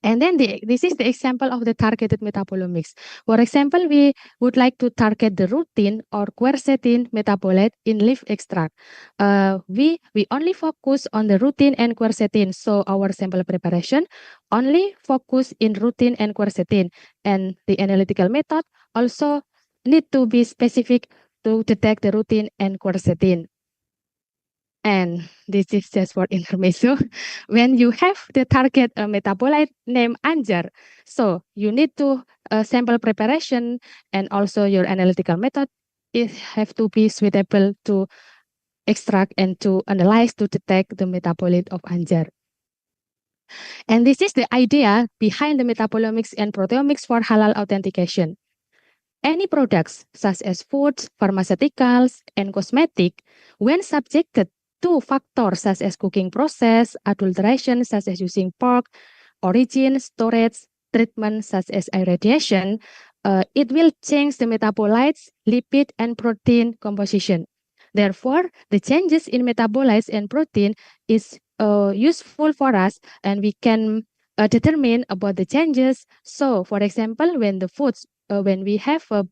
And then this is the example of the targeted metabolomics. For example, we would like to target the rutin or quercetin metabolite in leaf extract. We only focus on the rutin and quercetin, so our sample preparation only focus in rutin and quercetin, and the analytical method also need to be specific to detect the rutin and quercetin. And this is just for information. When you have the target metabolite named Anjar, so you need to sample preparation and also your analytical method have to be suitable to extract and to analyze to detect the metabolite of Anjar. And this is the idea behind the metabolomics and proteomics for halal authentication. Any products such as foods, pharmaceuticals, and cosmetic, when subjected to factors such as cooking process, adulteration such as using pork, origin, storage, treatment such as irradiation, it will change the metabolites, lipid, and protein composition. Therefore, the changes in metabolites and protein is useful for us, and we can determine about the changes. So, for example, when the foods, when we have a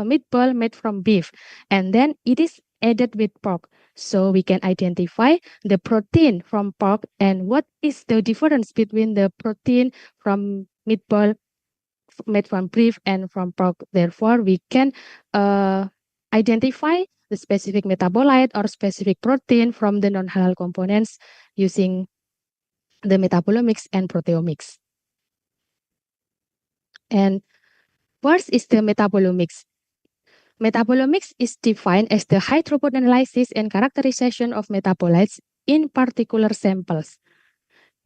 meatball made from beef, and then it is added with pork, so we can identify the protein from pork and what is the difference between the protein from meatball made from beef and from pork. Therefore, we can identify the specific metabolite or specific protein from the non-halal components using the metabolomics and proteomics. And first is the metabolomics. Metabolomics is defined as the high throughput analysis and characterization of metabolites in particular samples.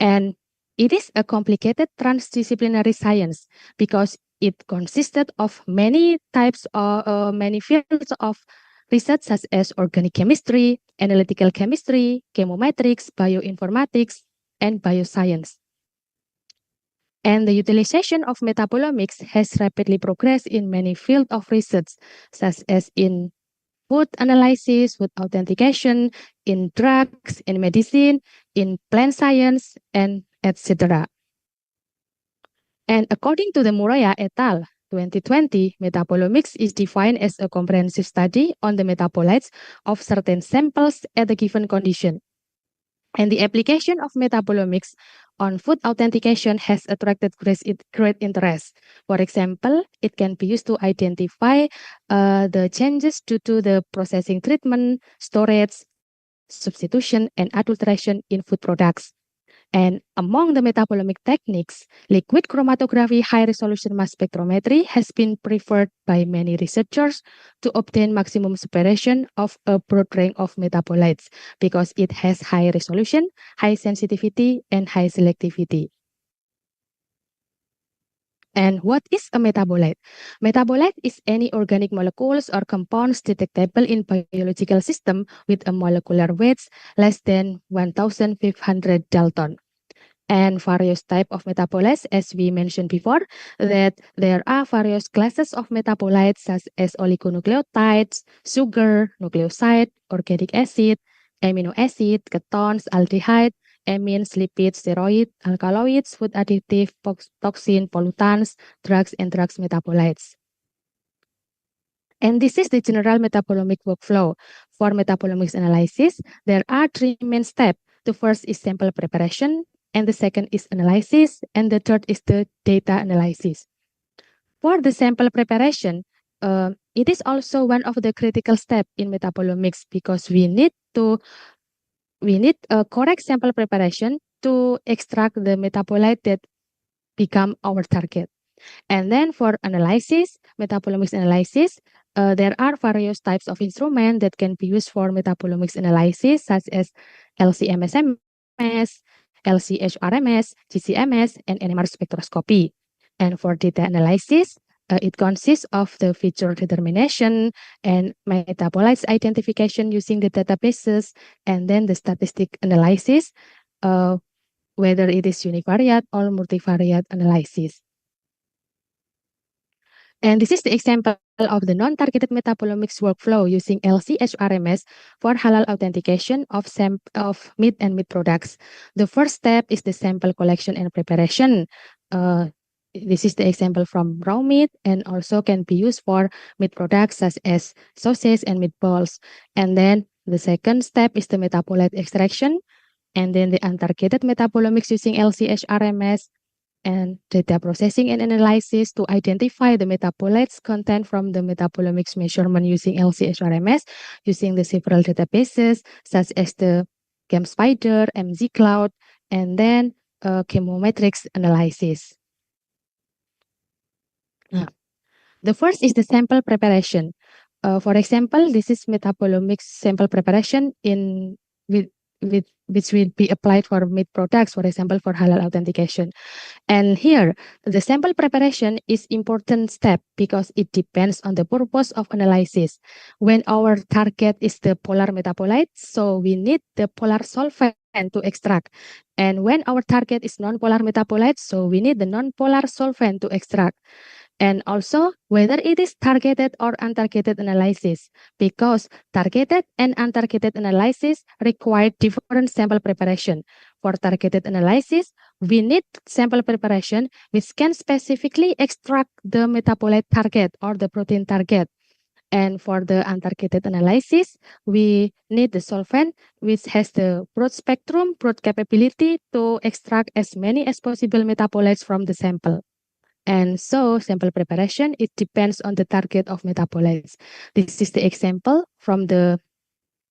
And it is a complicated transdisciplinary science because it consisted of many types or many fields of research such as organic chemistry, analytical chemistry, chemometrics, bioinformatics, and bioscience. And the utilization of metabolomics has rapidly progressed in many fields of research, such as in food analysis, food authentication, in drugs, in medicine, in plant science, and etc. And according to the Muraya et al. 2020, metabolomics is defined as a comprehensive study on the metabolites of certain samples at a given condition. And the application of metabolomics on food authentication has attracted great interest. For example, it can be used to identify the changes due to the processing treatment, storage, substitution, and adulteration in food products. And among the metabolomic techniques, liquid chromatography high-resolution mass spectrometry has been preferred by many researchers to obtain maximum separation of a broad range of metabolites because it has high resolution, high sensitivity, and high selectivity. And what is a metabolite? Metabolite is any organic molecules or compounds detectable in biological system with a molecular weight less than 1,500 Dalton. And various type of metabolites, as we mentioned before, that there are various classes of metabolites such as oligonucleotides, sugar, nucleoside, organic acid, amino acid, ketones, aldehyde, amines, lipids, steroid, alkaloids, food additive, toxin, pollutants, drugs, and drugs metabolites. And this is the general metabolomic workflow. For metabolomics analysis, there are three main steps. The first is sample preparation, and the second is analysis, and the third is the data analysis. For the sample preparation, it is also one of the critical steps in metabolomics because we need a correct sample preparation to extract the metabolite that become our target. And then for analysis, metabolomics analysis, there are various types of instruments that can be used for metabolomics analysis, such as LC-MS, LC-HRMS, GC-MS, and NMR spectroscopy. And for data analysis, it consists of the feature determination and metabolites identification using the databases, and then the statistic analysis, whether it is univariate or multivariate analysis. And this is the example of the non-targeted metabolomics workflow using LC-HRMS for halal authentication of meat and meat products. The first step is the sample collection and preparation. This is the example from raw meat and also can be used for meat products such as sausage and meatballs. And then the second step is the metabolite extraction, and then the untargeted metabolomics using LC-HRMS, and data processing and analysis to identify the metabolites content from the metabolomics measurement using LC-HRMS using the several databases such as the GAMSPIDER, MZCloud, and then chemometrics analysis. The first is the sample preparation. For example, this is metabolomics sample preparation which will be applied for meat products, for example, for halal authentication. And here, the sample preparation is important step because it depends on the purpose of analysis. When our target is the polar metabolite, so we need the polar solvent to extract. And when our target is non-polar metabolite, so we need the non-polar solvent to extract. And also whether it is targeted or untargeted analysis, because targeted and untargeted analysis require different sample preparation. For targeted analysis, we need sample preparation which can specifically extract the metabolite target or the protein target. And for the untargeted analysis, we need the solvent which has the broad spectrum, broad capability to extract as many as possible metabolites from the sample. And so sample preparation, it depends on the target of metabolites. This is the example from the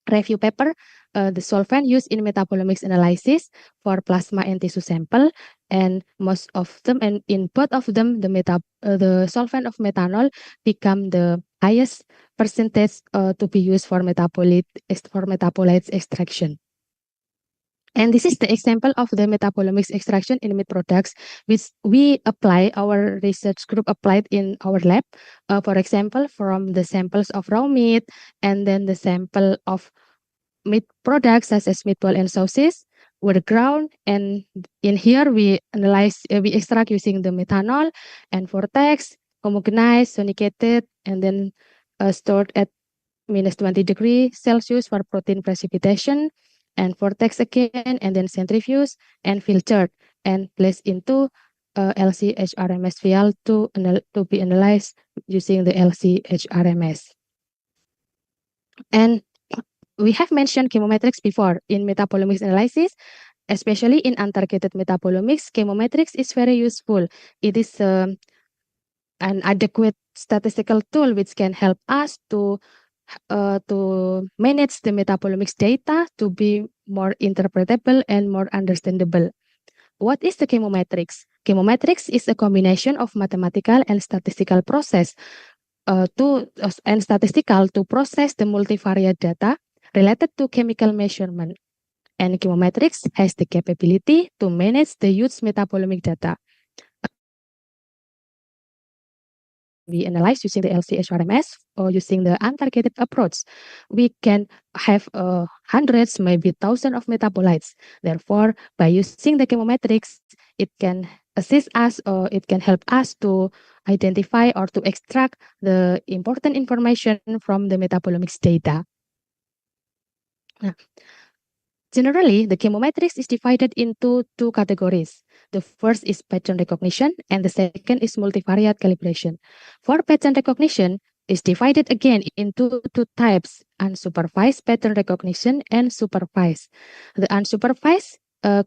review paper, the solvent used in metabolomics analysis for plasma and tissue sample. And most of them, and in both of them, the solvent of methanol become the highest percentage to be used for metabolites extraction. And this is the example of the metabolomics extraction in meat products, which our research group applied in our lab. For example, from the samples of raw meat, and then the sample of meat products such as meatball and sausage were ground. And in here, we extract using the methanol and vortex, homogenized, sonicated, and then stored at -20 degrees Celsius for protein precipitation, and vortex again, and then centrifuge and filtered and placed into LC-HRMS vial to be analyzed using the LC-HRMS. And we have mentioned chemometrics before in metabolomics analysis, especially in untargeted metabolomics, chemometrics is very useful. It is an adequate statistical tool which can help us to manage the metabolomics data to be more interpretable and more understandable. What is the chemometrics? Chemometrics is a combination of mathematical and statistical process to process the multivariate data related to chemical measurement. And chemometrics has the capability to manage the huge metabolomic data. We analyze using the LC-HRMS or using the untargeted approach. We can have hundreds, maybe thousands of metabolites. Therefore, by using the chemometrics, it can assist us or it can help us to identify or to extract the important information from the metabolomics data. Now, generally, the chemometrics is divided into two categories. The first is pattern recognition, and the second is multivariate calibration. For pattern recognition, is divided again into two types: unsupervised pattern recognition and supervised. The unsupervised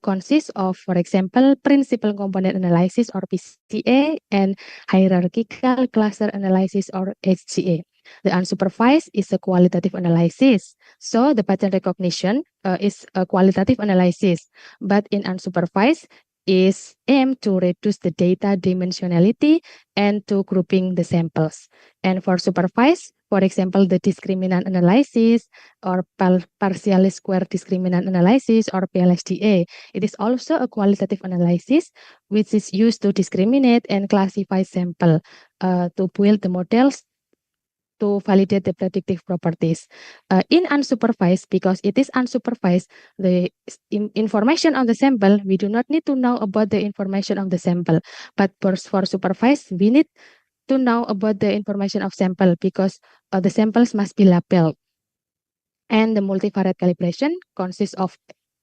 consists of, for example, principal component analysis or PCA and hierarchical cluster analysis or HCA. The unsupervised is a qualitative analysis. So the pattern recognition is a qualitative analysis, but in unsupervised is aimed to reduce the data dimensionality and to grouping the samples. And for supervised, for example, the discriminant analysis or partially square discriminant analysis or PLSDA, it is also a qualitative analysis which is used to discriminate and classify sample to build the models to validate the predictive properties. In unsupervised, because it is unsupervised, the information on the sample, we do not need to know about the information of the sample. But for supervised, we need to know about the information of sample because the samples must be labeled. And the multivariate calibration consists of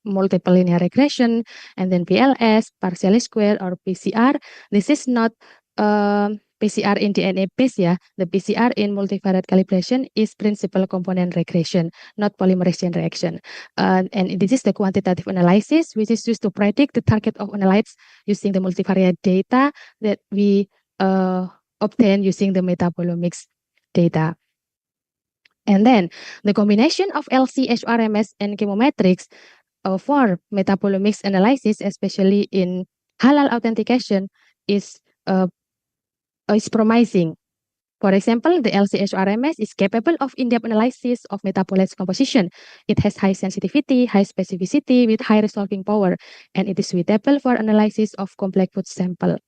multiple linear regression and then PLS, partially square or PCR. This is not PCR in DNA base, yeah. The PCR in multivariate calibration is principal component regression, not polymerase chain reaction. And this is the quantitative analysis, which is used to predict the target of analytes using the multivariate data that we obtain using the metabolomics data. And then the combination of LC-HRMS and chemometrics for metabolomics analysis, especially in halal authentication, is promising. For example, the LC-HRMS is capable of in-depth analysis of metabolites composition. It has high sensitivity, high specificity with high resolving power, and it is suitable for analysis of complex food sample.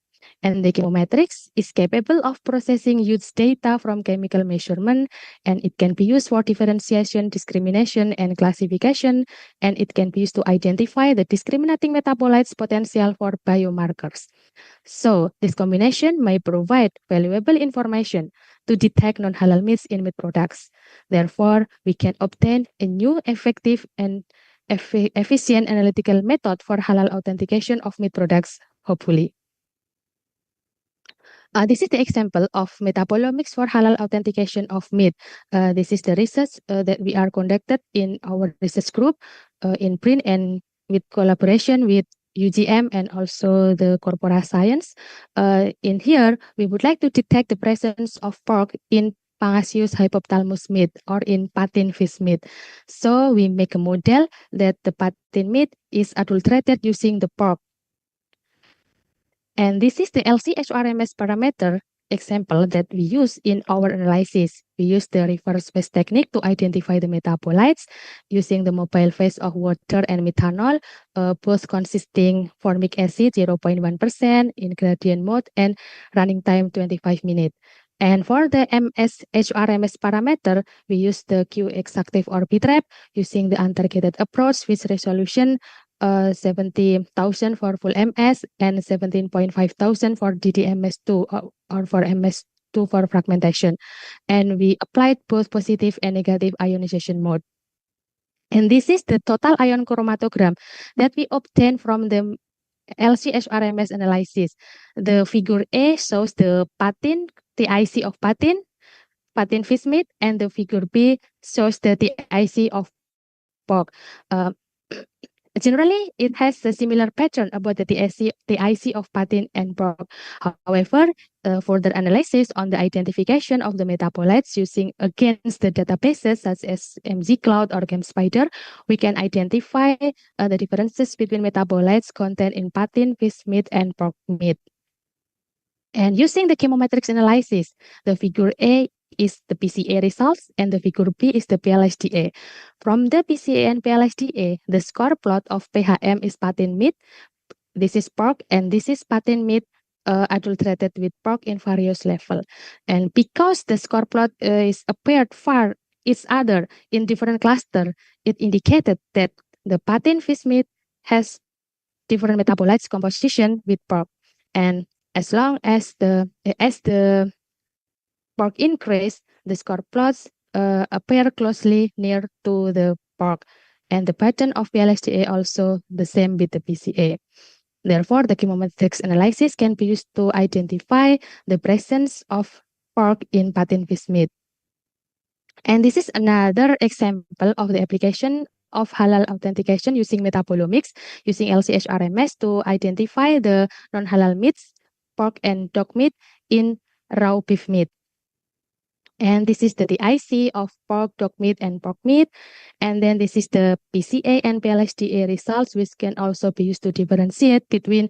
And the chemometrics is capable of processing huge data from chemical measurement, and it can be used for differentiation, discrimination, and classification, and it can be used to identify the discriminating metabolites potential for biomarkers. So this combination may provide valuable information to detect non-halal meats in meat products. Therefore, we can obtain a new effective and efficient analytical method for halal authentication of meat products, hopefully. This is the example of metabolomics for halal authentication of meat. This is the research that we are conducted in our research group in PRIN and with collaboration with UGM and also the Corpora Science. In here, we would like to detect the presence of pork in Pangasius hypothalamus meat or in patin fish meat. So we make a model that the patin meat is adulterated using the pork. And this is the LC-HRMS parameter example that we use in our analysis. We use the reverse phase technique to identify the metabolites using the mobile phase of water and methanol, both consisting formic acid 0.1% in gradient mode and running time 25 minutes. And for the MS-HRMS parameter, we use the Q-exactive or BTRAP using the untargeted approach with resolution 70,000 for full MS and 17,500 for DDMS2 or for MS2 for fragmentation. And we applied both positive and negative ionization mode. And this is the total ion chromatogram that we obtained from the LC-HRMS analysis. The figure A shows the patin, TIC of patin fish meat, and the figure B shows the TIC of pork. Generally, it has a similar pattern about the TIC of patin and pork. However, further analysis on the identification of the metabolites using against the databases such as MZCloud or GameSpider, we can identify the differences between metabolites contained in patin, fish meat, and pork meat. And using the chemometrics analysis, the figure A is the PCA results and the figure B is the PLSDA. From the PCA and PLSDA, the score plot of PHM is patin meat, this is pork, and this is patin meat adulterated with pork in various level. And because the score plot is appeared far each other in different cluster, it indicated that the patin fish meat has different metabolites composition with pork. And as long as the pork increase, the score plots appear closely near to the pork, and the pattern of PLSDA also the same with the PCA. Therefore, the chemometrics analysis can be used to identify the presence of pork in patin fish meat. And this is another example of the application of halal authentication using metabolomics, using LC-HRMS to identify the non-halal meats, pork and dog meat in raw beef meat. And this is the TIC of pork, dog meat, and pork meat. And then this is the PCA and PLSDA results, which can also be used to differentiate between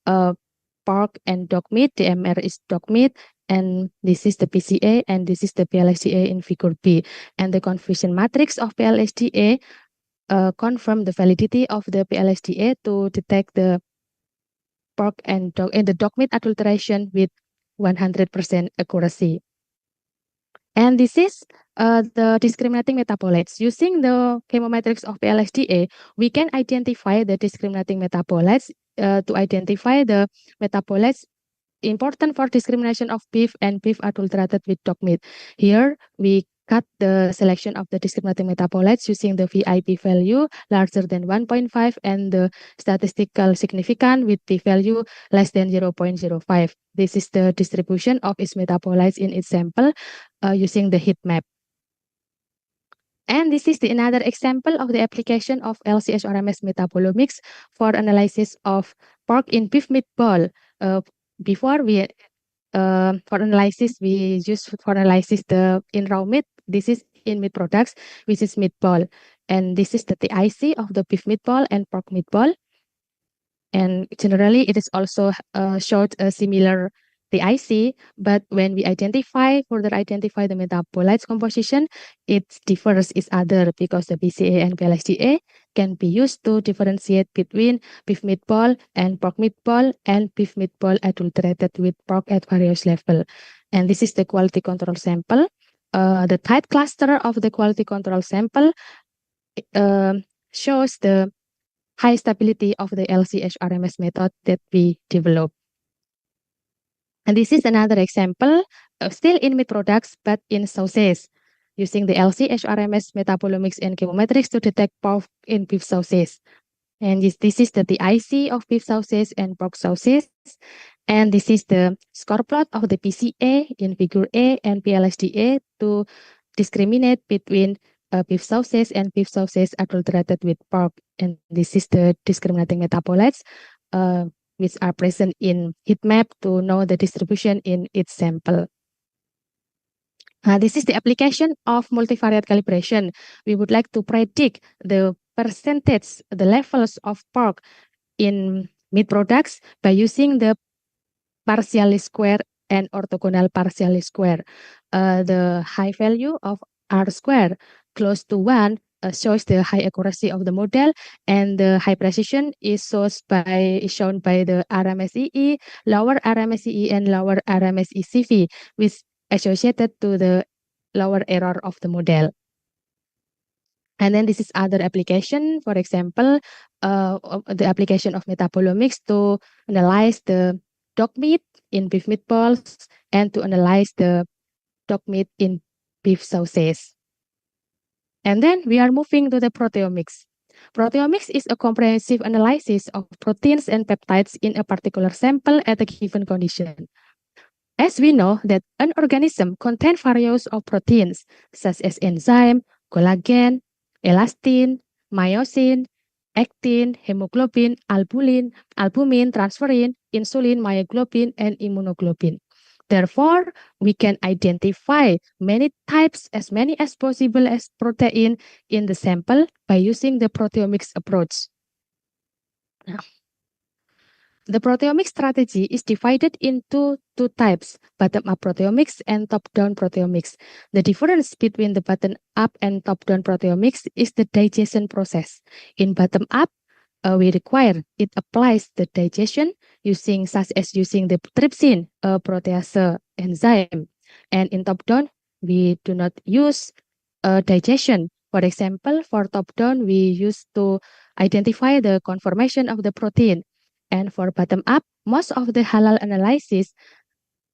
pork and dog meat. The MR is dog meat, and this is the PCA, and this is the PLSDA in figure B. And the confusion matrix of PLSDA confirm the validity of the PLSDA to detect the pork and the dog meat adulteration with 100% accuracy. And this is the discriminating metabolites. Using the chemometrics of PLSDA, we can identify the discriminating metabolites to identify the metabolites important for discrimination of beef and beef adulterated with dog meat. Here, we cut the selection of the discriminating metabolites using the VIP value larger than 1.5 and the statistical significant with p-value less than 0.05. This is the distribution of its metabolites in its sample using the heat map. And this is another example of the application of LC-HRMS metabolomics for analysis of pork in beef meatball. Before we for analysis, we use for analysis the in raw meat. This is in meat products, which is meatball, and this is the TIC of the beef meatball and pork meatball. And generally, it is also showed a similar TIC, but when we further identify the metabolites composition, it differs each other because the PCA and PLSDA can be used to differentiate between beef meatball and pork meatball and beef meatball adulterated with pork at various level. And this is the quality control sample. The tight cluster of the quality control sample shows the high stability of the LC-HRMS method that we developed. And this is another example, still in meat products, but in sauces, using the LC-HRMS metabolomics and chemometrics to detect pork in beef sauces. And this is the TIC of beef sauces and pork sauces. And this is the score plot of the PCA in figure A and PLSDA to discriminate between beef sauces and beef sauces adulterated with pork. And this is the discriminating metabolites which are present in heat map to know the distribution in its sample. This is the application of multivariate calibration. We would like to predict the percentage, the levels of pork in meat products by using the partially square and orthogonal partially square. The high value of R square close to 1 shows the high accuracy of the model, and the high precision is shown by the RMSEE, lower RMSEE, and lower RMSECV, which associated to the lower error of the model. And then this is other application, for example, the application of metabolomics to analyze the dog meat in beef meatballs and to analyze the dog meat in beef sauces. And then we are moving to the proteomics. Proteomics is a comprehensive analysis of proteins and peptides in a particular sample at a given condition. As we know that an organism contains various of proteins such as enzyme, collagen, elastin, myosin, actin, hemoglobin, albumin, transferrin, insulin, myoglobin, and immunoglobin. Therefore, we can identify many types, as many as possible as protein in the sample by using the proteomics approach. Now, the proteomics strategy is divided into two types, bottom-up proteomics and top-down proteomics. The difference between the bottom-up and top-down proteomics is the digestion process. In bottom-up, we require it applies the digestion such as using the trypsin, protease enzyme. And in top-down, we do not use digestion. For example, for top-down, we use to identify the conformation of the protein. And for bottom-up, most of the halal analysis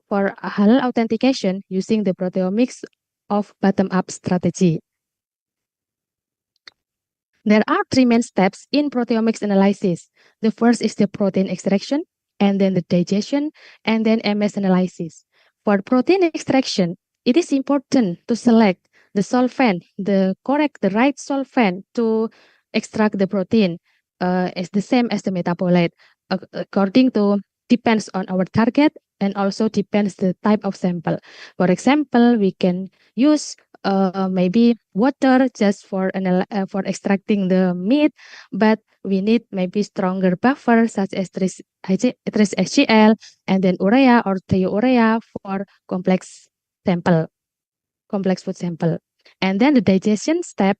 for halal authentication using the proteomics of bottom-up strategy. There are three main steps in proteomics analysis. The first is the protein extraction, and then the digestion, and then MS analysis. For protein extraction, it is important to select the solvent, the right solvent to extract the protein. Is the same as the metabolite. According to depends on our target and also depends the type of sample. For example, we can use maybe water just for extracting the meat, but we need maybe stronger buffer such as HCl and then urea or thiourea for complex food sample. And then the digestion step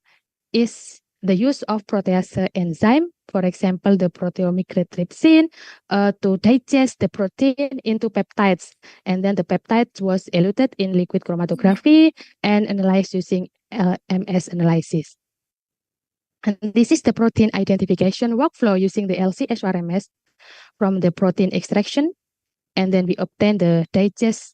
is the use of protease enzyme, for example, the proteomic trypsin, to digest the protein into peptides. And then the peptides was eluted in liquid chromatography and analyzed using MS analysis. And this is the protein identification workflow using the LC-HRMS from the protein extraction. And then we obtain the digest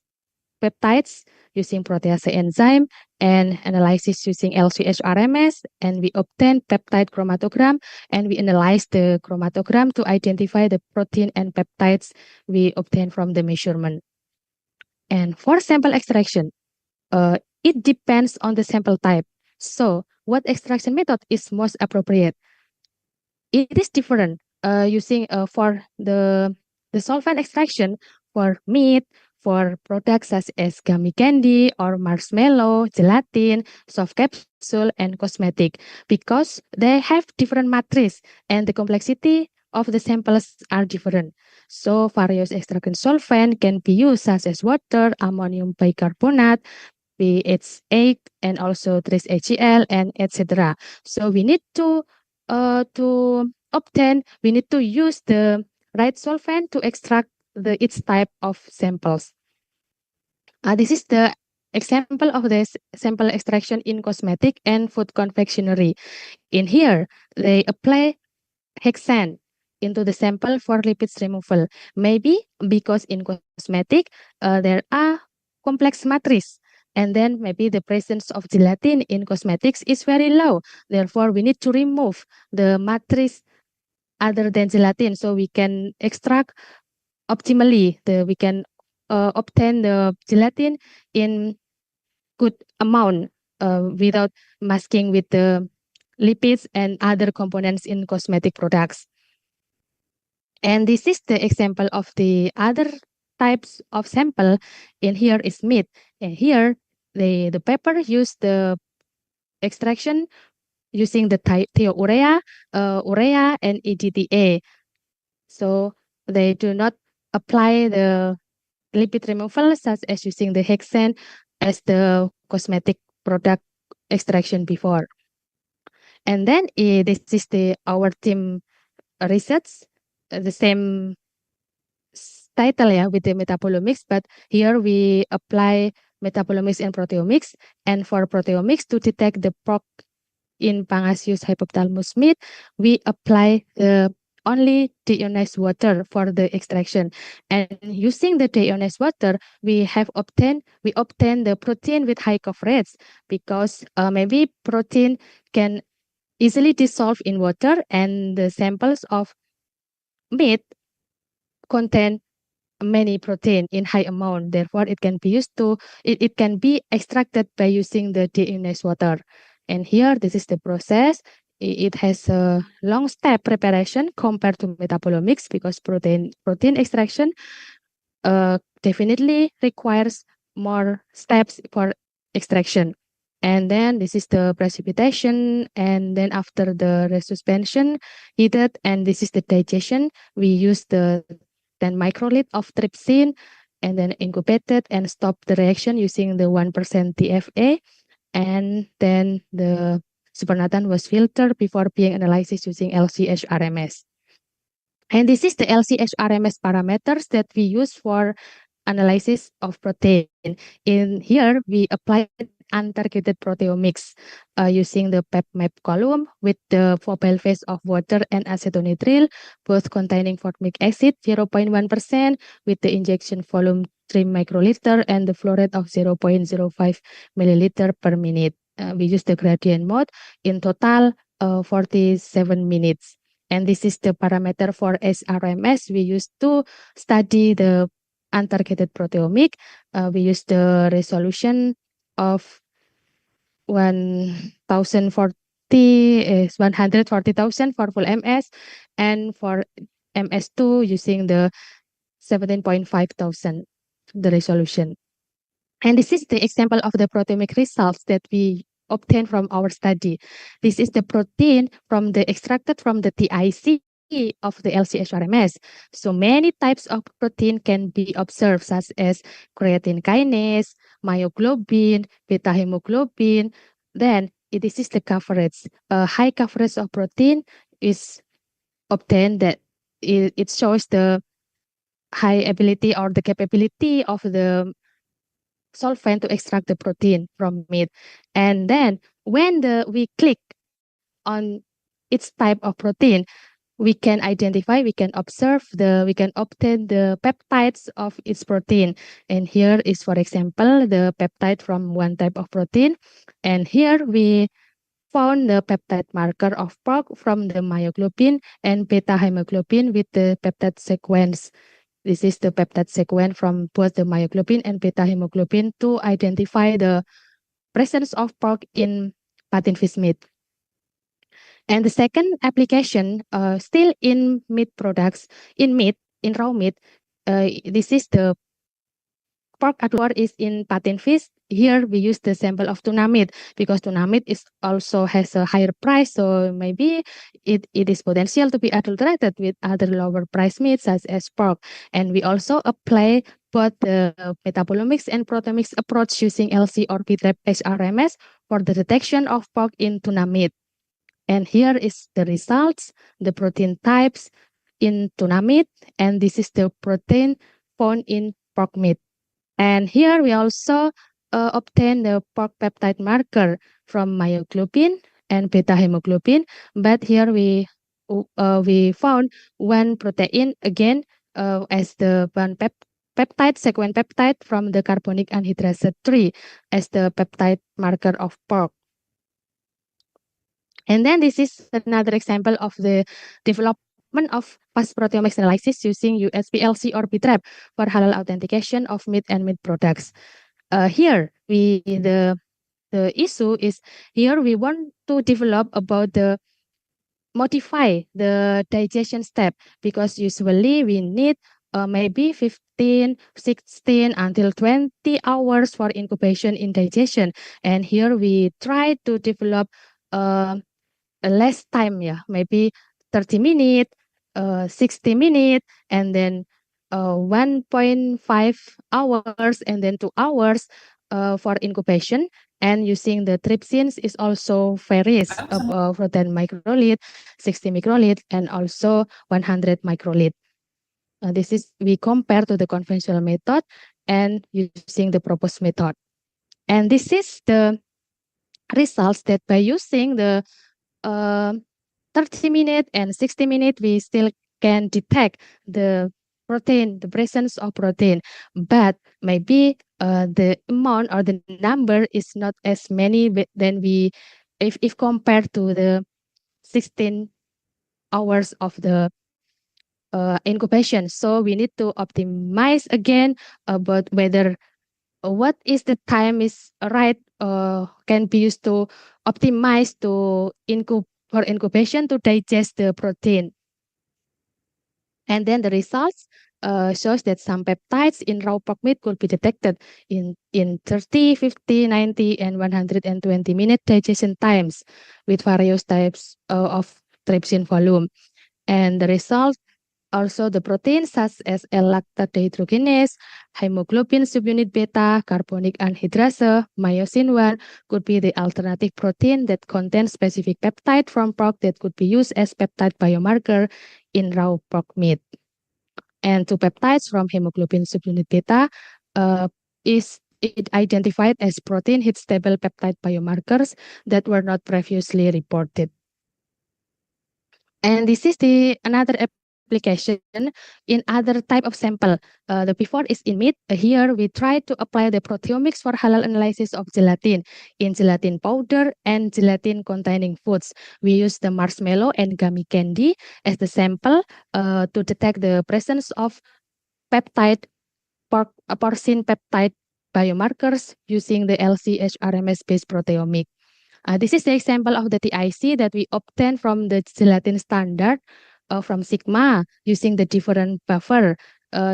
peptides using protease enzyme and analysis using LC-HRMS, and we obtain peptide chromatogram, and we analyze the chromatogram to identify the protein and peptides we obtain from the measurement. And for sample extraction, it depends on the sample type. So what extraction method is most appropriate? It is different using for the solvent extraction for meat, for products such as gummy candy or marshmallow, gelatin, soft capsule, and cosmetic, because they have different matrices and the complexity of the samples are different. So various extraction solvent can be used such as water, ammonium bicarbonate, pH8, and also trace HCl, and etc. So we need to use the right solvent to extract its type of samples. This is the example of the sample extraction in cosmetic and food confectionery. In here, they apply hexane into the sample for lipids removal. Maybe because in cosmetic, there are complex matrices. And then maybe the presence of gelatin in cosmetics is very low. Therefore, we need to remove the matrix other than gelatin so we can extract optimally. We can obtain the gelatin in good amount without masking with the lipids and other components in cosmetic products. And this is the example of the other types of sample. In here is meat. And here the paper used the extraction using the thiourea, urea, and EDTA. So they do not apply the lipid removal such as using the hexane as the cosmetic product extraction before. And then this is our team research, the same title with the metabolomics, but here we apply metabolomics and proteomics. And for proteomics, to detect the PROC in Pangasius hypothalamus meat, we apply only deionized water for the extraction. And using the deionized water, we obtain the protein with high coverage, because maybe protein can easily dissolve in water, and the samples of meat contain many protein in high amount. Therefore, it can be it can be extracted by using the deionized water. And here, this is the process. it has a long step preparation compared to metabolomics because protein extraction definitely requires more steps for extraction. And then this is the precipitation, and then after the resuspension heated, and this is the digestion. We use the 10 microliter of trypsin and then incubated and stop the reaction using the 1% TFA. And then the supernatant was filtered before being analyzed using LC-HRMS. And this is the LC-HRMS parameters that we use for analysis of protein. In here, we applied untargeted proteomics using the PepMap column with the mobile phase of water and acetonitrile, both containing formic acid 0.1% with the injection volume 3 microliter and the flow rate of 0.05 milliliter per minute. We use the gradient mode in total 47 minutes. And this is the parameter for SRMS we use to study the untargeted proteomic. We use the resolution of 140,000 for full MS, and for MS2 using the 17,500 the resolution. And this is the example of the proteomic results that we obtained from our study. This is the protein from the extracted from the TIC of the LC-HRMS. So many types of protein can be observed, such as creatine kinase, myoglobin, beta hemoglobin. Then this is the coverage. A high coverage of protein is obtained that it shows the high ability or the capability of the solvent to extract the protein from it. And then when we click on its type of protein, we can identify, we can observe we can obtain the peptides of its protein. And here is, for example, the peptide from one type of protein. And here we found the peptide marker of PROC from the myoglobin and beta hemoglobin with the peptide sequence. This is the peptide sequence from both the myoglobin and beta hemoglobin to identify the presence of PROC in patin fish meat. And the second application, still in meat products, in raw meat, this is the pork adwar is in patin fish. Here we use the sample of tuna meat because tuna meat also has a higher price, so maybe it is potential to be adulterated with other lower price meats such as pork. And we also apply both the metabolomics and proteomics approach using LC or HRMS for the detection of pork in tuna meat. And here is the results, the protein types in tuna meat, and this is the protein found in pork meat. And here we also obtain the pork peptide marker from myoglobin and beta hemoglobin, but here we found one protein again as the one peptide, sequence peptide from the carbonic anhydrase 3 as the peptide marker of pork. And then this is another example of the development of fast proteomics analysis using USP-LC or BTRAP for halal authentication of meat and meat products. Here, the issue is here we want to develop about modify the digestion step, because usually we need maybe 15, 16 until 20 hours for incubation in digestion. And here we try to develop less time, maybe 30 minutes, 60 minutes, and then 1.5 hours, and then 2 hours for incubation. And using the trypsins is also varies for 10 microliter, 60 microliter, and also 100 microliter. This is we compare to the conventional method and using the proposed method. And this is the results that by using the 30 minutes and 60 minutes, we still can detect the protein, the presence of protein, but maybe the amount or the number is not as many than if compared to the 16 hours of the incubation. So we need to optimize again about whether what is the time is right can be used to optimize to for incubation to digest the protein. And then the results shows that some peptides in raw pork meat could be detected in 30, 50, 90, and 120-minute digestion times with various types of trypsin volume. And the result also the proteins such as L-lactate dehydrogenase, hemoglobin subunit beta, carbonic anhydrase, myosin 1 could be the alternative protein that contains specific peptide from pork that could be used as peptide biomarker in raw pork meat. And two peptides from hemoglobin subunit beta is identified as protein heat stable peptide biomarkers that were not previously reported. And this is another application in other type of sample. The before is in meat. Here we try to apply the proteomics for halal analysis of gelatin in gelatin powder and gelatin containing foods. We use the marshmallow and gummy candy as the sample to detect the presence of peptide porcine peptide biomarkers using the LC-HRMS based proteomic. This is the example of the TIC that we obtained from the gelatin standard from Sigma using the different buffer,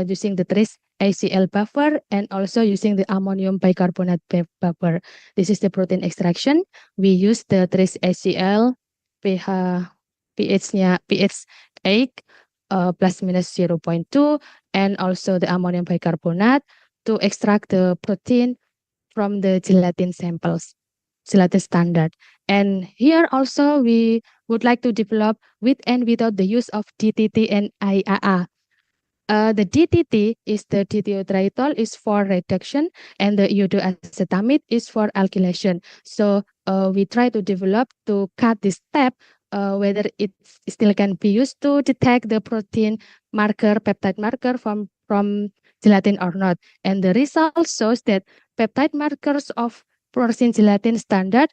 using the trace ACL buffer and also using the ammonium bicarbonate buffer. This is the protein extraction. We use the trace ACL pH-nya pH 8 plus minus 0.2 and also the ammonium bicarbonate to extract the protein from the gelatin samples. Gelatin standard. And here also we would like to develop with and without the use of DTT and IAA. The DTT is the dithiotrietol is for reduction and the iodoacetamide is for alkylation. So we try to develop to cut this step whether it still can be used to detect the protein marker, peptide marker from gelatin or not. And the result shows that peptide markers of porcine gelatin standard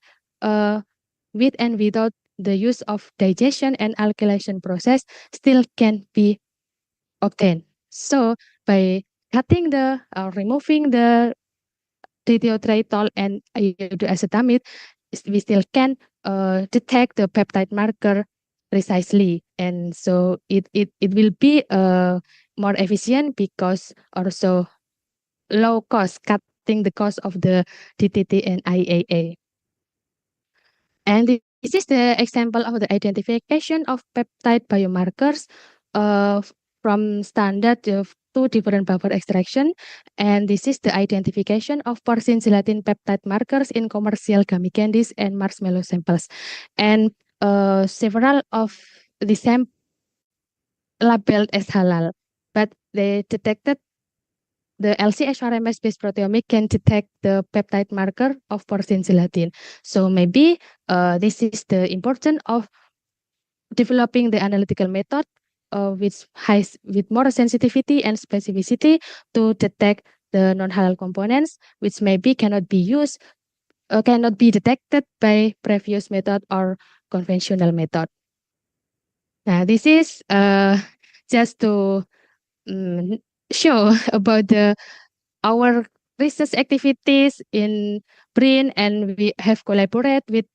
with and without the use of digestion and alkylation process still can be obtained. So by cutting the removing the dithiotrietol and iodoacetamide, we still can detect the peptide marker precisely, and so it will be more efficient because also low cost, cutting the cost of the DTT and IAA. And this is the example of the identification of peptide biomarkers from standard of two different buffer extraction. And this is the identification of porcine gelatin peptide markers in commercial gummy candies and marshmallow samples. And several of the samples labeled as halal, but they detected the LC-HRMS based proteomic can detect the peptide marker of porcine gelatin. So maybe this is the importance of developing the analytical method with more sensitivity and specificity to detect the non-halal components, which maybe cannot be used, cannot be detected by previous method or conventional method. Now, this is just to show about our research activities in BRIN, and we have collaborated with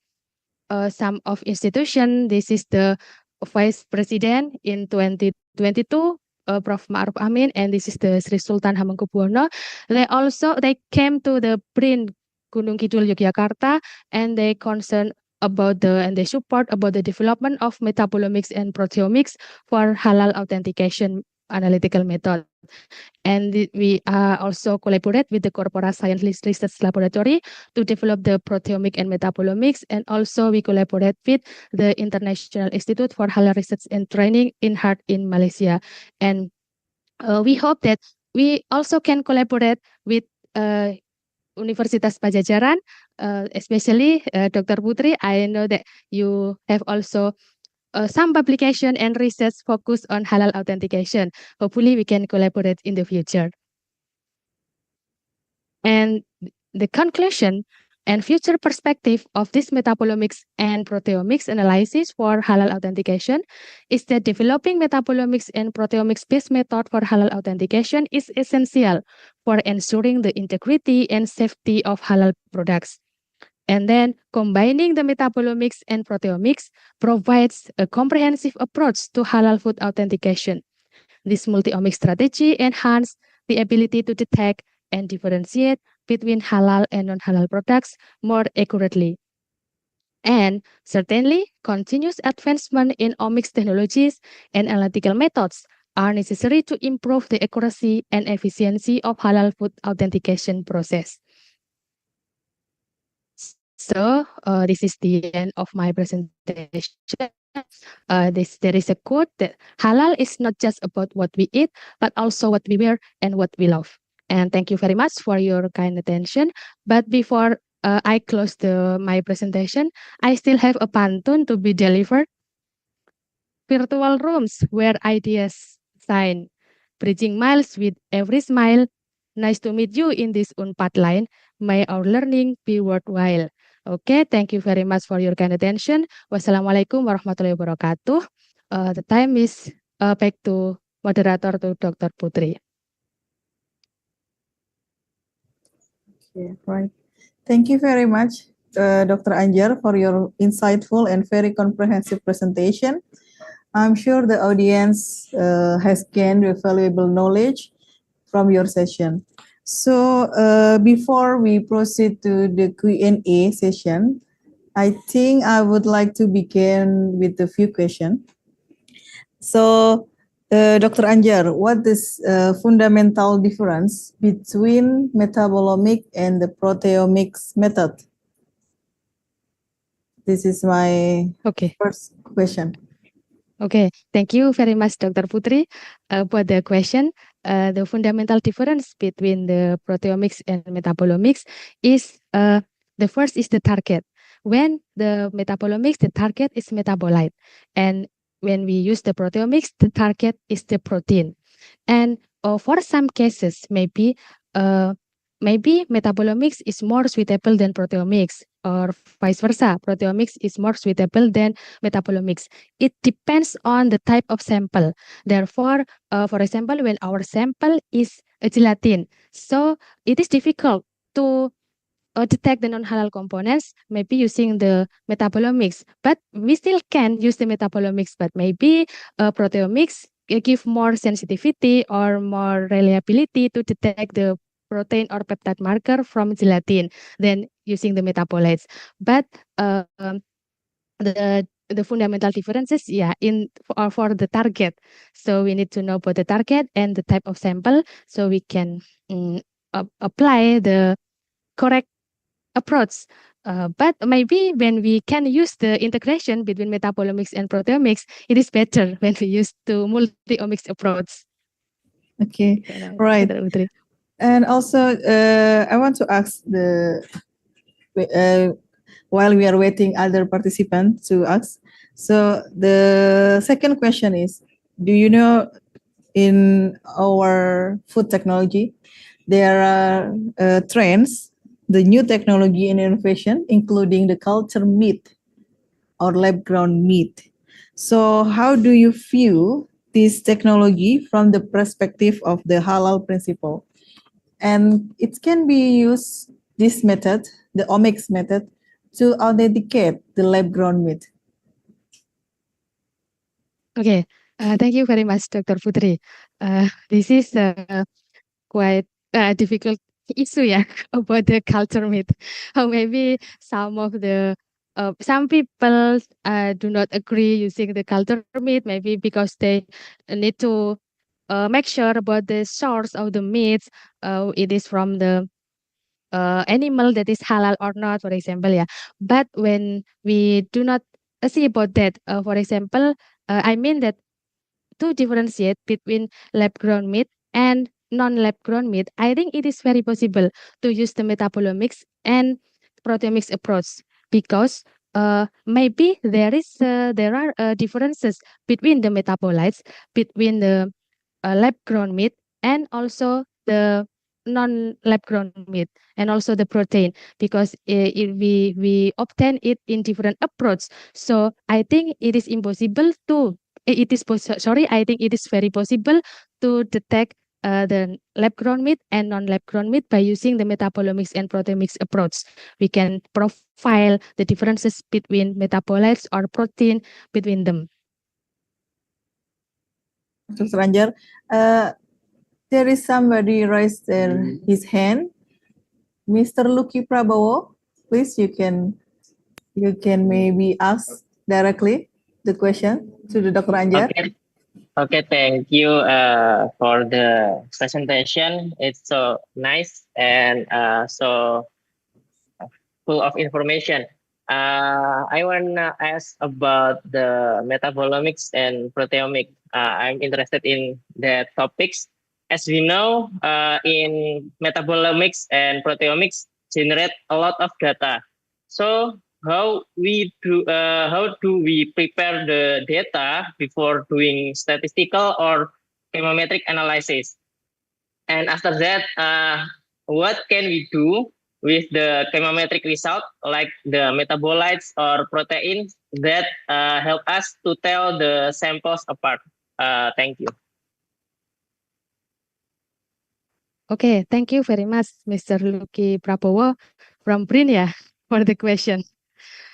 some of institution. This is the Vice President in 2022, Prof. Ma'ruf Amin, and this is the Sri Sultan Hamengkubuwono. They came to the BRIN Gunung Kidul Yogyakarta, and they concern about and they support about the development of metabolomics and proteomics for halal authentication analytical method. And we also collaborate with the Corpora Science Research Laboratory to develop the proteomic and metabolomics. And also we collaborate with the International Institute for Halal Research and Training in HART in Malaysia. And we hope that we also can collaborate with Universitas Pajajaran, especially Dr. Putri. I know that you have also some publication and research focused on halal authentication. Hopefully we can collaborate in the future. And the conclusion and future perspective of this metabolomics and proteomics analysis for halal authentication is that developing metabolomics and proteomics based method for halal authentication is essential for ensuring the integrity and safety of halal products. And then combining the metabolomics and proteomics provides a comprehensive approach to halal food authentication. This multi-omic strategy enhances the ability to detect and differentiate between halal and non-halal products more accurately. And certainly, continuous advancement in omics technologies and analytical methods are necessary to improve the accuracy and efficiency of halal food authentication process. So this is the end of my presentation. There is a quote that halal is not just about what we eat, but also what we wear and what we love. And thank you very much for your kind attention. But before I close my presentation, I still have a pantun to be delivered. Virtual rooms where ideas shine, bridging miles with every smile. Nice to meet you in this Unpad line. May our learning be worthwhile. Okay, thank you very much for your kind attention. Wassalamualaikum warahmatullahi wabarakatuh. The time is back to moderator to Dr. Putri. Okay, right. Thank you very much, Dr. Anjar, for your insightful and very comprehensive presentation. I'm sure the audience has gained valuable knowledge from your session. So before we proceed to the Q&A session, I think I would like to begin with a few questions. So Dr. Anjar, what is fundamental difference between metabolomic and the proteomics method? This is my first question. Okay, thank you very much, Dr. Putri, for the question. The fundamental difference between the proteomics and metabolomics is the first is the target. When the metabolomics, the target is metabolite, and when we use the proteomics, the target is the protein. And for some cases, maybe metabolomics is more suitable than proteomics, or vice versa. Proteomics is more suitable than metabolomics. It depends on the type of sample. Therefore, for example, when our sample is a gelatin, so it is difficult to detect the non-halal components, maybe using the metabolomics, but we still can use the metabolomics, but maybe proteomics give more sensitivity or more reliability to detect the protein or peptide marker from gelatin than using the metabolites. But the fundamental differences, for the target. So we need to know about the target and the type of sample, so we can apply the correct approach. But maybe when we can use the integration between metabolomics and proteomics, it is better when we use the multi-omics approach. Okay, right. And also, I want to ask while we are waiting other participants to ask. So the second question is, do you know in our food technology, there are trends, the new technology and innovation, including the culture meat or lab-grown meat. So how do you view this technology from the perspective of the halal principle? And it can be used, this method, the omics method, to authenticate the lab-grown meat. Okay, thank you very much, Dr. Putri. This is quite difficult issue, about the culture meat. Maybe some people do not agree using the culture meat, maybe because they need to make sure about the source of the meat. It is from the animal that is halal or not, for example, But when we do not see about that, for example, I mean that to differentiate between lab-grown meat and non-lab-grown meat, I think it is very possible to use the metabolomics and proteomics approach, because maybe there are differences between the metabolites, between the lab-grown meat and also the non-lab-grown meat, and also the protein, because we obtain it in different approach. So I think it is impossible to I think it is very possible to detect the lab-grown meat and non-lab-grown meat by using the metabolomics and proteomics approach. We can profile the differences between metabolites or protein between them. Dr. Anjar, there is somebody raised his hand. Mr. Lucky Prabowo, please, you can maybe ask directly the question to the Dr. Anjar. Okay, thank you for the presentation. It's so nice and so full of information. I want to ask about the metabolomics and proteomics. I'm interested in the topics. As we know, in metabolomics and proteomics generate a lot of data. So how do we prepare the data before doing statistical or chemometric analysis? And after that, what can we do with the chemometric result, like the metabolites or proteins that help us to tell the samples apart? Thank you. Okay, thank you very much, Mr. Lucky Prabowo from Brinia for the question.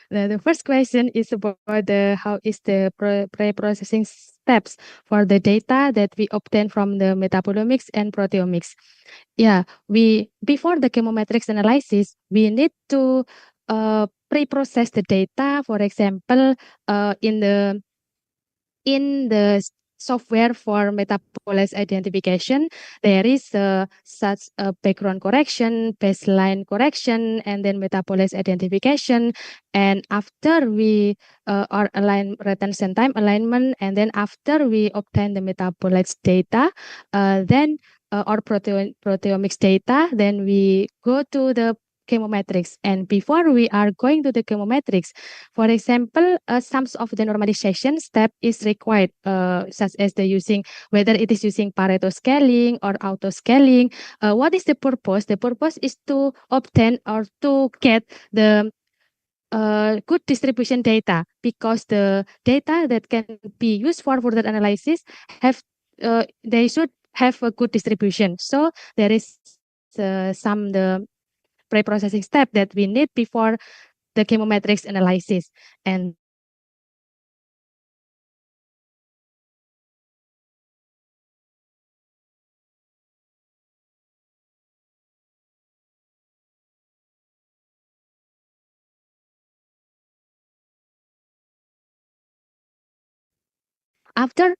The first question is about how is the pre-processing steps for the data that we obtain from the metabolomics and proteomics. Yeah, before the chemometrics analysis, we need to pre-process the data. For example, in the software for metabolites identification, there is such a background correction, baseline correction, and then metabolites identification. And after we are retention time alignment, and then after we obtain the metabolites data, then or proteomics data, then we go to the chemometrics. And before we are going to the chemometrics, for example, some of the normalization step is required, such as whether it is using Pareto scaling or auto scaling. What is the purpose? The purpose is to obtain or to get the good distribution data, because the data that can be used for further analysis they should have a good distribution. So there is the pre-processing step that we need before the chemometrics analysis. And after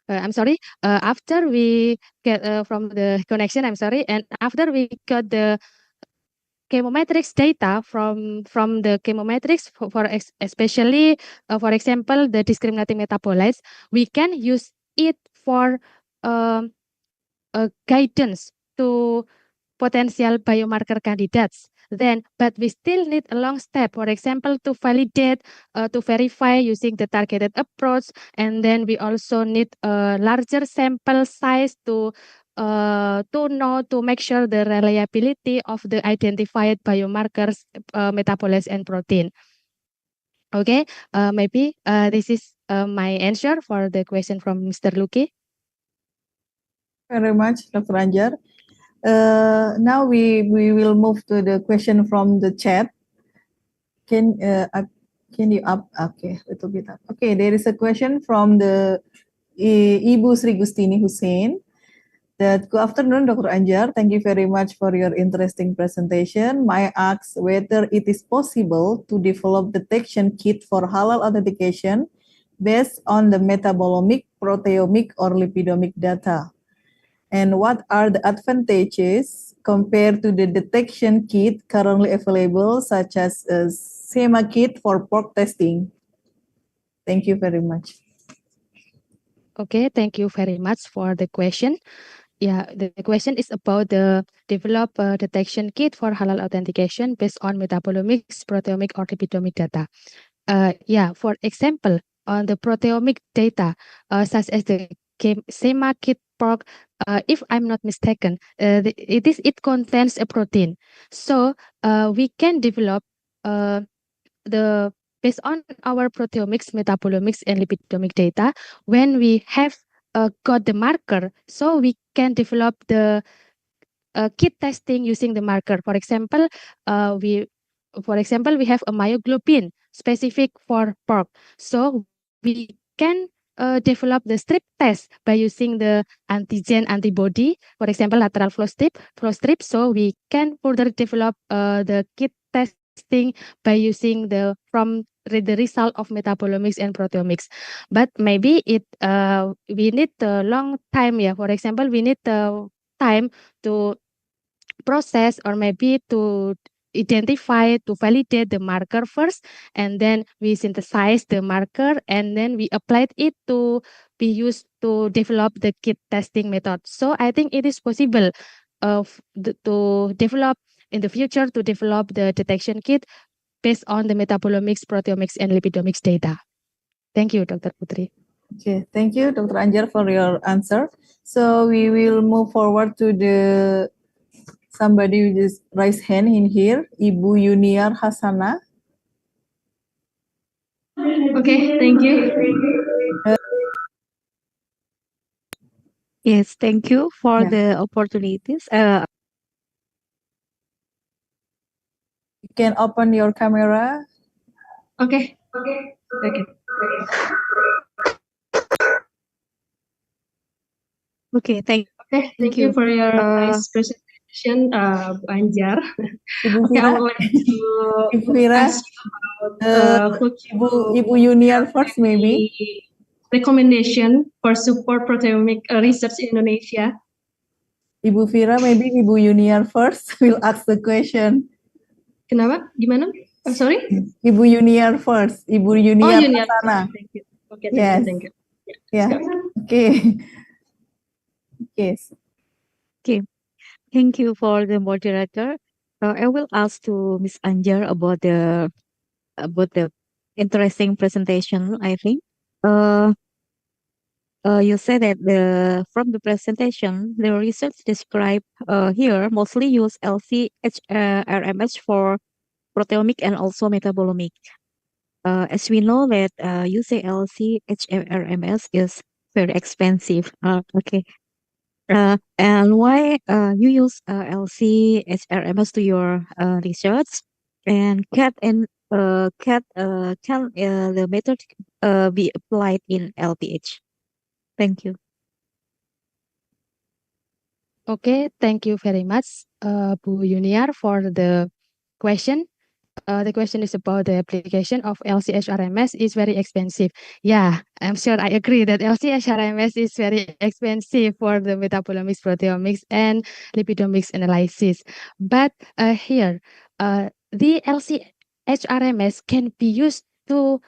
I'm sorry, after we get from the connection, I'm sorry, and after we got the chemometrics data from the chemometrics for especially for example the discriminating metabolites, we can use it for guidance to potential biomarker candidates. Then, but we still need a long step, for example, to validate, to verify using the targeted approach. And then we also need a larger sample size to make sure the reliability of the identified biomarkers, metabolites, and protein. Okay, maybe this is my answer for the question from Mr. Lucky. Very much, Dr. Anjar. Now we will move to the question from the chat. Can you up? Okay, little bit up. Okay, there is a question from the Ibu Sri Gustini Hussein. That good afternoon, Dr. Anjar. Thank you very much for your interesting presentation. May I ask whether it is possible to develop detection kit for halal authentication based on the metabolomic, proteomic, or lipidomic data? And what are the advantages compared to the detection kit currently available, such as a SEMA kit for pork testing? Thank you very much. Okay, thank you very much for the question. Yeah, the question is about the develop detection kit for halal authentication based on metabolomics, proteomic, or lipidomic data. Yeah, for example, on the proteomic data, such as the SEMA kit pork, if I'm not mistaken, it contains a protein. So we can develop based on our proteomics, metabolomics, and lipidomic data, when we have got the marker, so we can develop the kit testing using the marker. For example, we have a myoglobin specific for pork, so we can develop the strip test by using the antigen antibody, for example, lateral flow strip. So we can further develop the kit testing by using the result of metabolomics and proteomics. But maybe we need a long time. Yeah, for example, we need time to process, or maybe to identify, to validate the marker first, and then we synthesize the marker, and then we applied it to be used to develop the kit testing method. So I think it is possible to develop in the future, to develop the detection kit based on the metabolomics, proteomics, and lipidomics data. Thank you, Dr. Putri. Okay, thank you, Dr. Anjar, for your answer. So we will move forward to the somebody who just raise hand in here, Ibu Yuniar Hasana. Okay, thank you. Yes, thank you for Yeah. the opportunities. You can open your camera. Okay. Okay, thank Thank you for your nice presentation, Bu Anjar. Ibu Okay, I Fira, would like to Ibu Fira, ask you about Ibu Yuniar first, maybe. recommendation for support proteomic research in Indonesia. Ibu Fira, maybe Ibu Yuniar first will ask the question. Kenapa? Gimana? Oh, sorry? Ibu Yuniar first. Ibu Yuniar Yuniar. Hasana. Thank you. Okay, Yes. thank you. Yeah. Okay. Yes. Okay, thank you for the moderator. I will ask to Ms. Anjar about the interesting presentation. I think. You said that from the presentation, the research described here mostly use LC-HRMS for proteomic and also metabolomic. As we know that using LC-HRMS is very expensive. Okay. And why you use LC-HRMS to your research, and can the method be applied in LPH? Thank you. Okay, thank you very much, Bu Yuniar, for the question. The question is about the application of LC-HRMS is very expensive. Yeah, I'm sure I agree that LC-HRMS is very expensive for the metabolomics, proteomics, and lipidomics analysis. But here, the LC-HRMS can be used to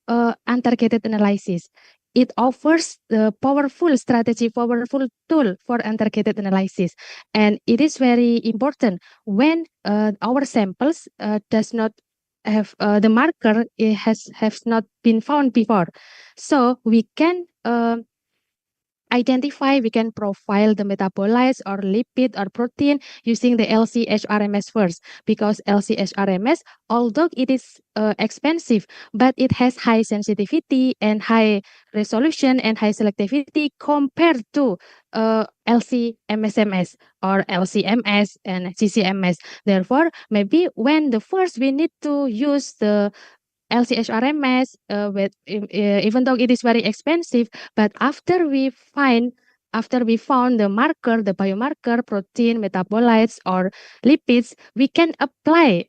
untargeted analysis. It offers the powerful strategy, powerful tool for untargeted analysis. And it is very important when our samples does not have the marker, it has not been found before. So we can identify, we can profile the metabolites or lipid or protein using the LC-HRMS first, because LC-HRMS, although it is expensive, but it has high sensitivity and high resolution and high selectivity compared to LC-MSMS or LC-MS and GC-MS. Therefore, maybe when the first we need to use the LC-HRMS, even though it is very expensive, but after we found the marker, the biomarker, protein, metabolites, or lipids, we can apply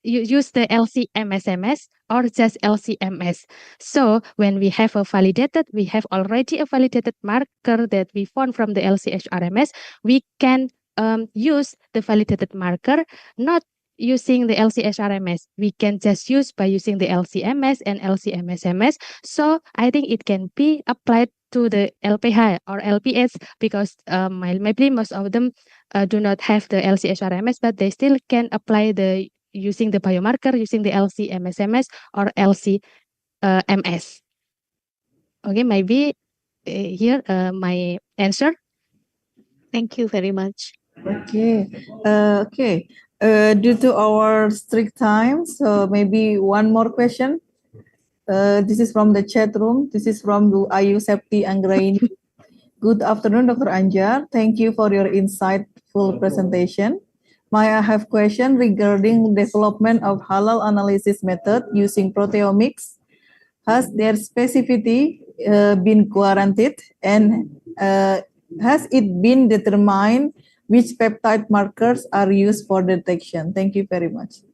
use the LC-MSMS or just LC-MS. So when we have already a validated marker that we found from the LC-HRMS, we can use the validated marker, not using the LC-HRMS. We can just use by using the LC-MS and LC-MSMS. So I think it can be applied to the LPH or LPS, because maybe most of them do not have the LC-HRMS, but they still can apply using the biomarker, using the LC-MSMS or LC-MS. Okay, maybe here my answer. Thank you very much. Okay. Due to our strict time, so maybe one more question. This is from the chat room. This is from Bu Ayu Septi Anggraini. Good afternoon, Dr. Anjar. Thank you for your insightful presentation. May I have question regarding development of halal analysis method using proteomics? Has their specificity been guaranteed, and has it been determined which peptide markers are used for detection? Thank you very much.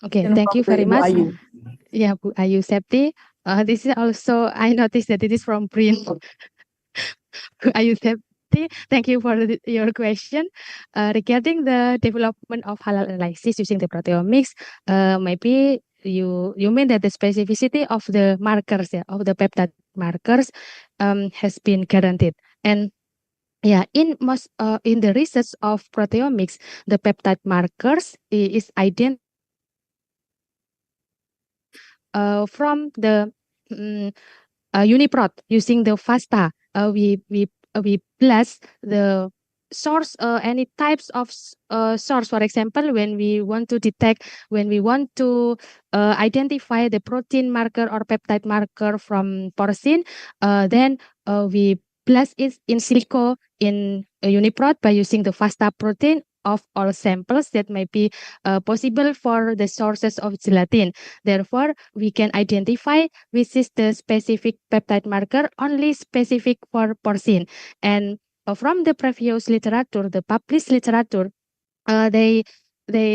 Okay, And thank from you very Bu much. Ayu. Yeah, Bu Ayu Septi. This is also, I noticed that it is from Prin. Bu Ayu Septi, thank you for your question. Regarding the development of halal analysis using the proteomics, maybe you mean that the specificity of the markers, yeah, of the peptide markers, has been guaranteed. And yeah, in the research of proteomics, the peptide markers is identified from the UniProt using the FASTA. We plus the source, any types of source. For example, when we want to identify the protein marker or peptide marker from porcine, then we plus it in silico in UniProt by using the FASTA protein of all samples that may be possible for the sources of gelatin. Therefore, we can identify which is the specific peptide marker only specific for porcine. And from the previous literature, the published literature, they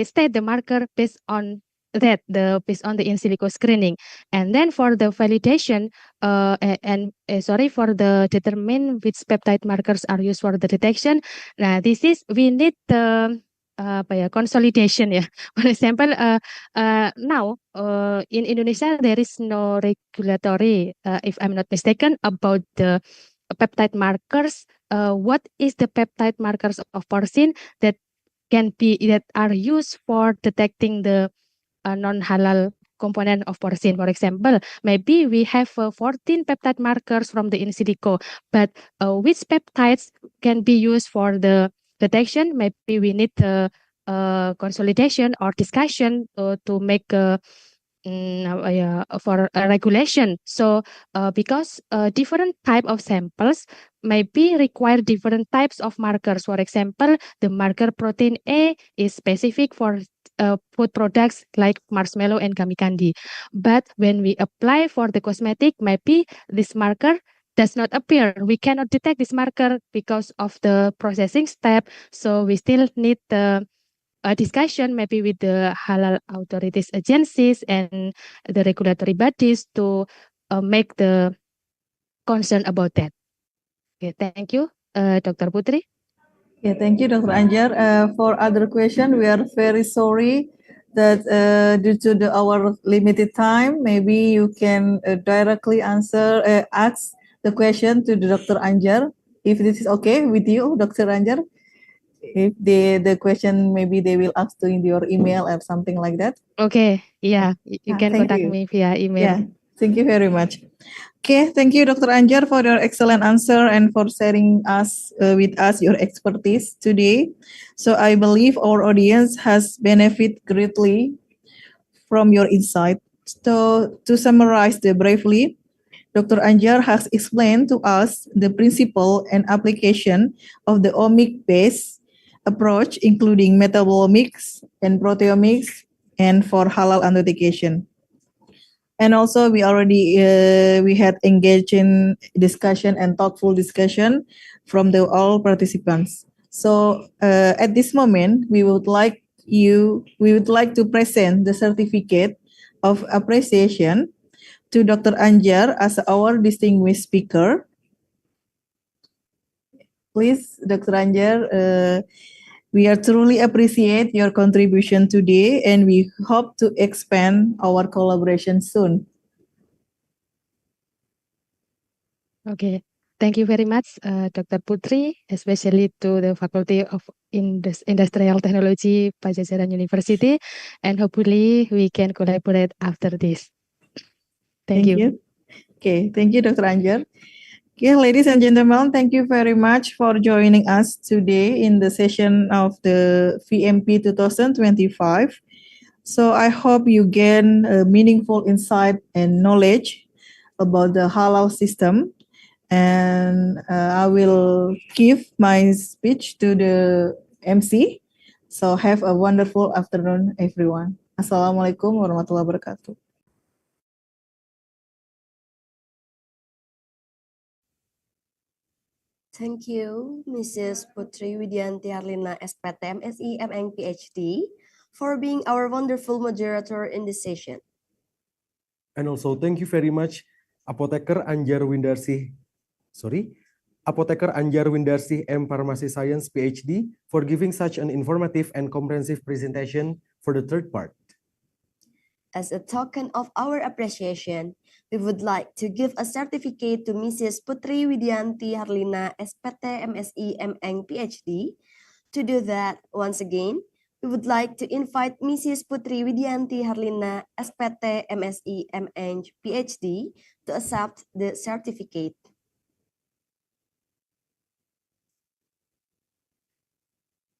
state the marker based on that, based on the in silico screening. And then for the validation, for the determine which peptide markers are used for the detection. We need the consolidation, yeah. For example, now in Indonesia there is no regulatory, if I'm not mistaken, about the peptide markers. What is the peptide markers of porcine that are used for detecting the non-halal component of porcine? For example, maybe we have 14 peptide markers from the in silico, but which peptides can be used for the detection? Maybe we need consolidation or discussion to make for a regulation. So because different type of samples maybe require different types of markers. For example, the marker protein A is specific for food products like marshmallow and gummy candy. But when we apply for the cosmetic, maybe this marker does not appear. We cannot detect this marker because of the processing step. So we still need the discussion maybe with the halal authorities agencies and the regulatory bodies to make the concern about that. Okay, thank you, Dr. Putri. Yeah, thank you, Dr. Anjar. For other question, we are very sorry that due to our limited time, maybe you can directly ask the question to Dr. Anjar, if this is okay with you, Dr. Anjar. If the question, maybe they will ask to in your email or something like that. Okay, yeah, you can thank contact you. me via email. Yeah, thank you very much. Okay, thank you, Dr. Anjar, for your excellent answer and for sharing with us your expertise today. So I believe our audience has benefited greatly from your insight. So to summarize briefly, Dr. Anjar has explained to us the principle and application of the omic-based approach, including metabolomics and proteomics, and for halal authentication. And also, we already we had engaged in discussion and thoughtful discussion from all participants. So at this moment, we would like to present the certificate of appreciation to Dr. Anjar as our distinguished speaker. Please, Dr. Anjar, we are truly appreciate your contribution today, and we hope to expand our collaboration soon. Okay, thank you very much, Dr. Putri, especially to the Faculty of Industrial Technology, Pajajaran University, and hopefully we can collaborate after this. Thank you. Okay, thank you, Dr. Anjar. Okay, ladies and gentlemen, thank you very much for joining us today in the session of the VMP 2025. So I hope you gain meaningful insight and knowledge about the halal system And I will give my speech to the MC. So have a wonderful afternoon, everyone. Assalamualaikum warahmatullahi wabarakatuh. Thank you, Mrs. Putri Widianti Harlina, SPT, MSc, MN, PhD, for being our wonderful moderator in this session. And also thank you very much, Apoteker Anjar Windarsih M. Pharmacy Science, PhD, for giving such an informative and comprehensive presentation for the third part. As a token of our appreciation, we would like to give a certificate to Mrs. Putri Widianti Harlina, SPT, MSc, MN, PhD. To do that, once again, we would like to invite Mrs. Putri Widianti Harlina, SPT, MSc, MN, PhD, to accept the certificate.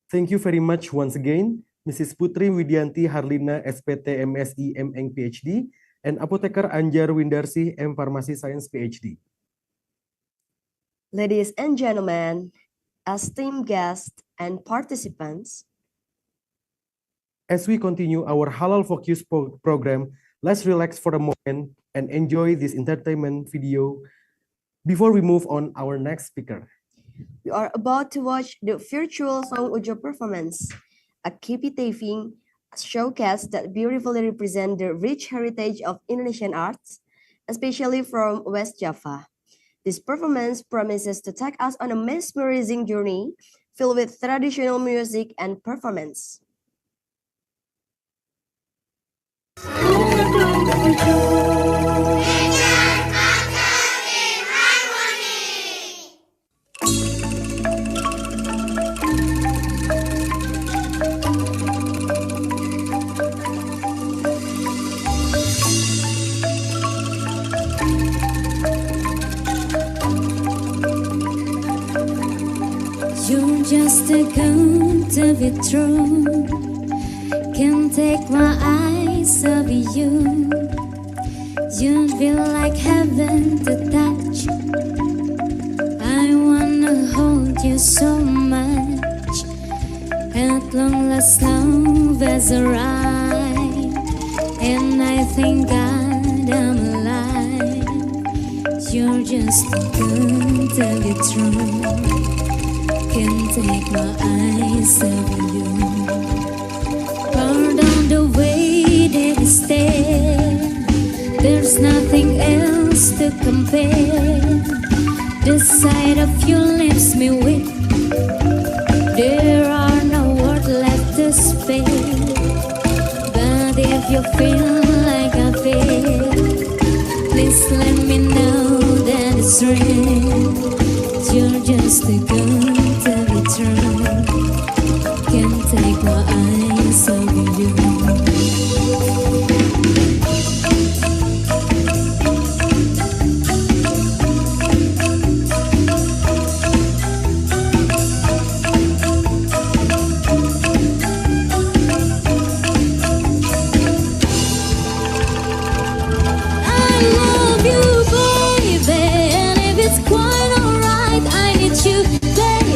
Thank you very much once again, Mrs. Putri Widianti Harlina, SPT, MSc, MN, PhD, and Apoteker Anjar Windarsih M. Pharmacy Science, PhD. Ladies and gentlemen, esteemed guests and participants, as we continue our Halal Focus program, let's relax for a moment and enjoy this entertainment video before we move on our next speaker. We are about to watch the virtual Song Ujo performance, a captivating showcase that beautifully represents the rich heritage of Indonesian arts, especially from West Java. This performance promises to take us on a mesmerizing journey filled with traditional music and performance. You're just a gun to be true. Can't take my eyes off you. You feel like heaven to touch. I wanna hold you so much. At long last, love has arrived, and I thank God I'm alive. You're just a gun to be true. Can't take my eyes off you. Pardon the way that you stare. There's nothing else to compare. The sight of you leaves me weak. There are no words left to spare. But if you feel like I feel, please let me know that it's real. You're just a gun to be true. Can't take my eyes off you. I love you, baby, and if it's quite alright, I need you, baby.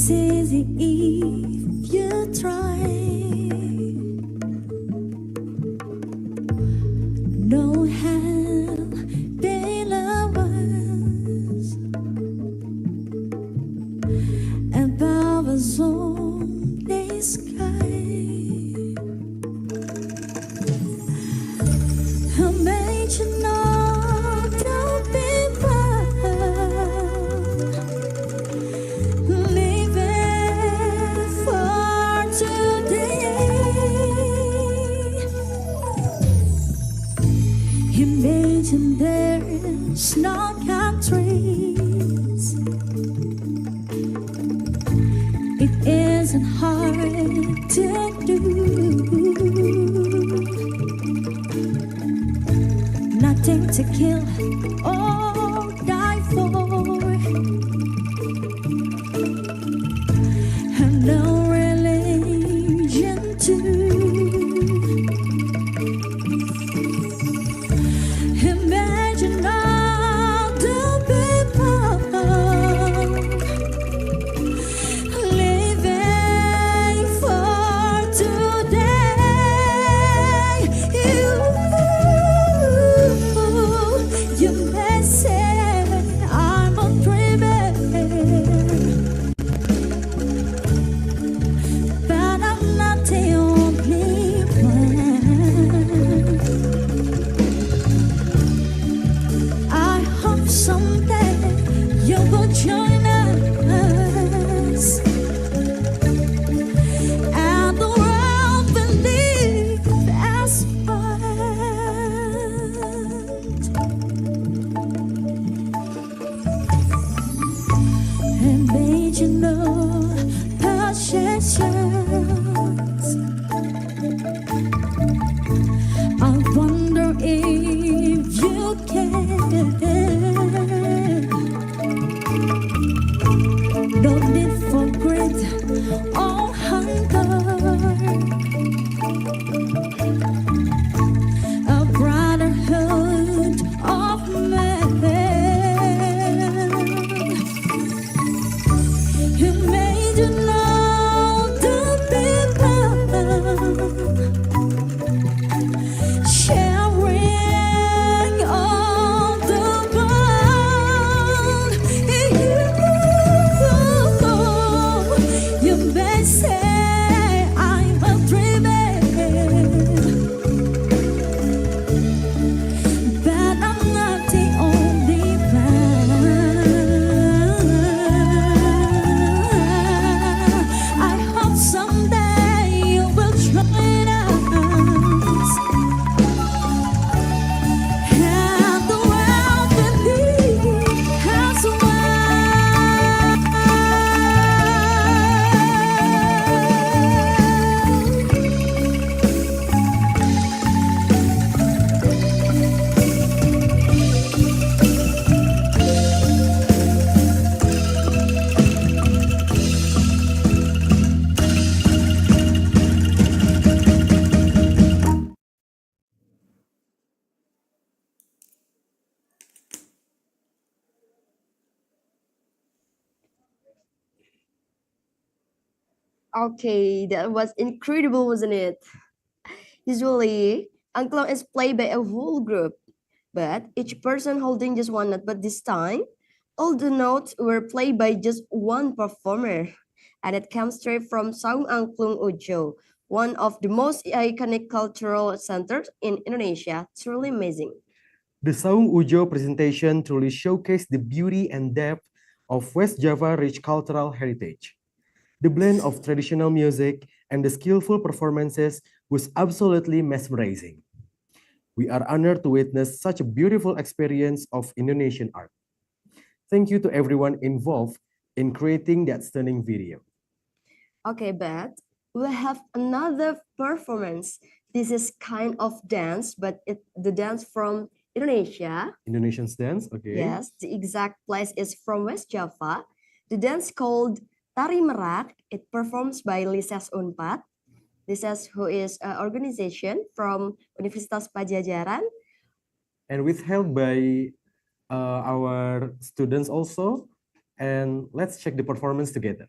It's easy if you try. No hell below us, above us only sky. Imagine all the people living for today. Imagine there's no countries. It isn't hard to do. Nothing to kill or die for, and no religion too. Imagine all the people living for today. You may say I'm a dreamer, but I'm not the only one. I hope someday you will join us, and the world will live as one. Imagine no possessions. I wonder if you can. No need for greed or hunger. A brotherhood of men. Imagine all the people sharing all the bond. You may say I'm a dreamer, but I'm not the only one. I hope someday you will join us, and the world will live as Okay, that was incredible, wasn't it? Usually, angklung is played by a whole group, but each person holding just one note. But this time, all the notes were played by just one performer, and it comes straight from Saung Angklung Ujo, one of the most iconic cultural centers in Indonesia. Truly amazing. The Saung Ujo presentation truly showcased the beauty and depth of West Java rich cultural heritage. The blend of traditional music and the skillful performances was absolutely mesmerizing. We are honored to witness such a beautiful experience of Indonesian art. Thank you to everyone involved in creating that stunning video. Okay, but we have another performance. This is kind of dance, but the dance from Indonesia. Indonesian's dance, okay. Yes, the exact place is from West Java. The dance called Tari Merak. It performs by Lises Unpad. Lises, who is an organization from Universitas Padjadjaran. And with help by our students also. And let's check the performance together.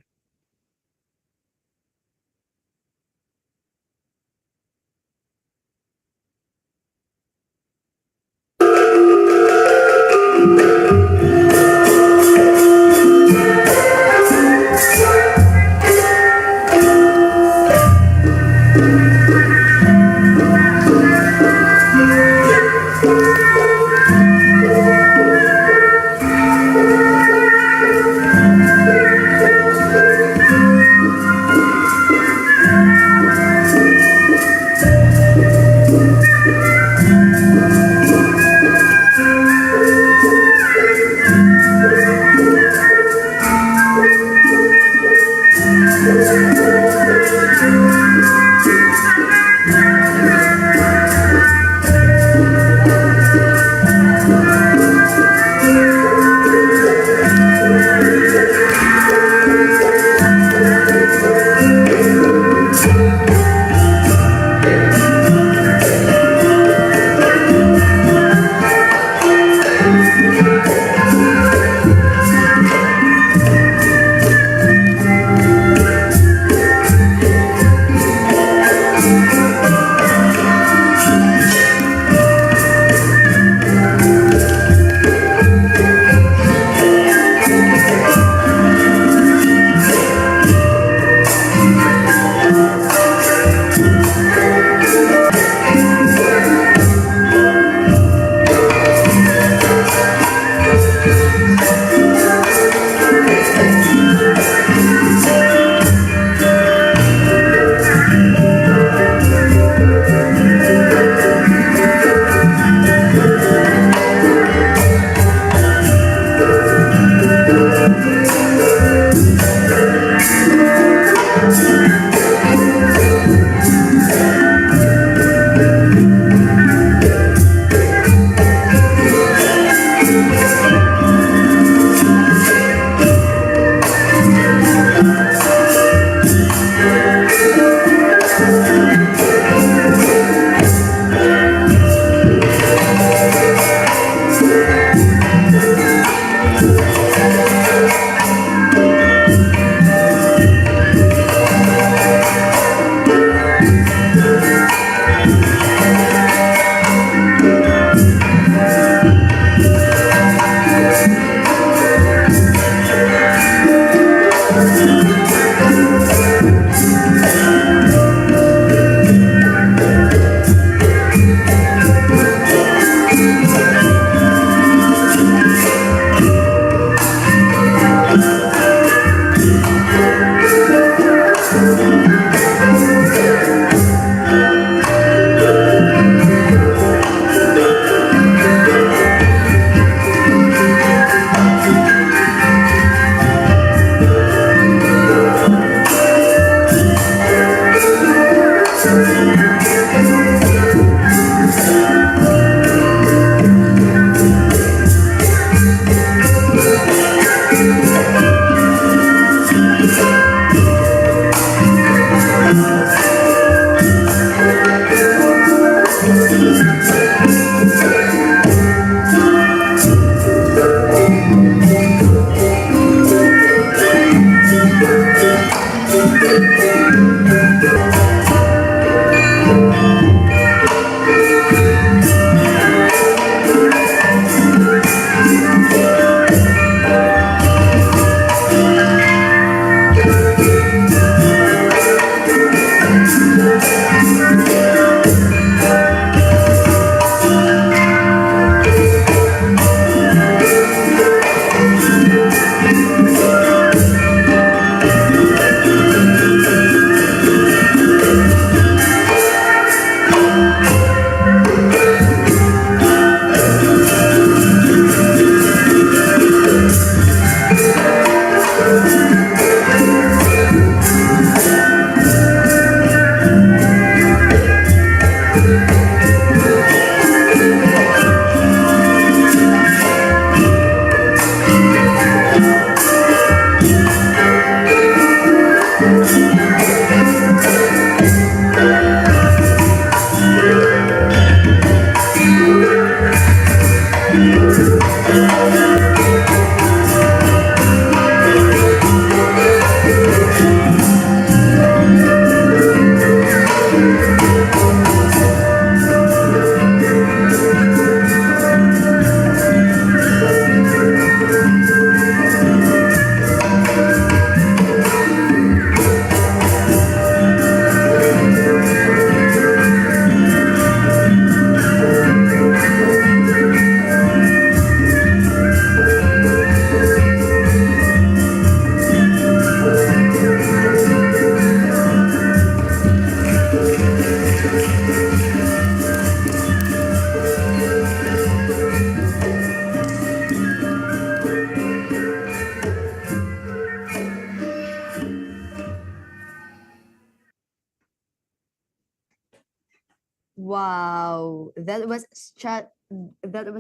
Wow, that was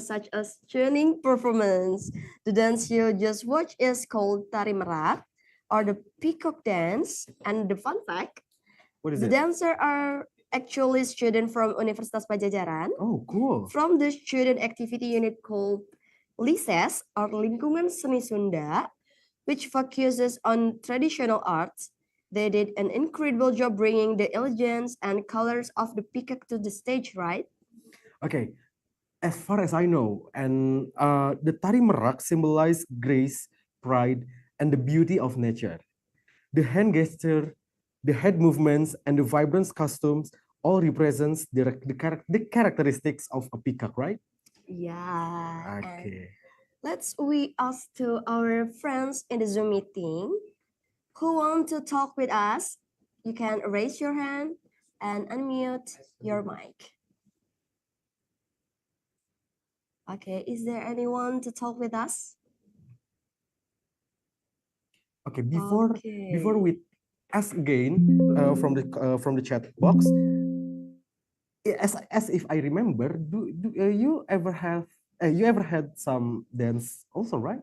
such a stunning performance. The dance you just watched is called Tari Merak or the Peacock Dance. And the fun fact, What is the it? dancers are actually students from Universitas Padjadjaran Oh, cool. from the student activity unit called LISES or Lingkungan Seni Sunda, which focuses on traditional arts. They did an incredible job bringing the elegance and colors of the peacock to the stage, right? Okay, as far as I know, and the Tari Merak symbolize grace, pride, and the beauty of nature. The hand gesture, the head movements, and the vibrant costumes all represents the characteristics of a peacock, right? Yeah. And Okay. we ask to our friends in the Zoom meeting who want to talk with us. You can raise your hand and unmute your mic. Okay, is there anyone to talk with us? Okay, before Okay. we ask again from the chat box, as if I remember, you ever had some dance also, right?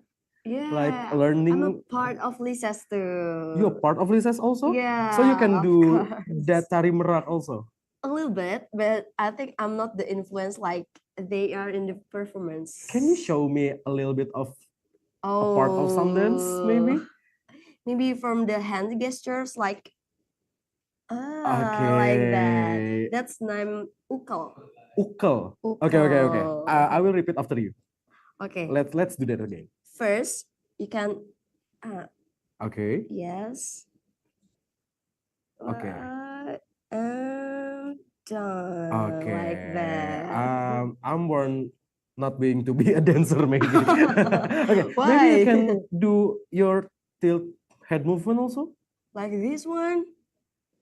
Like Yeah, I'm a learning. part of LISES too. You're part of Lises also, so you Yeah, can of do course. that Tari Merak also. A little bit, but I think I'm not the influence like they are in the performance. Can you show me a little bit of a part of some dance, maybe? Maybe from the hand gestures, like like that. Okay. That's name Ukel. Ukel. Okay. Ukel. I will repeat after you. Okay. Let's do that again. First, you can. Okay. Yes. Okay. Done. Okay. Like that. I'm born not being to be a dancer, maybe. Okay. Maybe Why? you can do your tilt head movement also. Like this one.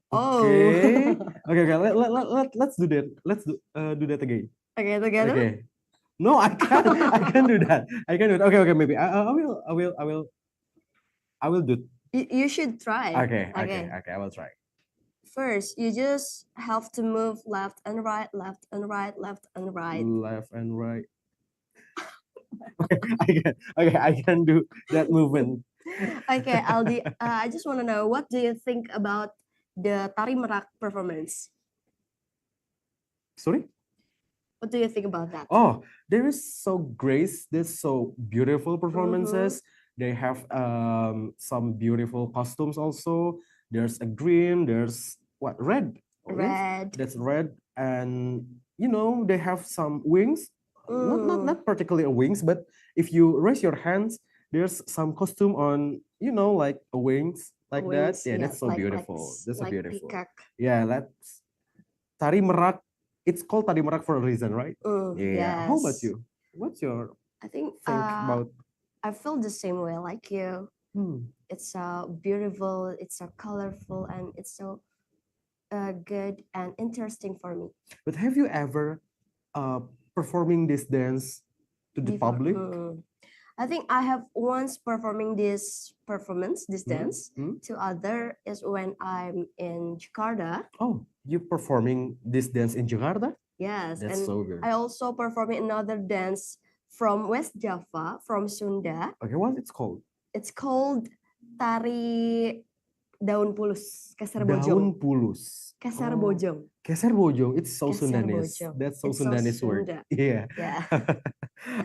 Okay. Oh. Okay. Let's do that. Let's do that again. Okay, together. Okay. No, I can't. I can't do that. I can do it. Okay. Maybe I will do. You should try. Okay. I will try. First, you just have to move left and right, left and right, left and right. Left and right. I can do that movement. Okay, Aldi, I just want to know, what do you think about the Tari Merak performance? Sorry? What do you think about that? Oh, there is so grace. There's so beautiful performances. They have some beautiful costumes also. There's a green, there's what, red? Orange? Red. That's red. And you know, they have some wings. Not particularly wings, but if you raise your hands, there's some costume on, you know, like a wings, like that. Wings, Yeah, yeah, that's so like beautiful. That's so like beautiful. peacock. Yeah, that's Tari Merak. It's called Tari Merak for a reason, right? Yeah. How about Yes. you? What's your I think think about? I feel the same way like you. Hmm. It's so beautiful, it's so colorful, and it's so good and interesting for me. But have you ever performing this dance to the Before, public? I think I have once performing this dance Hmm? to other is when I'm in Jakarta. Oh, you performing this dance in Jakarta? Yes, That's and so good. I also performing another dance from West Java, from Sunda. Okay, what it's called? It's called Tari Daun Pulus, Keser Daun Bojong. Pulus. Keser Oh, Bojong. Keser Bojong. It's so Keser Sundanese. Bojong. That's so It's so Sundanese word. Sunda. Yeah. Yeah.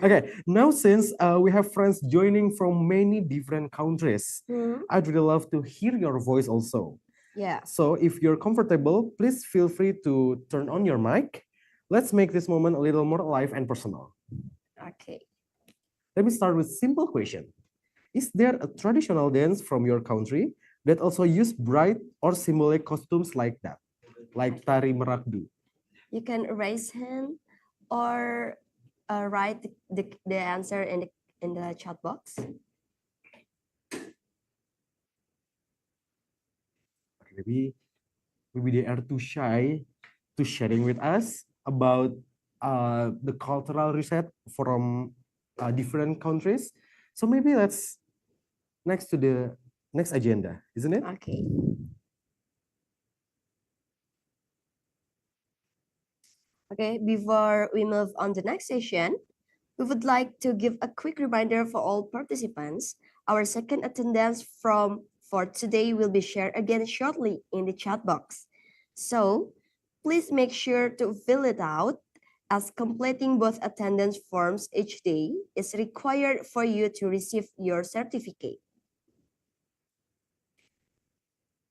Okay, now since we have friends joining from many different countries, I'd really love to hear your voice also. Yeah. So if you're comfortable, please feel free to turn on your mic. Let's make this moment a little more alive and personal. Okay. Let me start with simple question. Is there a traditional dance from your country that also use bright or symbolic costumes like that? Like Tari Merak do? You can raise hand or write the answer in the chat box. Maybe they are too shy to sharing with us about the cultural reset from different countries. So maybe let's next to the next agenda, isn't it? Okay. Okay, before we move on to the next session, we would like to give a quick reminder for all participants. Our second attendance for today will be shared again shortly in the chat box. So please make sure to fill it out, as completing both attendance forms each day is required for you to receive your certificate.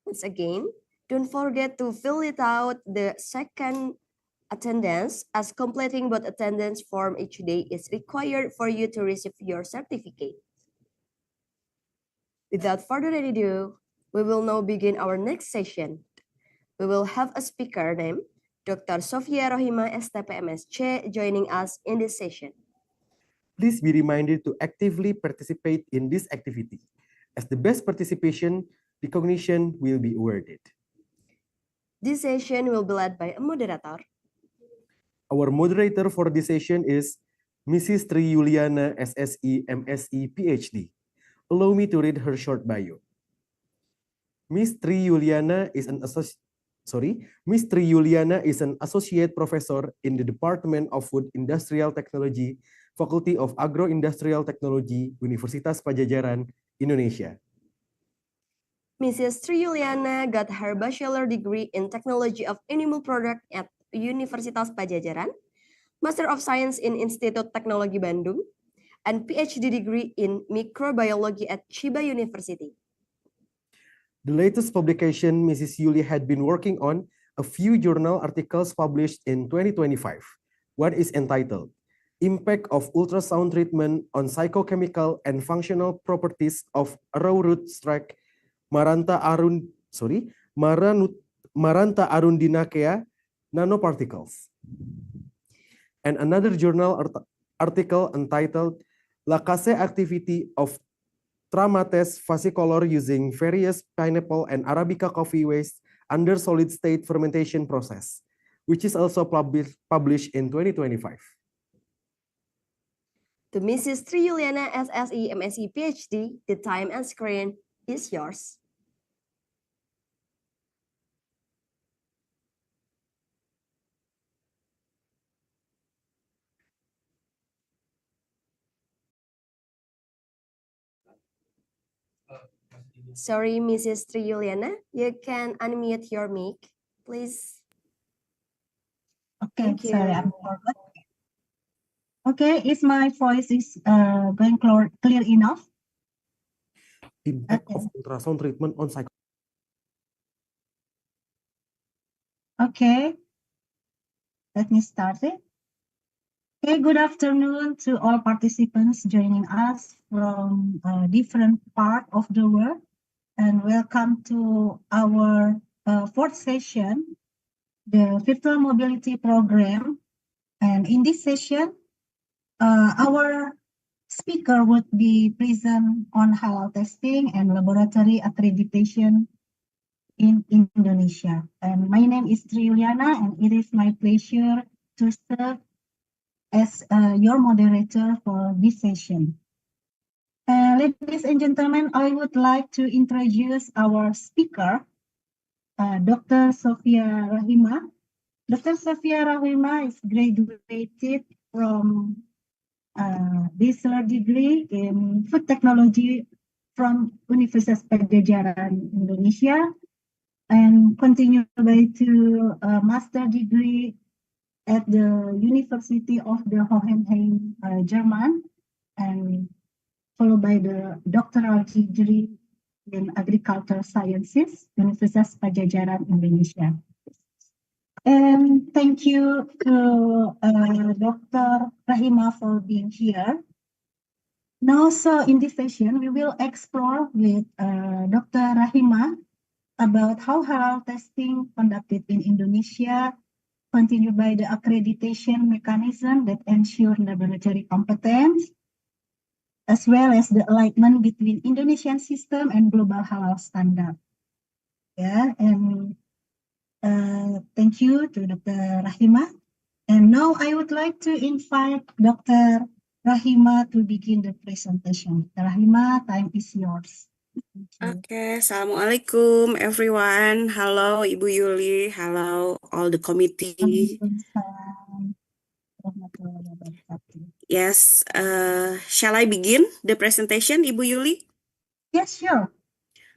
Once again, don't forget to fill it out the second attendance, as completing both attendance form each day is required for you to receive your certificate. Without further ado, we will now begin our next session. We will have a speaker named Dr. Sofia Rohima, STP MSc, joining us in this session. Please be reminded to actively participate in this activity. As the best participation, recognition will be awarded. This session will be led by a moderator. Our moderator for this session is Mrs. Tri Yuliana, SSE, MSc, PhD. Allow me to read her short bio. Miss Tri Yuliana is an associate professor in the Department of Food Industrial Technology, Faculty of Agro-Industrial Technology, Universitas Padjadjaran, Indonesia. Mrs. Tri Yuliana got her bachelor degree in Technology of Animal Product at Universitas Padjadjaran, Master of Science in Institut Teknologi Bandung, and PhD degree in Microbiology at Chiba University. The latest publication Mrs. Yuli had been working on a few journal articles published in 2025. One is entitled Impact of Ultrasound Treatment on Psychochemical and Functional Properties of Arrowroot Strike Maranta arundinacea Nanoparticles. And another journal article entitled La Case Activity of Tramates fascicolor using various pineapple and Arabica coffee waste under solid state fermentation process, which is also published in 2025. To Mrs. Tri Yuliana, SSE, MSc, PhD, the time and screen is yours. Sorry, Mrs. Tri Yuliana, you can unmute your mic, please. Okay, Thank you. sorry, I'm forgot. Okay, is my voice going clear enough? Impact of ultrasound treatment on psycho. Okay, let me start it. Okay, good afternoon to all participants joining us from different part of the world, and welcome to our fourth session, the Virtual Mobility Program. And in this session, our speaker would be present on halal testing and laboratory accreditation in Indonesia. And my name is Tri Yuliana, and it is my pleasure to serve as your moderator for this session. Ladies and gentlemen, I would like to introduce our speaker, Dr. Sofia Rahima. Dr. Sofia Rahima is graduated from bachelor degree in food technology from Universitas Padjadjaran, Indonesia, and continued to a master degree at the University of the Hohenheim, German, and followed by the doctoral degree in agricultural sciences, Universitas Padjadjaran, Indonesia. And thank you to Dr. Rahima for being here. Now, so in this session, we will explore with Dr. Rahima about how halal testing conducted in Indonesia, continued by the accreditation mechanism that ensure laboratory competence, as well as the alignment between Indonesian system and global halal standard. Yeah, and thank you to Dr. Rahima. And now I would like to invite Dr. Rahima to begin the presentation. Dr. Rahima, time is yours. Okay, Assalamualaikum everyone. Hello Ibu Yuli, hello all the committee. Yes, shall I begin the presentation, Ibu Yuli? Yes, sure.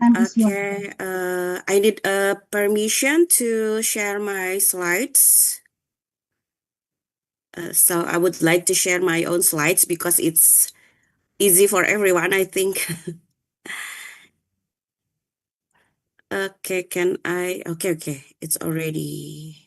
Okay, I need permission to share my slides. So I would like to share my own slides because it's easy for everyone, I think. Okay, can I? Okay, it's already.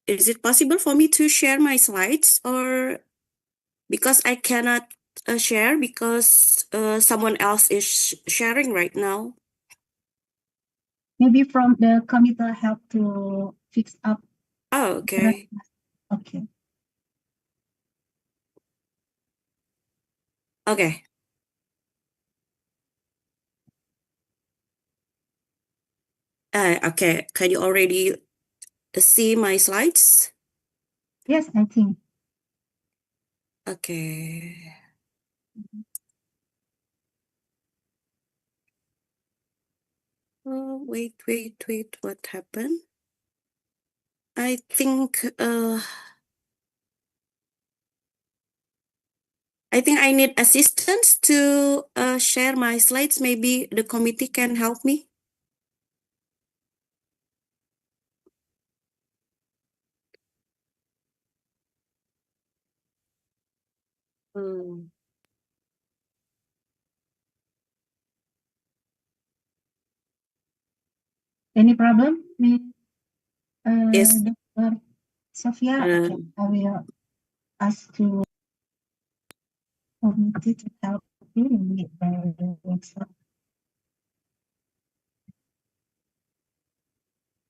Is it possible for me to share my slides, or because I cannot share because someone else is sharing right now? Maybe from the committee help to fix up. Oh, okay. Okay. Okay. Okay, can you already see my slides? Yes, I think. Okay. Oh, wait, what happened? I think I need assistance to share my slides. Maybe the committee can help me. Any problem with Yes. Dr. Sofia? Okay, I will ask to committee to help you with the workshop.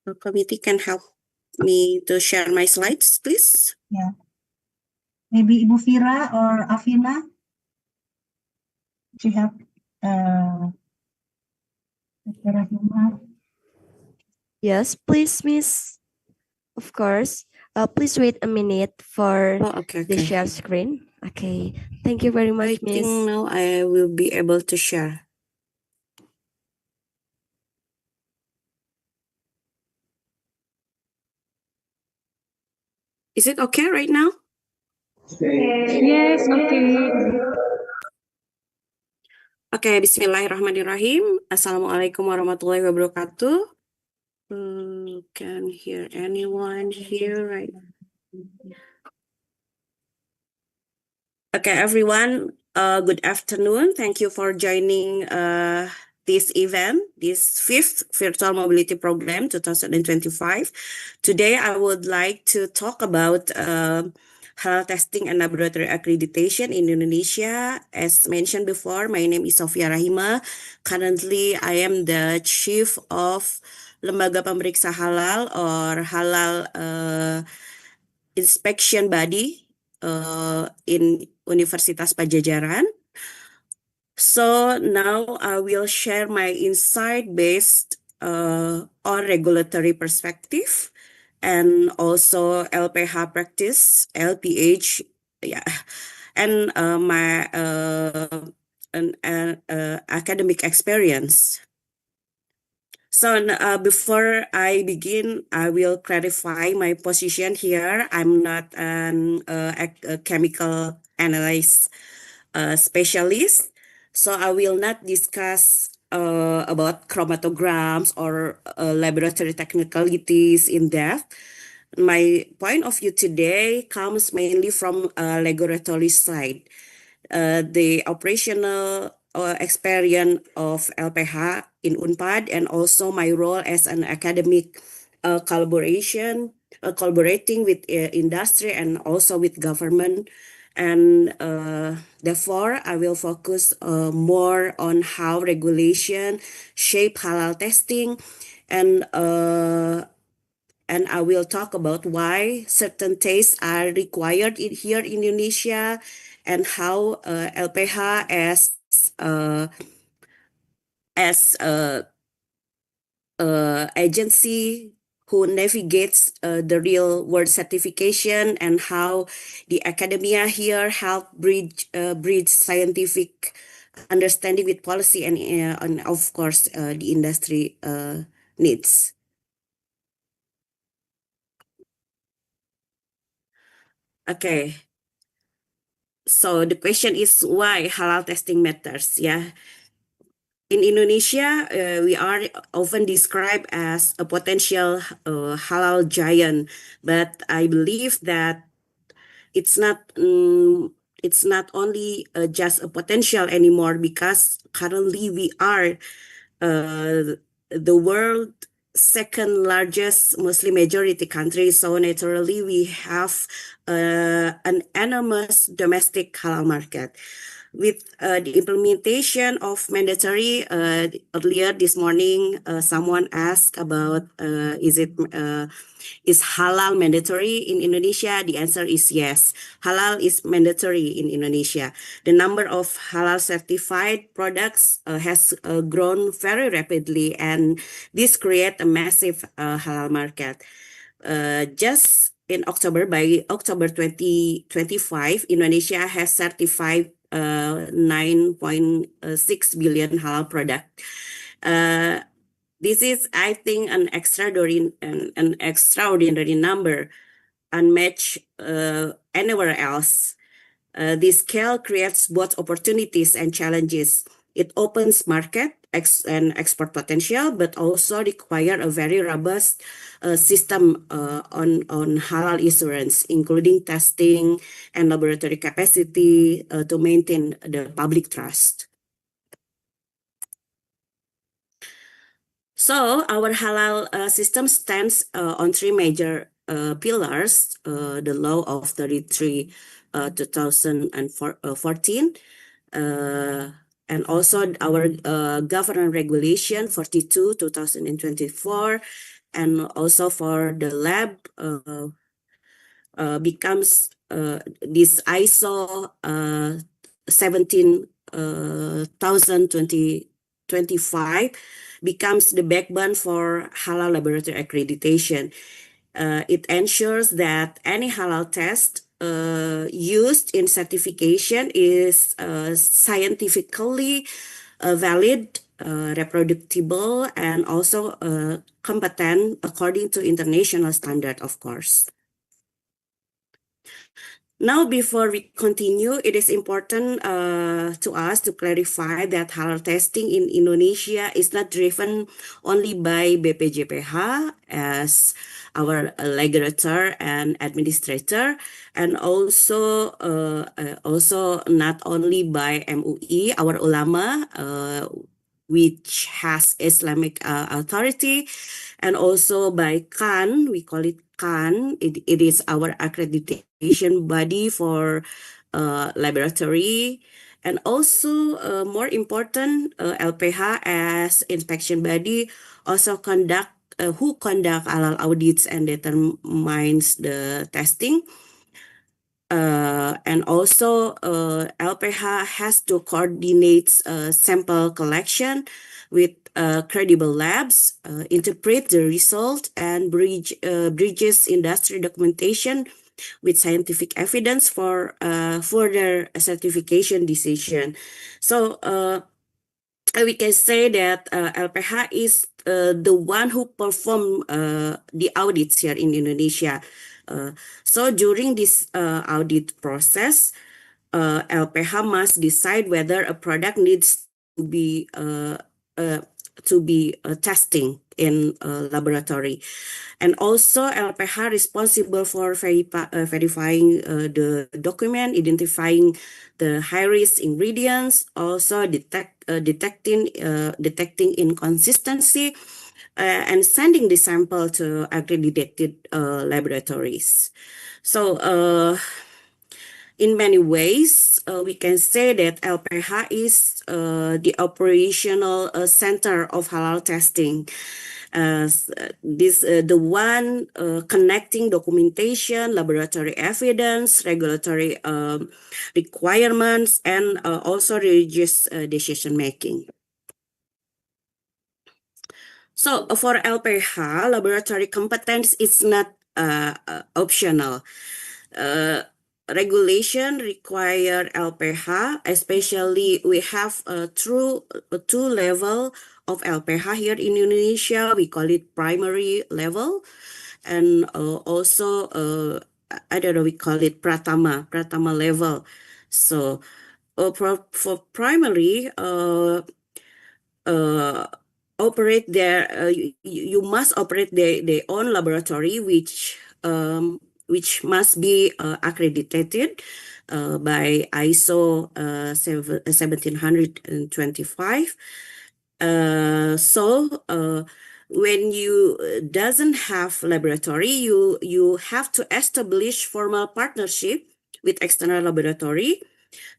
The committee can help me to share my slides, please. Yeah. Maybe Ibu Fira or Afina to help Dr. Rahima. Yes, please, Miss. Of course. Please wait a minute for the share screen. Okay. Thank you very much, I Miss. think now I will be able to share. Is it okay right now? Yes, okay. Okay, Bismillahirrahmanirrahim. Assalamualaikum warahmatullahi wabarakatuh. Can hear anyone here right now? Okay, everyone, good afternoon. Thank you for joining this event, this 5th Virtual Mobility Program 2025. Today, I would like to talk about halal testing and laboratory accreditation in Indonesia. As mentioned before, my name is Sofia Rahima. Currently, I am the Chief of Lembaga Pemeriksa Halal or Halal Inspection Body in Universitas Pajajaran. So now I will share my insight based on regulatory perspective and also LPH practice, LPH, yeah, and my academic experience. So before I begin, I will clarify my position here. I'm not a chemical analyst specialist, so I will not discuss about chromatograms or laboratory technicalities in depth. My point of view today comes mainly from a laboratory side. The operational experience of LPH in UNPAD and also my role as an academic collaborating with industry and also with government. And therefore, I will focus more on how regulation shape halal testing and I will talk about why certain tastes are required here in Indonesia and how LPH as agency who navigates the real world certification and how the academia here help bridge scientific understanding with policy and of course the industry needs. Okay. So the question is why halal testing matters, yeah. In Indonesia, we are often described as a potential halal giant, but I believe that it's not only just a potential anymore because currently we are the world second largest Muslim majority country. So naturally we have an enormous domestic halal market. With the implementation of mandatory, earlier this morning, someone asked about is halal mandatory in Indonesia? The answer is yes. Halal is mandatory in Indonesia. The number of halal certified products has grown very rapidly, and this creates a massive halal market. Just in October, by October 2025, Indonesia has certified 9.6 billion halal product. This is, I think, an extraordinary number, unmatched anywhere else. This scale creates both opportunities and challenges. It opens market and export potential, but also require a very robust system on halal assurance, including testing and laboratory capacity to maintain the public trust. So our halal system stands on three major pillars: the law of 33 2014, and also our government regulation 42 2024, and also for the lab becomes this ISO 17,025 becomes the backbone for halal laboratory accreditation. It ensures that any halal test used in certification is scientifically valid, reproducible, and also competent according to international standard, of course. Now, before we continue, it is important to us to clarify that halal testing in Indonesia is not driven only by BPJPH as our regulator and administrator, and also not only by MUI, our ulama, which has Islamic authority, and also by CAN, we call it CAN. It is our accreditation body for laboratory, and also more important, LPH as inspection body also who conduct halal audits and determines the testing. And also LPH has to coordinate sample collection with credible labs, interpret the result, and bridges industry documentation with scientific evidence for further certification decision. So we can say that LPH is the one who perform the audits here in Indonesia. So during this audit process, LPH must decide whether a product needs to be testing in laboratory. And also LPH responsible for verifying the document, identifying the high-risk ingredients, also detecting inconsistency, and sending the sample to accredited laboratories. So in many ways, we can say that LPH is the operational center of halal testing. The one connecting documentation, laboratory evidence, regulatory requirements, and also religious decision making. So for LPH, laboratory competence is not optional. Regulation require LPH, especially we have two level of LPH here in Indonesia. We call it primary level, and also I don't know, we call it Pratama level. So for primary, operate their you must operate their own laboratory, which must be accredited by ISO 1725. So when you doesn't have laboratory, you have to establish formal partnership with external laboratory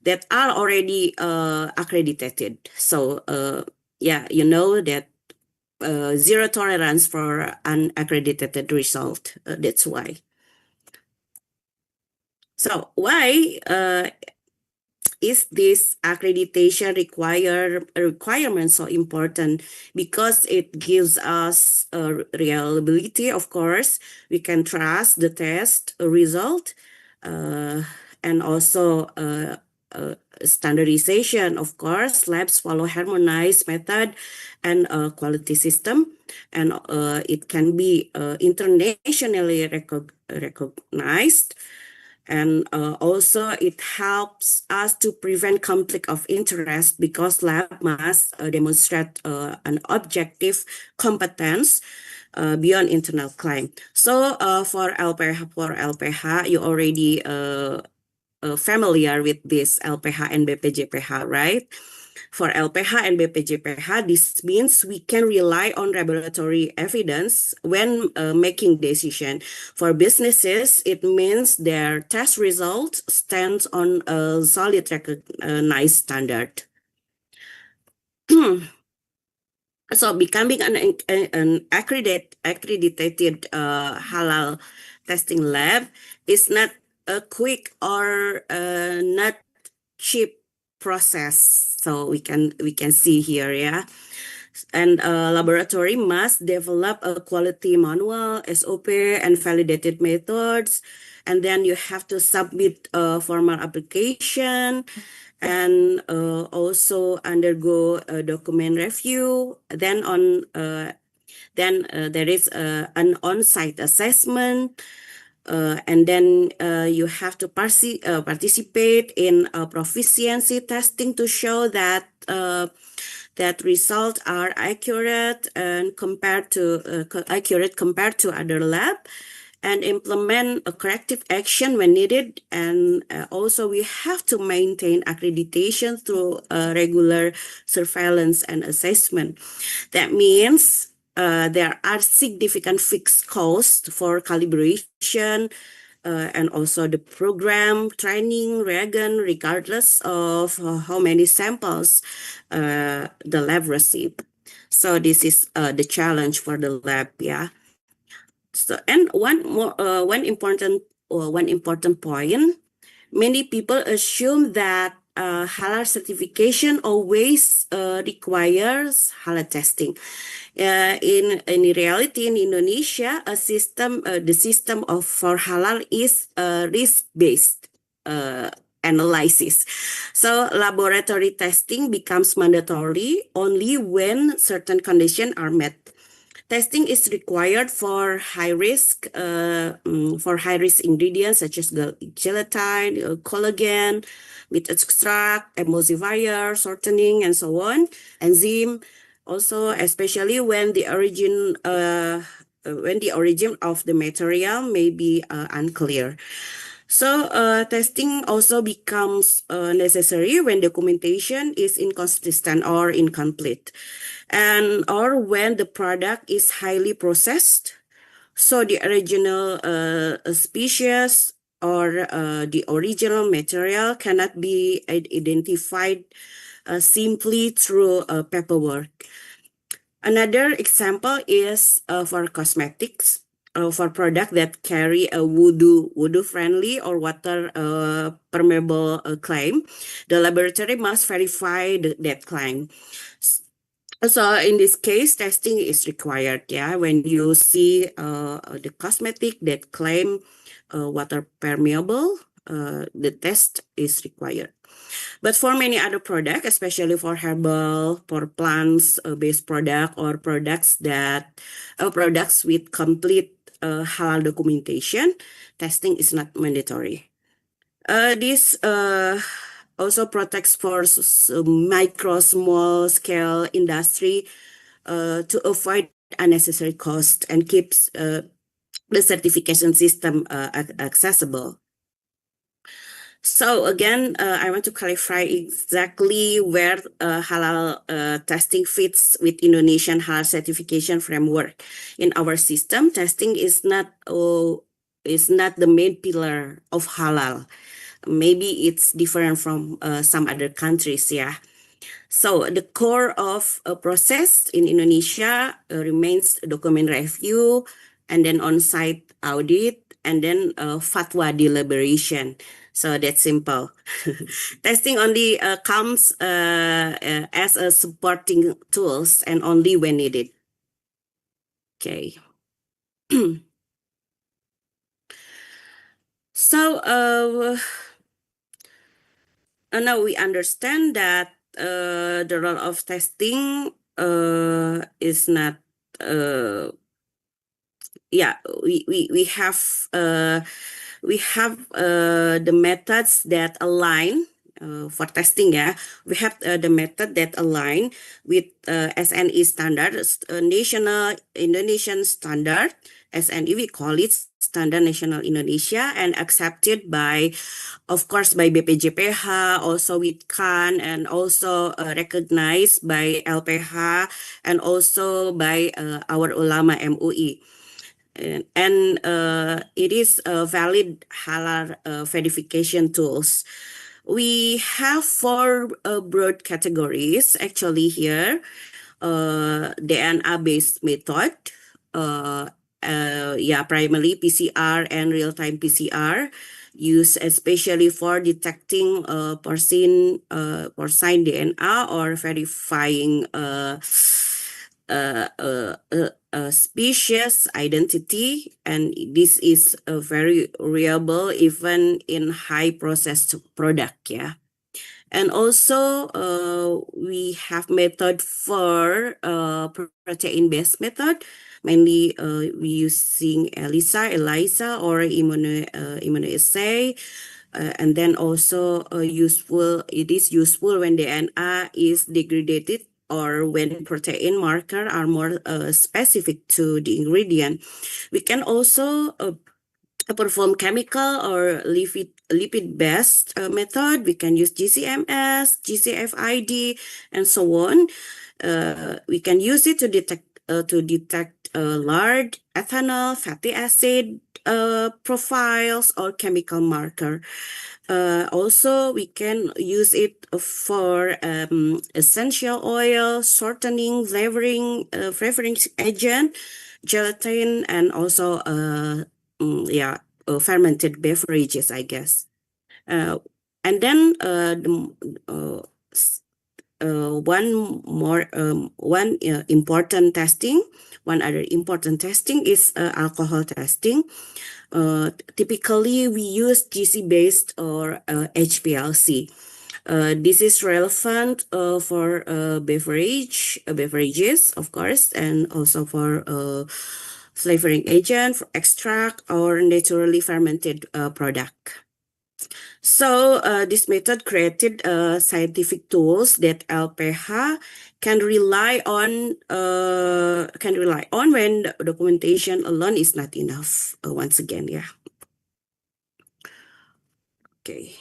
that are already accredited. So yeah, you know that zero tolerance for unaccredited result. That's why. So why is this accreditation requirement so important? Because it gives us reliability, of course. We can trust the test result, and also standardization, of course. Labs follow harmonized method and quality system, and it can be internationally recognized. And also it helps us to prevent conflict of interest, because lab must demonstrate an objective competence beyond internal claim. So for LPH, you already familiar with this LPH and BPJPH, right? For LPH and BPJPH, this means we can rely on regulatory evidence when making decision. For businesses, it means their test result stands on a solid recognized standard. So becoming an accredited halal testing lab is not a quick or not cheap process. So we can see here, yeah. And laboratory must develop a quality manual, SOP, and validated methods. And then you have to submit a formal application, and also undergo a document review. Then there is an on-site assessment. And then you have to participate in proficiency testing to show that that results are accurate and compared to other lab, and implement a corrective action when needed. And also we have to maintain accreditation through regular surveillance and assessment. That means there are significant fixed costs for calibration and also the program, training, reagent, regardless of how many samples the lab receive. So this is the challenge for the lab, yeah. So, and one important point, many people assume that halal certification always requires halal testing. In reality, in Indonesia, the system for halal is risk-based analysis. So laboratory testing becomes mandatory only when certain conditions are met. Testing is required for high risk ingredients such as gelatin, collagen, meat extract, emulsifier, shortening, and so on, enzyme. Also, especially when the origin of the material may be unclear. So testing also becomes necessary when documentation is inconsistent or incomplete, and or when the product is highly processed. So the original species or the original material cannot be identified simply through paperwork. Another example is for cosmetics. For products that carry a wudu-friendly or water permeable claim, the laboratory must verify that claim. So in this case, testing is required. Yeah, when you see the cosmetic that claim water permeable, the test is required. But for many other products, especially for herbal, for plants-based product, or products with complete halal documentation, testing is not mandatory. This also protects for small-scale industry to avoid unnecessary cost and keeps the certification system accessible. So again, I want to clarify exactly where halal testing fits with Indonesian halal certification framework. In our system, testing is not the main pillar of halal. Maybe it's different from some other countries, yeah. So the core of a process in Indonesia remains document review, and then on-site audit, and then fatwa deliberation. So that's simple. Testing only comes as a supporting tools and only when needed. Okay. So now we understand that the role of testing is not we have the methods that align for testing. Yeah, we have the method that align with SNE standard, national Indonesian standard. SNE, we call it Standard National Indonesia, and accepted by, of course, by BPJPH, also with CAN, and also recognized by LPH, and also by our ulama MUI. And it is a valid halal verification tools. We have 4 broad categories actually here. DNA-based method, primarily PCR and real-time PCR, used especially for detecting porcine DNA or verifying species identity, and this is very reliable even in high processed product. Yeah. And also we have method for protein-based method. Mainly we using ELISA or immunoassay. And then also it is useful when DNA is degraded or when protein marker are more specific to the ingredient. We can also perform chemical or lipid-based method. We can use GCMS, GCFID, and so on. We can use it to detect lard, ethanol, fatty acid profiles, or chemical marker. Also, we can use it for essential oil, shortening, flavoring agent, gelatin, and also fermented beverages, I guess. And then one important testing. One other important testing is alcohol testing. Typically, we use GC-based or HPLC. This is relevant for beverages, of course, and also for flavoring agent, for extract, or naturally fermented product. So this method created scientific tools that LPH can rely on when the documentation alone is not enough. Once again, yeah. Okay.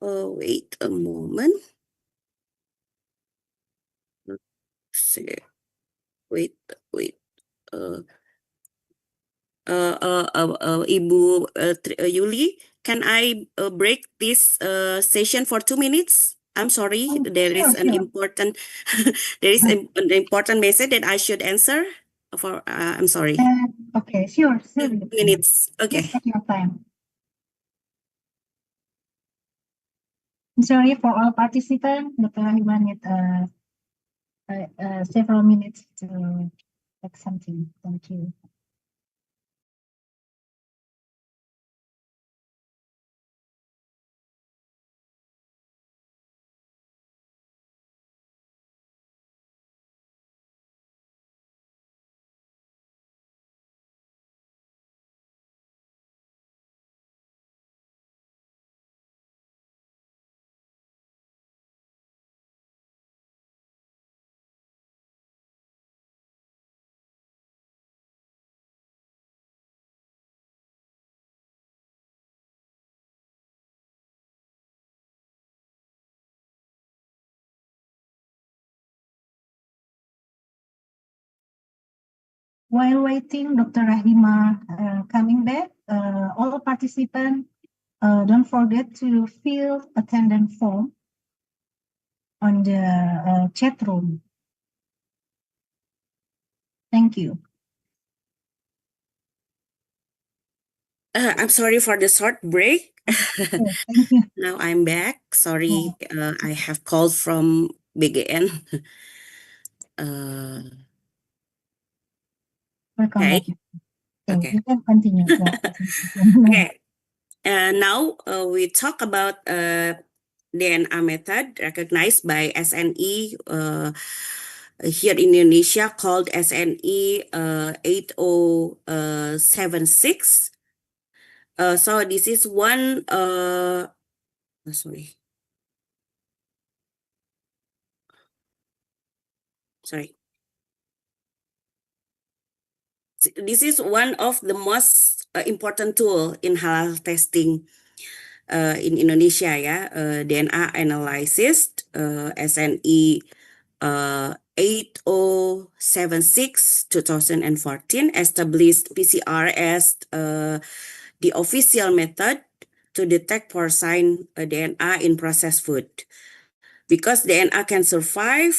Wait a moment. Let's see. Wait. Ibu Yuli, can I break this session for 2 minutes? I'm sorry, there is an important an important message that I should answer. I'm sorry. Okay, sure. 2 minutes. Okay. Take your time. I'm sorry for all participants. Dr. Rahima need several minutes to take something. Thank you. While waiting, Dr. Rahima coming back, all participants, don't forget to fill attendance form on the chat room. Thank you. I'm sorry for the short break. Thank you. Now I'm back. Sorry, I have called from BGN. Welcome Okay. back. Okay. You can continue. Okay. Now we talk about DNA method recognized by SNE here in Indonesia called SNE 8076. So this is one sorry. This is one of the most important tool in halal testing in Indonesia, yeah. DNA analysis SNE 8076 2014 established PCR as the official method to detect porcine DNA in processed food. Because DNA can survive,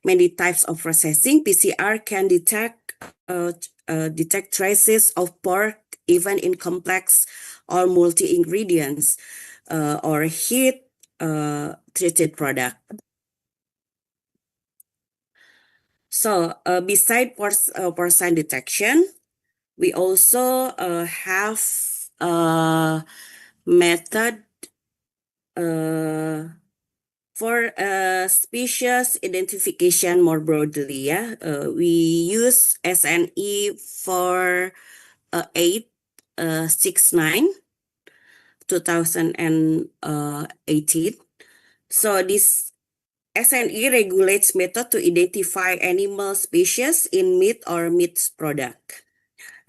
many types of processing, PCR can detect traces of pork even in complex or multi-ingredients or heat treated product. So beside porcine detection, we also have method For species identification more broadly, we use SNE 4869 2018. So this SNE regulates method to identify animal species in meat or meat product.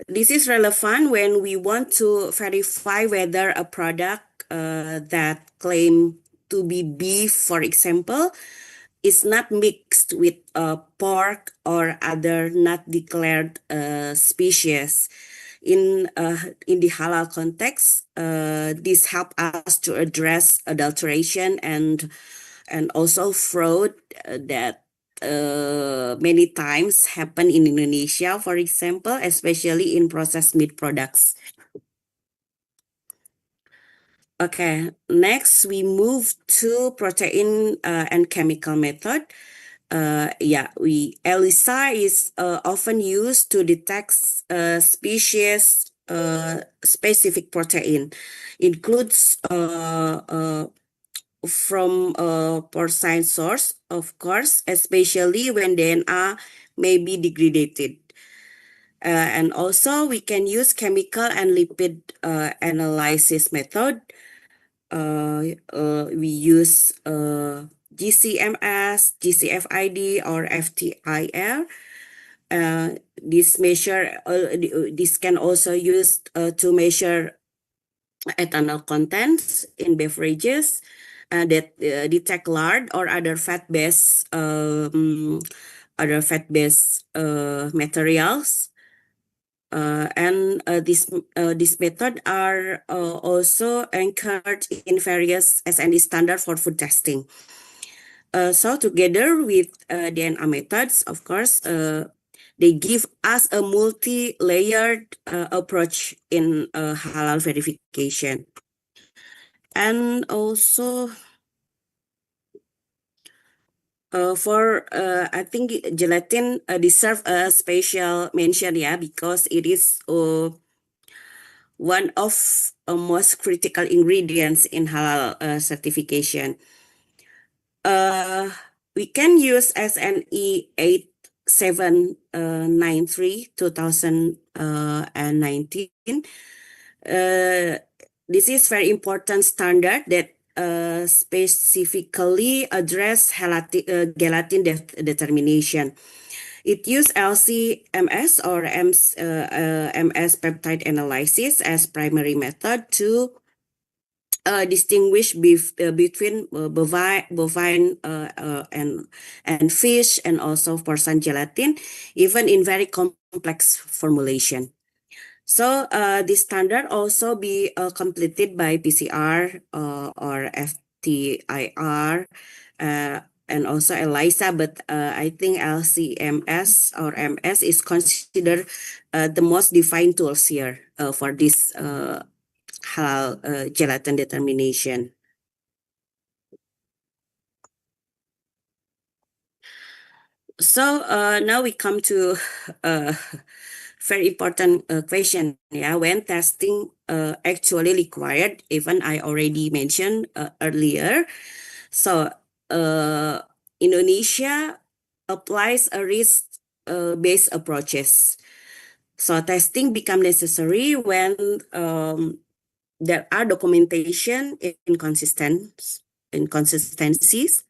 This is relevant when we want to verify whether a product that claim to be beef, for example, is not mixed with pork or other not declared species. In the halal context, this help us to address adulteration and also fraud that many times happen in Indonesia, for example, especially in processed meat products. Okay, next we move to protein and chemical method. ELISA is often used to detect species specific protein. Includes from a porcine source, of course, especially when DNA may be degraded. And also we can use chemical and lipid analysis method. We use GCMS, GCFID, or FTIR. This can also use to measure ethanol contents in beverages that detect lard or other fat-based materials. This method are also anchored in various SNE standard for food testing. So together with DNA methods, of course, they give us a multi-layered approach in halal verification. And also I think gelatin deserve a special mention, because it is one of most critical ingredients in halal certification. We can use SNE 8793 2019. This is very important standard that specifically address gelatin determination. It uses LC-MS or MS peptide analysis as primary method to distinguish between bovine and fish and also porcine gelatin, even in very complex formulation. So this standard also be completed by PCR or FTIR and also ELISA, but I think LC-MS or MS is considered the most defined tools here for this halal gelatin determination. So now we come to very important question, when testing actually required, even I already mentioned earlier. So Indonesia applies a risk-based approaches. So testing become necessary when there are documentation inconsistencies.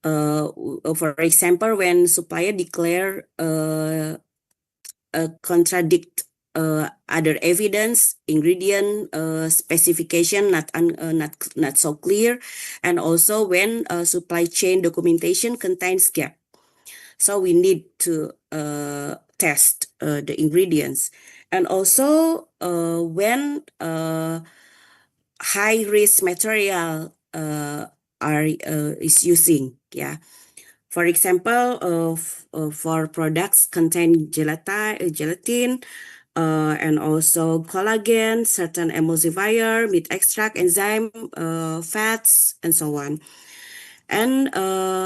For example, when supplier declare contradict other evidence, ingredient specification not so clear, and also when supply chain documentation contains gap. So we need to test the ingredients, and also when high risk material is using, For example, for products contain gelatin, and also collagen, certain emulsifier, meat extract, enzyme, fats, and so on. And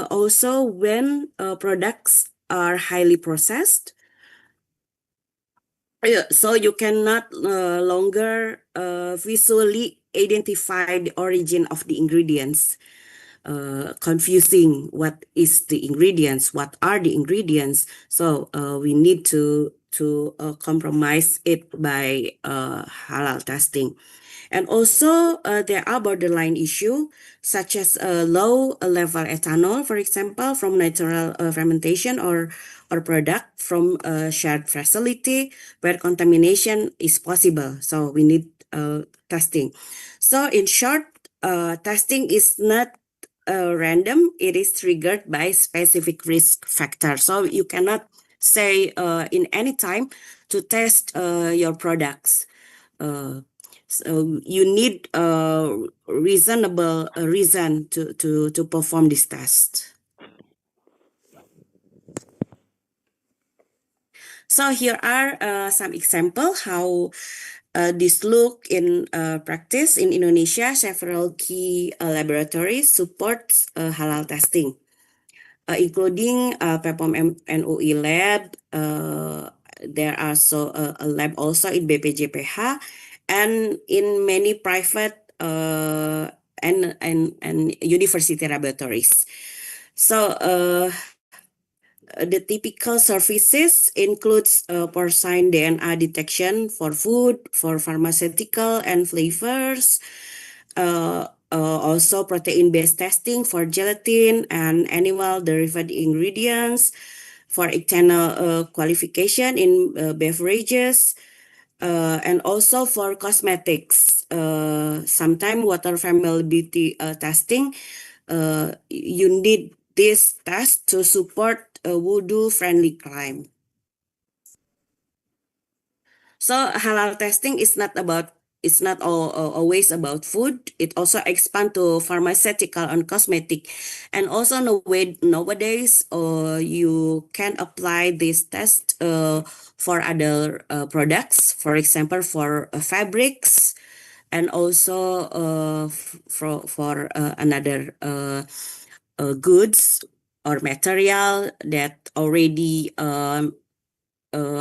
also when products are highly processed, so you cannot longer visually identify the origin of the ingredients. confusing what is the ingredients, what are the ingredients. So we need to compromise it by halal testing. And also there are borderline issue such as low level ethanol, for example, from natural fermentation or product from a shared facility where contamination is possible. So we need testing. So in short, testing is not random. It is triggered by specific risk factor. So you cannot say in any time to test your products. So you need a reasonable reason to perform this test. So here are some examples how this look in practice in Indonesia. Several key laboratories support halal testing, including PEPOM NUI lab. There are also a lab also in BPJPH and in many private and university laboratories. So the typical services includes porcine DNA detection for food, for pharmaceutical and flavors, also protein-based testing for gelatin and animal derived ingredients, for external qualification in beverages, and also for cosmetics. Sometimes water availability testing, you need this test to support a wudu-friendly claim. So halal testing is not always about food. It also expands to pharmaceutical and cosmetic. And also nowadays, you can apply this test for other products, for example, for fabrics, and also for another goods or material that already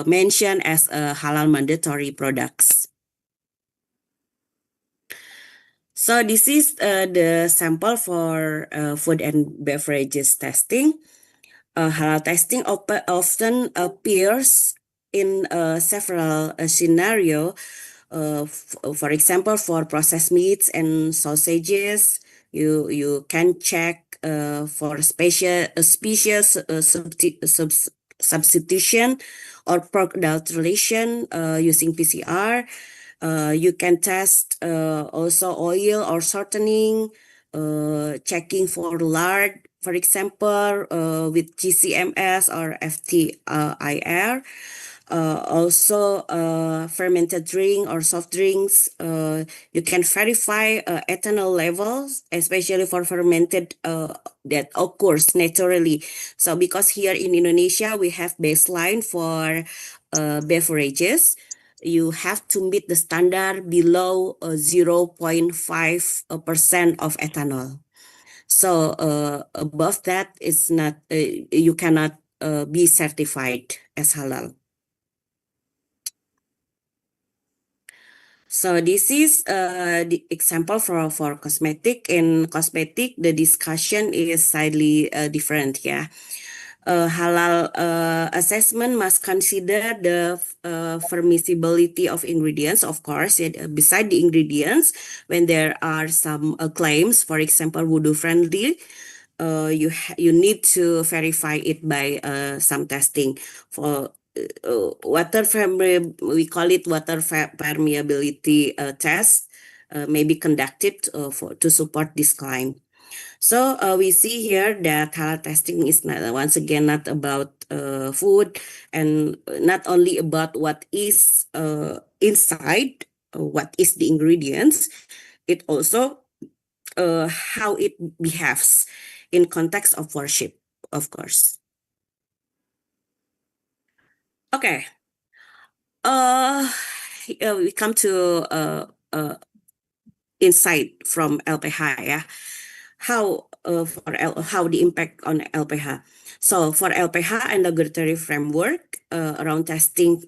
mentioned as halal mandatory products. So this is the sample for food and beverages testing. Halal testing often appears in several scenarios. For example, for processed meats and sausages, you can check for species substitution or pork adulteration using PCR. You can test also oil or shortening, checking for lard, for example, with GCMS or FTIR. Also fermented drink or soft drinks, you can verify ethanol levels, especially for fermented that occurs naturally. So because here in Indonesia we have baseline for beverages, you have to meet the standard below 0.5% of ethanol. So above that is not, you cannot be certified as halal. So this is the example for cosmetic. In cosmetic, the discussion is slightly different. Yeah, halal assessment must consider the permissibility of ingredients. Of course, beside the ingredients, when there are some claims, for example, wudu friendly, you need to verify it by some testing for. We call it water permeability test, may be conducted to support this claim. So we see here that halal testing is once again not about food and not only about what is inside, what is the ingredients. It also how it behaves in context of worship, of course. Okay. We come to insight from LPH. Yeah, how the impact on LPH. So for LPH and regulatory framework around testing,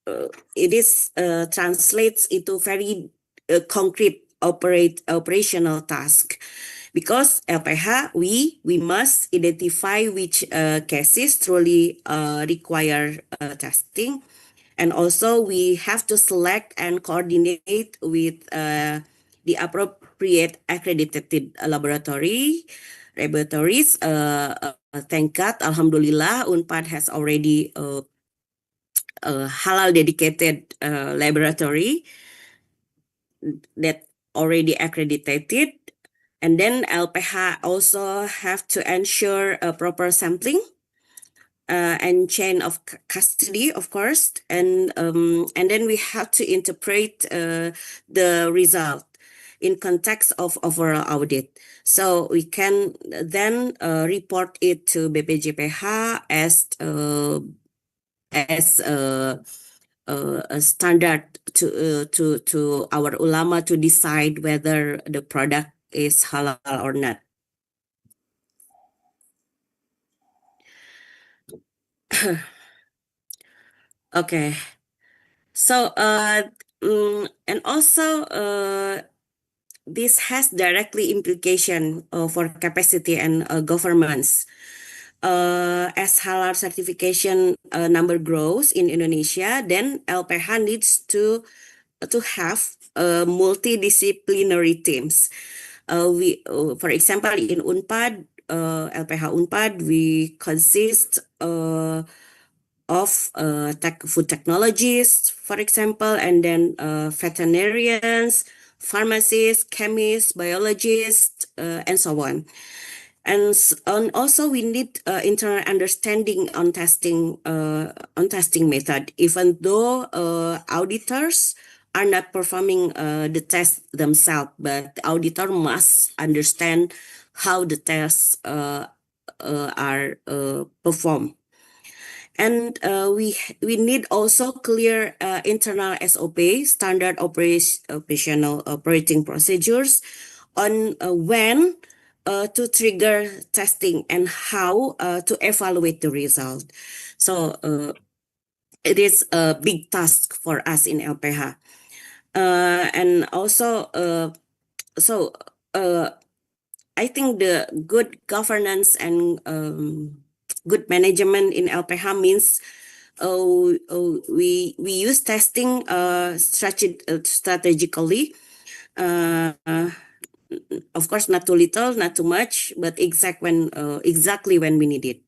it is translates into very concrete operational task. Because LPH, we must identify which cases truly require testing. And also we have to select and coordinate with the appropriate accredited laboratories. Thank God, Alhamdulillah, UNPAD has already halal dedicated laboratory that already accredited. And then LPH also have to ensure a proper sampling and chain of custody, of course, and then we have to interpret the result in context of overall audit. So we can then report it to BPJPH as a standard to our ulama to decide whether the product is halal or not. Okay, so and also this has directly implication for capacity and governance. As halal certification number grows in Indonesia, then LPH needs to have multidisciplinary teams. For example, in UNPAD, LPH UNPAD, we consist of food technologists, for example, and then veterinarians, pharmacists, chemists, biologists, and so on. And also we need internal understanding on testing method, even though auditors are not performing the test themselves, but the auditor must understand how the tests are performed. And we need also clear internal SOP, standard operational operating procedures, on when to trigger testing and how to evaluate the result. So it is a big task for us in LPH. And also, I think the good governance and good management in LPH means we use testing strategically. Of course, not too little, not too much, but exactly when we need it.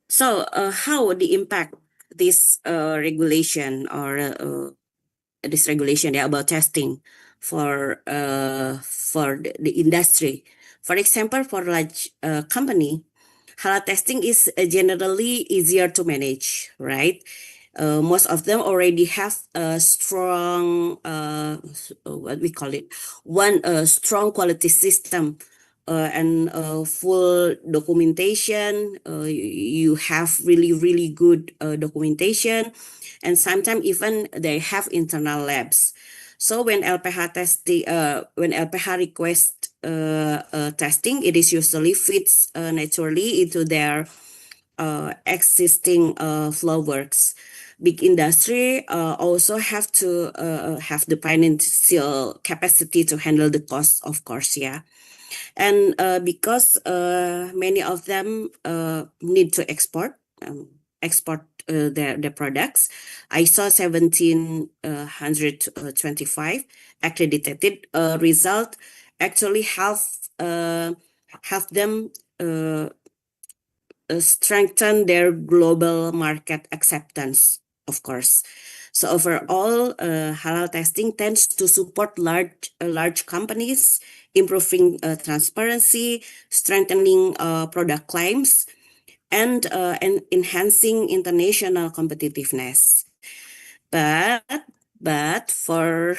So how the impact this regulation or this regulation about testing for the industry? For example, for large company, halal testing is generally easier to manage, right? Most of them already have a strong, what we call it, strong quality system and full documentation. You have really good documentation, and sometimes even they have internal labs. So when LPH requests testing, it is usually fits naturally into their existing flow works. Big industry also have to have the financial capacity to handle the cost, of course, yeah. And because many of them need to export their products, ISO 17025 accredited result actually have them strengthen their global market acceptance, of course. So overall, halal testing tends to support large companies, improving transparency, strengthening product claims, and enhancing international competitiveness. But for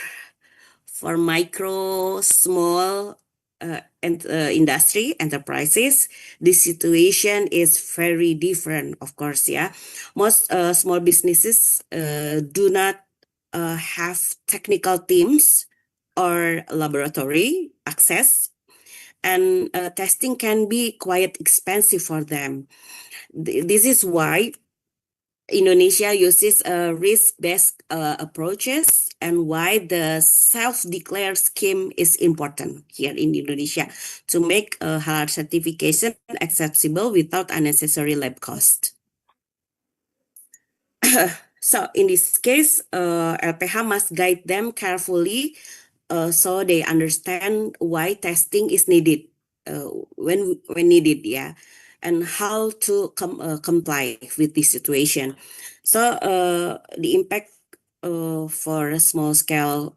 micro, small, and industry enterprises, the situation is very different, of course, yeah. Most small businesses do not have technical teams or laboratory access, and testing can be quite expensive for them. This is why Indonesia uses risk-based approaches, and why the self-declared scheme is important here in Indonesia to make halal certification accessible without unnecessary lab cost. So in this case, LPH must guide them carefully so they understand why testing is needed when needed, yeah, and how to comply with this situation. So the impact for small scale,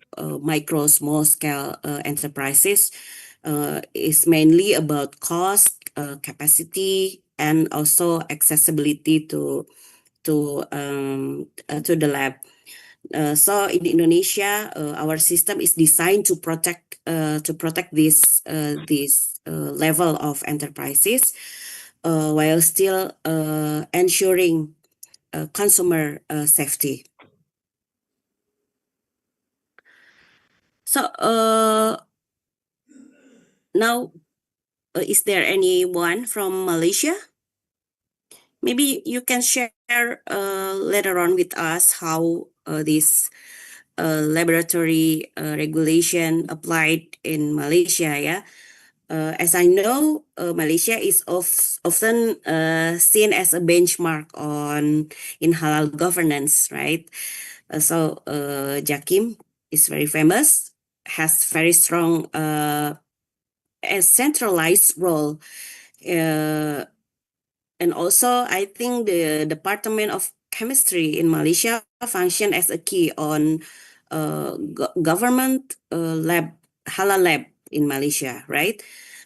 small scale enterprises is mainly about cost, capacity, and also accessibility to the lab. So in Indonesia, our system is designed to protect this level of enterprises while still ensuring consumer safety. So now, is there anyone from Malaysia? Maybe you can share later on with us how this laboratory regulation applied in Malaysia. Yeah, as I know, Malaysia is often seen as a benchmark in halal governance, right? So Jakim is very famous, has very strong a centralized role. And also, I think the Department of Chemistry in Malaysia function as a key on government halal lab in Malaysia, right?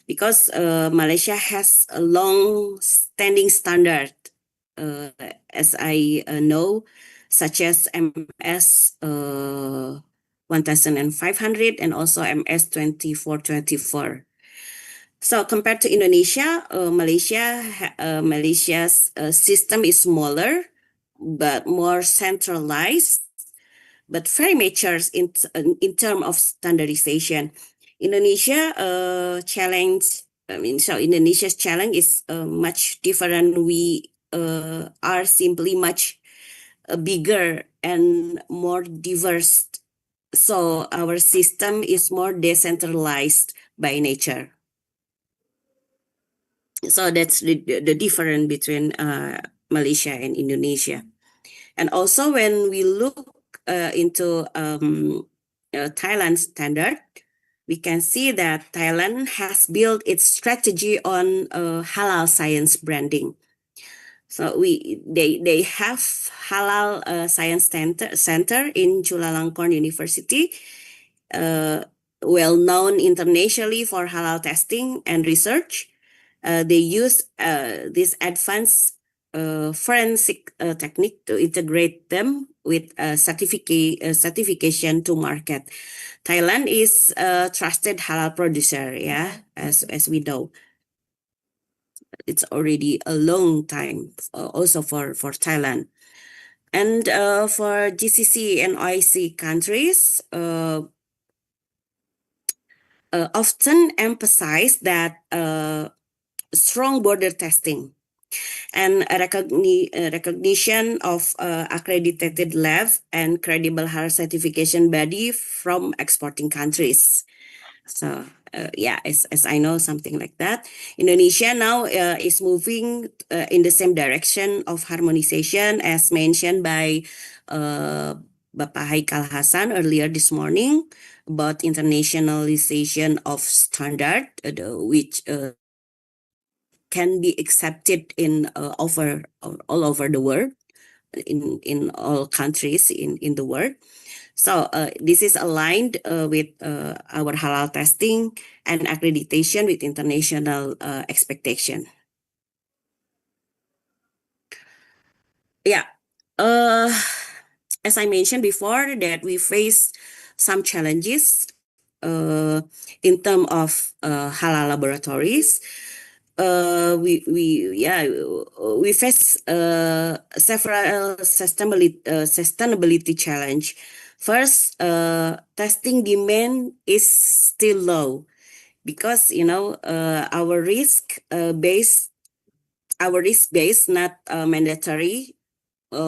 Because Malaysia has a long-standing standard, as I know, such as MS 1500 and also MS 2424. So compared to Indonesia, Malaysia's system is smaller but more centralized, but very mature in terms of standardization. Indonesia's challenge is much different. We are simply much bigger and more diverse. So our system is more decentralized by nature. So that's the difference between Malaysia and Indonesia. And also when we look into Thailand's standard, we can see that Thailand has built its strategy on halal science branding. So they have halal science center in Chulalongkorn University, well known internationally for halal testing and research. They use this advanced forensic technique to integrate them with certification to market. Thailand is a trusted halal producer, yeah, as we know. It's already a long time also for Thailand. And for GCC and OIC countries, often emphasize that strong border testing and recognition of accredited lab and credible halal certification body from exporting countries. So yeah, as I know, something like that. Indonesia now is moving in the same direction of harmonization as mentioned by Bapak Haikal Hasan earlier this morning about internationalization of standard, which can be accepted in all over the world, in all countries in the world. So this is aligned with our halal testing and accreditation with international expectation. Yeah, as I mentioned before, that we face some challenges in terms of halal laboratories. We face several sustainability challenge. First, testing demand is still low because our risk based not mandatory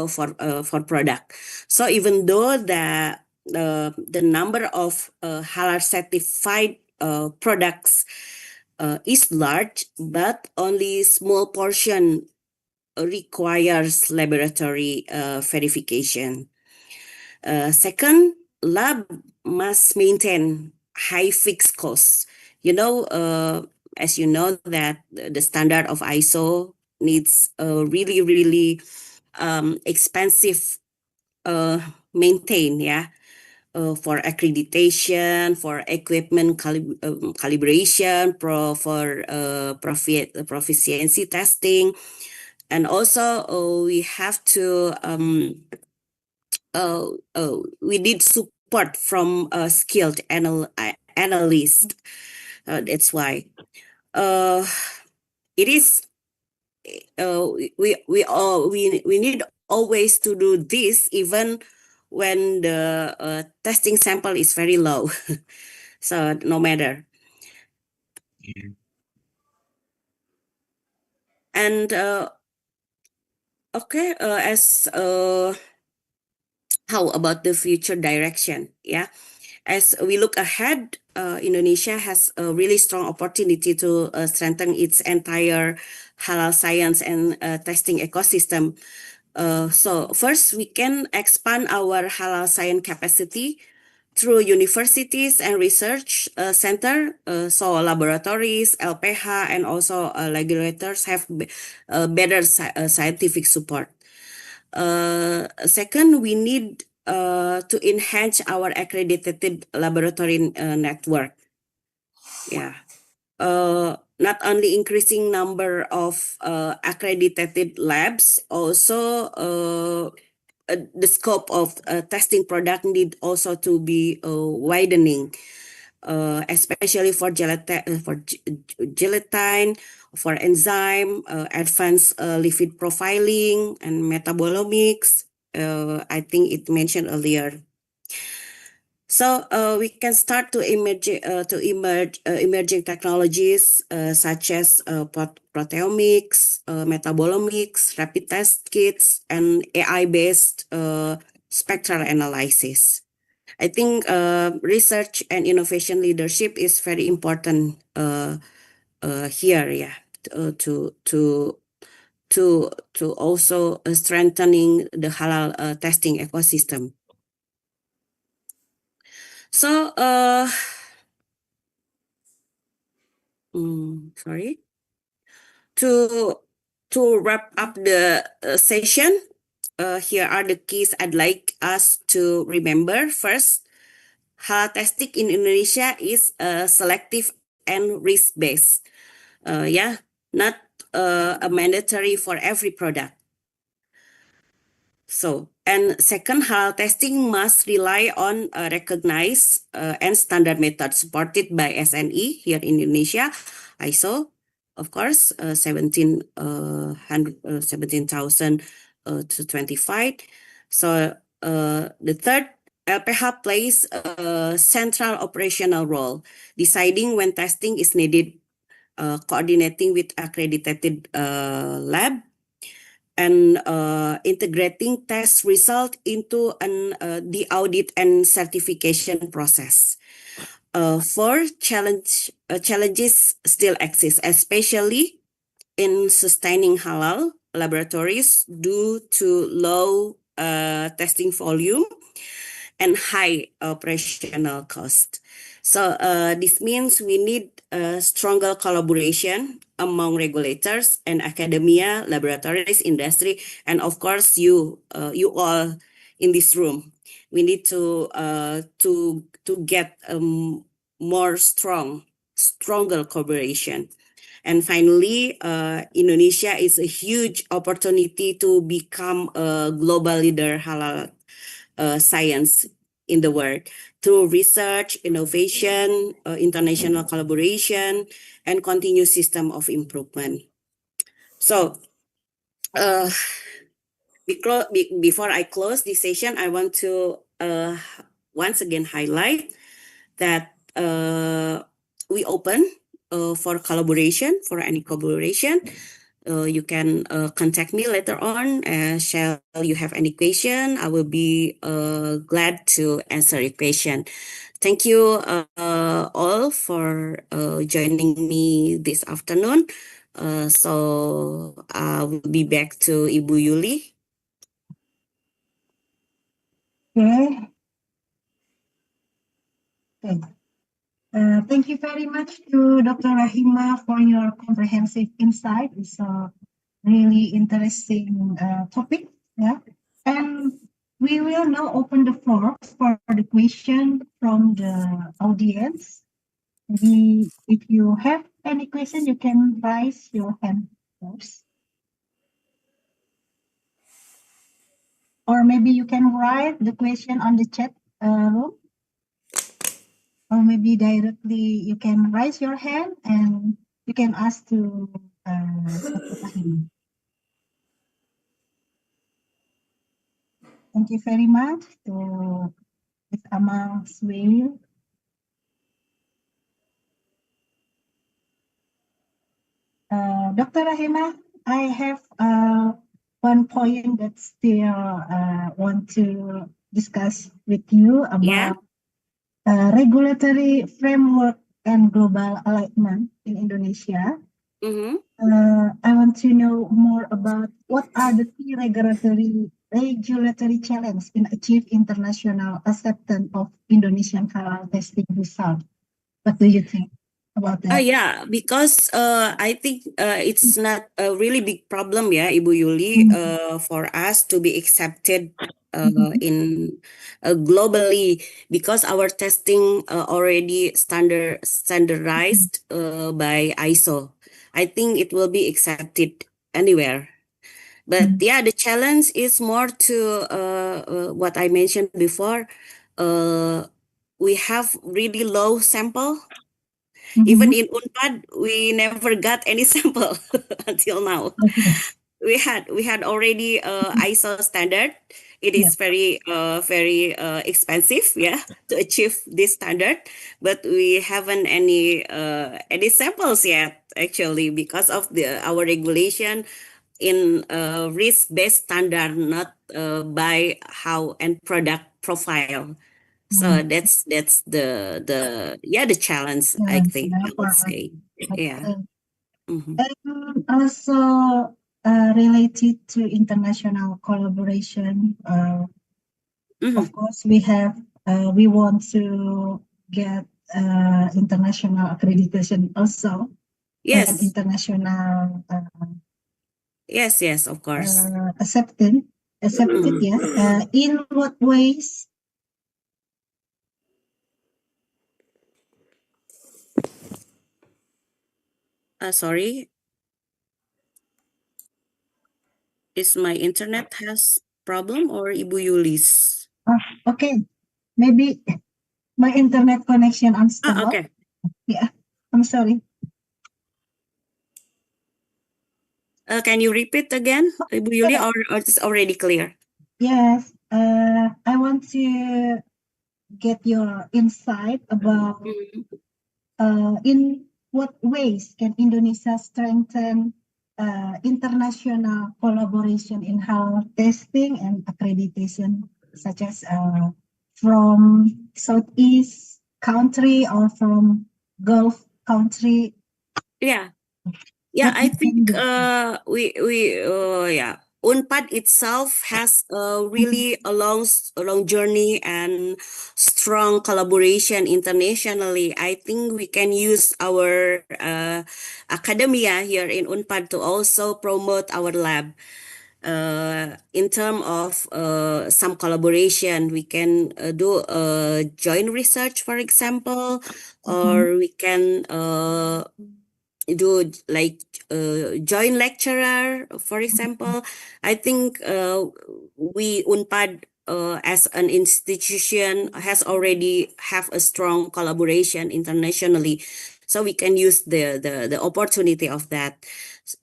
for product. So even though the number of halal certified products is large, but only small portion requires laboratory verification. Second, lab must maintain high fixed costs. As you know that the standard of ISO needs really expensive maintain, for accreditation, for equipment calibration, for proficiency testing, and also we have to we need support from skilled analysts. That's why it is we need always to do this even when the testing sample is very low. So no matter. And okay, as how about the future direction? Yeah, as we look ahead, Indonesia has a really strong opportunity to strengthen its entire halal science and testing ecosystem. So first, we can expand our halal science capacity through universities and research center. So laboratories, LPH, and also regulators have better scientific support. Second, we need to enhance our accredited laboratory network. Yeah. Not only increasing number of accredited labs, also the scope of testing product need also to be widening, especially for gelatin, for enzyme, advanced lipid profiling, and metabolomics. I think it mentioned earlier. So we can start to emerge emerging technologies such as proteomics, metabolomics, rapid test kits, and AI-based spectral analysis. I think research and innovation leadership is very important here, yeah, to also strengthening the halal testing ecosystem. So, sorry. To wrap up the session, here are the keys I'd like us to remember. First, halal testing in Indonesia is selective and risk-based. Not a mandatory for every product. So, and second, halal testing must rely on recognized and standard methods supported by SNE here in Indonesia, ISO, of course, 17,000 to 25. So the third, LPH plays a central operational role, deciding when testing is needed, coordinating with accredited lab, and integrating test result into the audit and certification process. Challenges still exist, especially in sustaining halal laboratories due to low testing volume and high operational cost. So this means we need stronger collaboration among regulators and academia, laboratories, industry, and of course you all in this room. We need to get stronger collaboration. And finally, Indonesia is a huge opportunity to become a global leader halal science in the world through research, innovation, international collaboration, and continuous system of improvement. So, before I close this session, I want to once again highlight that we open for collaboration, for any collaboration. you can contact me later on. Shall you have any question? I will be glad to answer your question. Thank you all for joining me this afternoon. So I will be back to Ibu Yuli. Okay. Okay. Thank you very much to Dr. Rahima for your comprehensive insight. It's a really interesting topic. Yeah. And we will now open the floor for the question from the audience. If you have any question, you can raise your hand first. Or maybe you can write the question on the chat room. Or maybe directly you can raise your hand and you can ask to Dr. Rahima. Thank you very much to Ms. Amal Swale. Dr. Rahima, I have one point that still want to discuss with you about regulatory framework and global alignment in Indonesia. I want to know more about what are the key regulatory challenges in achieve international acceptance of Indonesian halal testing result. What do you think about that? Yeah, because I think it's not a really big problem, yeah, Ibu Yuli, for us to be accepted in globally, because our testing already standardized by ISO. I think it will be accepted anywhere. But yeah, the challenge is more to what I mentioned before. We have really low sample. Even in UNPAD, we never got any sample until now. We had already ISO standard. It is very expensive, yeah, to achieve this standard, but we haven't any samples yet, actually, because of our regulation in risk-based standard, not by how and product profile. So that's the challenge, I think I would say. Yeah. And also related to international collaboration, of course we want to get international accreditation also. Yes. And international yes, of course. accepted, yeah. In what ways? Sorry. Is my internet has problem or Ibu Yulis? Okay, maybe my internet connection unstable. Okay. Yeah, I'm sorry. Can you repeat again, Ibu Yuli, or it's already clear? Yes, I want to get your insight about in what ways can Indonesia strengthen international collaboration in halal testing and accreditation, such as from Southeast country or from Gulf country? Yeah, I think UNPAD itself has really a long journey and strong collaboration internationally. I think we can use our academia here in UNPAD to also promote our lab. In terms of some collaboration, we can do joint research, for example, or we can do like joint lecturer, for example. I think we UNPAD as an institution has already have a strong collaboration internationally, so we can use the opportunity of that.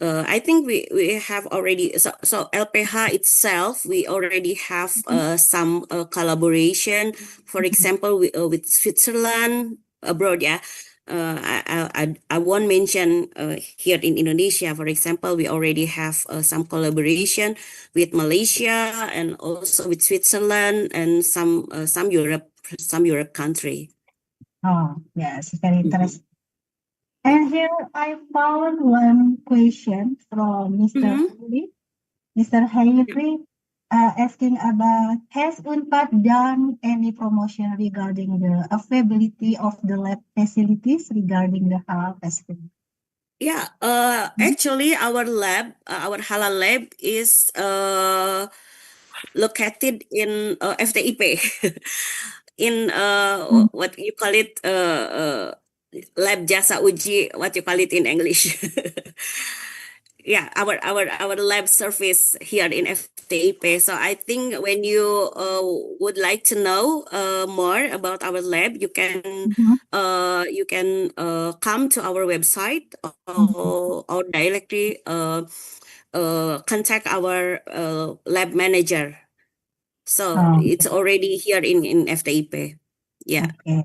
I think we have already, so LPH itself, we already have some collaboration, for example, with Switzerland abroad, yeah. I won't mention here in Indonesia, for example, we already have some collaboration with Malaysia and also with Switzerland and some Europe country. Oh, yes, very interesting. And here I found one question from Mr. Hayri. Mr. Hayri asking about, has UNPAD done any promotion regarding the availability of the lab facilities regarding the halal testing? Yeah, actually our lab, our halal lab is located in FTIP, in what you call it, lab jasa uji, what you call it in English. Yeah, our lab service here in FTIP. So I think when you would like to know more about our lab, you can come to our website or directly contact our lab manager. So it's already here in FTIP. Yeah. Okay.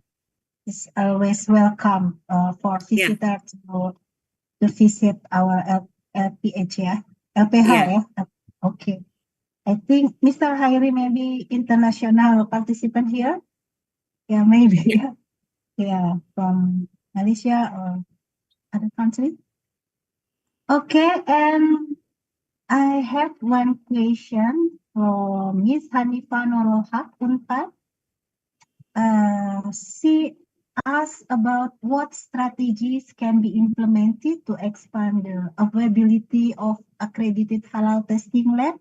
It's always welcome for visitor to visit our LPH, yeah? LPH, yeah? Okay. I think Mr. Hayri may be international participant here. Yeah, maybe. Yeah, from Malaysia or other country. Okay, and I have one question from Miss Hanifa Nurulhaq, UNPAD. She asked about what strategies can be implemented to expand the availability of accredited halal testing lab,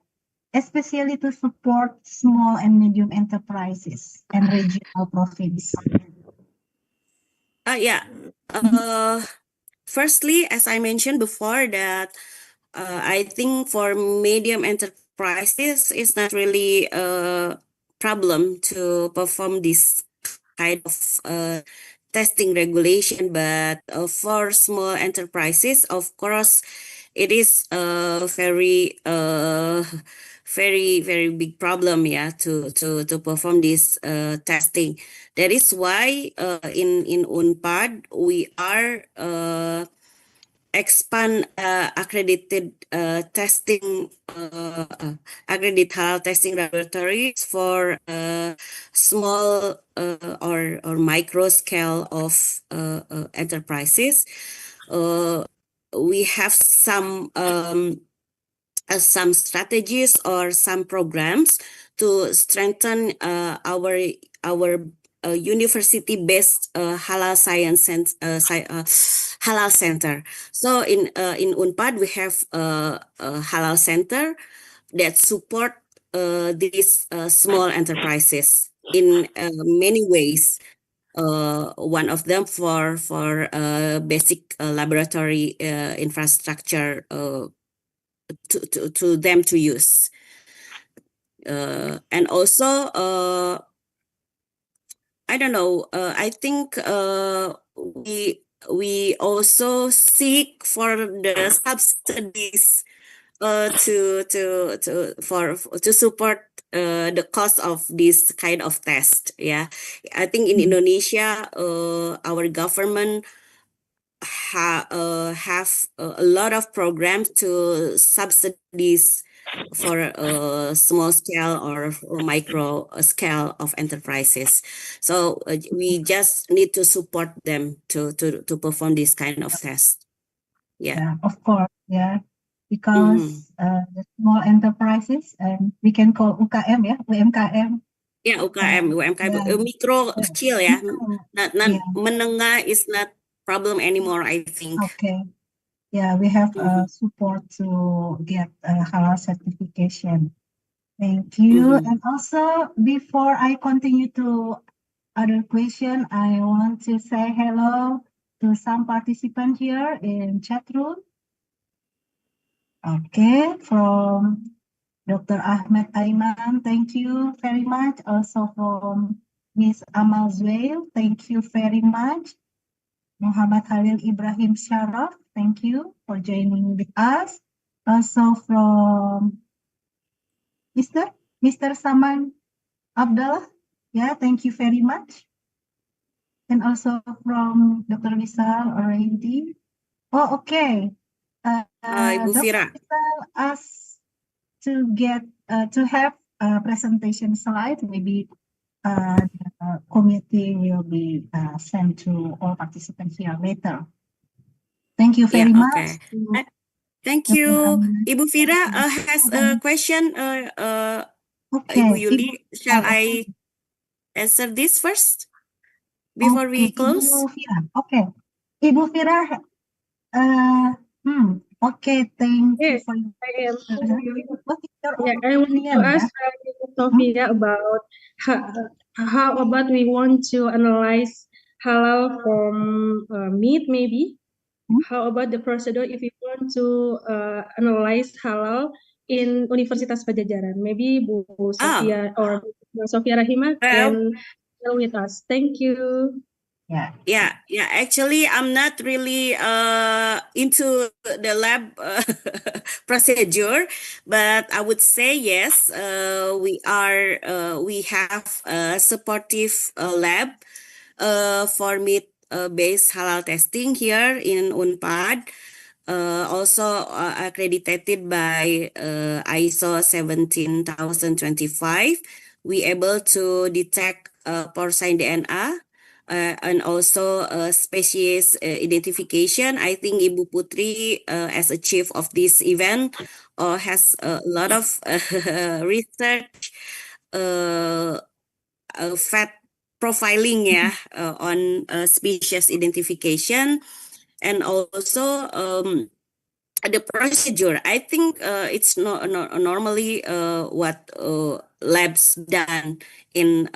especially to support small and medium enterprises and regional provinces. Yeah. Firstly, as I mentioned before, that I think for medium enterprises, it's not really a problem to perform this kind of testing regulation, but for small enterprises, of course, it is a very very big problem, yeah, to perform this testing. That is why in UNPAD we are expand accredited testing accredited halal testing laboratories for small or micro scale of enterprises. We have some strategies or some programs to strengthen our university-based halal science and halal center. So in UNPAD we have a halal center that support these small enterprises in many ways. One of them for basic laboratory infrastructure to them to use, and also I don't know. I think we also seek for the subsidies to support the cost of this kind of test. Yeah, I think in Indonesia, our government have a lot of programs to subsidies for small scale or micro scale of enterprises. So we just need to support them to perform this kind of test. Yeah, of course, yeah, because the small enterprises, we can call UKM, yeah, UMKM. Yeah, UMKM, mikro kecil ya, menengah is not problem anymore, I think. Okay. Yeah, we have support to get halal certification. Thank you. And also, before I continue to other question, I want to say hello to some participants here in chat room. Okay, from Dr. Ahmed Aiman, thank you very much. Also from Miss Amal Zuail, thank you very much. Muhammad Halil Ibrahim Sharaf, thank you for joining with us. Also from Mr. Saman Abdallah, yeah, thank you very much. and also from Dr. Wisal already. Oh, okay. Ibu Dr. Fira. Wisal asked to get to have a presentation slide. Maybe the committee will be sent to all participants here later. Thank you Yeah, very much. okay. to Thank Dr. you. Amina. Ibu Fira has a question. Ibu Okay, Yuli, shall I answer this first before we okay, close? Ibu Fira. Okay, Ibu Fira. Okay, thank you Yes, for your I am. what is your Yeah, I want to opinion? ask Sophia about how about we want to analyze halal from meat, maybe? How about the procedure if we want to analyze halal in Universitas Pajajaran? Maybe Bu Sophia or Bu Sophia Rahima can share with us. Thank you. Yeah. Actually, I'm not really into the lab procedure, but I would say yes. We have a supportive lab for meat based halal testing here in Unpad. Also accredited by ISO 17025. We able to detect porcine DNA. And also species identification. I think Ibu Putri, as a chief of this event, has a lot of research, fat profiling on species identification, and also the procedure. I think it's not normally what labs done in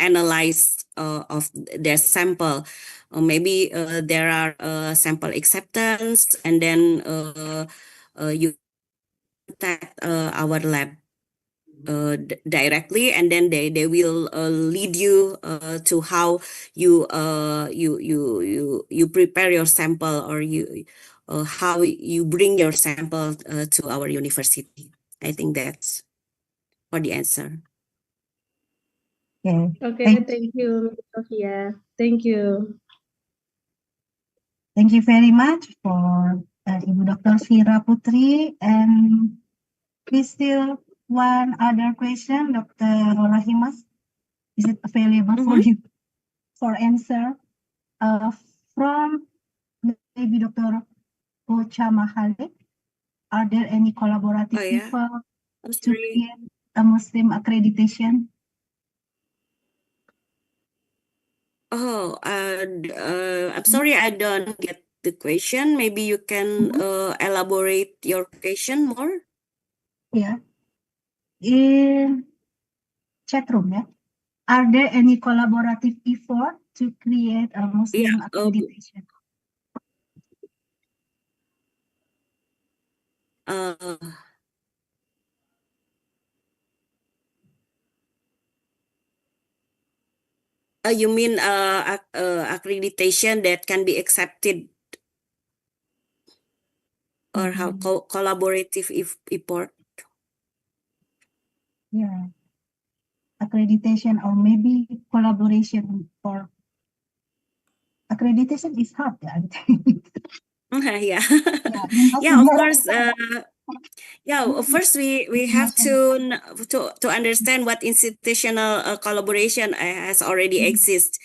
analyze of their sample. Maybe there are sample acceptance, and then you contact our lab directly, and then they will lead you to how you prepare your sample, or how you bring your sample to our university. I think that's for the answer. Okay, thank you, Ms. Sophia. Thank you. Thank you very much for Ibu Dr. Fira Putri. And please still one other question, Dr. Rahima. Is it available for you for answer? From maybe Dr. Bocha Mahale. Are there any collaborative people to create a Muslim accreditation? I'm sorry, I don't get the question. Maybe you can elaborate your question more. Yeah. In chat room, yeah. Are there any collaborative effort to create a Muslim accreditation? You mean accreditation that can be accepted, or how collaborative effort? Yeah. Accreditation or maybe collaboration for accreditation is hard, yeah. Yeah. Yeah, Of course. First we have to understand what institutional collaboration has already exist.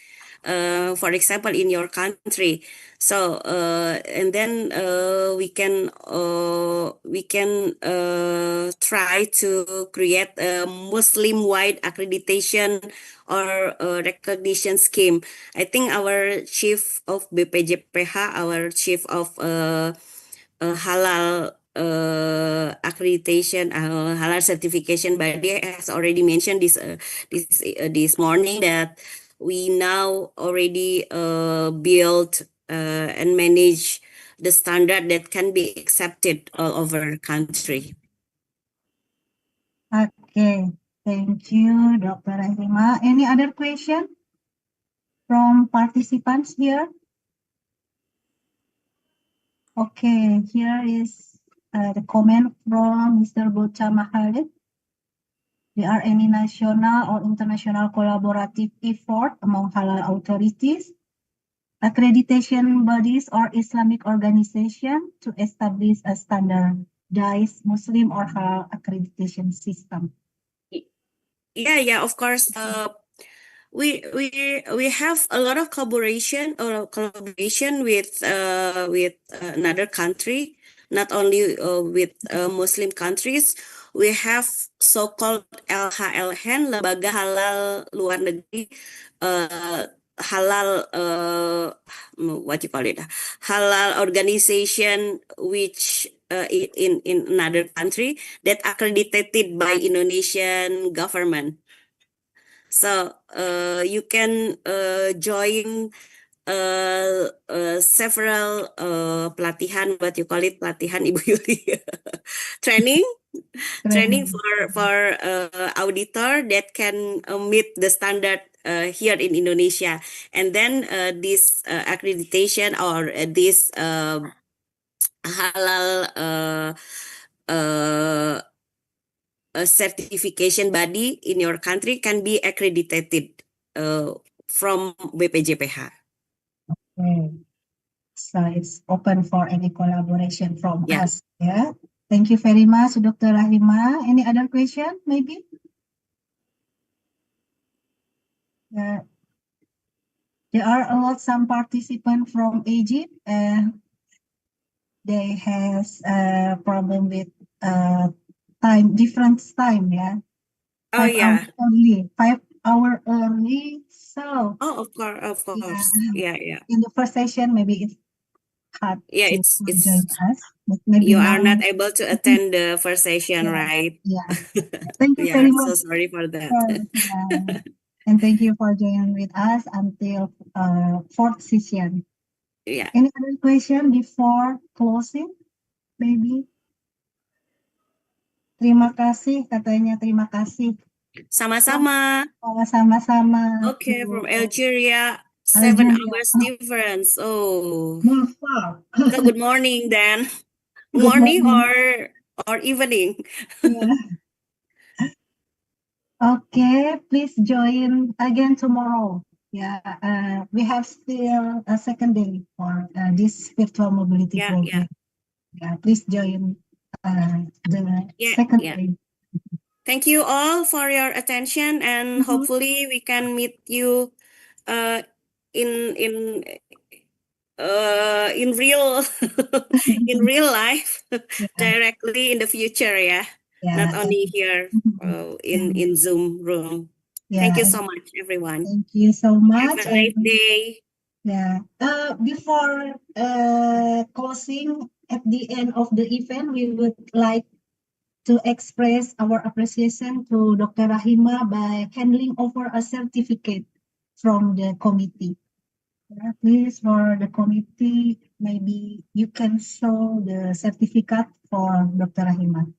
For example, in your country. So and then we can try to create a Muslim-wide accreditation or recognition scheme. I think our chief of BPJPH, our chief of halal accreditation, halal certification body, has already mentioned this morning that we now already build and manage the standard that can be accepted all over the country. Okay, thank you, Dr. Rahima. Any other question from participants here? Okay, here is the comment from Mr. Bocha Mahale. There are any national or international collaborative effort among halal authorities, accreditation bodies, or Islamic organization to establish a standardized Muslim or halal accreditation system? Yeah, of course. We have a lot of collaboration with another country, not only with Muslim countries. We have so-called LHLN, Lembaga Halal Luar Negeri, halal what you call it, halal organization which in another country that accredited by Indonesian government. So you can join several pelatihan, what you call it, pelatihan Ibu Yuli, training for auditor that can meet the standard here in Indonesia, and then this accreditation or this halal a certification body in your country can be accredited from BPJPH. Okay. So it's open for any collaboration from Yeah. us. Yeah. Thank you very much, Dr. Rahima. Any other question, maybe? There are a lot some participants from Egypt. They has a problem with different time. Yeah. Oh, yeah. 5 hour early. So. Oh, of course. Yeah. In the first session, maybe it's hard Yeah, to it's join us, but maybe you now. are not able to attend the first session, right? Yeah. Thank you Yeah, very so much. sorry for that. And thank you for joining with us until fourth session. Yeah. Any other question before closing? Maybe. Terima kasih, katanya terima kasih. Sama-sama. Sama-sama. Okay, from Algeria, 7 Algeria. hours difference. Oh. More far. So good morning then. Good Morning morning. or evening. Yeah. Okay, please join again tomorrow. Yeah, we have still a second day for this virtual mobility program. Yeah, please join the second day. Thank you all for your attention, and hopefully we can meet you in real in real life directly in the future. Yeah. Not only here in Zoom room. Thank you so much, everyone. Thank you so much. Have a nice day. Yeah. Before closing, at the end of the event, we would like to express our appreciation to Dr. Rahima by handing over a certificate from the committee. Please, for the committee, maybe you can show the certificate for Dr. Rahima.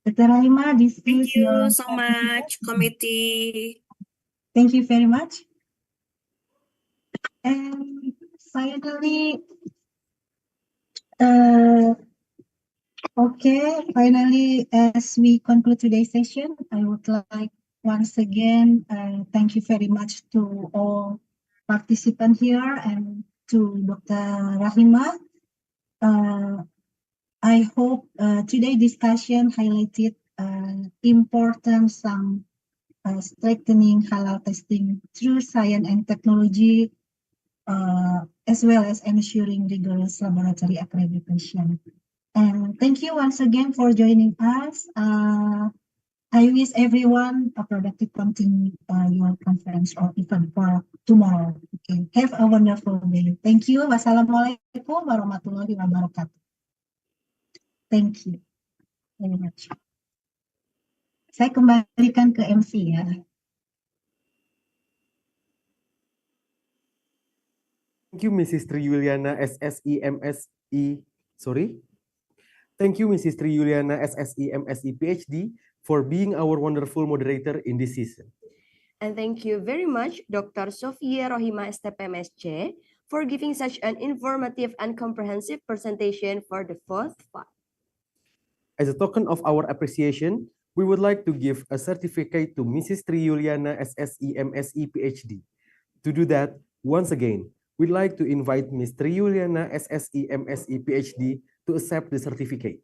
Dr. Rahima, this is your Thank you so much, committee. Thank you very much. And finally, as we conclude today's session, I would like once again thank you very much to all participants here and to Dr. Rahima. I hope today's discussion highlighted importance on strengthening halal testing through science and technology, as well as ensuring rigorous laboratory accreditation. And thank you once again for joining us. I wish everyone a productive continue your conference or even for tomorrow. Okay, have a wonderful day. Thank you. Wassalamualaikum warahmatullahi wabarakatuh. Thank you very much. Saya kembalikan ke MC ya. Thank you, Mrs. Tri Yuliana SSE MSE. Sorry. Thank you, Mrs. Tri Yuliana SSE MSE PhD for being our wonderful moderator in this season. And thank you very much, Dr. Sofia Rohima STP MSc, for giving such an informative and comprehensive presentation for the fourth part. As a token of our appreciation, We would like to give a certificate to Mrs. Tri Yuliana SSE MSE PhD. To do that, once again, we'd like to invite Ms. Tri Yuliana SSE MSE PhD to accept the certificate.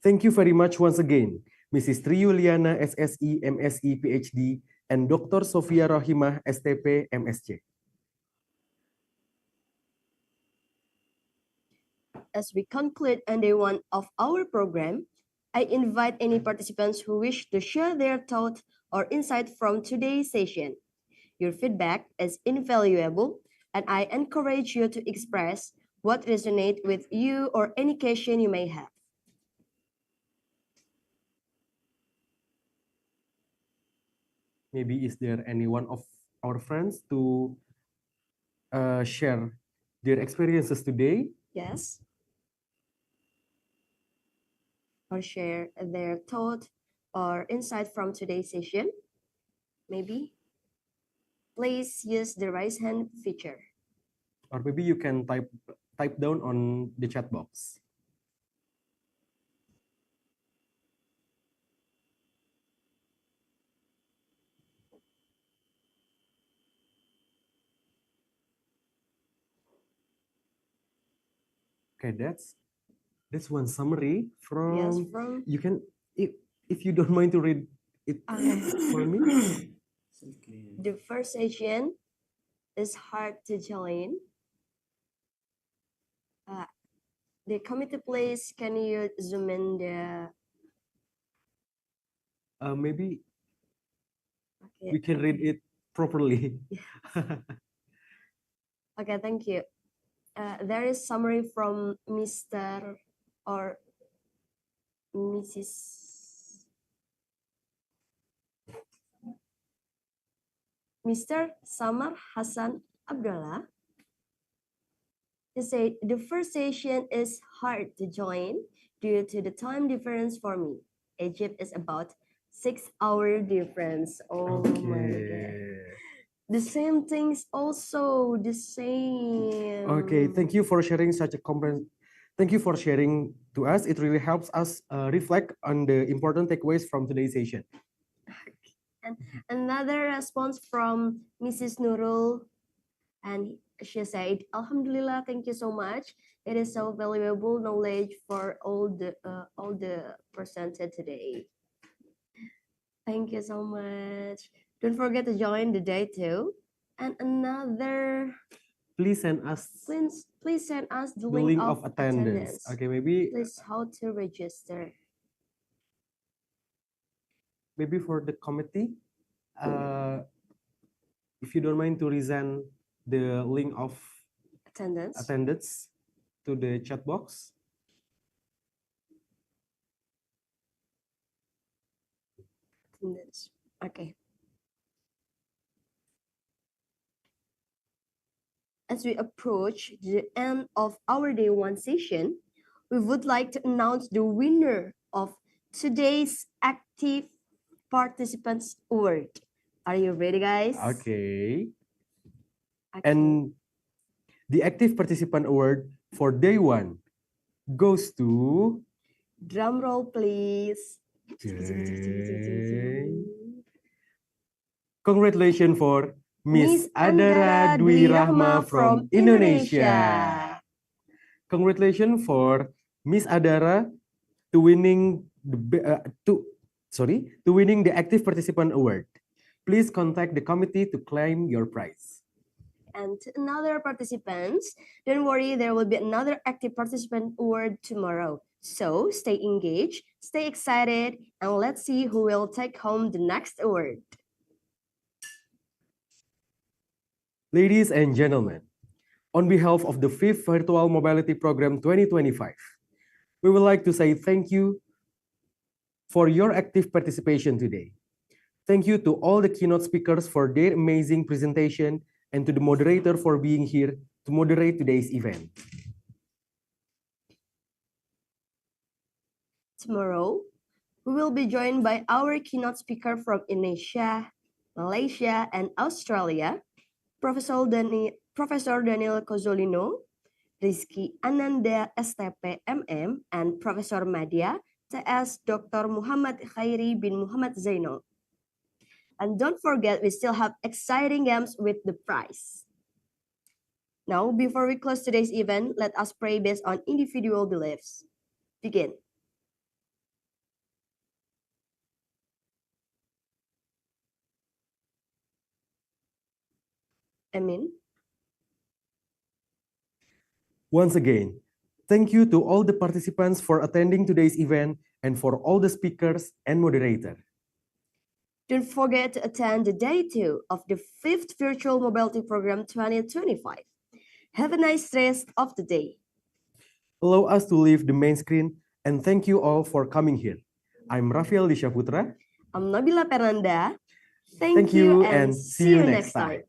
Thank you very much once again, Mrs. Tri Yuliana SSE MSE PhD and Dr. Sofia Rohimah STP MSc. As we conclude on day one of our program, I invite any participants who wish to share their thoughts or insight from today's session. Your feedback is invaluable, and I encourage you to express what resonates with you or any question you may have. Maybe is there any one of our friends to share their experiences today? Yes. Or share their thought or insight from today's session. Maybe. Please use the raise hand feature. Or maybe you can type down on the chat box. Okay, that's one summary from. Yes, from. You can, if you don't mind to read it for me. The first session is hard to join. The committee, please, can you zoom in the. Maybe Okay. we can read it properly. Okay, thank you. There is summary from Mr. or Mrs. Mr. Samar Hassan Abdullah. He said, the first session is hard to join due to the time difference for me. Egypt is about 6-hour difference. Oh my God. The same things also, the same. Okay, thank you for sharing such a Thank you for sharing to us. It really helps us reflect on the important takeaways from today's session. And another response from Mrs. Nurul, and she said, Alhamdulillah, thank you so much. It is so valuable knowledge for all the presented today. Thank you so much. Don't forget to join the day too. And another. Please send us. Please send us the link link of attendance. Okay, maybe. Please how to register. Maybe for the committee, if you don't mind to resend the link of attendance to the chat box. Okay. As we approach the end of our day one session, we would like to announce the winner of today's Active Participants Award. Are you ready, guys? Okay. And the Active Participant Award for day one goes to. Drum roll, please. Congratulations for Miss Adara Dwi Rahma from Indonesia. Congratulations for Miss Adara to winning the Active Participant Award. Please contact the committee to claim your prize. And to another participants, don't worry, there will be another Active Participant Award tomorrow. So stay engaged, stay excited, and let's see who will take home the next award. Ladies and gentlemen, on behalf of the 5th Virtual Mobility Program 2025, we would like to say thank you for your active participation today. Thank you to all the keynote speakers for their amazing presentation and to the moderator for being here to moderate today's event. Tomorrow, we will be joined by our keynote speaker from Indonesia, Malaysia, and Australia. Professor Daniel Cozzolino, Rizky Ananda STP MM, and Professor Madya TS Dr. Muhammad Khairi bin Muhammad Zainal. And don't forget, we still have exciting games with the prize. Now, before we close today's event, let us pray based on individual beliefs. Begin. Amin. Once again, thank you to all the participants for attending today's event and for all the speakers and moderator. Don't forget to attend the day 2 of the 5th Virtual Mobility Program 2025. Have a nice rest of the day. Allow us to leave the main screen and thank you all for coming here. I'm Rafael Dishaputra. I'm Nabila Pernanda. Thank you and see you next time.